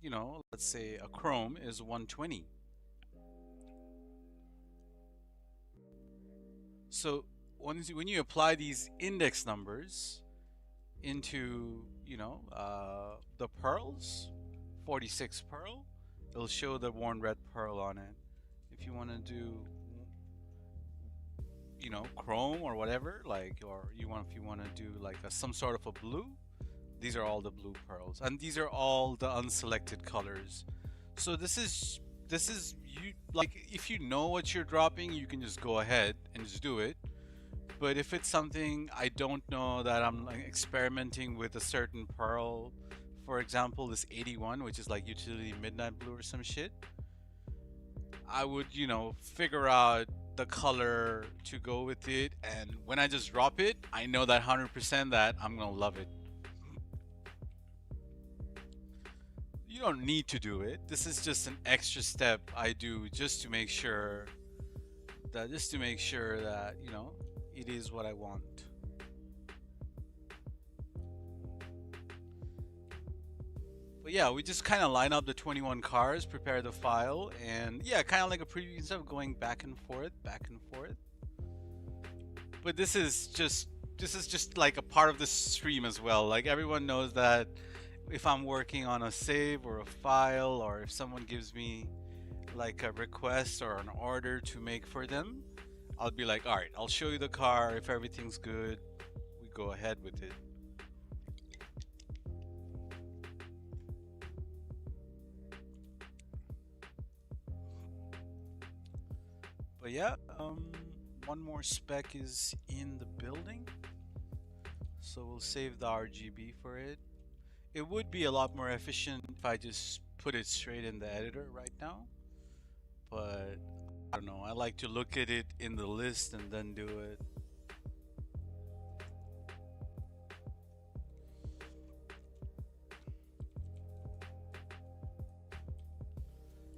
you know, let's say a chrome is 120. So when you apply these index numbers into, you know, the pearls, 46 pearl, it'll show the worn red pearl on it. If you want to do, you know, chrome or whatever, like, or if you want to do like some sort of a blue, these are all the blue pearls, and these are all the unselected colors. So this is you, like, if you know what you're dropping, you can just go ahead and just do it. But if it's something I don't know, that I'm like experimenting with a certain pearl, for example, this 81, which is like utility midnight blue or some shit, I would, you know, figure out the color to go with it, and when I just drop it, I know that 100% that I'm gonna love it. You don't need to do it. This is just an extra step I do just to make sure that, you know, it is what I want. But yeah, we just kind of line up the 21 cars, prepare the file, and yeah, kind of like a preview instead of going back and forth, back and forth. But this is just like a part of the stream as well. Like, everyone knows that if I'm working on a save or a file, or if someone gives me like a request or an order to make for them, I'll be like, all right, I'll show you the car. If everything's good, we go ahead with it. But yeah, one more spec is in the building, so we'll save the RGB for it. It would be a lot more efficient if I just put it straight in the editor right now, but I don't know, I like to look at it in the list and then do it.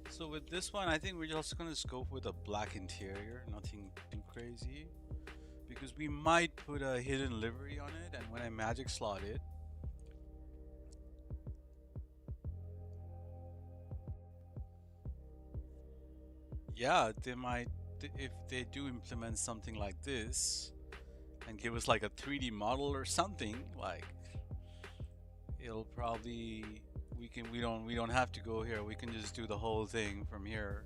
So with this one, I think we're just gonna scope with a black interior, nothing too crazy, because we might put a hidden livery on it, and when I magic slot it, yeah, they might, if they do implement something like this and give us like a 3D model or something, like, it'll probably, we don't have to go here. We can just do the whole thing from here.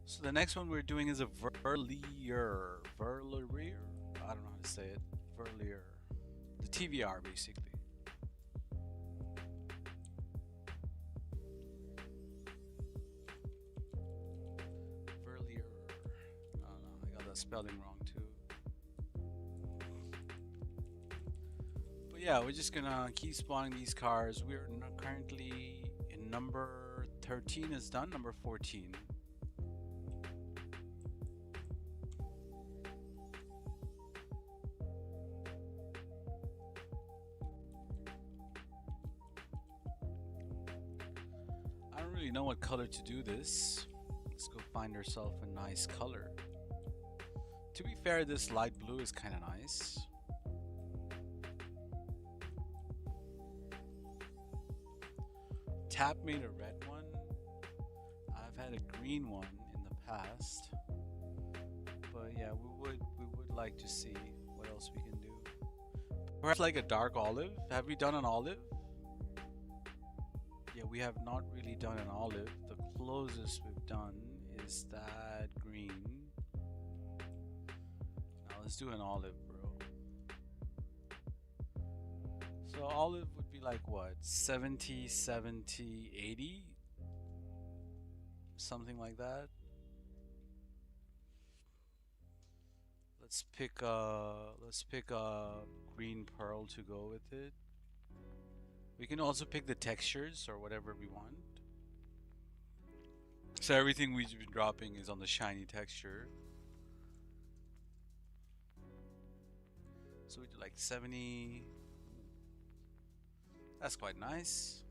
So the next one we're doing is a verlier. Verlier? I don't know how to say it. Verlier. The TVR basically. Verlier. I don't know, I got that spelling wrong too. But yeah, we're just gonna keep spawning these cars. We're currently in number 13 is done, number 14. I don't really know what color to do this. Let's go find ourselves a nice color. To be fair, this light blue is kind of nice. Tap made a red one. I've had a green one in the past. But yeah, we would like to see what else we can do. Perhaps like a dark olive. Have we done an olive? Yeah, we have not really done an olive. The closest we've done is that green. let's do an olive, bro. So olive would be like what? 70, 70, 80? Something like that. Let's pick a green pearl to go with it. We can also pick the textures or whatever we want. So everything we've been dropping is on the shiny texture. So we do like 70. That's quite nice.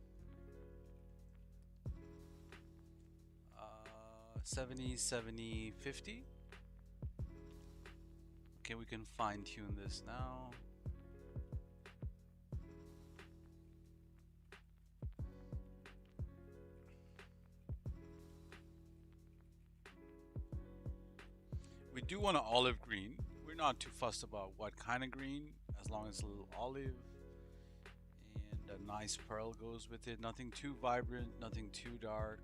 70, 70, 50. Okay, we can fine tune this now. We do want an olive green. We're not too fussed about what kind of green, as long as a little olive and a nice pearl goes with it. Nothing too vibrant, nothing too dark.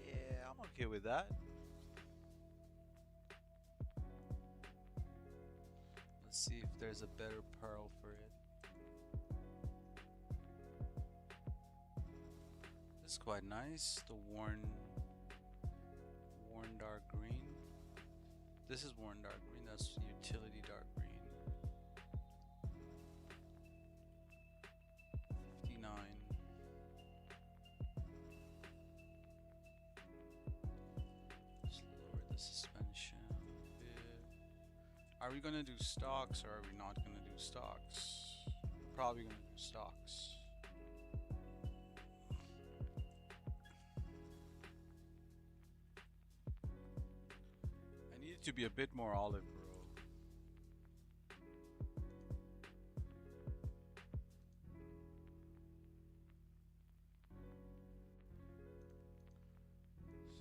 Yeah, I'm okay with that. Let's see if there's a better pearl for it. This is quite nice. The worn dark green. This is worn dark green. That's utility dark green. 59. Just lower the suspension a bit. Are we gonna do stocks or are we not gonna do stocks? Probably gonna do stocks. I need it to be a bit more olive, bro.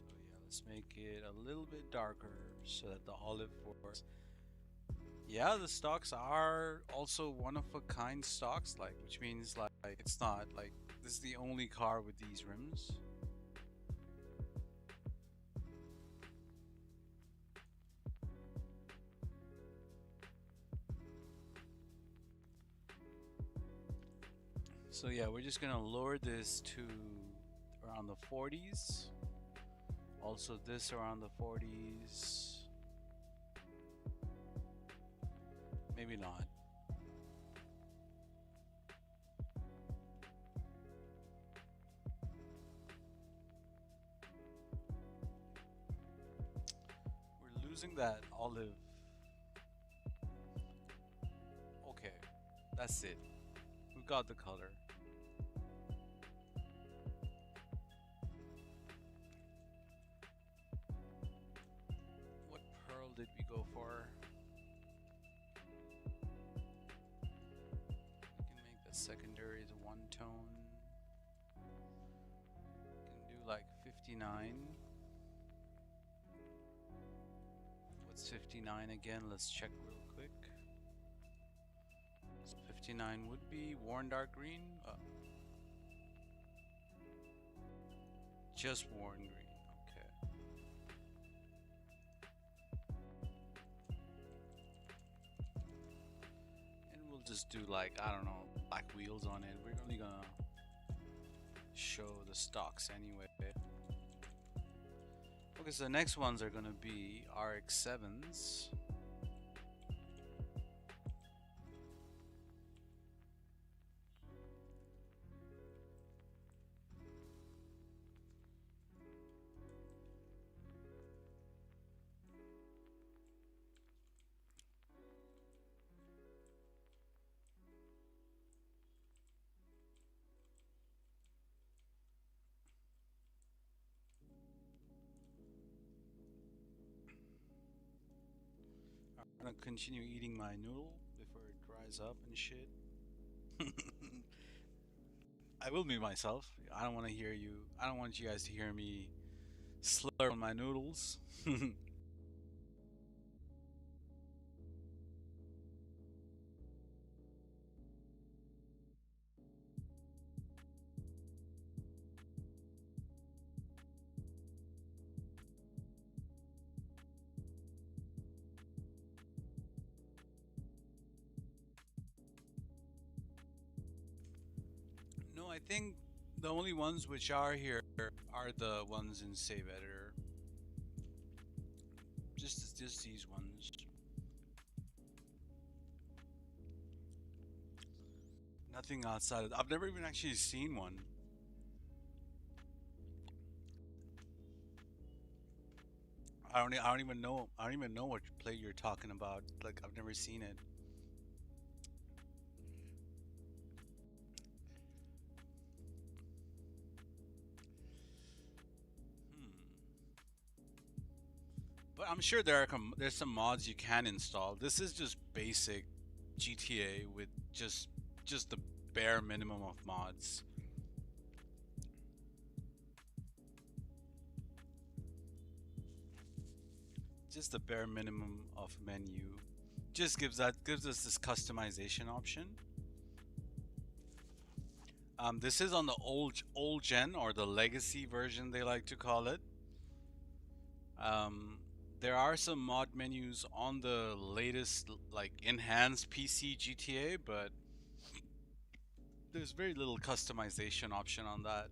So yeah, let's make it a little bit darker so that the olive force. Yeah, the stocks are also one of a kind stocks, like, which means like it's not like this is the only car with these rims. So yeah, we're just gonna lower this to around the 40s. Also this around the 40s. Maybe not. We're losing that olive. Okay, that's it. We got the color. What pearl did we go for? Secondary is one tone. We can do like 59. What's 59 again? Let's check real quick. So 59 would be worn dark green. Just worn green. Okay. And we'll just do like, I don't know, black wheels on it. We're only gonna show the stocks anyway. Okay, so the next ones are gonna be RX-7s. I'm gonna continue eating my noodle before it dries up and shit. I will mute myself. I don't want to hear you. I don't want you guys to hear me slurp on my noodles. I think the only ones which are here are the ones in Save Editor. Just these ones. Nothing outside of. I've never even actually seen one. I don't even know. I don't even know what play you're talking about. Like I've never seen it. Hmm. But I'm sure there's some mods you can install. This is just basic GTA with just the bare minimum of mods. Just the bare minimum of menu. Just gives us this customization option. This is on the old gen or the legacy version they like to call it. There are some mod menus on the latest like enhanced PC GTA, but there's very little customization option on that.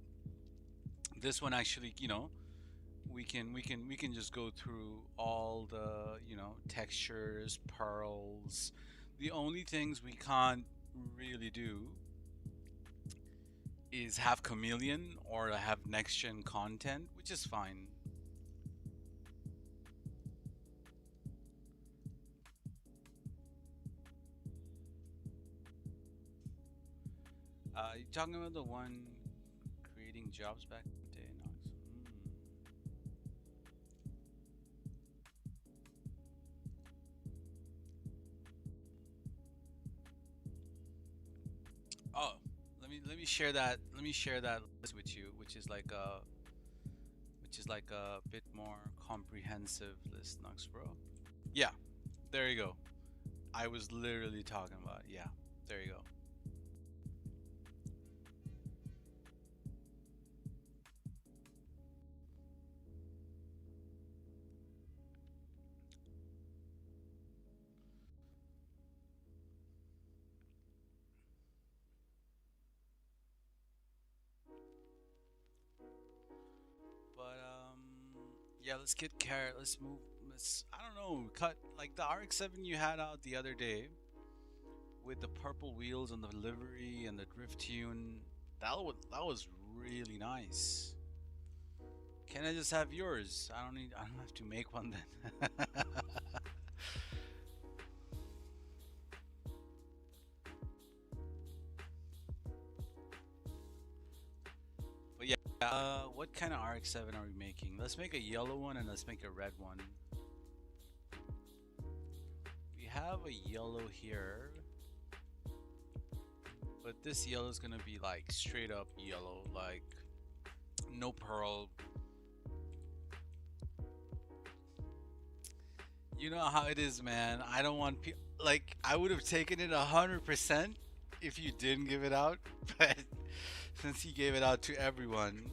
This one actually, we can just go through all the, textures, pearls. The only things we can't really do is have chameleon or have next gen content, which is fine. You talking about the one creating jobs back in the day? No. Oh, let me share that. Let me share that list with you, which is like a bit more comprehensive list, Nux, bro. Yeah, there you go. I was literally talking about. Yeah, there you go. But yeah, let's get carrot. Let's move. Let's, I don't know, cut like the RX-7 you had out the other day with the purple wheels and the livery and the drift tune. That was really nice. Can I just have yours? I don't have to make one then. But yeah, what kind of RX-7 are we making? Let's make a yellow one and let's make a red one. We have a yellow here, but this yellow is gonna be like straight up yellow, like no pearl. You know how it is, man. I don't want like I would have taken it 100% if you didn't give it out, but since you gave it out to everyone,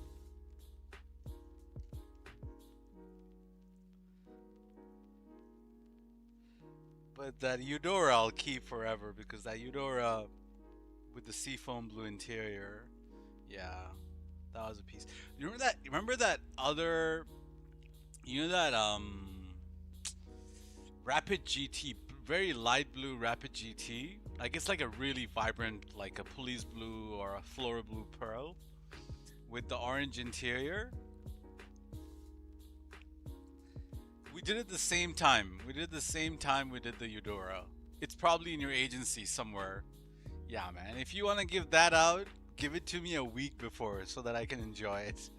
but that Eudora I'll keep forever because that Eudora with the seafoam blue interior, yeah, that was a piece. You remember that? Remember that other? You know that Rapid GT, very light blue Rapid GT. Like it's like a really vibrant, like a police blue or a floral blue pearl with the orange interior. We did it the same time. We did it the same time we did the Eudora. It's probably in your agency somewhere. Yeah, man. If you want to give that out, give it to me a week before so that I can enjoy it.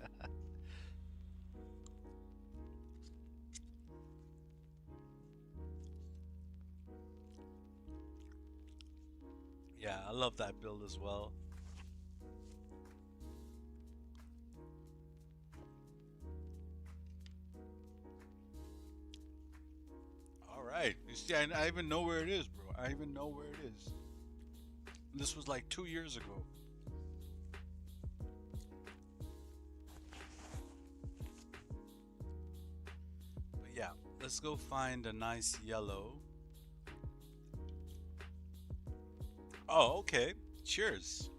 Yeah, I love that build as well. All right. You see, I even know where it is, bro. I even know where it is. This was like 2 years ago. But yeah, let's go find a nice yellow. Oh, okay. Cheers.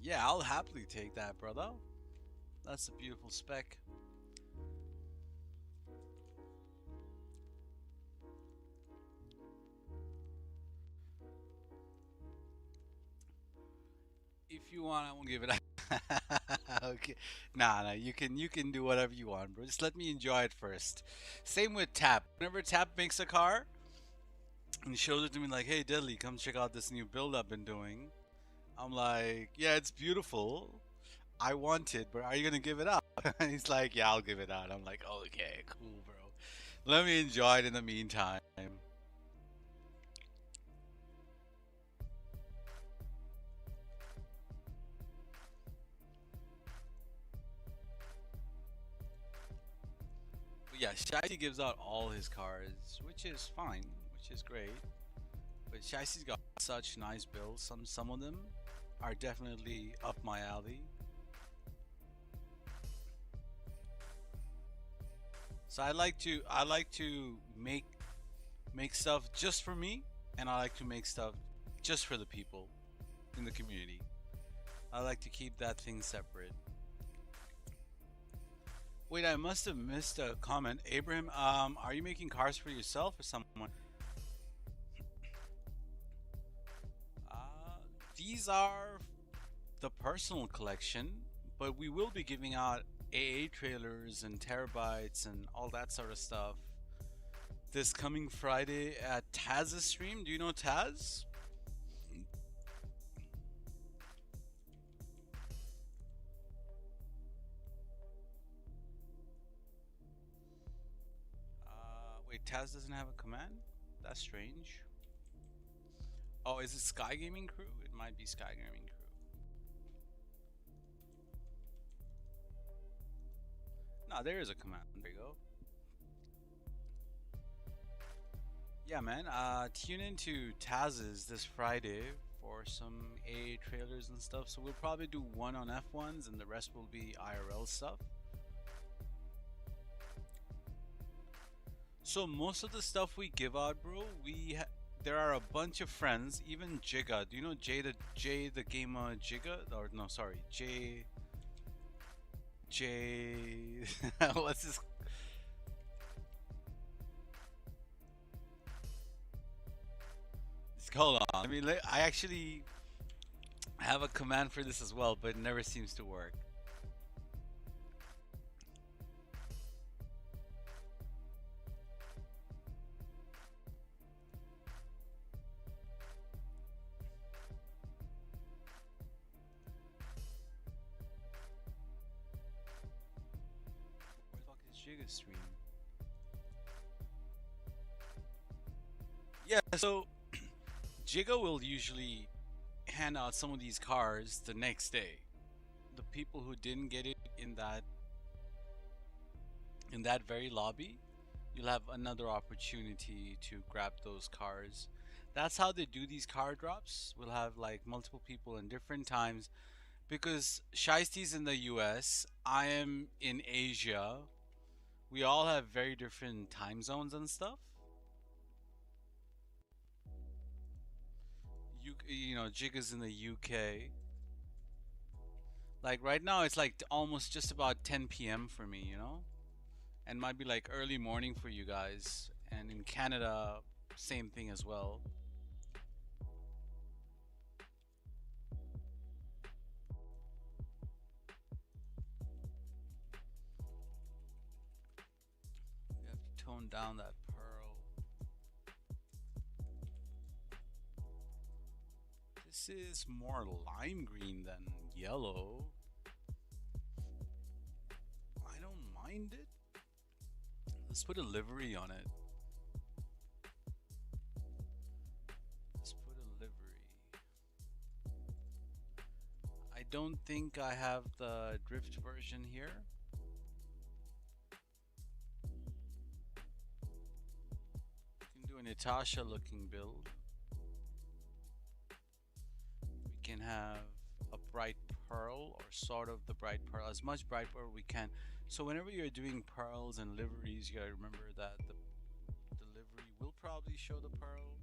Yeah, I'll happily take that, brother. That's a beautiful spec. If you want, I won't give it up. Okay. Nah, you can do whatever you want, bro. Just let me enjoy it first. Same with Tap. Whenever Tap makes a car and he shows it to me like, hey Deadly, come check out this new build I've been doing. I'm like, yeah, it's beautiful. I want it, but are you gonna give it up? And he's like, yeah, I'll give it out. I'm like, okay, cool, bro. Let me enjoy it in the meantime. But yeah, Shicey gives out all his cars, which is fine, which is great. But Shicey's got such nice builds. Some of them are definitely up my alley. So I like to make stuff just for me, and I like to make stuff just for the people in the community. I like to keep that thing separate. Wait, I must have missed a comment. Abraham, are you making cars for yourself or someone? Uh, these are the personal collection, but we will be giving out AA trailers and terabytes and all that sort of stuff this coming Friday at Taz's stream. Do you know Taz? Wait, Taz doesn't have a command? That's strange. Oh, is it Sky Gaming Crew? It might be Sky Gaming Crew. No, there is a command. There you go. Yeah, man. Tune into Taz's this Friday for some AA trailers and stuff. So we'll probably do one on F1s and the rest will be IRL stuff. So most of the stuff we give out, bro, there are a bunch of friends, even Jigga. Do you know Jay the gamer Jigga? Or no, sorry, J what's his hold on. I actually have a command for this as well, but it never seems to work. Where the fuck is Jigga stream? Yeah, so Jigga will usually hand out some of these cars the next day. The people who didn't get it in that very lobby, you'll have another opportunity to grab those cars. That's how they do these car drops. We'll have like multiple people in different times because Shaisty's in the US, I am in Asia. We all have very different time zones and stuff. Jig is in the UK. Like right now, it's like almost just about 10 p.m. for me, and might be like early morning for you guys. And in Canada, same thing as well. We have to tone down that pearl. This is more lime green than yellow. I don't mind it. Let's put a livery on it. Let's put a livery. I don't think I have the drift version here. We can do a Natasha looking build. We can have a bright pearl, or sort of the bright pearl, as much bright pearl we can. So whenever you're doing pearls and liveries, you gotta remember that the livery will probably show the pearl.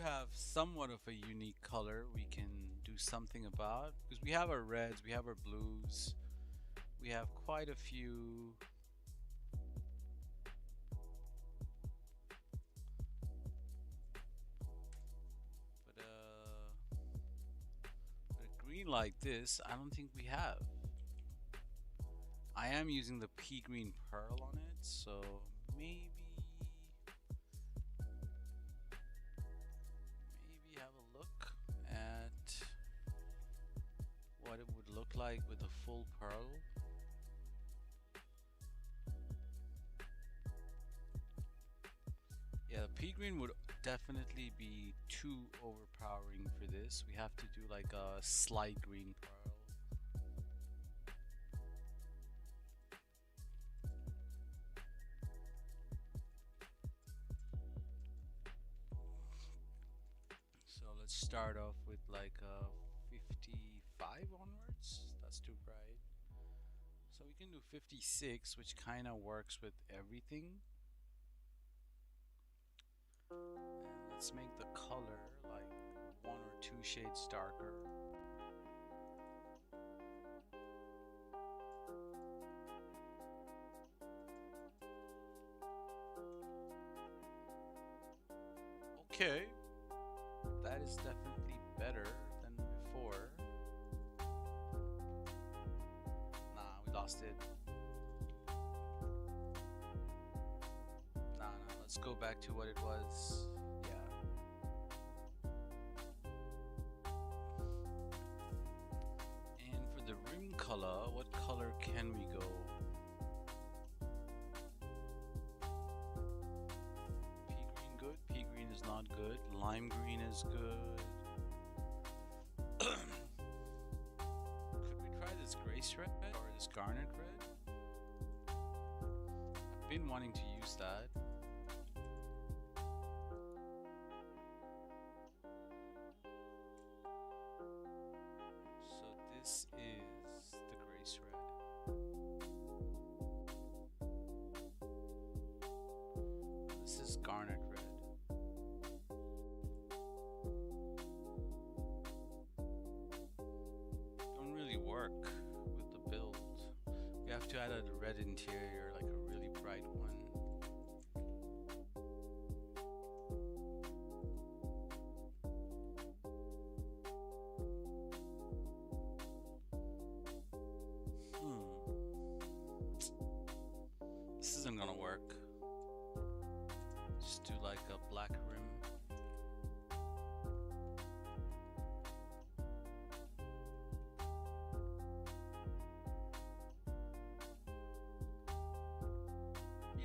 have somewhat of a unique color we can do something about, because we have our reds, we have our blues, we have quite a few. But a green like this, I don't think we have. I am using the pea green pearl on it, so maybe have a look at what it would look like with a full pearl. Yeah, the pea green would definitely be too overpowering for this. We have to do like a slight green pearl. So let's start off with like 55 onwards. That's too bright. So we can do 56, which kind of works with everything. And let's make the color like 1 or 2 shades darker. Okay, that is definitely better than before. Nah, we lost it. Nah, let's go back to what it was. Yeah. And for the rim color, what color can we go? Is not good. Lime green is good. Could we try this grace red or this garnet red? I've been wanting to use that. So this is the grace red. This is garnet red. Work with the build. We have to add a red interior, like a really bright one. This isn't gonna work. Just do like a black rim.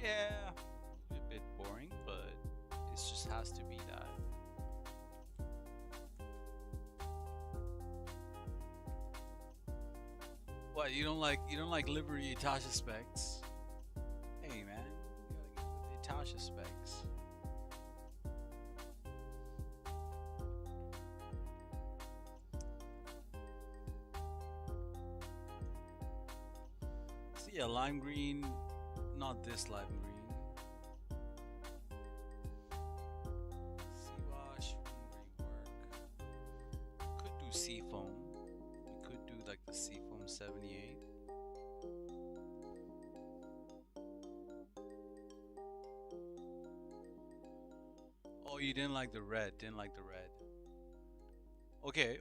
Yeah, a bit boring, but it just has to be that. What, you don't like livery Itasha specs? Hey man, you gotta get with the Itasha specs. So yeah, lime green. Not this lime green. Sea wash wouldn't really work. Could do sea foam. We could do like the sea foam 78. Oh, you didn't like the red. Okay.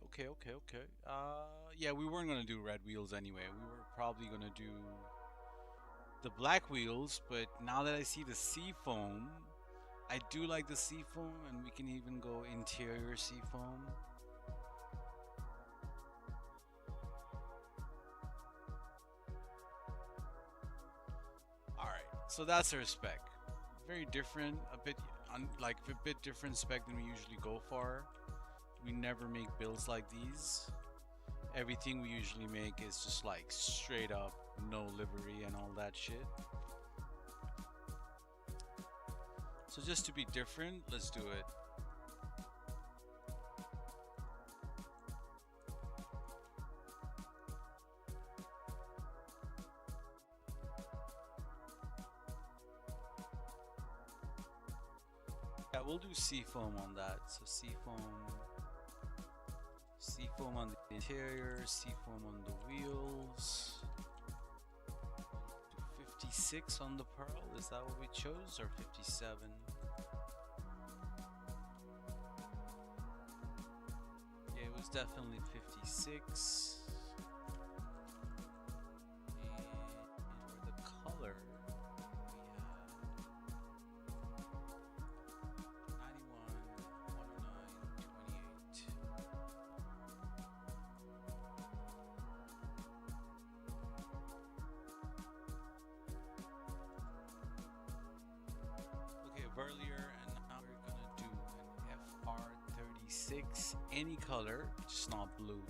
Yeah, we weren't gonna do red wheels anyway. We were probably gonna do the black wheels, but now that I see the sea foam, I do like the sea foam, and we can even go interior sea foam. Alright, so that's our spec. Very different, a bit different spec than we usually go for. We never make builds like these. Everything we usually make is just like straight up, no livery and all that shit. So just to be different, let's do it. Yeah, we'll do seafoam on that. So seafoam on the interior, seafoam on the wheels. 56 on the pearl, is that what we chose, or 57? Yeah, it was definitely 56. And for the color, earlier, and now we're gonna do an FR36, any color, just not blue.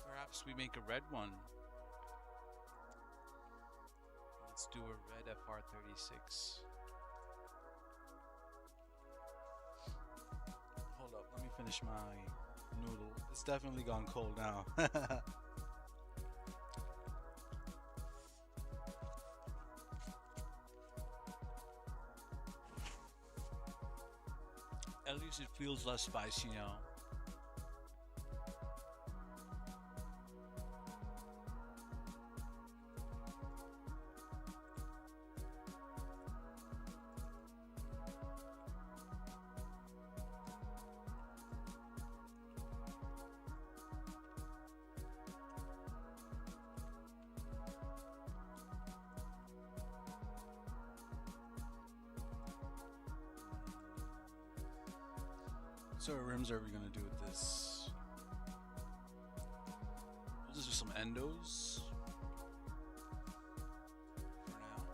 Perhaps we make a red one. Let's do a red FR36. Let me finish my noodle. It's definitely gone cold now. At least it feels less spicy now. So what rims are we gonna do with this? We'll just do some endos for now.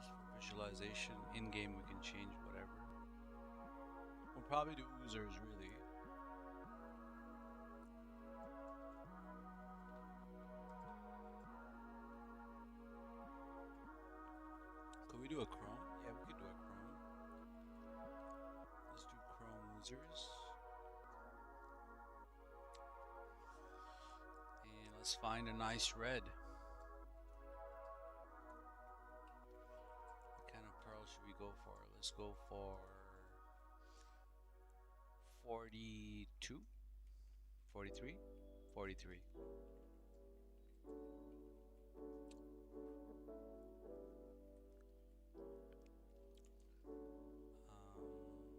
Just for visualization. In game we can change whatever. We'll probably do oozers really. Could we do a chrome? Yeah, we could do a chrome. Let's do chrome oozers. And let's find a nice red. What kind of pearl should we go for? Let's go for 42, 43, 43.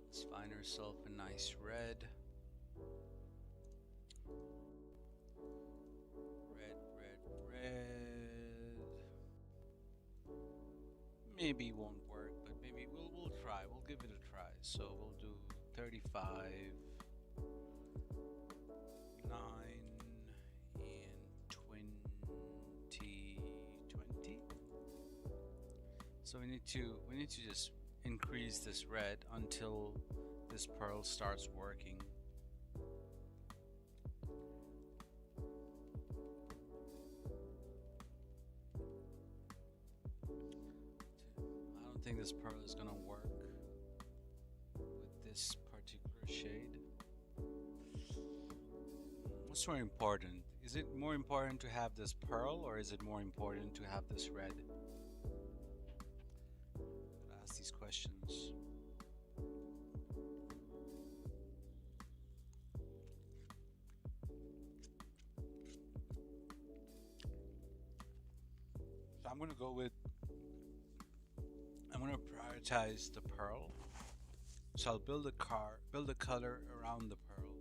Let's find ourselves a nice red. Red. Maybe it won't work, but maybe we'll try. We'll give it a try. So we'll do 35, 9, and 20. So we need to just increase this red until this pearl starts working. I don't think this pearl is gonna work with this particular shade. What's more important? Is it more important to have this pearl, or is it more important to have this red? Gotta ask these questions. So I'm gonna prioritize the pearl. So I'll build a color around the pearl.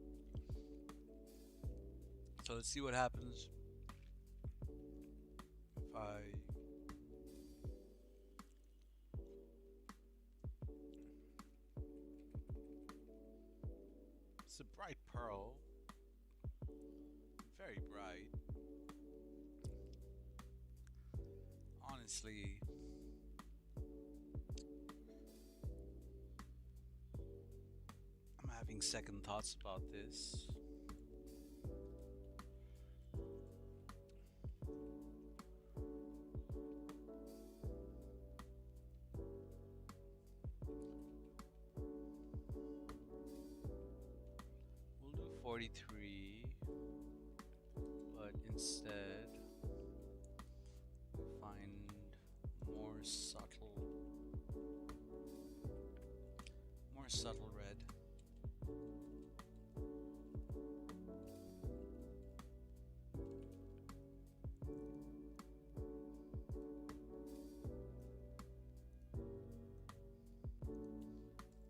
So let's see what happens if it's a bright pearl, very bright. Honestly, I'm having second thoughts about this. 43, but instead find more subtle red.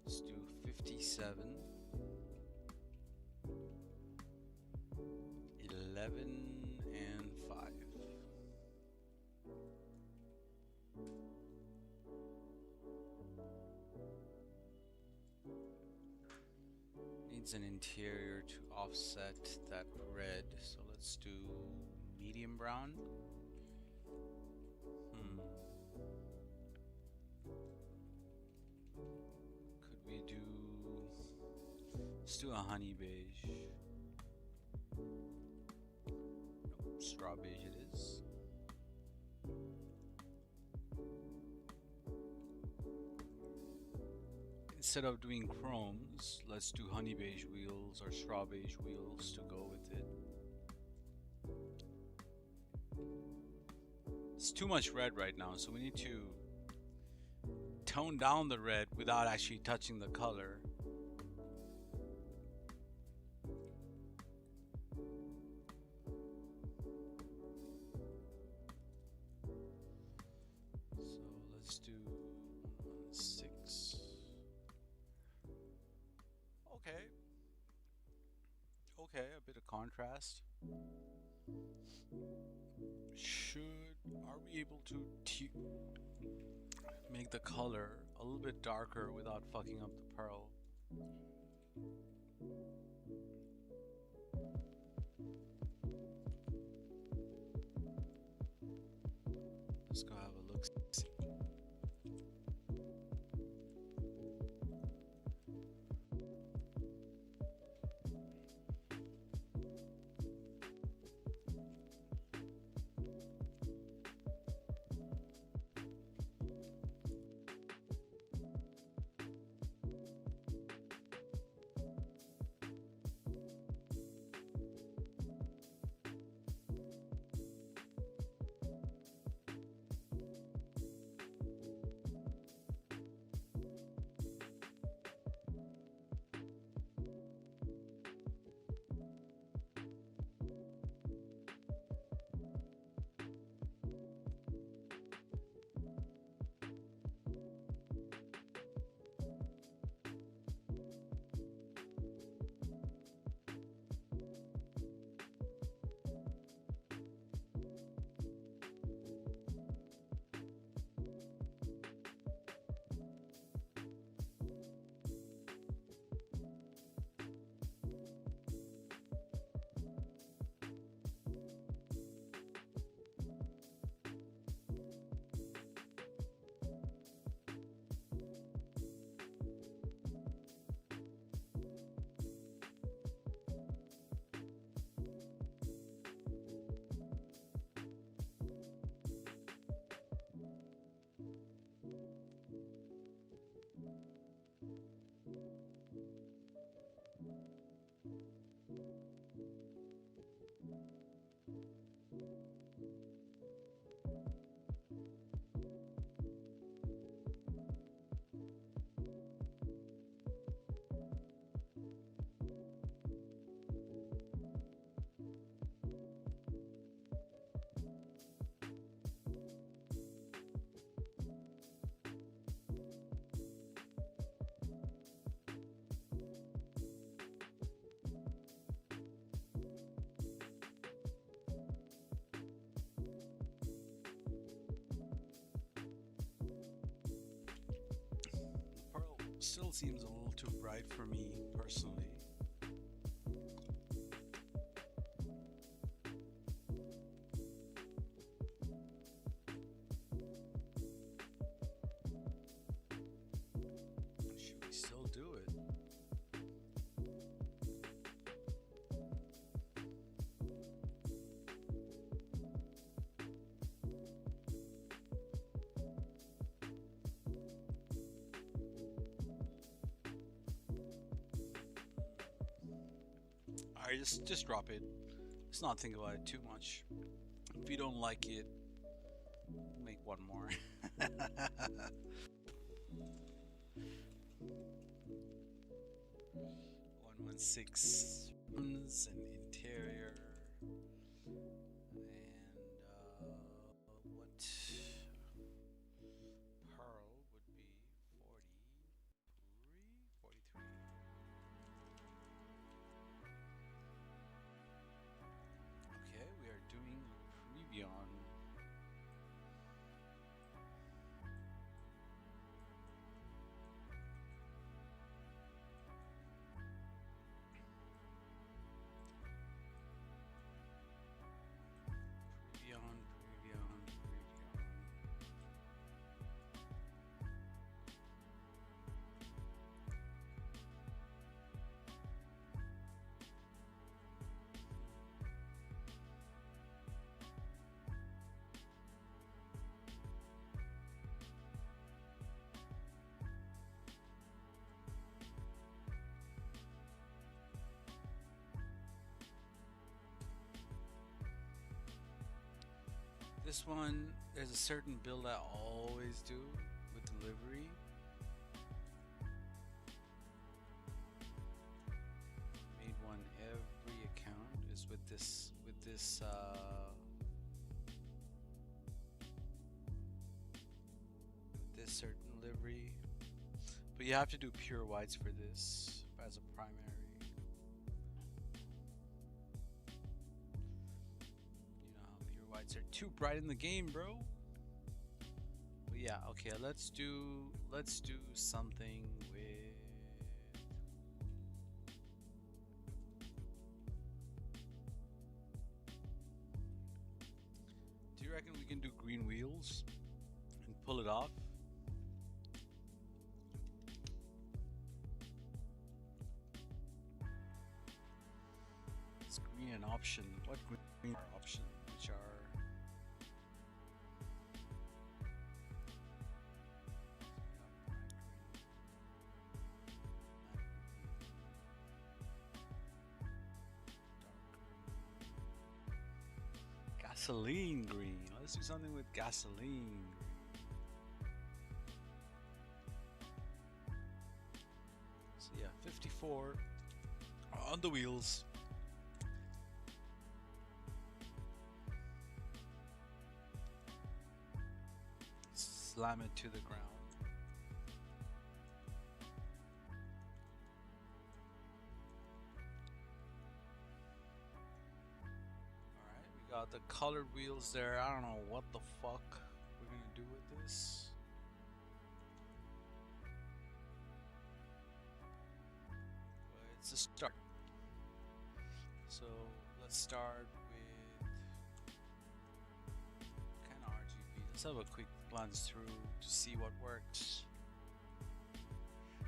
Let's do 57, 11, and 5. Needs an interior to offset that red, so let's do medium brown. Could we do... Let's do a honey beige. Nope, straw beige it is. Instead of doing chromes, let's do honey beige wheels or straw beige wheels to go with it. It's too much red right now, so we need to tone down the red without actually touching the color. So let's do 6. Okay, a bit of contrast. Are we able to make the color a little bit darker without fucking up the pearl? Let's go have a look. Still seems a little too bright for me personally. Should we still do it? Alright, just drop it. Let's not think about it too much. If you don't like it, make one more. 116 buttons and interior. And what pearl would be 43? Okay, we are doing a preview on this one. There's a certain build I always do with delivery. Made one every account is with this certain livery, but you have to do pure whites for this as a primary. Are too bright in the game, bro. But yeah, okay, let's do something with do you reckon we can do green wheels and pull it off? It's green an option. What green are options? Which are gasoline green. Let's do something with gasoline. So yeah, 54 on the wheels. Slam it to the ground. Got the colored wheels there. I don't know what the fuck we're gonna do with this. But it's a start. So let's start with kind of RGB. Let's have a quick glance through to see what works.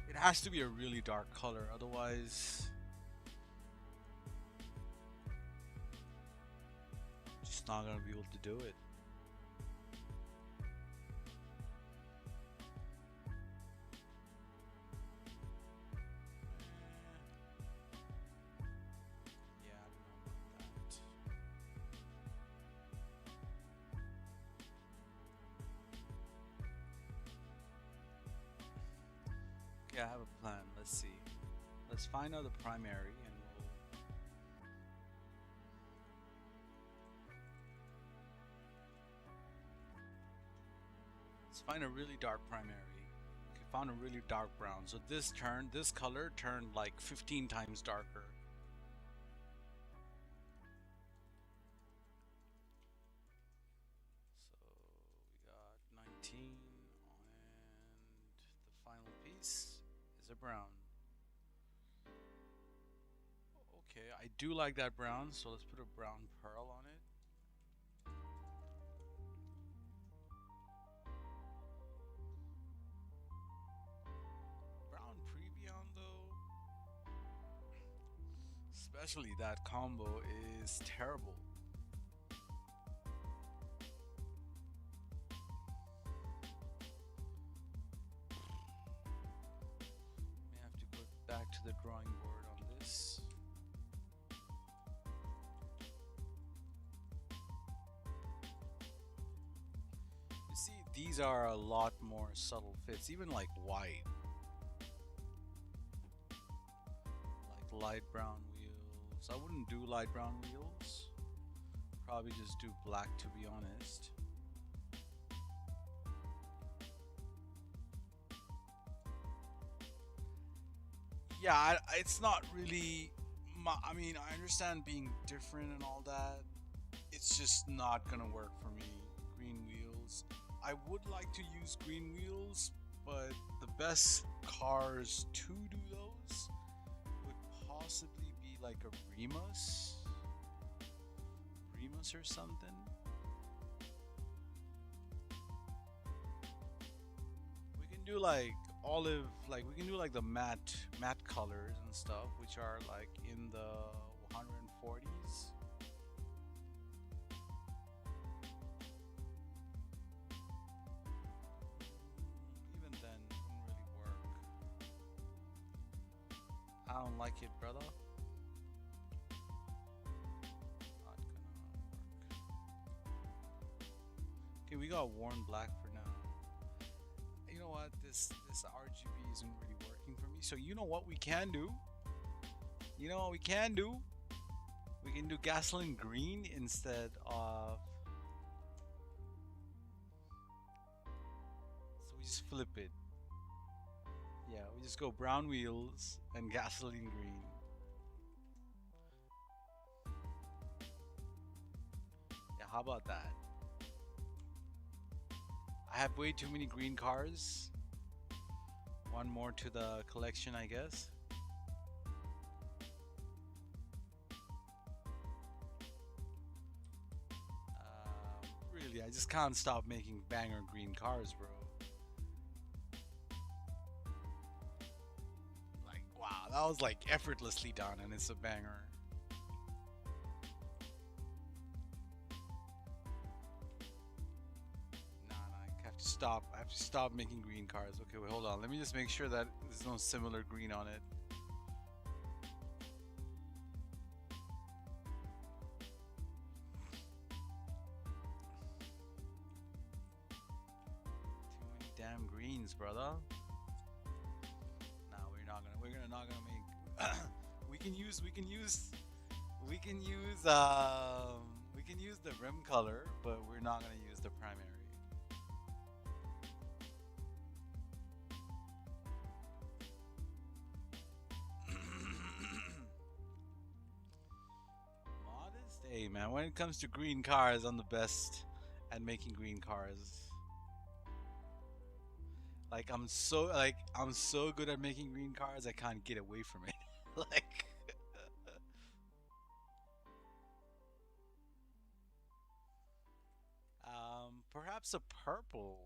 It has to be a really dark color, otherwise not gonna be able to do it. Yeah, I don't know about that. Okay, I have a plan. Let's see. Let's find out the primary. Find a really dark primary. Okay, found a really dark brown. So this color turned like 15 times darker. So we got 19 and the final piece is a brown. Okay, I do like that brown, so let's put a brown pearl on it. Especially that combo is terrible. May have to go back to the drawing board on this. See, these are a lot more subtle fits, even like white, like light brown wheels. I wouldn't do light brown wheels. Probably just do black, to be honest. Yeah, it's not really. I mean, I understand being different and all that. It's just not gonna work for me. Green wheels. I would like to use green wheels, but the best cars to do those would possibly be like a Remus or something. We can do like olive, like we can do like the matte colors and stuff, which are like in the 140s. Even then, it wouldn't really work. I don't like it, brother. Not gonna work. Okay, we got worn black for now. You know what? This RGB isn't really working for me. So you know what we can do? You know what we can do? We can do gasoline green instead of. So we just flip it. Yeah, we just go brown wheels and gasoline green. Yeah, how about that? I have way too many green cars. One more to the collection, I guess. Really, I just can't stop making banger green cars, bro. Like, wow, that was like effortlessly done, and it's a banger. I have to stop making green cars. Okay, wait, hold on. Let me just make sure that there's no similar green on it. Too many damn greens, brother. Nah, we're not gonna make we can use the rim color, but we're not gonna use the primary. Hey man, when it comes to green cars, I'm the best at making green cars. Like I'm so good at making green cars, I can't get away from it. Like perhaps a purple.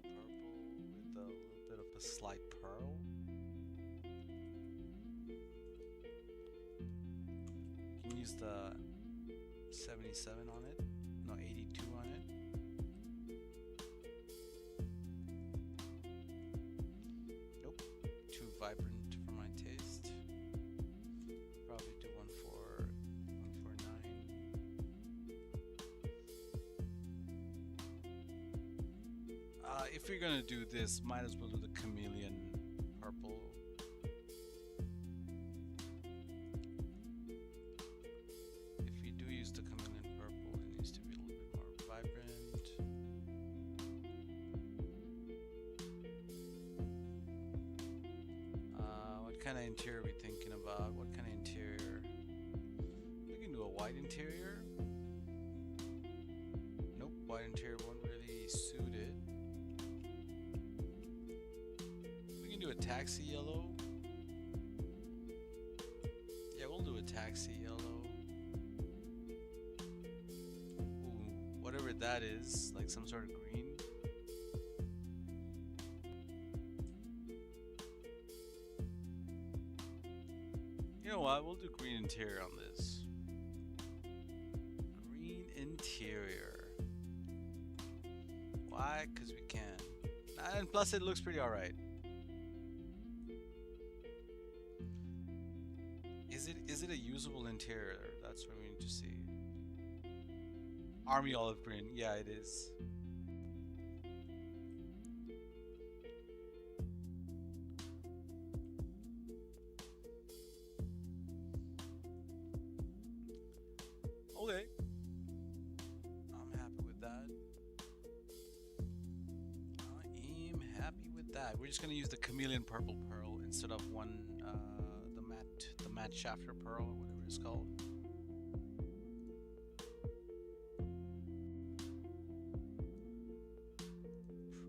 Purple with a little bit of a slight pearl. You can use the 77 on it, no 82 on it. Nope, too vibrant for my taste. Probably do 149. If you're gonna do this, might as well do the chameleon purple. If you do use the chameleon purple, it needs to be a little bit more vibrant. What kind of interior are we thinking about? What kind of interior? We can do a white interior. Nope, white interior won't really suit it. We can do a taxi yellow. Yeah, we'll do a taxi yellow. Ooh, whatever that is, like some sort of green. You know what? We'll do green interior on this. Green interior. Why? Because we can. And plus it looks pretty alright. is it a usable interior? That's what we need to see. Army olive green. Yeah, it is. Okay. I'm happy with that. I am happy with that. We're just gonna use the chameleon purple pearl instead of the matte shafter pearl or whatever it's called.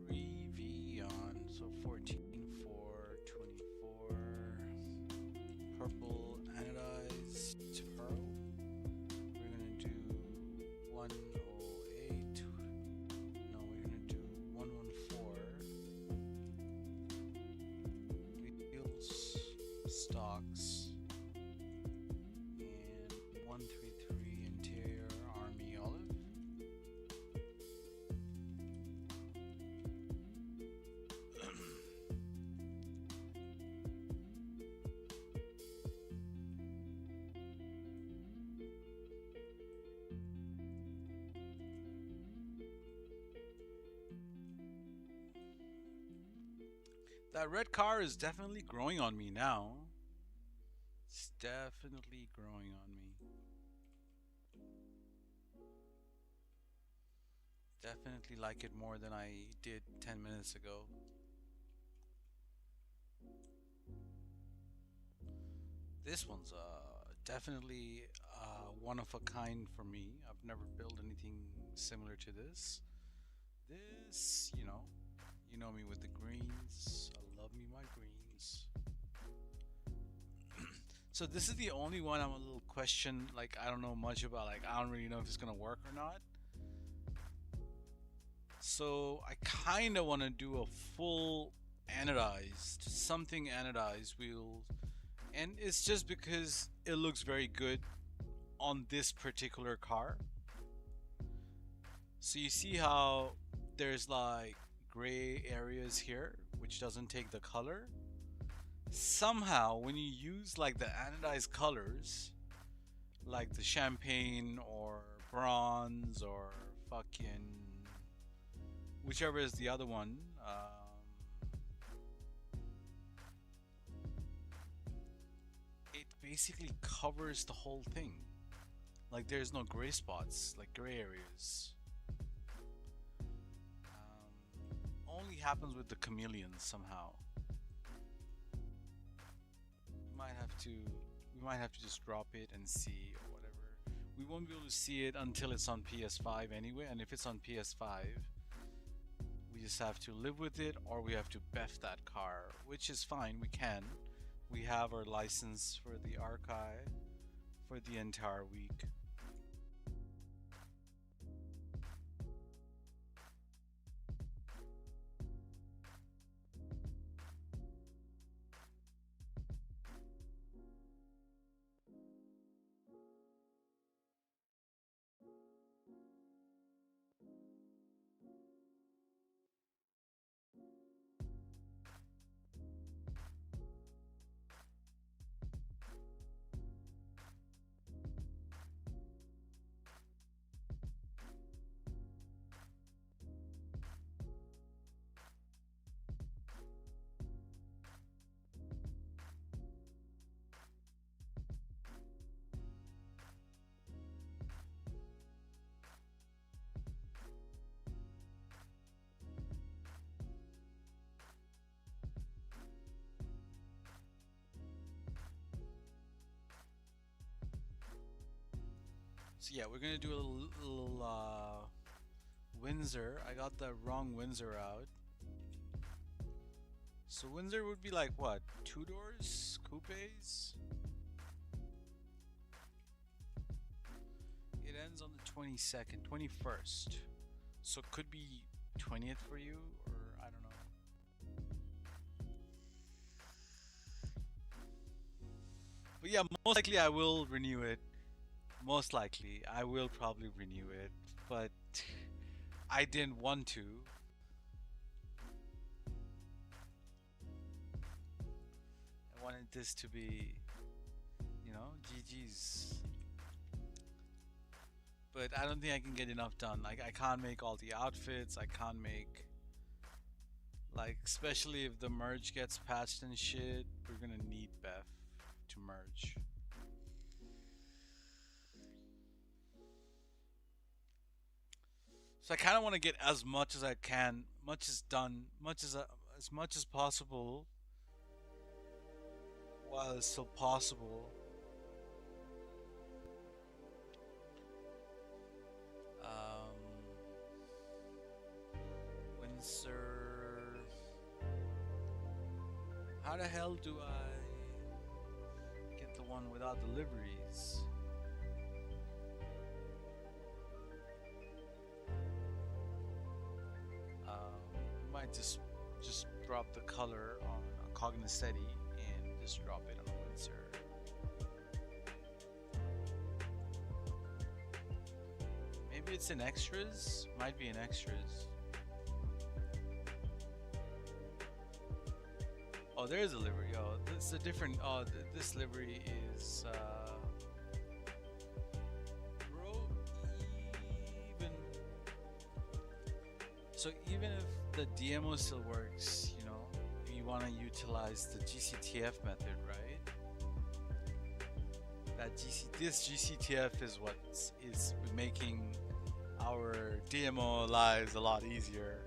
Previon, so 14,424 purple anodized pearl. We're gonna do 108. No, we're gonna do 114. Wheels, stocks, and 133 interior army olive. That red car is definitely growing on me now. It's definitely growing on me. Definitely like it more than I did 10 minutes ago. This one's definitely one of a kind for me. I've never built anything similar to this. This, you know me with the greens. I love me my greens. So this is the only one I'm a little question, like I don't know much about, like I don't really know if it's gonna work or not. So I kind of want to do a full anodized, something anodized wheel, and it's just because it looks very good on this particular car. So you see how there's like gray areas here, which doesn't take the color. Somehow when you use like the anodized colors, like the champagne or bronze or fucking whichever is the other one, it basically covers the whole thing. Like there's no gray spots, like gray areas. Only happens with the chameleons somehow. We might have to just drop it and see or whatever. We won't be able to see it until it's on PS5 anyway, and if it's on PS5, we just have to live with it, or we have to BEFF that car, which is fine. We can. We have our license for the archive for the entire week. So yeah, we're gonna do a little Windsor. I got the wrong Windsor out. So Windsor would be like what? 2 doors? Coupes? It ends on the 22nd, 21st. So it could be 20th for you, or I don't know. But yeah, most likely I will renew it. Most likely I will probably renew it, but I didn't want to. I wanted this to be, GG's. But I don't think I can get enough done. Like I can't make all the outfits. I can't make, like, especially if the merge gets patched and shit, we're gonna need BEFF to merge. So I kind of want to get as much as I can, much is done, as much as possible while it's still possible. Windsor. How the hell do I get the one without deliveries? Might just drop the color on Cognoscenti and just drop it on Windsor. Maybe it's in extras. Might be in extras. Oh, there is a livery. Oh, this is a different. Oh, this livery is. Bro, even. So even if the DMO still works, you know, you want to utilize the GCTF method, right? This GCTF is what is making our DMO lives a lot easier.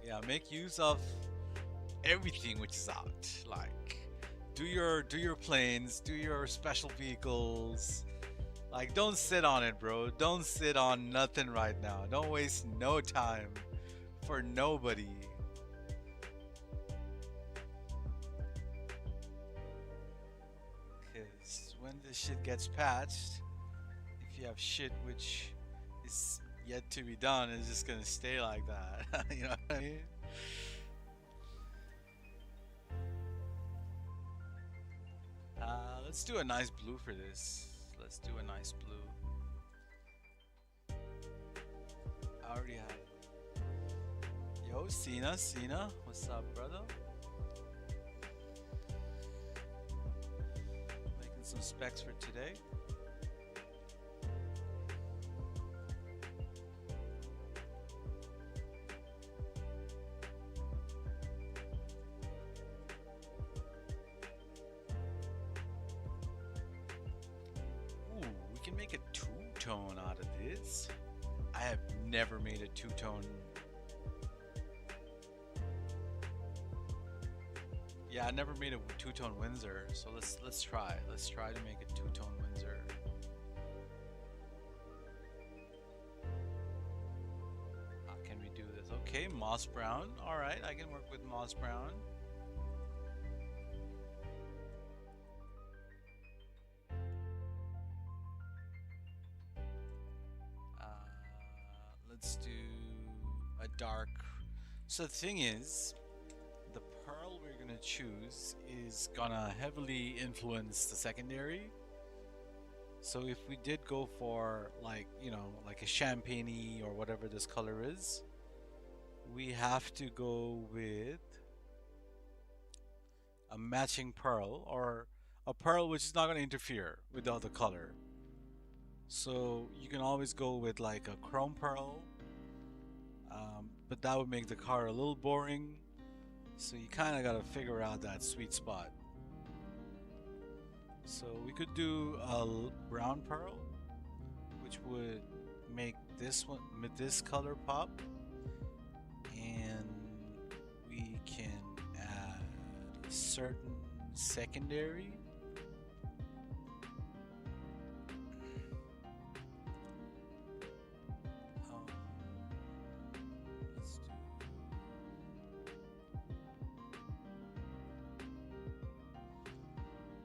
Yeah, make use of everything which is out. Like, do your planes, do your special vehicles. Like, don't sit on it, bro. Don't sit on nothing right now. Don't waste no time for nobody. Because when this shit gets patched, if you have shit which is yet to be done, it's just gonna stay like that. You know what I mean? Let's do a nice blue for this. Let's do a nice blue. I already have it. Yo, Cena, what's up, brother? Making some specs for today. Make a two-tone out of this. I have never made a two-tone. Yeah, I never made a two-tone Windsor, so let's try. Let's try to make a two-tone Windsor. How can we do this? Okay, moss brown. All right, I can work with moss brown. Let's do a dark. So the thing is, the pearl we're gonna choose is gonna heavily influence the secondary. So if we did go for, like, you know, like a champagne-y or whatever this color is, we have to go with a matching pearl, or a pearl which is not gonna interfere with the other color. So you can always go with like a chrome pearl, but that would make the car a little boring. So you kind of got to figure out that sweet spot. So we could do a brown pearl, which would make this one with this color pop, and we can add a certain secondary.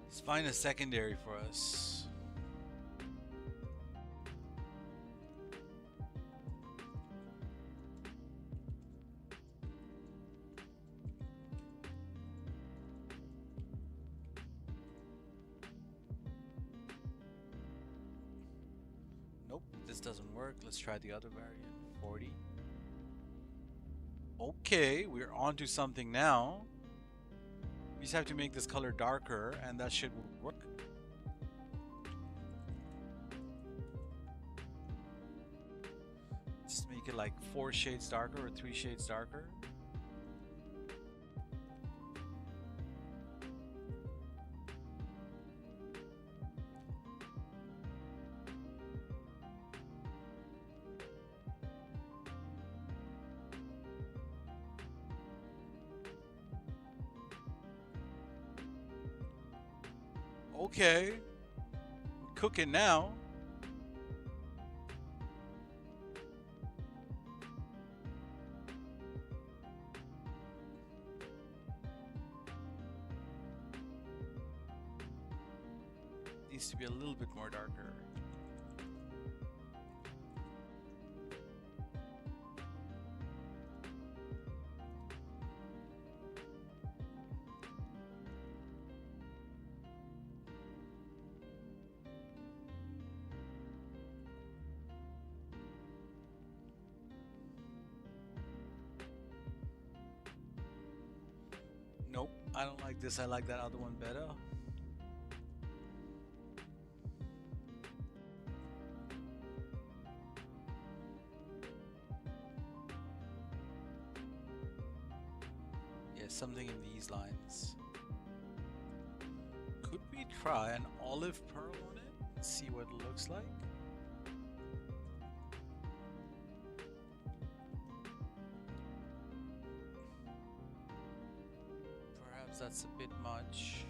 Let's find a secondary for us. Nope, this doesn't work. Let's try the other variant. 40. Okay, we're on to something now. We just have to make this color darker, and that should work. Just make it like 4 shades darker or 3 shades darker. Okay, cooking now. Needs to be a little bit more darker. Nope, I don't like this. I like that other one better. Yeah, something in these lines. Could we try an olive pearl on it and see what it looks like? That's a bit much.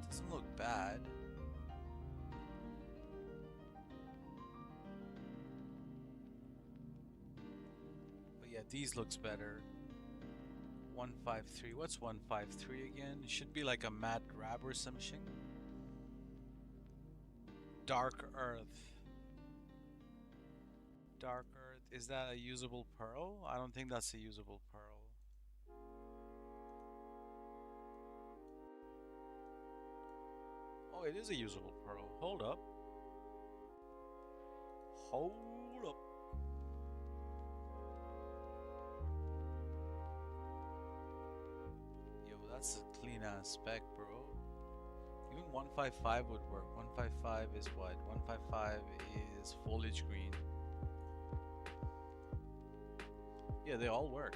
Doesn't look bad. But yeah, these looks better. 153. What's 153 again? It should be like a matte grab or something. Dark Earth. Dark Earth. Is that a usable pearl? I don't think that's a usable pearl. Oh, it is a usable pearl. Hold up. Hold up. Yo, that's a clean ass spec, bro. Even 155 would work. 155 is what? 155 is foliage green. Yeah, they all work.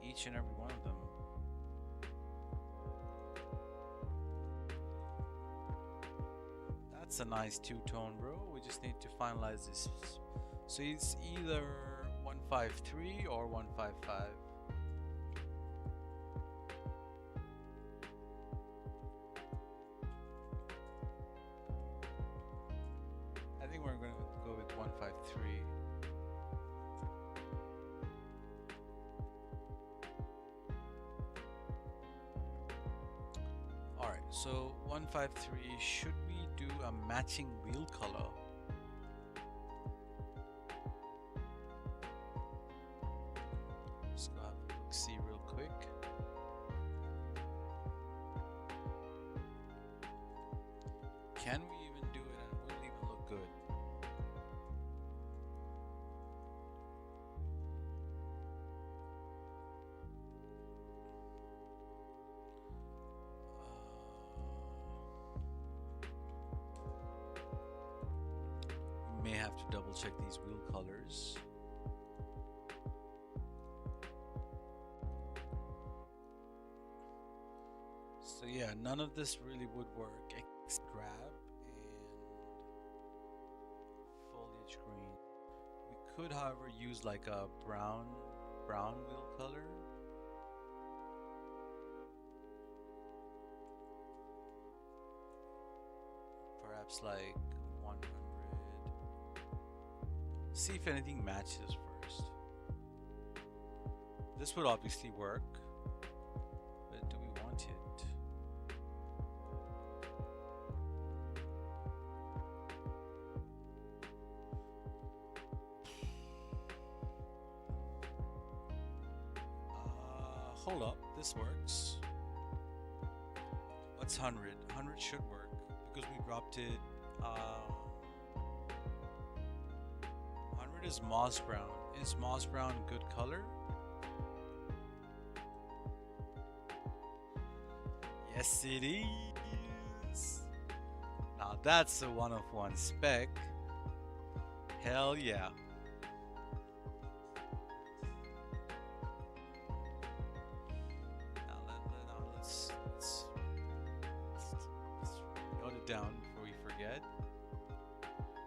Each and every one of them. That's a nice two-tone, bro. We just need to finalize this. So it's either 153 or 155. I think we're going to go with 153. Alright, so 153, should we do a matching wheel color? Let's go have a look, see real quick. Can we even do it and will it even look good? We may have to double check these wheel colors. So yeah, none of this really would work except grab and foliage green. We could, however, use like a brown wheel color. Perhaps like 100. See if anything matches first. This would obviously work, but do we want it? Hold up, this works. What's 100? 100 should work because we dropped it is moss brown? Is moss brown good color? Yes, it is. Now that's a one-of-one spec. Hell yeah. Now let's note it down before we forget.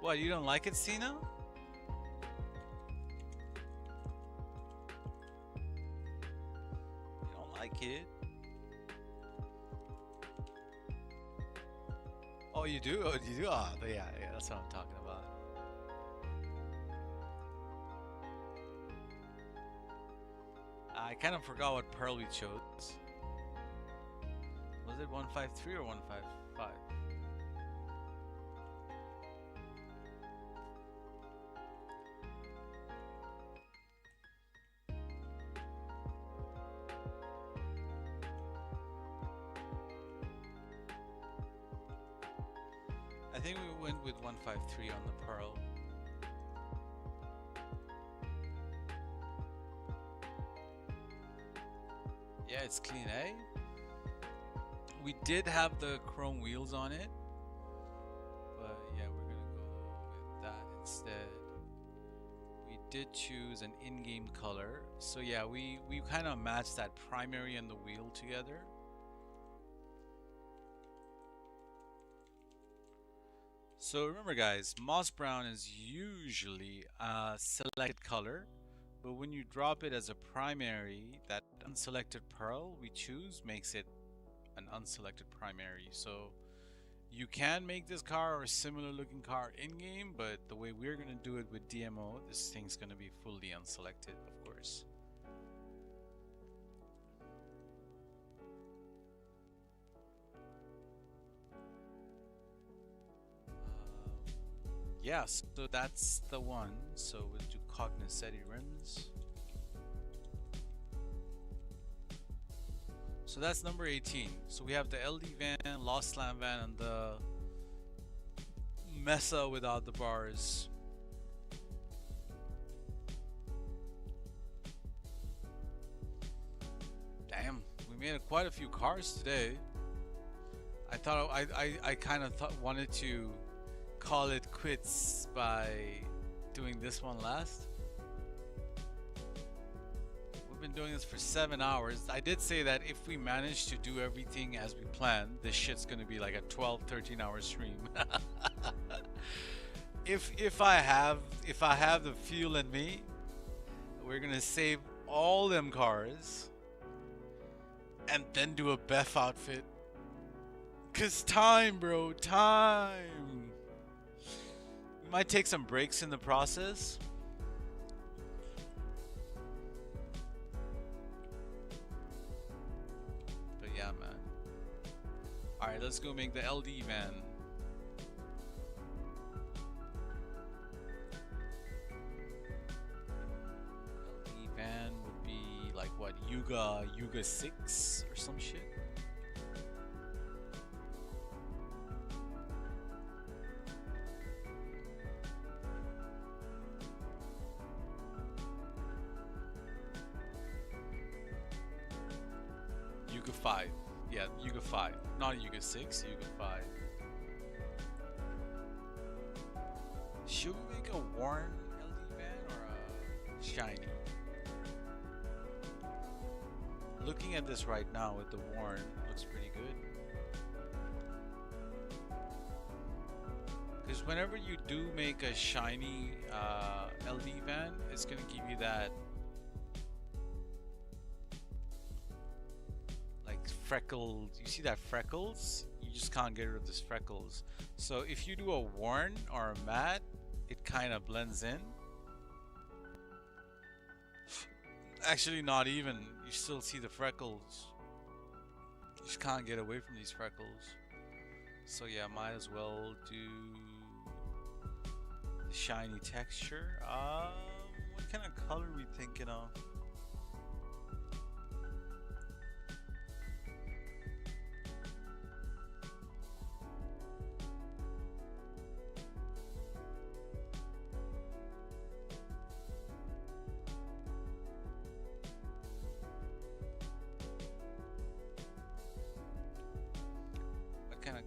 What, you don't like it, Cena? You don't like it? Oh, you do? Oh, you do? Oh, yeah, that's what I'm talking about. I kind of forgot what pearl we chose. Was it 153 or 155? I think we went with 153 on the pearl. Yeah, it's clean, eh? We did have the chrome wheels on it, but yeah, we're gonna go with that instead. We did choose an in-game color, so yeah, we kind of matched that primary and the wheel together. So remember guys, moss brown is usually a selected color, but when you drop it as a primary, that unselected pearl we choose makes it an unselected primary. So you can make this car or a similar looking car in game, but the way we're gonna do it with DMO, this thing's gonna be fully unselected, of course. Yeah, so that's the one. So we'll do Cognoscenti rims. So that's number 18. So we have the LD van, Lost Slam van, and the Mesa without the bars. Damn, we made quite a few cars today. I thought I kind of wanted to call it quits by doing this one last. We've been doing this for 7 hours. I did say that if we manage to do everything as we planned, this shit's gonna be like a 12-13 hour stream. if I have the fuel in me, we're gonna save all them cars and then do a BEFF outfit. Cause time, bro, time. We might take some breaks in the process. But yeah, man. Alright, let's go make the LD van. LD van would be like what, Yuga 6 or some shit? Yuga 5. Yeah, Yuga 5. Not Yuga 6, Yuga 5. Should we make a worn LD van or a shiny? Looking at this right now with the worn, looks pretty good. Because whenever you do make a shiny LD van, it's going to give you that freckles. You see that freckles? You just can't get rid of this freckles. So if you do a worn or a matte, it kind of blends in. Actually, not even. You still see the freckles. You just can't get away from these freckles. So yeah, might as well do the shiny texture. What kind of color are we thinking of?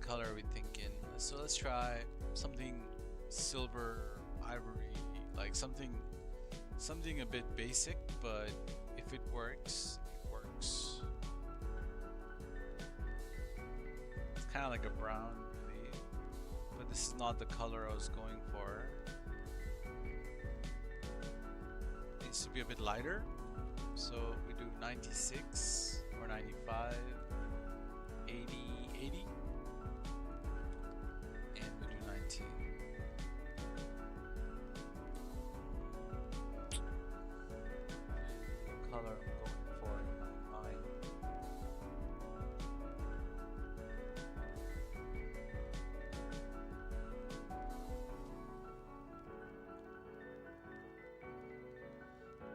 color are we thinking? So let's try something silver, ivory, like something a bit basic, but if it works, it works. It's kind of like a brown, really, but this is not the color I was going for. It needs to be a bit lighter, so we do 96 or 95, 80, 80, and we do 19. Color I'm going for in my mind.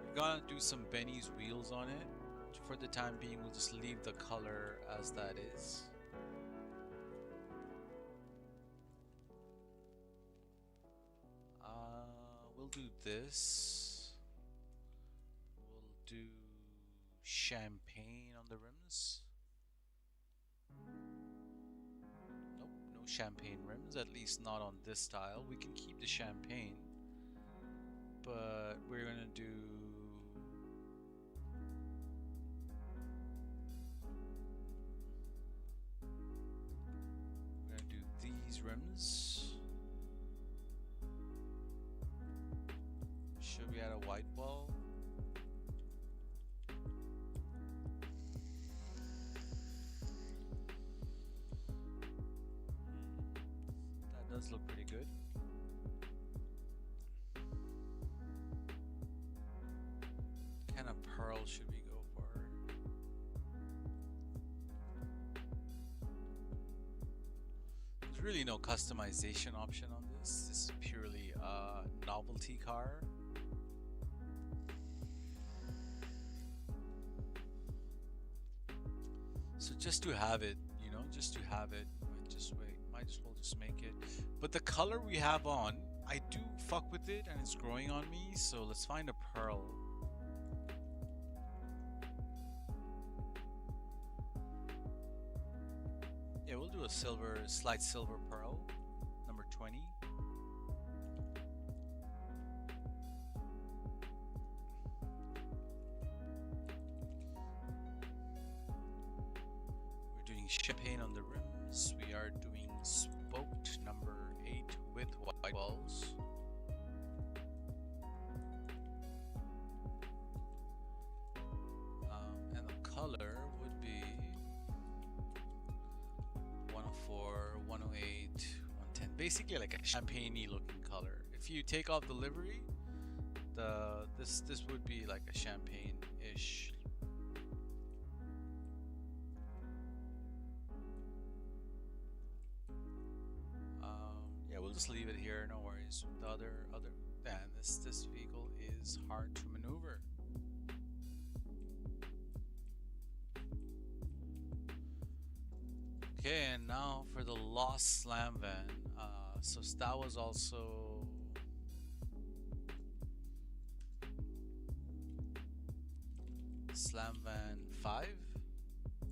We're gonna do some Benny's wheels on it. For the time being, we'll just leave the color as that is. We'll do this. We'll do champagne on the rims. Nope, no champagne rims, at least not on this style. We can keep the champagne, but we're gonna do these rims. Should we add a white wall? That does look pretty good. What kind of pearl should we go for? There's really no customization option on this. This is purely a novelty car. So just to have it, you know, just to have it, might as well just make it. But the color we have on, I do fuck with it and it's growing on me, so let's find a pearl. Yeah, we'll do a silver, slight silver pearl, number 20. Champagne on the rims. We are doing spoked number 8 with white walls. And the color would be 104, 108, 110. Basically like a champagne-y looking color. If you take off the livery, this would be like a champagne-ish. We'll just leave it here, no worries. The other, this vehicle is hard to maneuver. Okay, and now for the lost slam van. So that was also slam van 5.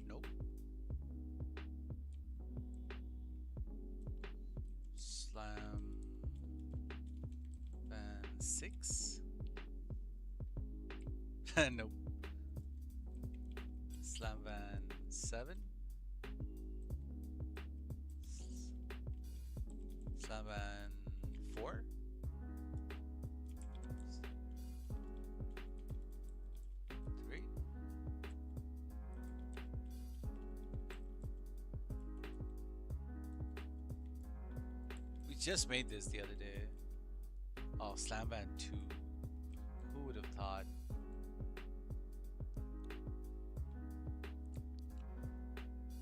Nope. Slam van 6. Nope. Slam van 7. Slam van 4. Just made this the other day. Oh, slam van 2. Who would have thought?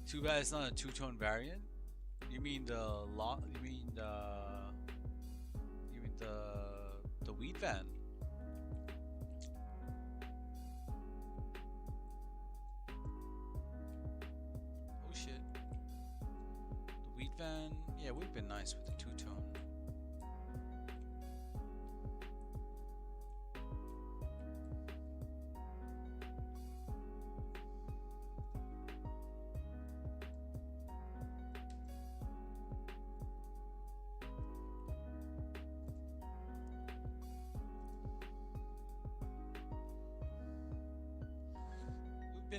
Too bad it's not a two-tone variant. You mean the lot? You mean the wheat van? Oh shit. The wheat van. Yeah, would have been nice with the two-tone.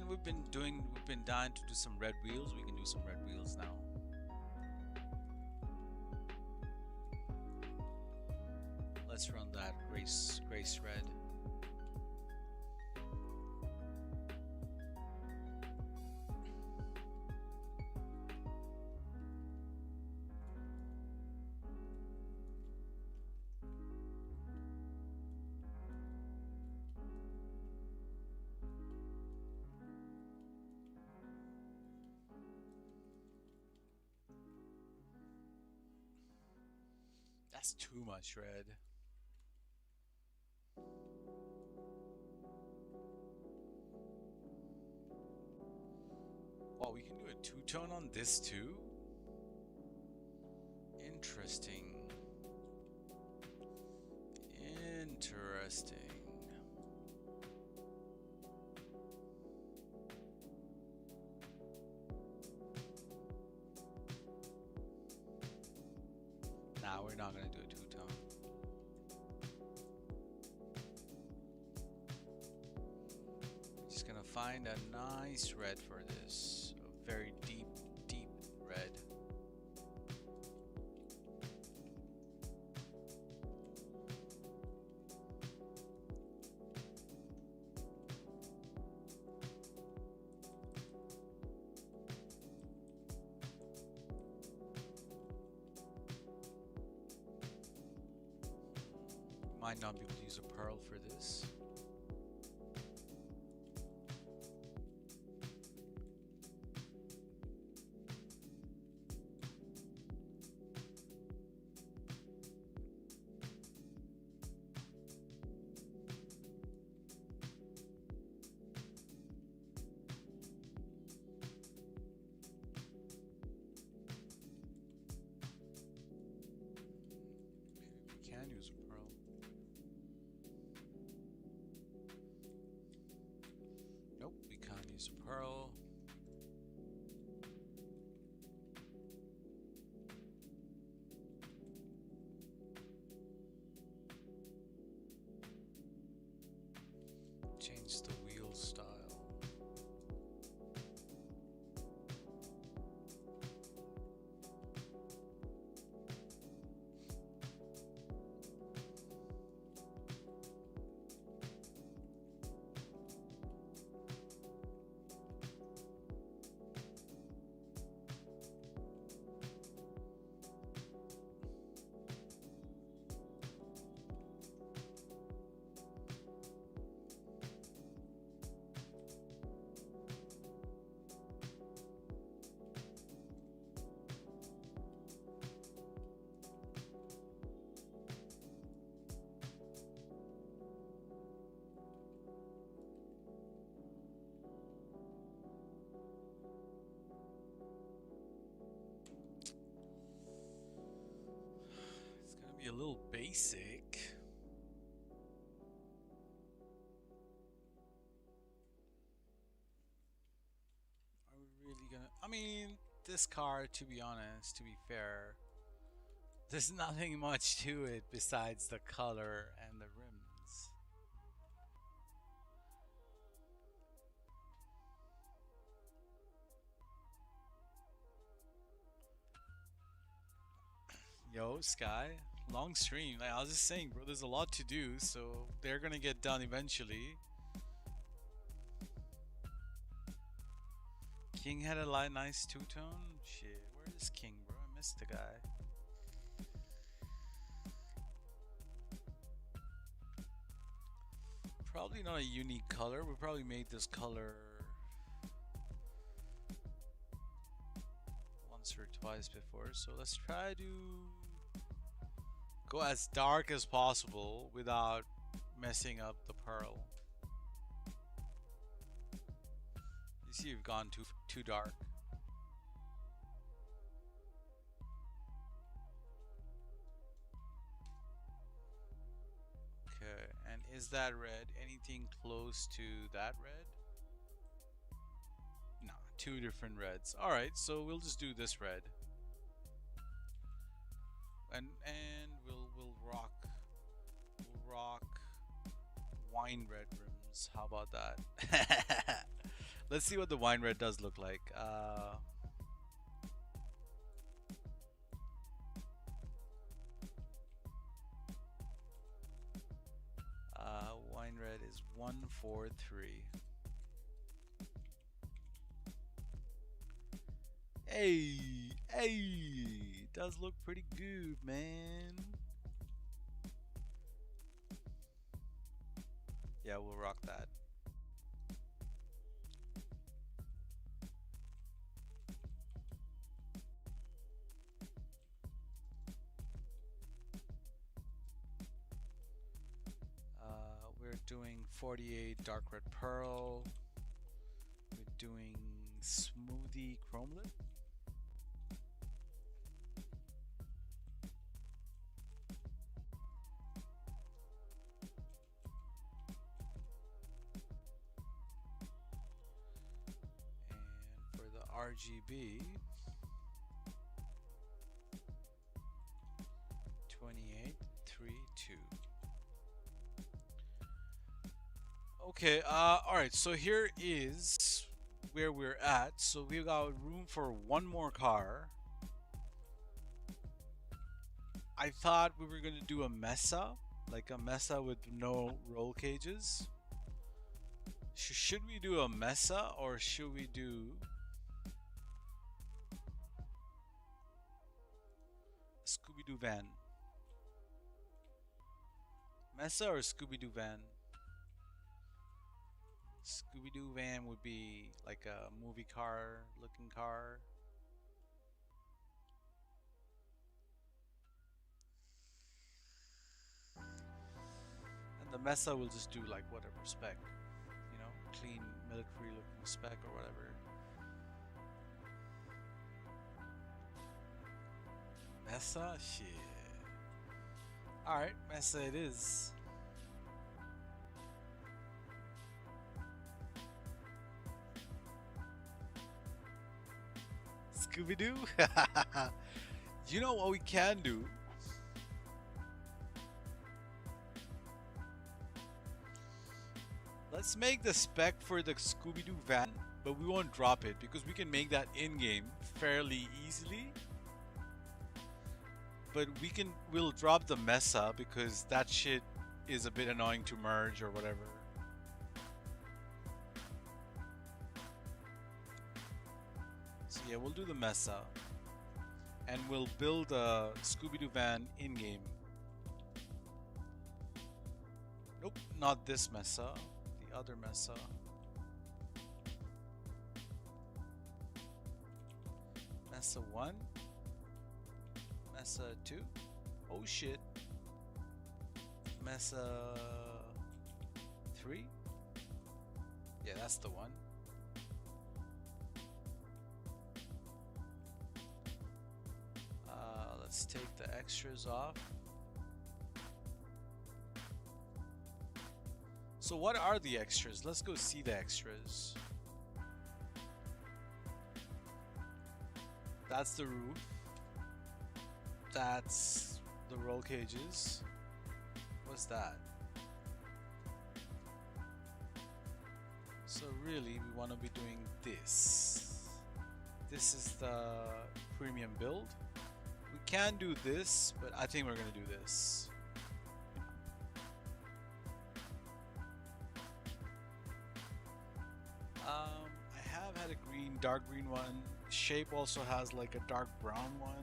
we've been dying to do some red wheels. We can do some red wheels now. Let's run that grace red. That's too much red. Oh, we can do a two-tone on this too? Interesting. Interesting. Nah, we're not gonna do a two-tone. Just gonna find a nice red for this. A very deep red. Might not be able to use a pearl for this. Maybe we can use a pearl. Nope, we can't use a pearl. Change the wheel style. A little basic. Are we really gonna? I mean, this car, to be honest, to be fair, there's nothing much to it besides the color and the rims. Yo, Sky. Long stream. Like I was just saying, bro, there's a lot to do, so they're gonna get done eventually. King had a nice two-tone. Shit, where is King, bro? I missed the guy. Probably not a unique color. We probably made this color once or twice before, so let's try to go as dark as possible without messing up the pearl. You see, you've gone too dark. Okay, and is that red anything close to that red? Nah, two different reds. All right, so we'll just do this red. And we'll rock wine red rims. How about that? Let's see what the wine red does look like. Wine red is 143. Hey, hey, does look pretty good, man. Yeah, we'll rock that. We're doing 48 dark red pearl. We're doing smoothie chromelet. And for the RGB, 2832. Okay, alright, so here is where we're at. So we got room for one more car. I thought we were gonna do a Mesa, like a Mesa with no roll cages. Should we do a Mesa or should we do a Scooby-Doo van? Mesa or Scooby-Doo van? Scooby-Doo van would be like a movie car looking car. And the Mesa will just do like whatever spec, you know, clean military looking spec or whatever. Mesa? Shit. Alright, Mesa it is. Scooby-Doo? You know what we can do? Let's make the spec for the Scooby-Doo van, but we won't drop it because we can make that in-game fairly easily. But we'll drop the Mesa because that shit is a bit annoying to merge or whatever. So yeah, we'll do the Mesa. And we'll build a Scooby-Doo van in-game. Nope, not this Mesa. The other Mesa. Mesa 1. Mesa 2. Oh shit. Mesa 3. Yeah, that's the one. Let's take the extras off. So what are the extras? Let's go see the extras. That's the roof. That's the roll cages. What's that? So really we want to be doing this. This is the premium build. We can do this, but I think we're gonna do this. I have had a green, dark green one. Shape also has like a dark brown one.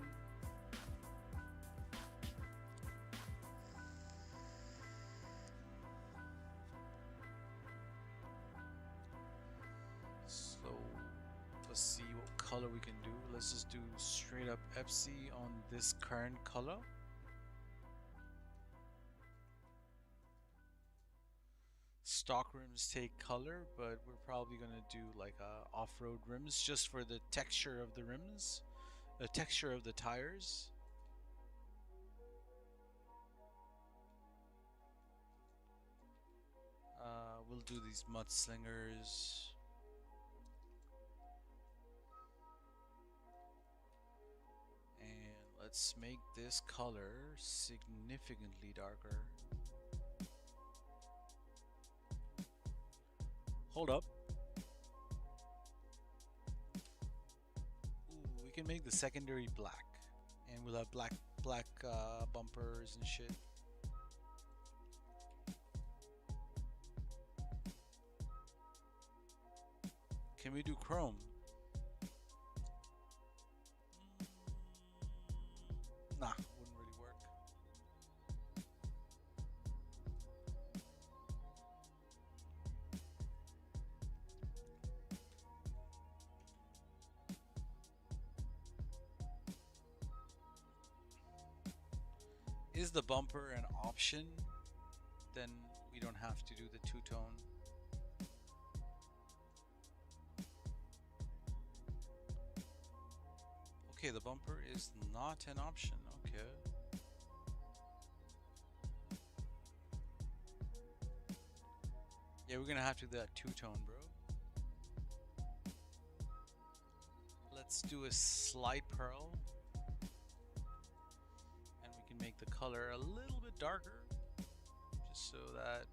So let's see what color we can do. Let's just do straight up FC on this current color. Stock rims take color, but we're probably gonna do like off-road rims just for the texture of the rims, the texture of the tires. We'll do these mudslingers. And let's make this color significantly darker. Hold up. can make the secondary black, and we'll have black bumpers and shit. Can we do chrome? Nah, wouldn't really work. Is the bumper an option? Then we don't have to do the two-tone. Okay, the bumper is not an option. Okay. Yeah, we're gonna have to do that two-tone, bro. Let's do a slight pearl. And we can make the color a little bit darker. Just so that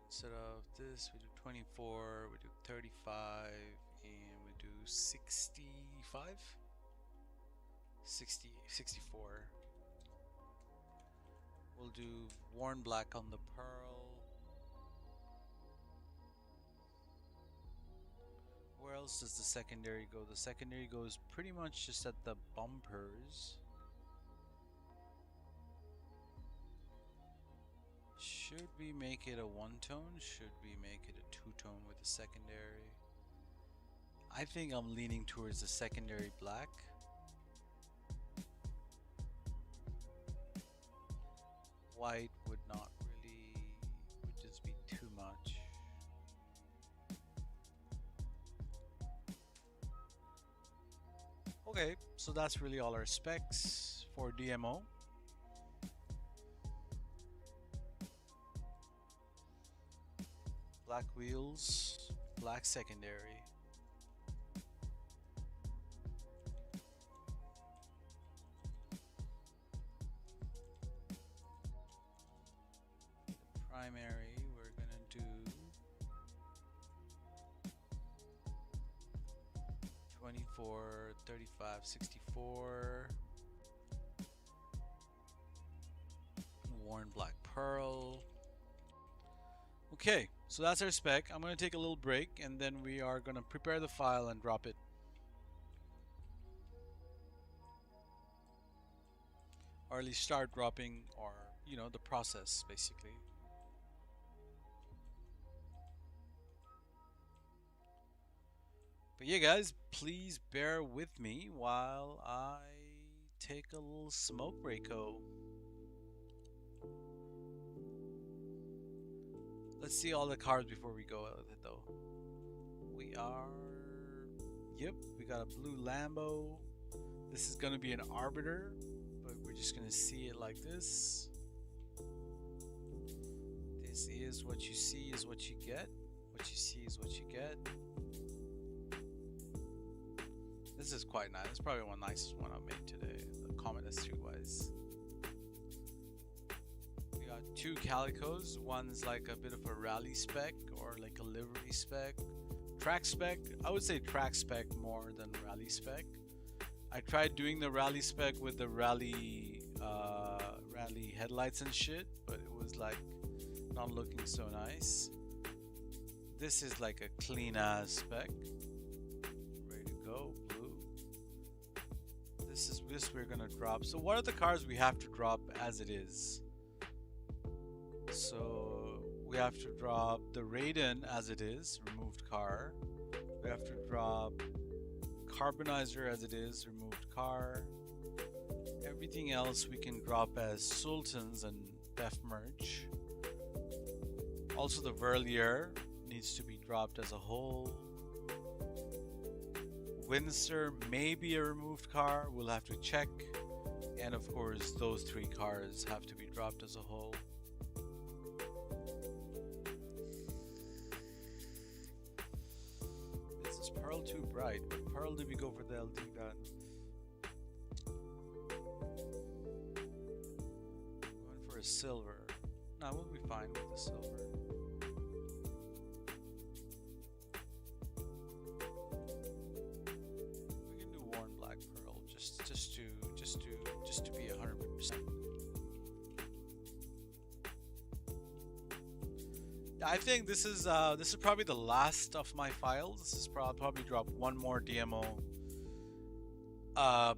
instead of this, we do 24, we do 35, and we do 65? 64. We'll do worn black on the pearl. Where else does the secondary go? The secondary goes pretty much just at the bumpers. Should we make it a one-tone? Should we make it a two-tone with the secondary? I think I'm leaning towards the secondary black. White would not really, would just be too much. Okay, so that's really all our specs for DMO. Black wheels, black secondary. Primary, we're gonna do 24, 35, 64. Worn black pearl. Okay, so that's our spec. I'm going to take a little break and then we are going to prepare the file and drop it. Or at least start dropping, or you know, the process basically. But yeah guys, please bear with me while I take a little smoke break-o. Let's see all the cars before we go with it though. We are, yep, we got a blue Lambo. This is gonna be an Arbiter, but we're just gonna see it like this. This is what you see is what you get. What you see is what you get. This is quite nice. It's probably one of the nicest one I've made today, the Comet S3 wise. We got two Calicos. One's like a bit of a rally spec or like a livery spec. Track spec, I would say track spec more than rally spec. I tried doing the rally spec with the rally headlights and shit, but it was like not looking so nice. This is like a clean ass spec. Ready to go, blue. This we're gonna drop. So what are the cars we have to drop as it is? So we have to drop the Raiden as it is, removed car. We have to drop Carbonizer as it is, removed car. Everything else we can drop as Sultans and BEFF merge. Also the Verlier needs to be dropped as a whole. Windsor may be a removed car, we'll have to check. And of course those three cars have to be dropped as a whole. This is Pearl too bright? What pearl did we go for the LD gun? Going for a silver. No, we'll be fine with the silver. We can do worn black pearl just to be 100%. I think this is probably the last of my files. This is probably drop one more DMO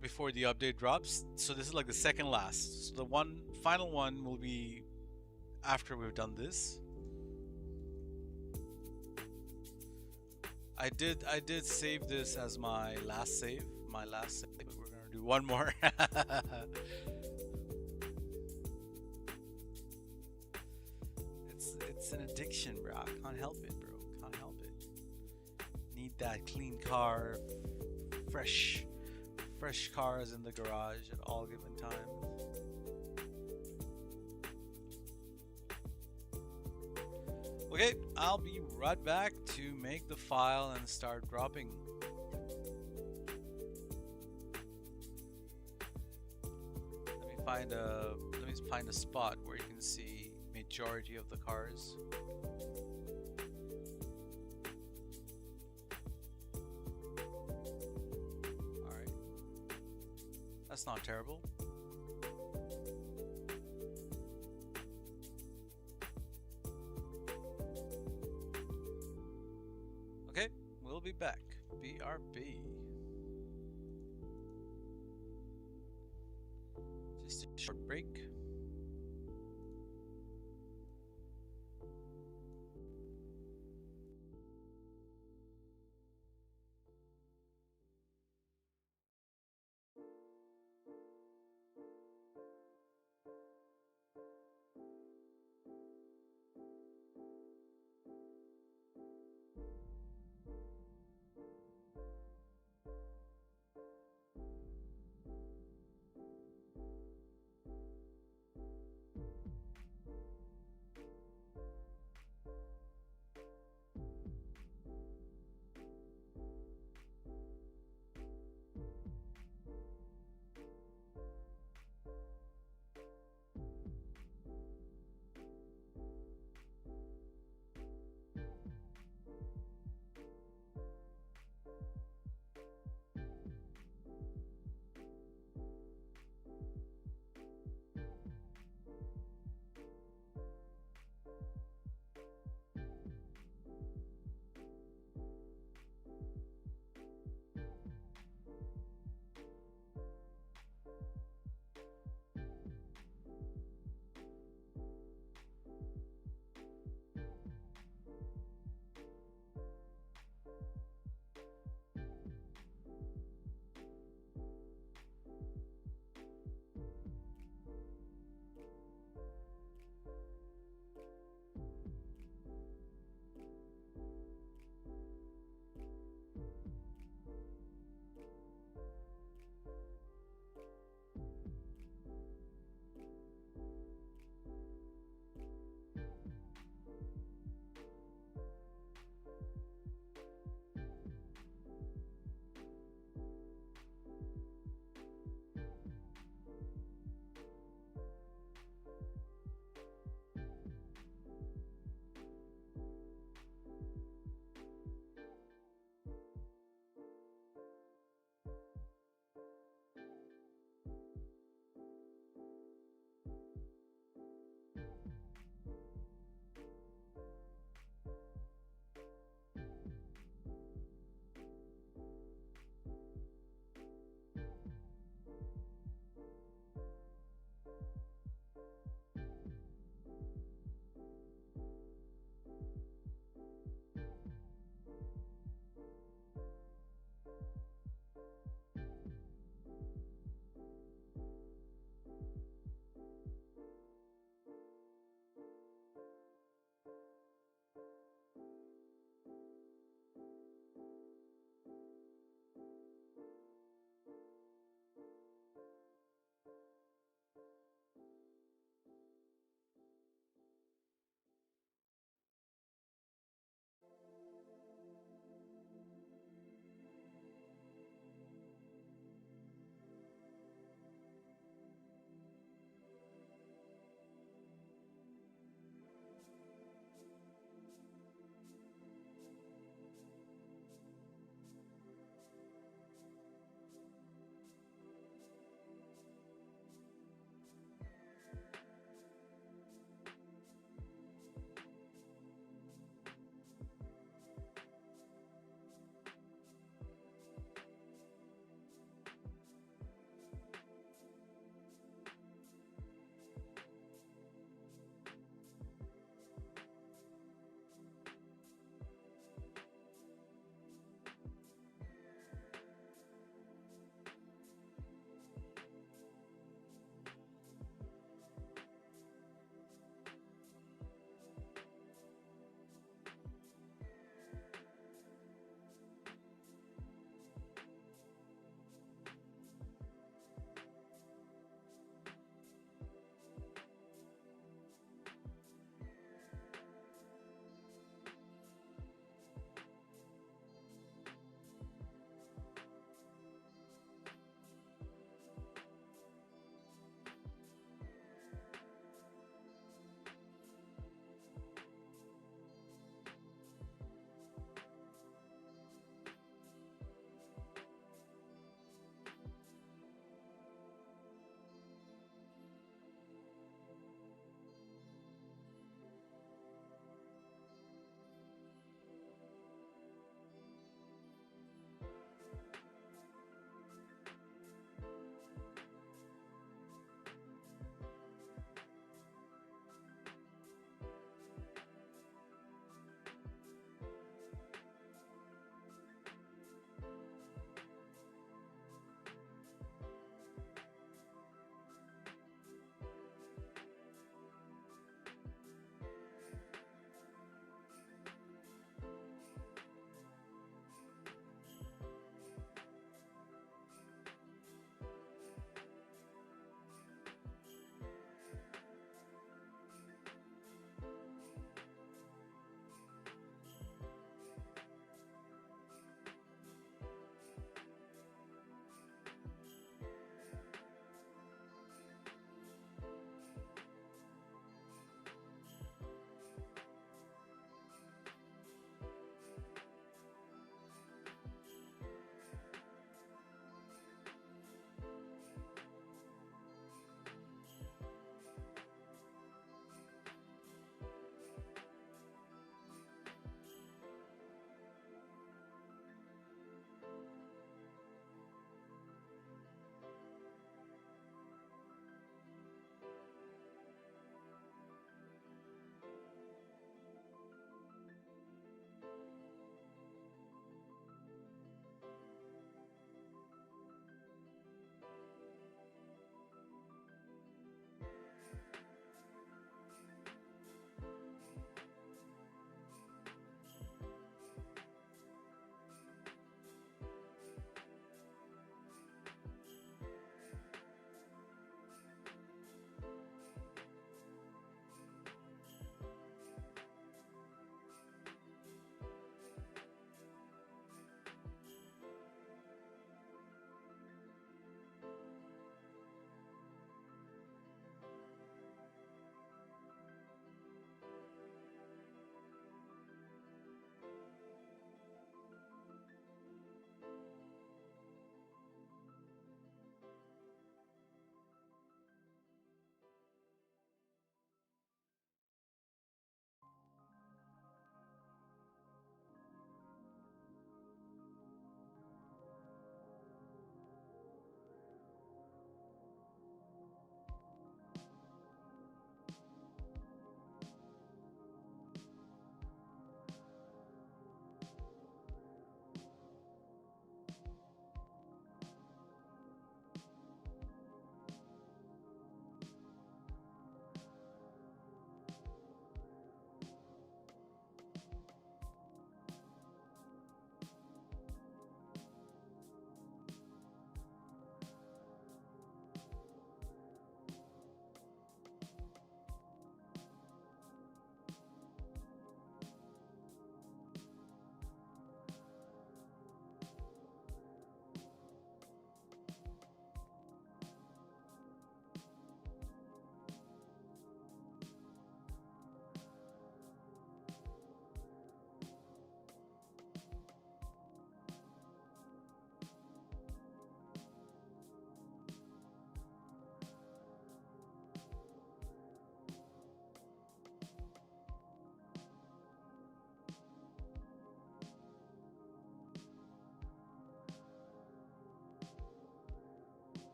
before the update drops. So this is like the second last. So the final one will be after we've done this. I did save this as my last save, but we're gonna do one more. It's an addiction, bro. I can't help it, bro. Can't help it. Need that clean car, fresh cars in the garage at all given times. Okay, I'll be right back to make the file and start dropping. Let me find a spot where you can see majority of the cars. All right, that's not terrible. Okay, we'll be back. BRB. Just a short break.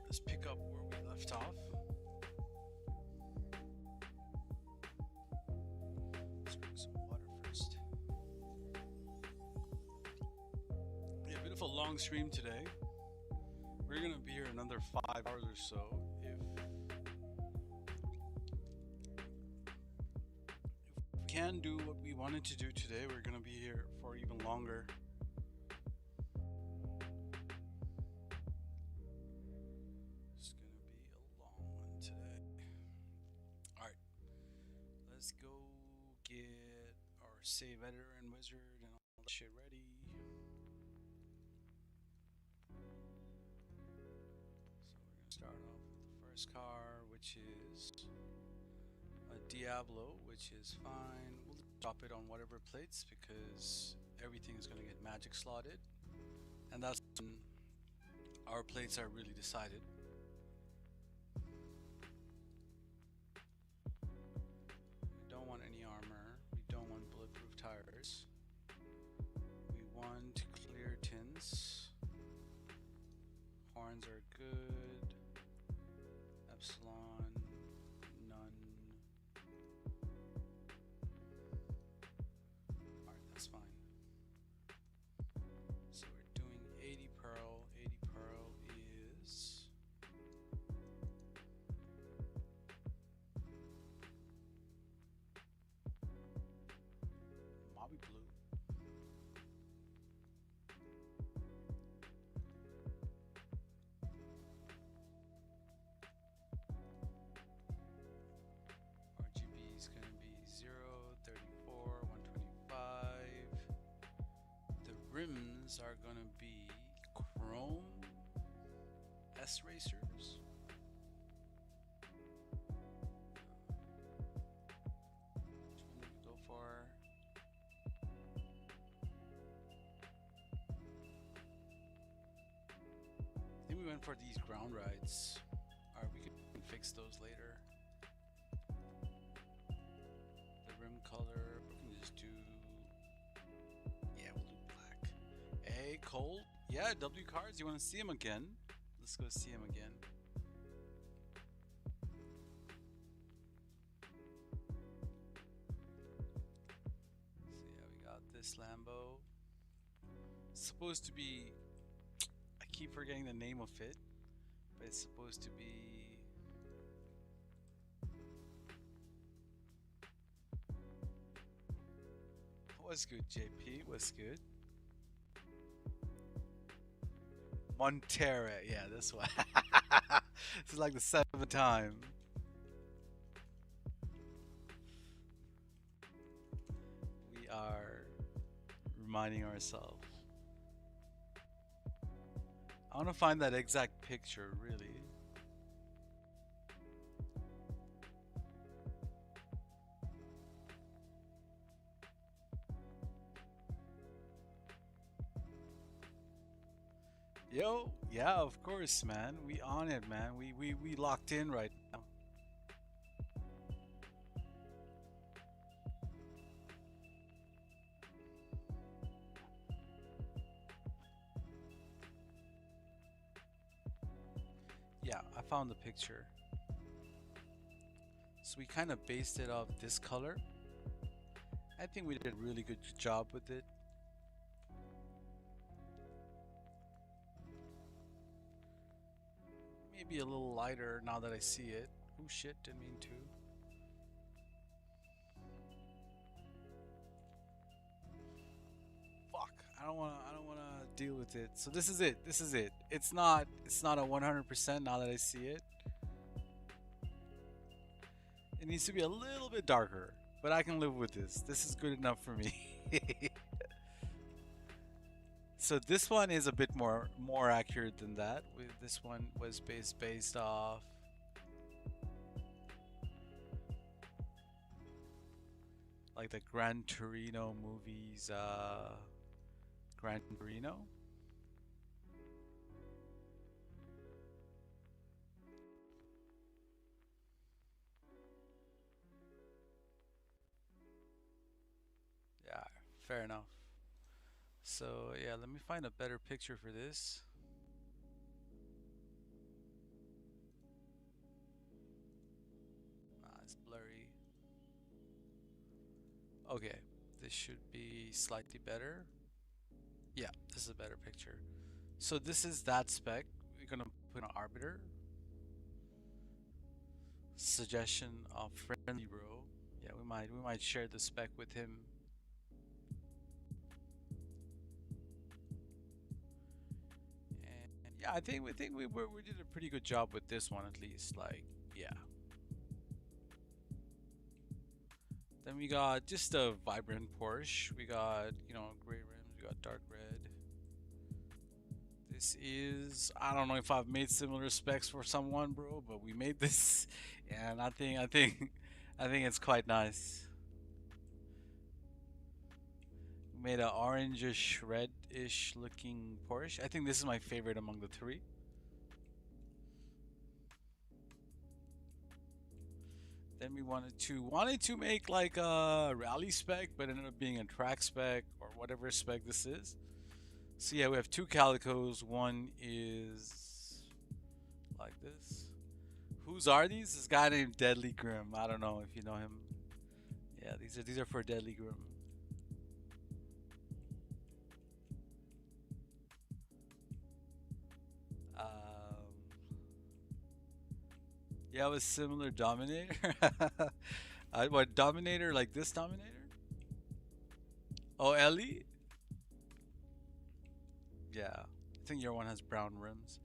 let's pick up where we left off. Let's drink some water first. Yeah, a bit of a long stream today. We're gonna be here another 5 hours or so. If we can do what we wanted to do today, we're gonna be here for even longer. It's gonna be a long one today. Alright, let's go get our save editor and wizard and all that shit ready. Start off with the first car, which is a Diablo, which is fine. We'll drop it on whatever plates because everything is going to get magic slotted, and that's when our plates are really decided. We don't want any armor. We don't want bulletproof tires. We want clear tins. Horns are good. Epsilon, none. Alright, that's fine. So we're doing 80 pearl. 80 pearl is Mobby Blue. Is going to be 0, 34, 125. The rims are going to be chrome S racers. Which one did we go for? I think we went for these ground rides. Alright, we can fix those later. Color, we can just do, yeah, we'll do black. Hey, Cole, yeah, W cards, you want to see him again? Let's go see him again. So yeah, we got this Lambo. It's supposed to be, I keep forgetting the name of it, but it's supposed to be, what's good, JP? What's good? Montera, yeah, this one. This is like the 7th time. We are reminding ourselves. I want to find that exact picture, really. Yo, yeah, of course, man. We on it, man. We locked in right now. Yeah, I found the picture. So we kind of based it off this color. I think we did a really good job with it. Maybe a little lighter now that I see it. Oh shit, didn't mean to. Fuck, I don't wanna deal with it. So this is it. This is it. It's not a 100% now that I see it. It needs to be a little bit darker, but I can live with this. This is good enough for me. So this one is a bit more accurate than that. This one was based off like the Gran Torino movies. Gran Torino. Yeah, fair enough. So yeah, let me find a better picture for this. Okay, this should be slightly better. Yeah, this is a better picture. So this is that spec. We're gonna put an arbiter. Suggestion of friendly bro. Yeah, we might share the spec with him. And yeah, I think we did a pretty good job with this one at least. Like, yeah. Then we got just a vibrant Porsche. We got, gray rims. We got dark red. This is, I don't know if I've made similar specs for someone, bro, but we made this, and I think it's quite nice. We made an orangish, reddish looking Porsche. I think this is my favorite among the three. Then we wanted to make like a rally spec, but ended up being a track spec or whatever spec this is. So yeah, we have two calicos. One is like this. Whose are these? This guy named Deadly Grim. I don't know if you know him. Yeah, these are for Deadly Grim. Um, yeah, it was similar Dominator. What Dominator? Like this Dominator? Oh, Ellie? Yeah, I think your one has brown rims.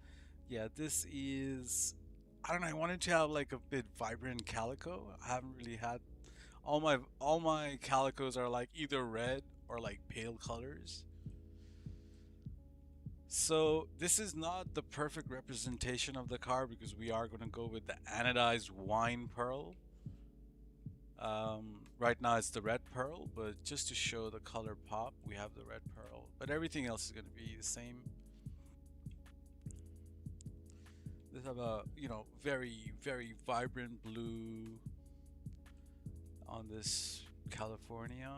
Yeah, this is. I don't know. I wanted to have like a bit vibrant calico. I haven't really had all my calicos are like either red or like pale colors. So this is not the perfect representation of the car because we are going to go with the anodized wine pearl. Right now it's the red pearl, but just to show the color pop, we have the red pearl. But everything else is going to be the same. They have a very very vibrant blue on this California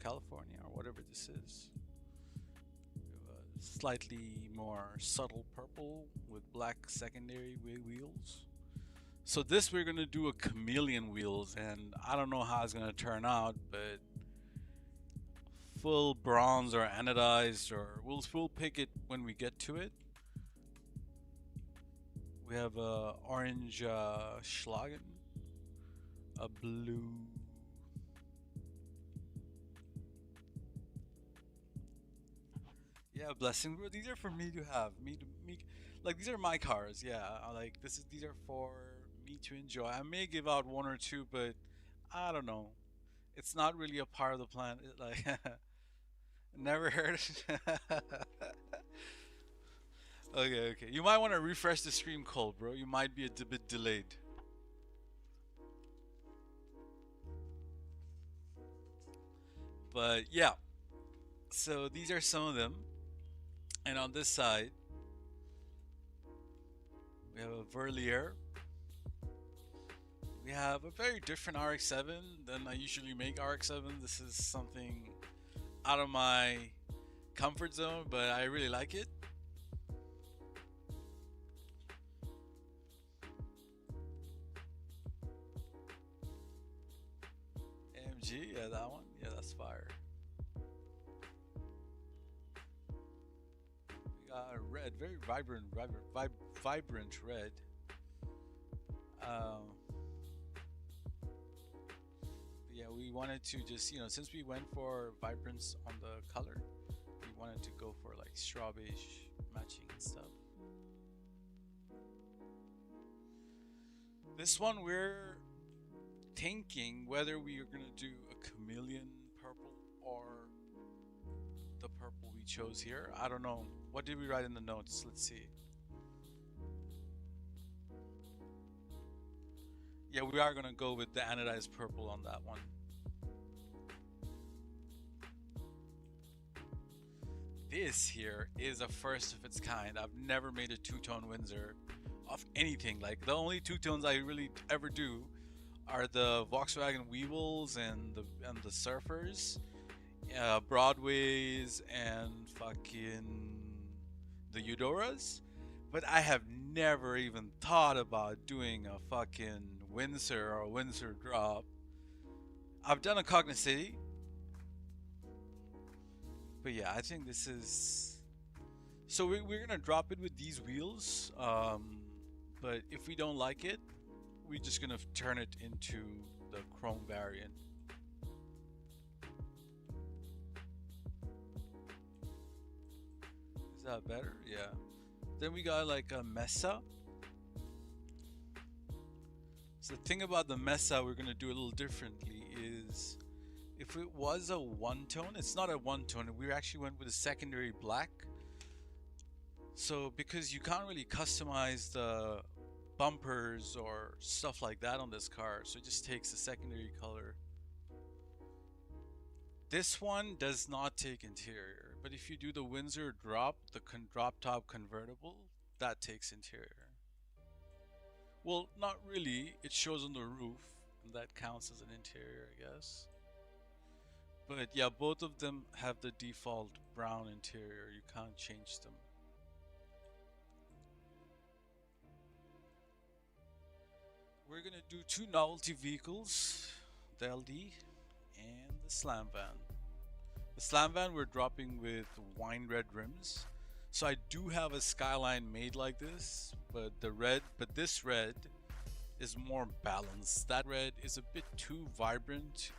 or whatever this is. Slightly more subtle purple with black secondary wheels. So this we're gonna do a chameleon wheels, and I don't know how it's gonna turn out, but full bronze or anodized, or we'll pick it when we get to it. We have a orange Schlagen, a blue. Yeah, blessing, bro. These are for me to have, me, like these are my cars. Yeah, like these are for me to enjoy. I may give out one or two, but I don't know. It's not really a part of the plan. Like, never heard. Okay, okay. You might want to refresh the stream call, bro. You might be a bit delayed. But yeah, so these are some of them. And on this side, we have a Verlier. We have a very different RX-7 than I usually make RX-7. This is something out of my comfort zone, but I really like it. AMG, yeah, that one. Yeah, that's fire. We got a red, very vibrant red. Um, yeah, we wanted to just, since we went for vibrance on the color, we wanted to go for like straw beige matching and stuff. This one we're thinking whether we are gonna do a chameleon purple or the purple we chose here. I don't know. What did we write in the notes? Let's see. Yeah, we are gonna go with the anodized purple on that one. This here is a first of its kind. I've never made a two-tone Windsor of anything. Like the only two tones I really ever do are the Volkswagen Weevils and the Surfers, Broadways, and fucking the Eudoras. But I have never even thought about doing a fucking Windsor or Windsor drop. I've done a Cognoscity, but yeah, I think this is. So we're gonna drop it with these wheels, but if we don't like it, we're just gonna turn it into the chrome variant. Is that better? Yeah. Then we got like a Mesa. So the thing about the Mesa we're gonna do a little differently is if it was a one tone, it's not a one tone. We actually went with a secondary black. So because you can't really customize the bumpers or stuff like that on this car, so it just takes a secondary color. This one does not take interior, but if you do the Windsor drop, the drop top convertible, that takes interior. Well, not really. It shows on the roof, and that counts as an interior, I guess. But yeah, both of them have the default brown interior. You can't change them. We're gonna do two novelty vehicles, the LD and the Slam Van. The Slam Van we're dropping with wine red rims. So I do have a Skyline made like this, but this red is more balanced. That red is a bit too vibrant,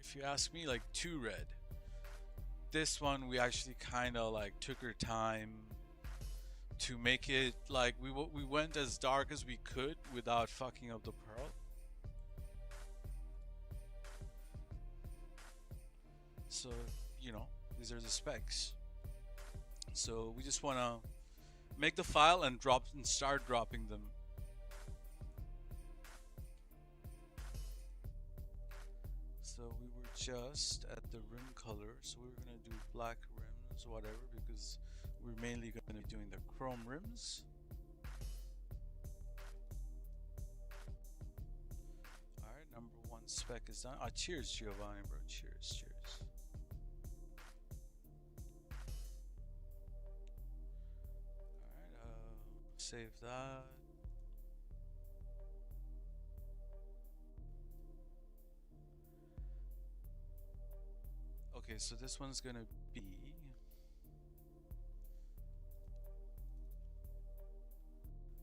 if you ask me, like too red. This one we actually kind of like took our time to make it like we went as dark as we could without fucking up the pearl. So, you know, these are the specs. So we just want to make the file and start dropping them. So we were just at the rim color, so we were gonna do black rims, whatever, because we're mainly gonna be doing the chrome rims. Alright, number one spec is done. Ah, cheers, Giovanni, bro. Cheers, cheers. Alright, save that. Okay, so this one's gonna be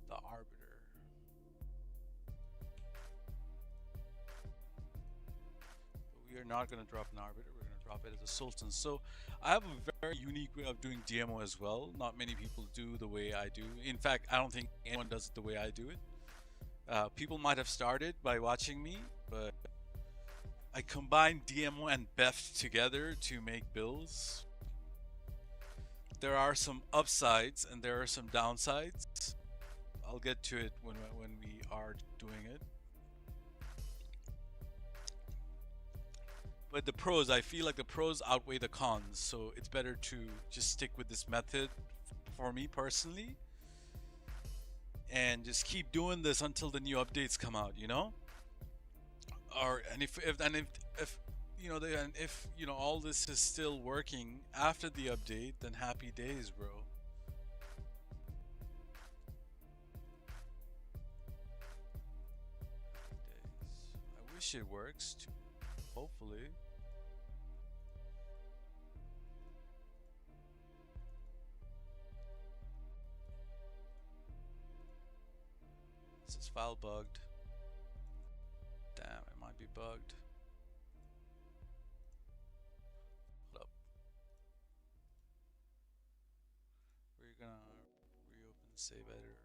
the Arbiter. But we are not gonna drop an Arbiter, we're gonna drop it as a Sultan. So I have a very unique way of doing DMO as well. Not many people do the way I do. In fact, I don't think anyone does it the way I do it. People might have started by watching me, but I combine DMO and BEFF together to make bills. There are some upsides and there are some downsides. I'll get to it when we are doing it. But the pros, I feel like the pros outweigh the cons, so it's better to just stick with this method for me personally, and just keep doing this until the new updates come out, you know. Or and if you know and if you know all this is still working after the update, then happy days, bro. Days. I wish it works too. Hopefully. This is file bugged. Damn, it might be bugged. Hold up. We're gonna reopen save editor.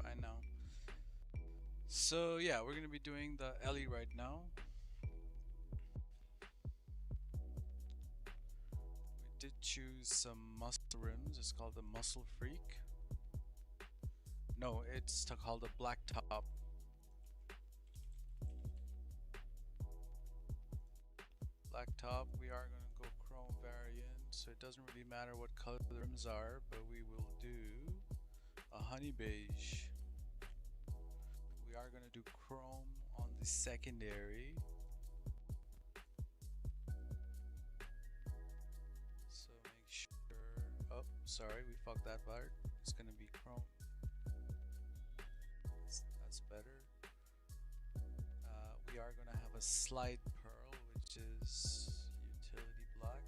I know. So yeah, we're gonna be doing the Ellie right now. We did choose some muscle rims. It's called the Muscle Freak. No, it's called the Black Top. Black top. We are gonna go chrome variant, so it doesn't really matter what color the rims are, but we will do a honey beige. We are gonna do chrome on the secondary. So make sure. Oh, sorry, we fucked that part. It's gonna be chrome. That's better. We are gonna have a slide pearl, which is utility black.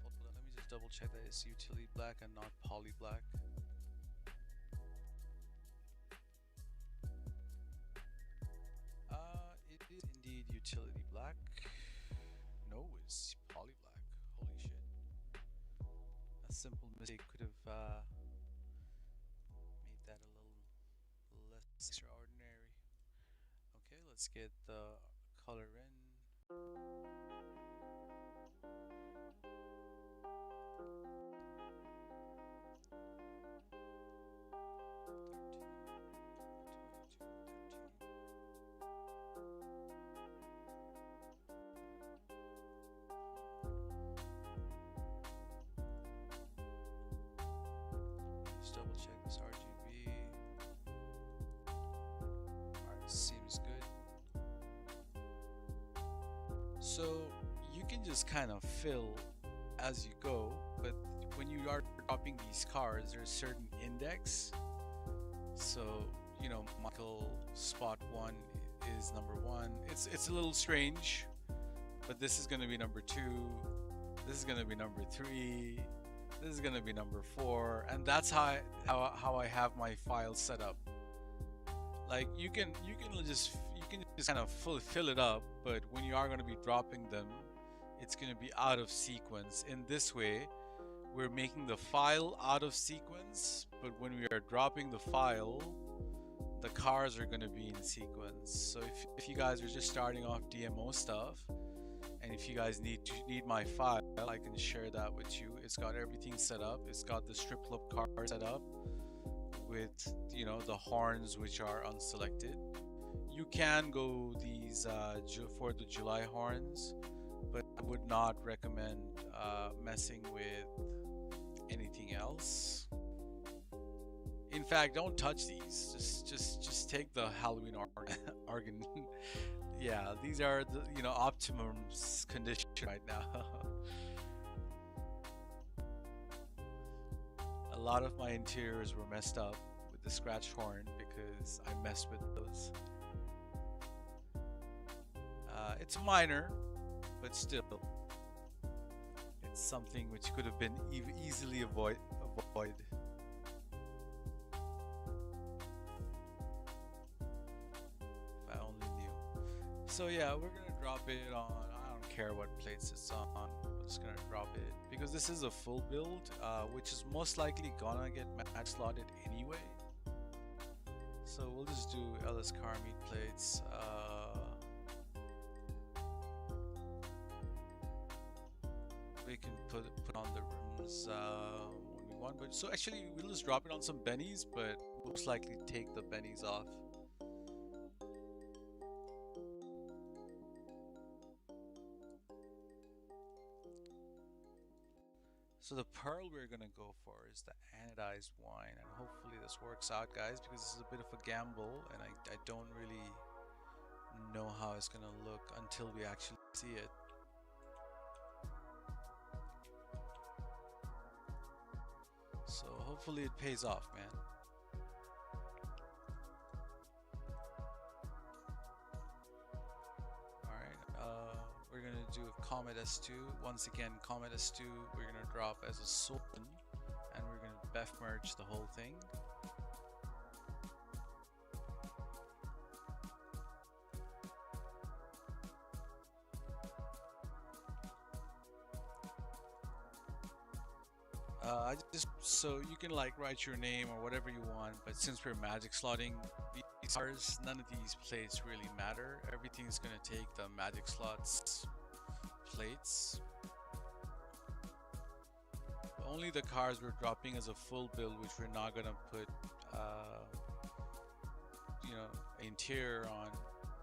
Hold on, let me just double check that it's utility black and not poly black. It is indeed utility black. No, it's poly black. Holy shit. A simple mistake could have made that a little less extraordinary. Okay, let's get the color in. Just double check this RGB. Alright, seems good. So you can just kind of fill as you go, but when you are dropping these cars, there's a certain index. So, you know, Michael spot 1 is number 1. It's a little strange, but this is going to be number 2. This is going to be number 3. This is going to be number 4, and that's how I have my file set up. Like you can just kind of fill it up, but when you are going to be dropping them, it's going to be out of sequence. In this way, we're making the file out of sequence, but when we are dropping the file, the cars are going to be in sequence. So if you guys are just starting off DMO stuff, and if you guys need my file, I can share that with you. It's got everything set up. It's got the strip club car set up with, you know, the horns which are unselected. You can go these for the July horns, but I would not recommend messing with anything else. In fact, don't touch these. Just take the Halloween organ. Yeah, these are the, you know, optimum condition right now. A lot of my interiors were messed up with the scratch horn because I messed with those. It's minor, but still, it's something which could have been easily avoided. If I only knew. So yeah, we're gonna drop it on. I don't care what plates it's on. We're just gonna drop it because this is a full build, which is most likely gonna get match slotted anyway. So we'll just do LS car meet plates. We can put on the rims when we want, but so actually we'll just drop it on some bennies, but we'll most likely take the bennies off. So the pearl we're gonna go for is the anodized wine, and hopefully this works out, guys, because this is a bit of a gamble, and I don't really know how it's gonna look until we actually see it. So hopefully it pays off, man. Alright, we're gonna do a Comet S2. Once again, Comet S2 we're gonna drop as a Sultan, and we're gonna BEFF merge the whole thing. So you can like write your name or whatever you want, but since we're magic slotting these cars, none of these plates really matter. Everything's gonna take the magic slots plates. Only the cars we're dropping as a full build, which we're not gonna put, you know, interior on.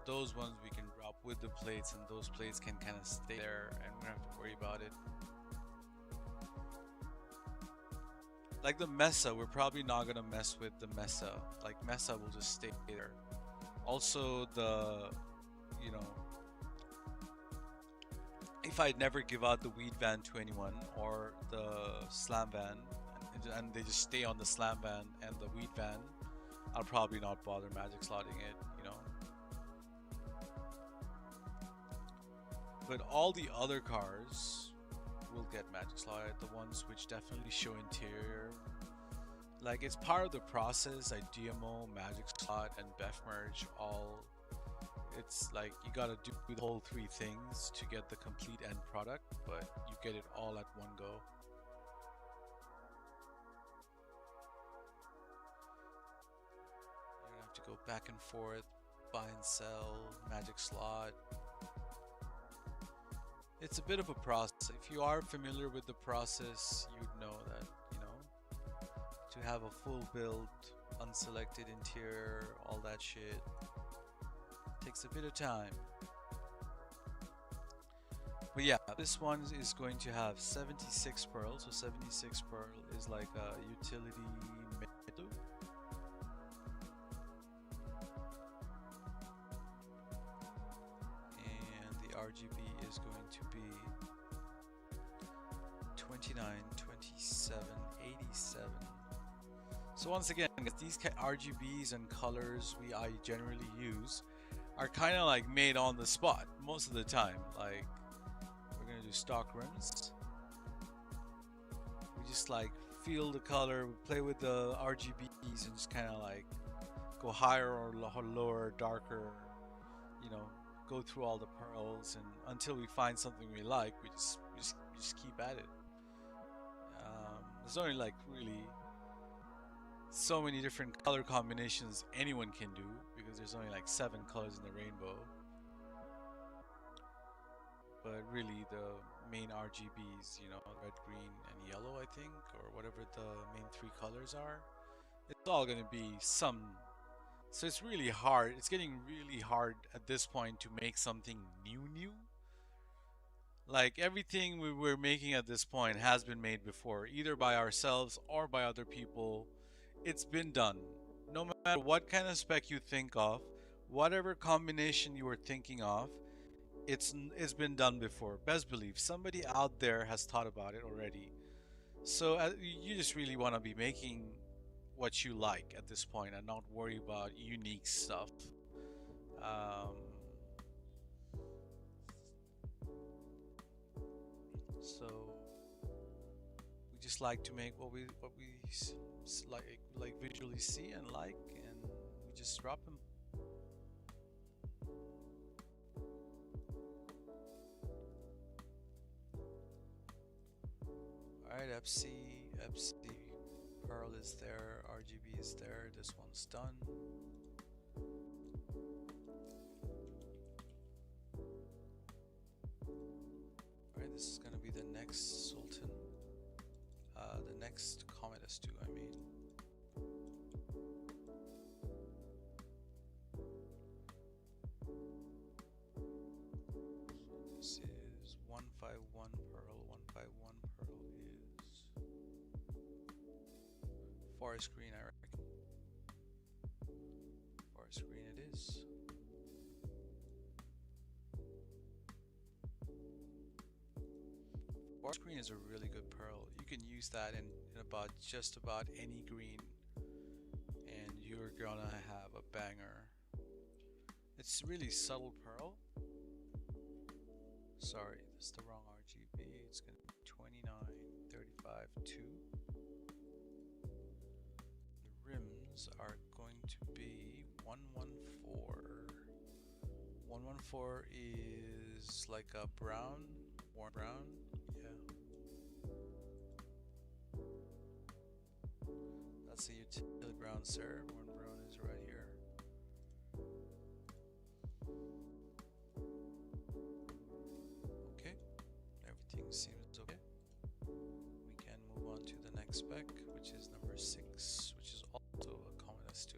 Those ones we can drop with the plates, and those plates can kind of stay there, and we don't have to worry about it. Like the Mesa, we're probably not gonna mess with the Mesa. Like Mesa will just stay there. Also the, you know, if I'd never give out the weed van to anyone or the slam van, and they just stay on the slam van and the weed van, I'll probably not bother magic slotting it, you know. But all the other cars will get magic slotted, the ones which definitely show interior. Like it's part of the process, like DMO, magic slot, and BEFF merge all. It's like you gotta do the whole three things to get the complete end product, but you get it all at one go. You don't have to go back and forth, buy and sell, magic slot. It's a bit of a process. If you are familiar with the process, you'd know that, you know, to have a full build, unselected interior, all that shit, takes a bit of time. But yeah, this one is going to have 76 pearls. So 76 pearl is like a utility mid-loop. And the RGB is going to be 29, 27, 87. So once again, these RGBs and colors I generally use are kind of like made on the spot most of the time. Like we're gonna do stock rims. We just like feel the color, we play with the RGBs, and just kind of like go higher or lower, darker. You know, go through all the pearls, and until we find something we like, we just keep at it. There's only like really so many different color combinations anyone can do, because there's only like 7 colors in the rainbow. But really the main RGBs, you know, red, green, and yellow, I think, or whatever the main 3 colors are, it's all gonna be some. So it's really hard. It's getting really hard at this point to make something new. Like everything we're making at this point has been made before, either by ourselves or by other people. It's been done. No matter what kind of spec you think of, whatever combination you were thinking of, it's been done before. Best believe somebody out there has thought about it already. So you just really want to be making what you like at this point and not worry about unique stuff. So we just like to make what we like visually see and like, and we just drop them. Alright, FC Pearl is there, RGB is there, this one's done. Alright, this is gonna be the next Sultan. The next Comet S2, I mean. This is 151 Pearl. 151 Pearl is forest green, I reckon. Forest green it is. Forest green is a really good pearl. You can use that in about just about any green, and you're gonna have a banger. It's really subtle pearl. Sorry, that's the wrong RGB. It's gonna be 29, 35, 2. The rims are going to be 114. 114 is like a brown, warm brown. Yeah. That's the utility brown, sir. One brown is right here. Okay, everything seems okay. We can move on to the next spec, which is number 6, which is also a common S2.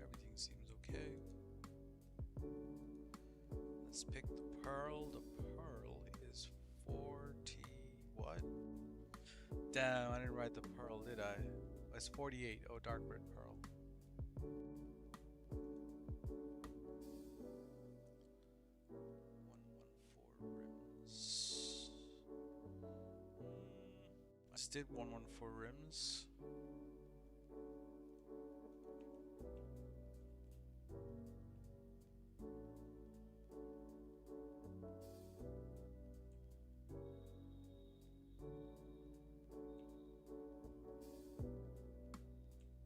Everything seems okay. Let's pick the pearl. The pearl is 40 what? Damn, I didn't write the pearl, did I? It's 48. Oh, dark red pearl. Rims. I just did 114 rims.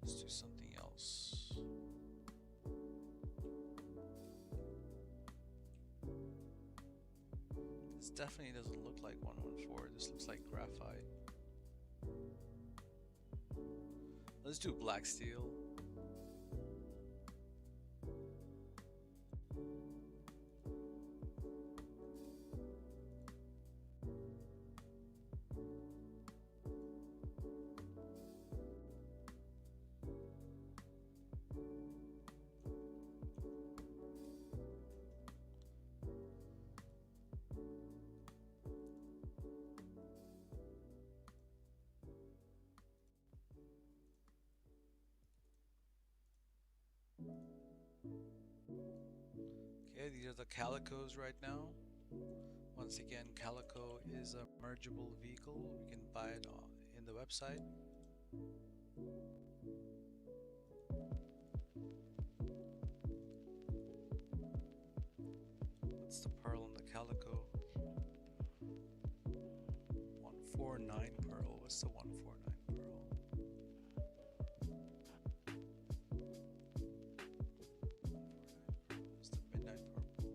Let's do something else. This definitely doesn't look like 114. This looks like graphite. Let's do black steel. Okay, these are the calicos right now. Once again, calico is a mergeable vehicle. We can buy it in the website. What's the pearl in the calico? 149 pearl. What's the 149 pearl? It's the midnight purple.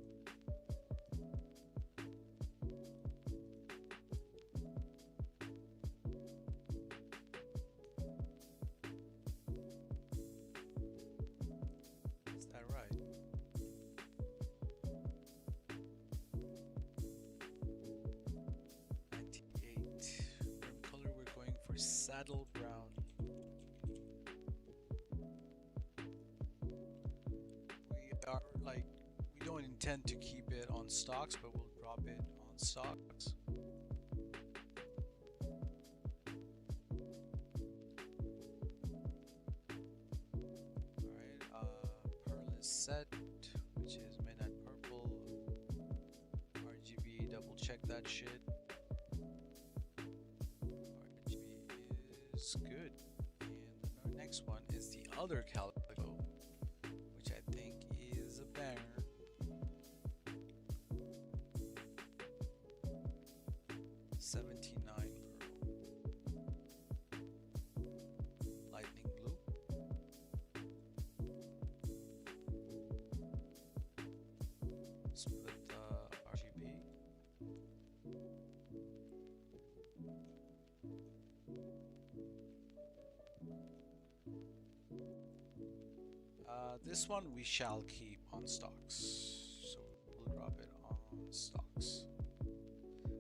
Is that right? Color we're going for saddle brown. We don't intend to keep it on stocks, but we'll drop it on stocks. Alright, pearl is set, which is midnight purple. RGB, double check that shit. Is good. And the next one is the other calico, which I think is a banger. $79 pearl. Lightning blue. Let's put RGB. This one we shall keep on stocks, so we'll drop it on stocks.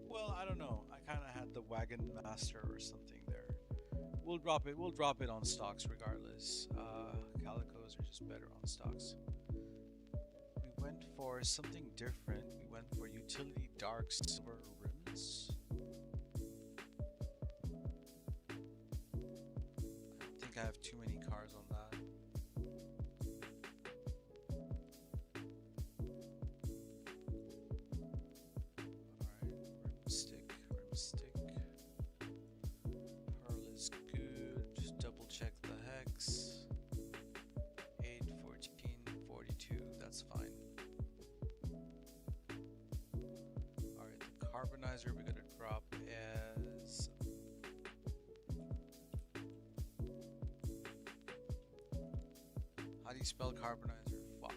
Well, I don't know. I kind of had the Wagon Master or something there. We'll drop it on stocks regardless. Calicos are just better on stocks. We went for something different. We went for utility dark silver rims. I don't think I have too many cars on that. Stick. Pearl is good. Double check the hex. 8, 14, 42. That's fine. Alright, the carbonizer we're gonna drop as how do you spell carbonizer? Fuck.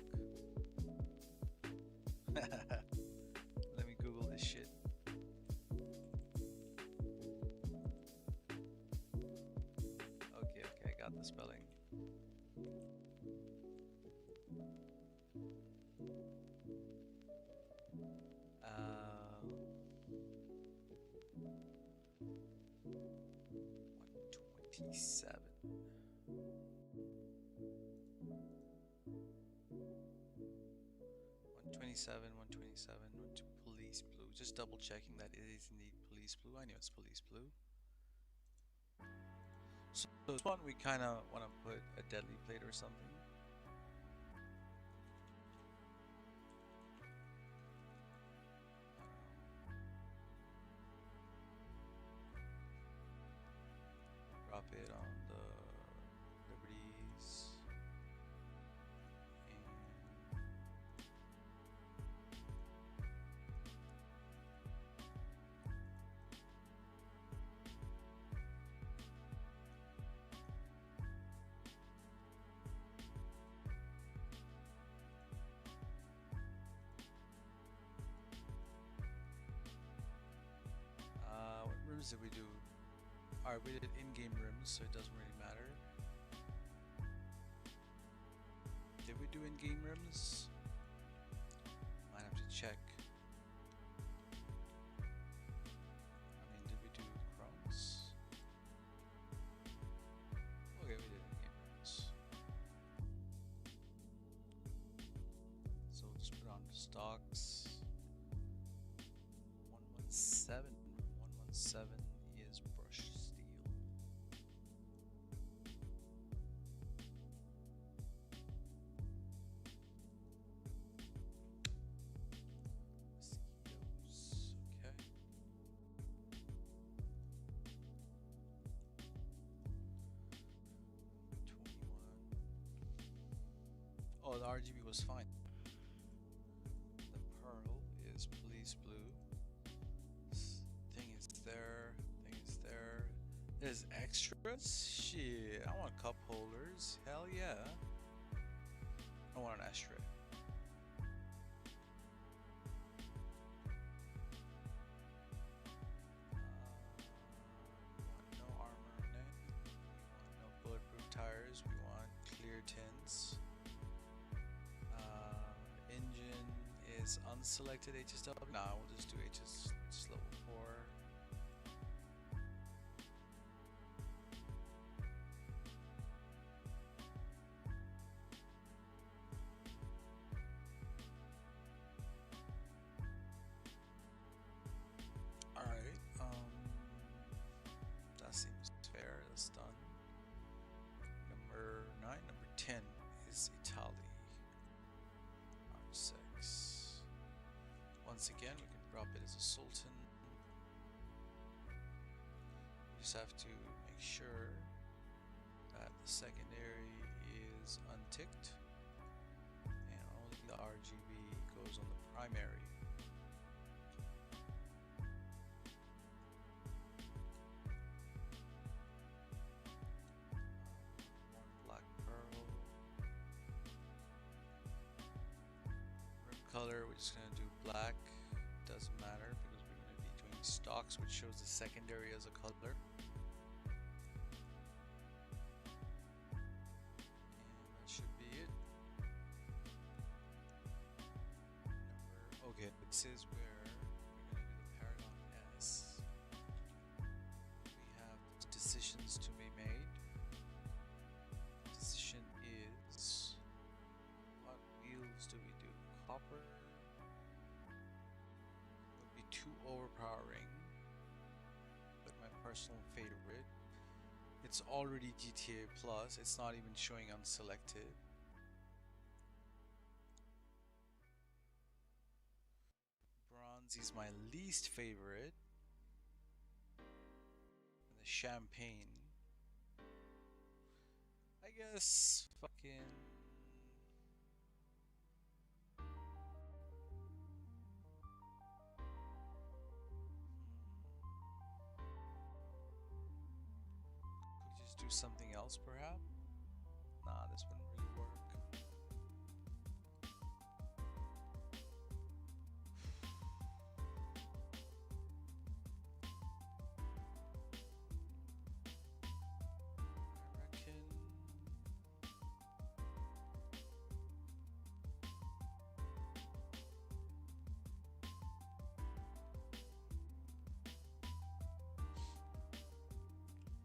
P7. 127, 127, went to police blue. Just double checking that it is indeed police blue. I knew it's police blue. So this one we kind of want to put a deadly plate or something. Drop it on the Liberties. What rims did we do? Alright, we did in-game rims, so it doesn't really matter. Did we do in-game rims? Might have to check. I mean, did we do chromes? Okay, we did in-game rims. So we'll just put on stocks. 117. 117 is brushed steel. Mosquitoes, okay. Oh, the RGB was fine. The pearl is police blue. Thing is there. There's extras? Shit, I want cup holders. Hell yeah. I want an ashtray. We want no armor on it. We want no bulletproof tires. We want clear tints. Engine is unselected HSW. Nah, we'll just do HS level 4. That seems fair. That's done. Number 9. Number 10 is Italy. R6. Once again, we can drop it as a Sultan. We just have to make sure that the secondary is unticked and only the RGB goes on the primary. Color, we're just gonna do black. Doesn't matter because we're gonna be doing stocks, which shows the secondary as a color. And that should be it. Okay, this is where we're gonna do the Paragon S. We have decisions to be made. Decision is, what wheels do we do? Copper would be too overpowering, but my personal favorite. It's already GTA Plus, it's not even showing unselected. Bronze is my least favorite. And the champagne, I guess, fucking do something else perhaps? Nah, this wouldn't really work. I reckon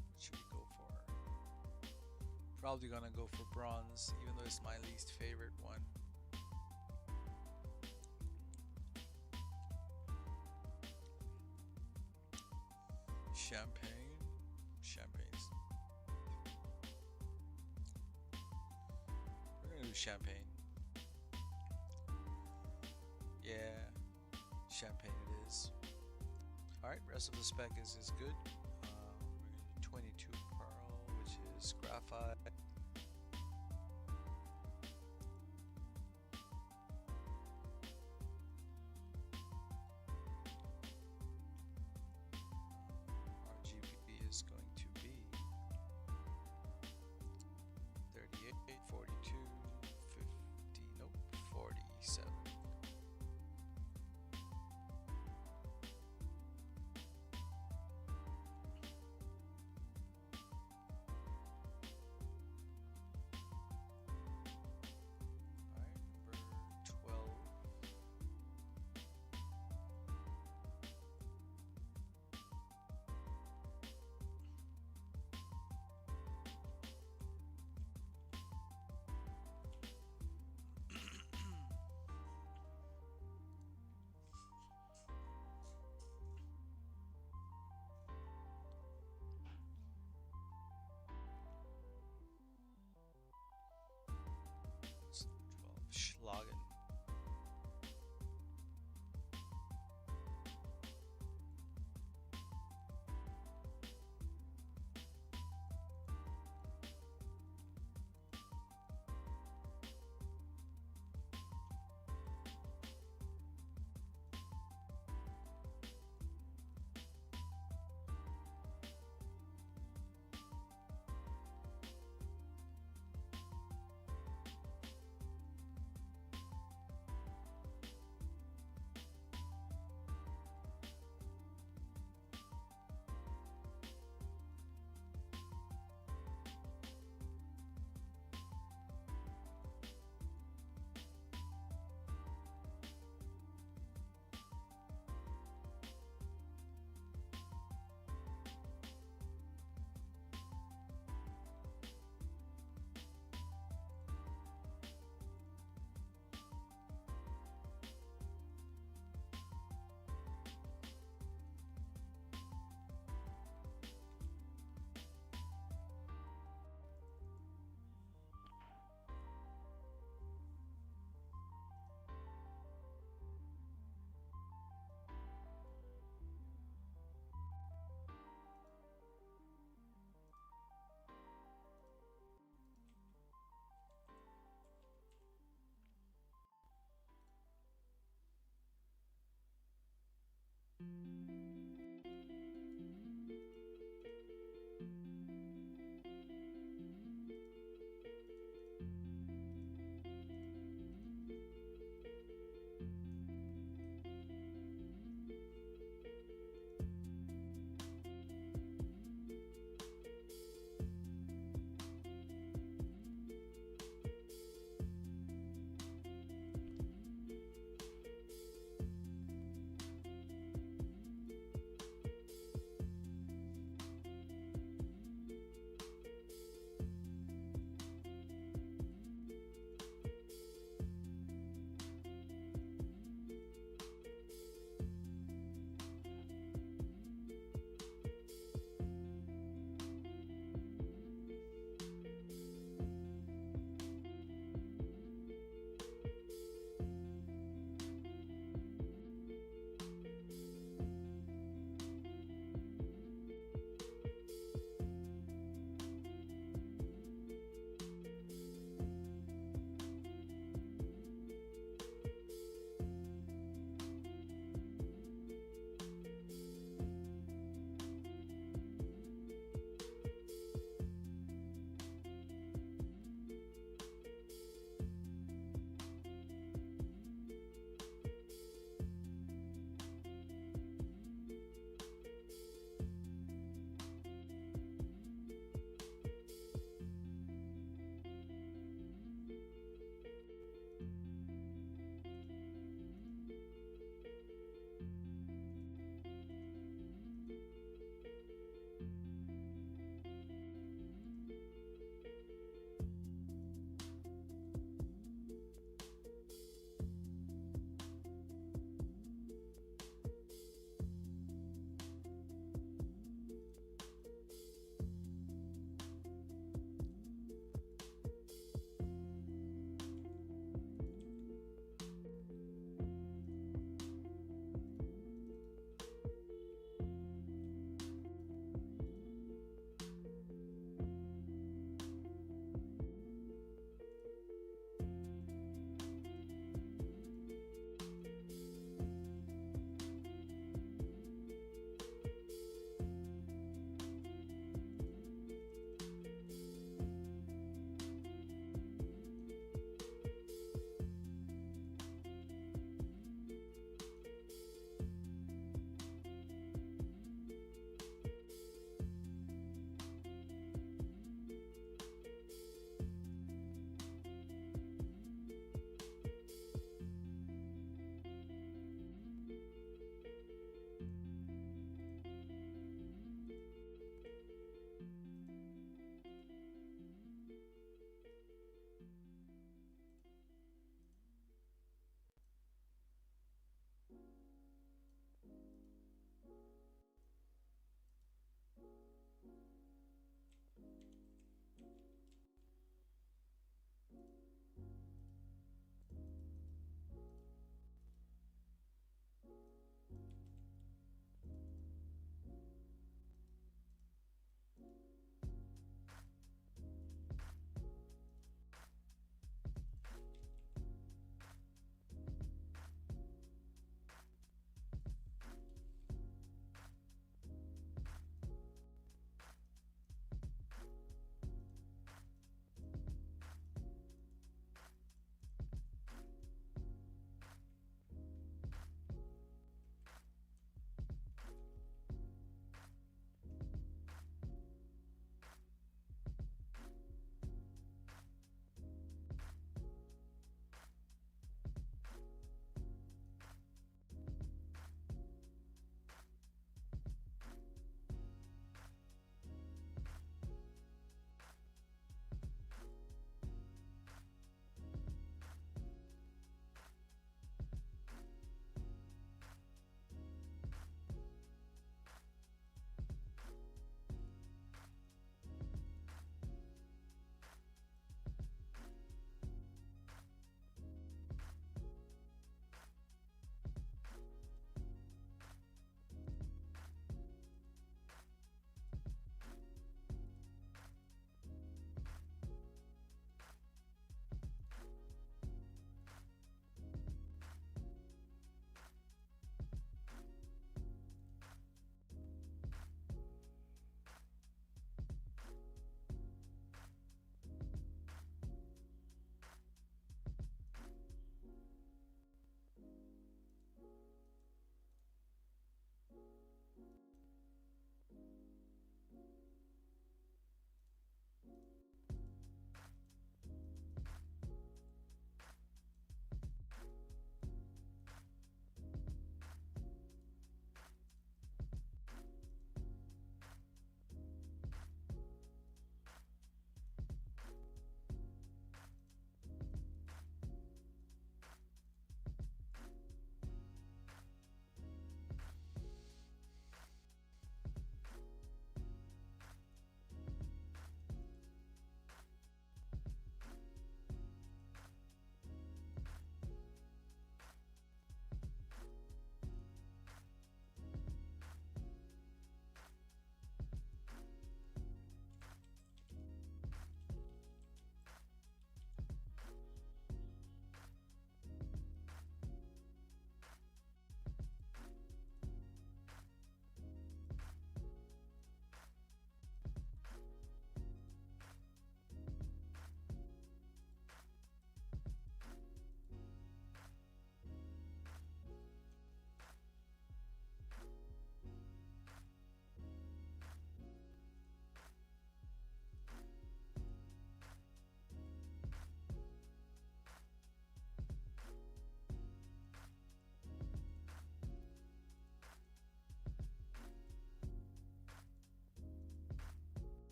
what should we go for? probably gonna go for bronze, even though it's my least favorite one. Champagne. Champagne's. We're gonna do champagne. Yeah, champagne it is. Alright, rest of the spec is good. We're gonna do 22 pearl, which is graphite. RGB is going to be 38, 42, 50, nope, 47.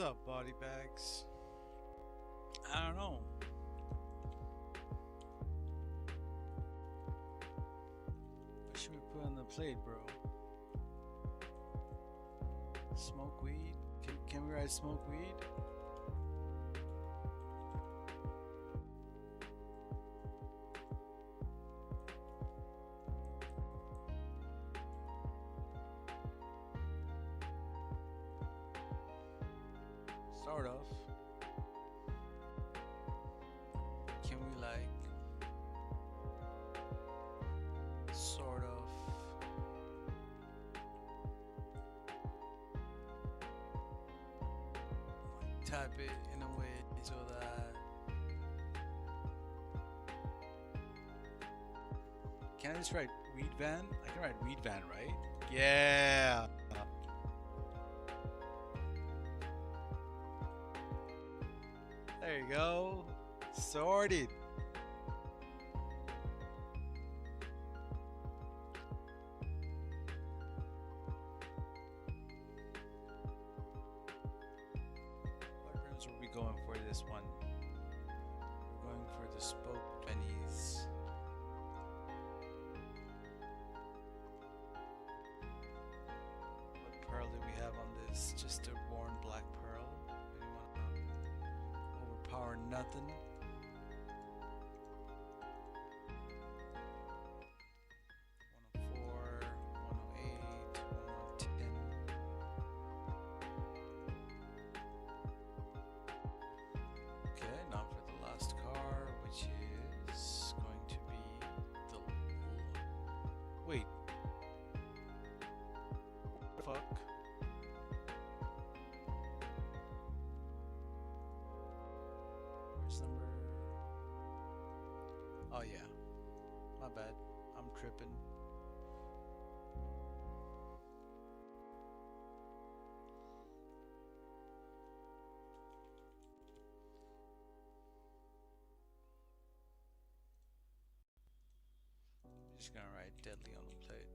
What's up, body bags? I don't know. What should we put on the plate, bro? Smoke weed? Can we ride smoke weed? Sort of. Can we like sort of type it in a way so that can I just write weed van? I can write weed van, right? Yeah. There you go. Sorted. What rims were we going for this one? We're going for the spoke pennies. What pearl do we have on this? Just a worn black pearl. We don't want to overpower nothing. 104, 108, 110. Okay, now for the last car, which is going to be the... Wait. What the fuck? Where's number... Oh yeah. My bad. I'm tripping. Just gonna write deadly on the plate.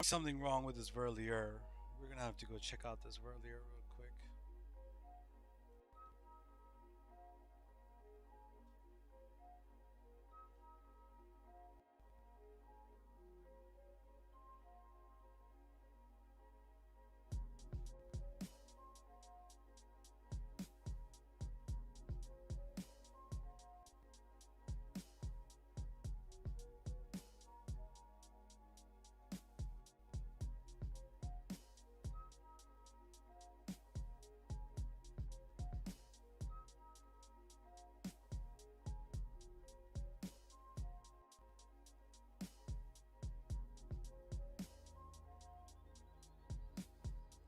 Something wrong with this verlier. We're gonna have to go check out this verlier real quick.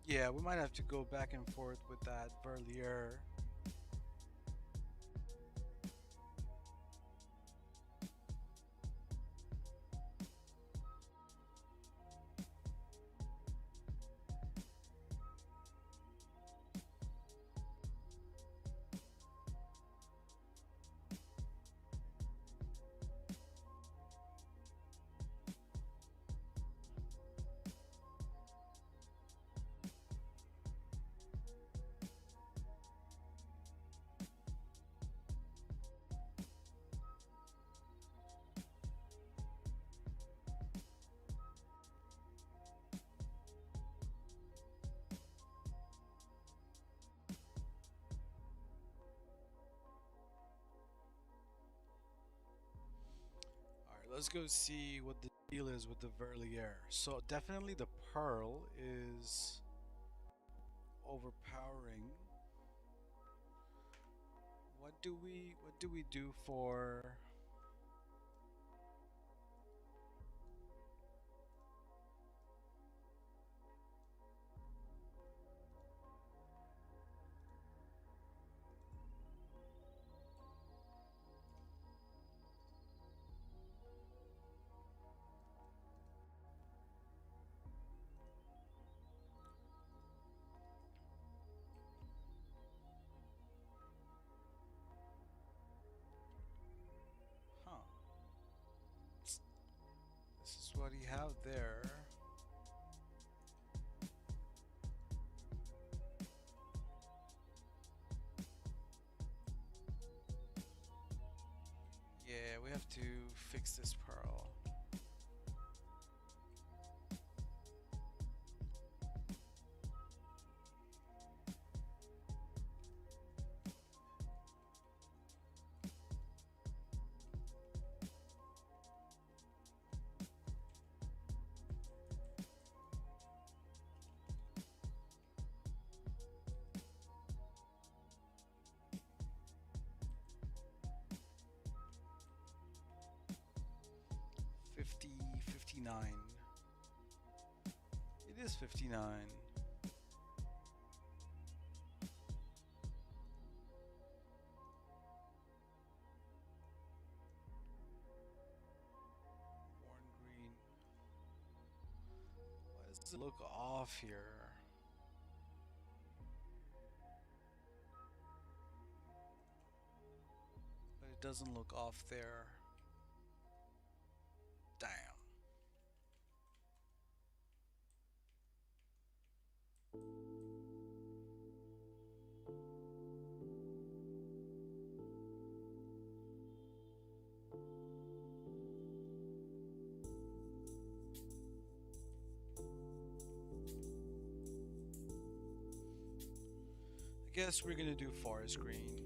Yeah, we might have to go back and forth with that verlier. Let's go see what the deal is with the verlier. So definitely the pearl is overpowering. What do we do for huh? This is what you have there. Yeah, we have to fix this pearl. $59. It is 59. Warren green. Why does it look off here? But it doesn't look off there. Damn. I guess we're gonna do forest green.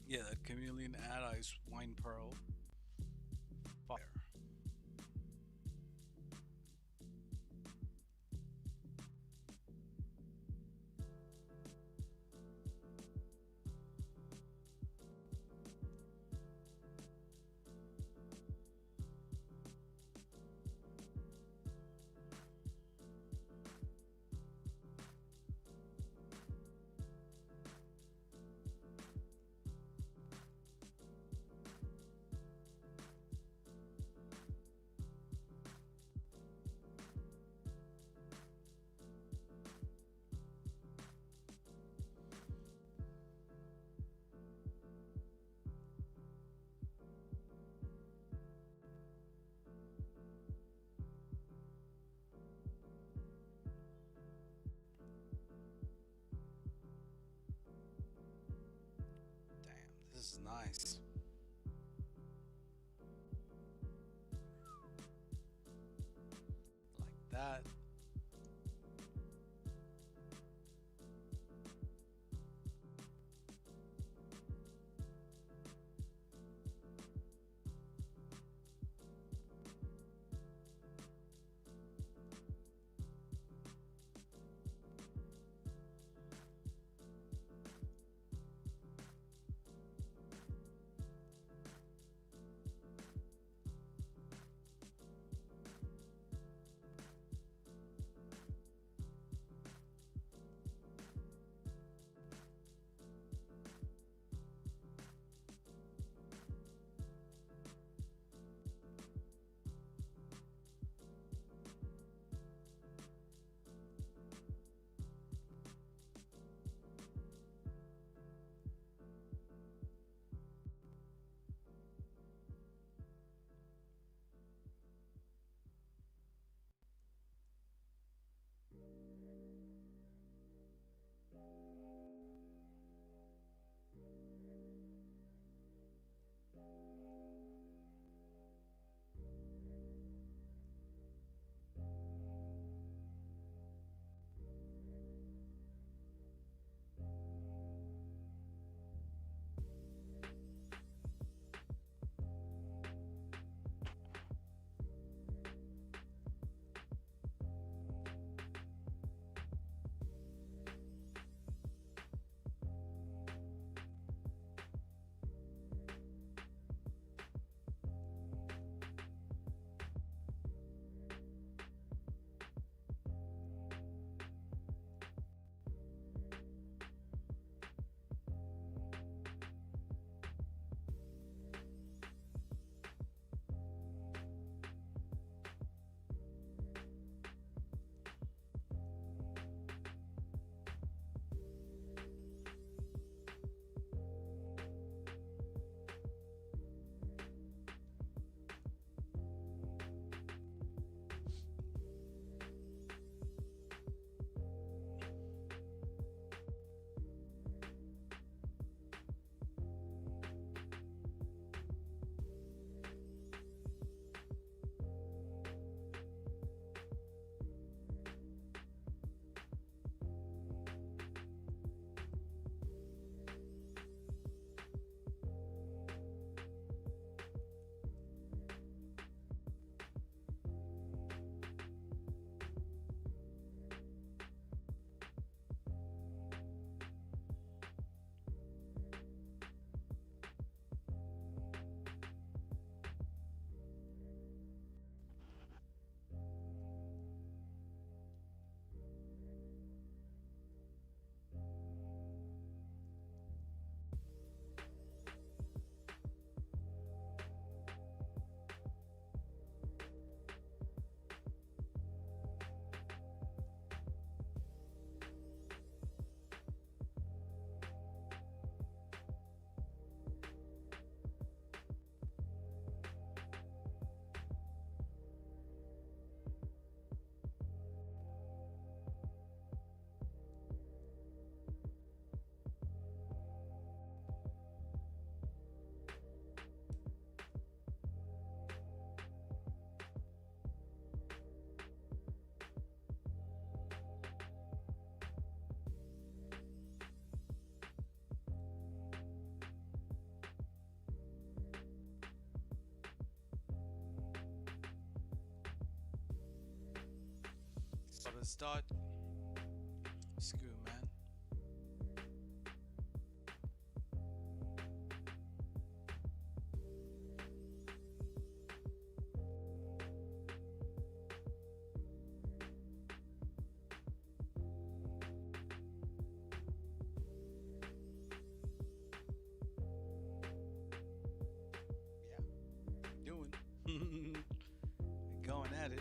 Yeah, that chameleon anise wine pearl. Fire. Damn, this is nice. Like that. start. It's good, man. Yeah, doing. Going at it.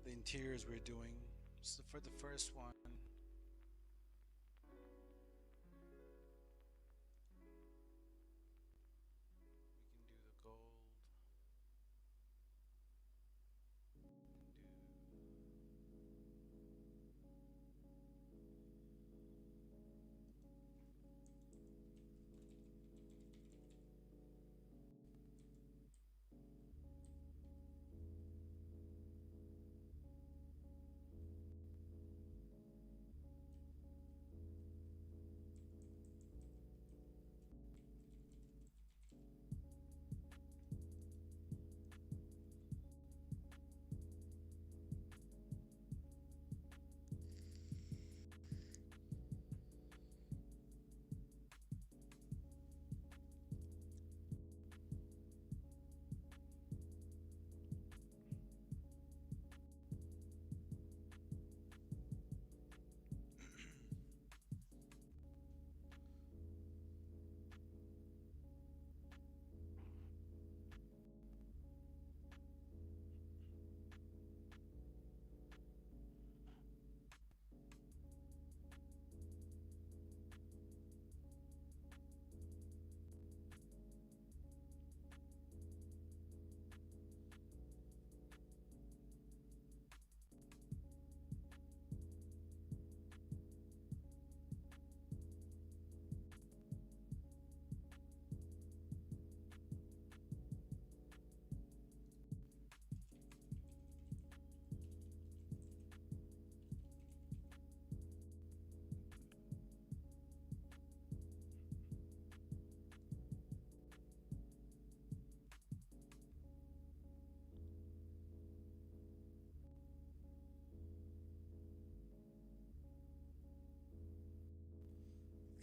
the interiors we're doing. So for the first one, we can do the gold.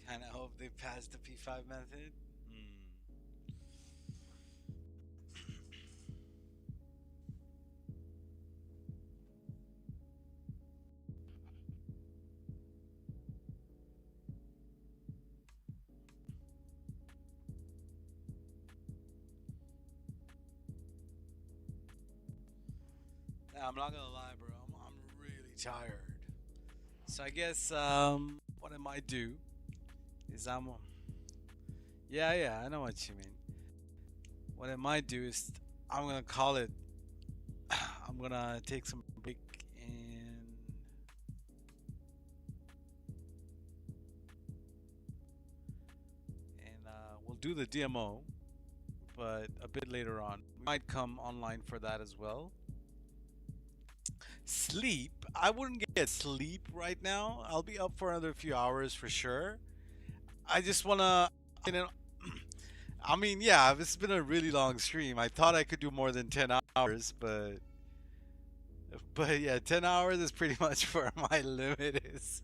Kind of hope they pass the P5 method. Nah, I'm not gonna lie, bro. I'm really tired. So I guess what I might do is yeah, I know what you mean. What I might do is I'm gonna call it. I'm gonna take some break and we'll do the DMO, but a bit later on. We might come online for that as well. Sleep. I wouldn't get sleep right now. I'll be up for another few hours for sure. I just wanna, you know, I mean, yeah, it's been a really long stream. I thought I could do more than 10 hours, but yeah, 10 hours is pretty much where my limit is.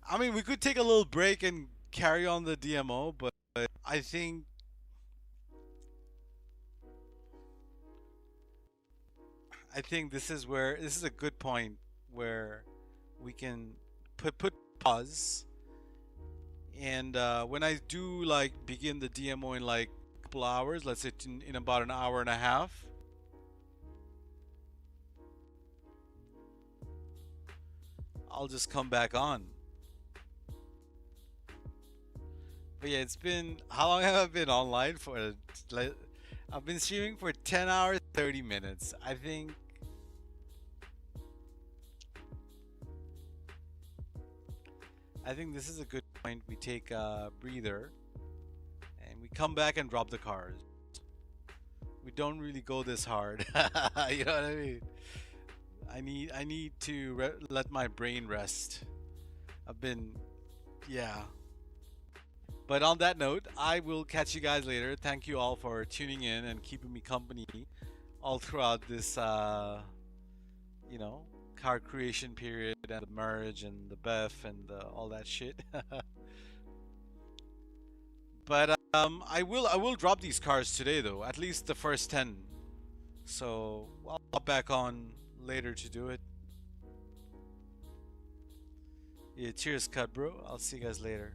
I mean, we could take a little break and carry on the DMO, but I think this is a good point where we can put pause. And when I do like begin the DMO in like a couple hours, let's say in about an hour and a half, I'll just come back on. But yeah, it's been, how long have I been online for? Like, I've been streaming for 10 hours, 30 minutes. I think this is a good point. We take a breather and we come back and drop the cars. We don't really go this hard. You know what I mean? I need to let my brain rest. I've been, yeah. But on that note, I will catch you guys later. Thank you all for tuning in and keeping me company all throughout this, you know, car creation period and the merge and the BEFF and all that shit. But I will drop these cars today though, at least the first 10. So I'll hop back on later to do it. Yeah, cheers, cut bro. I'll see you guys later.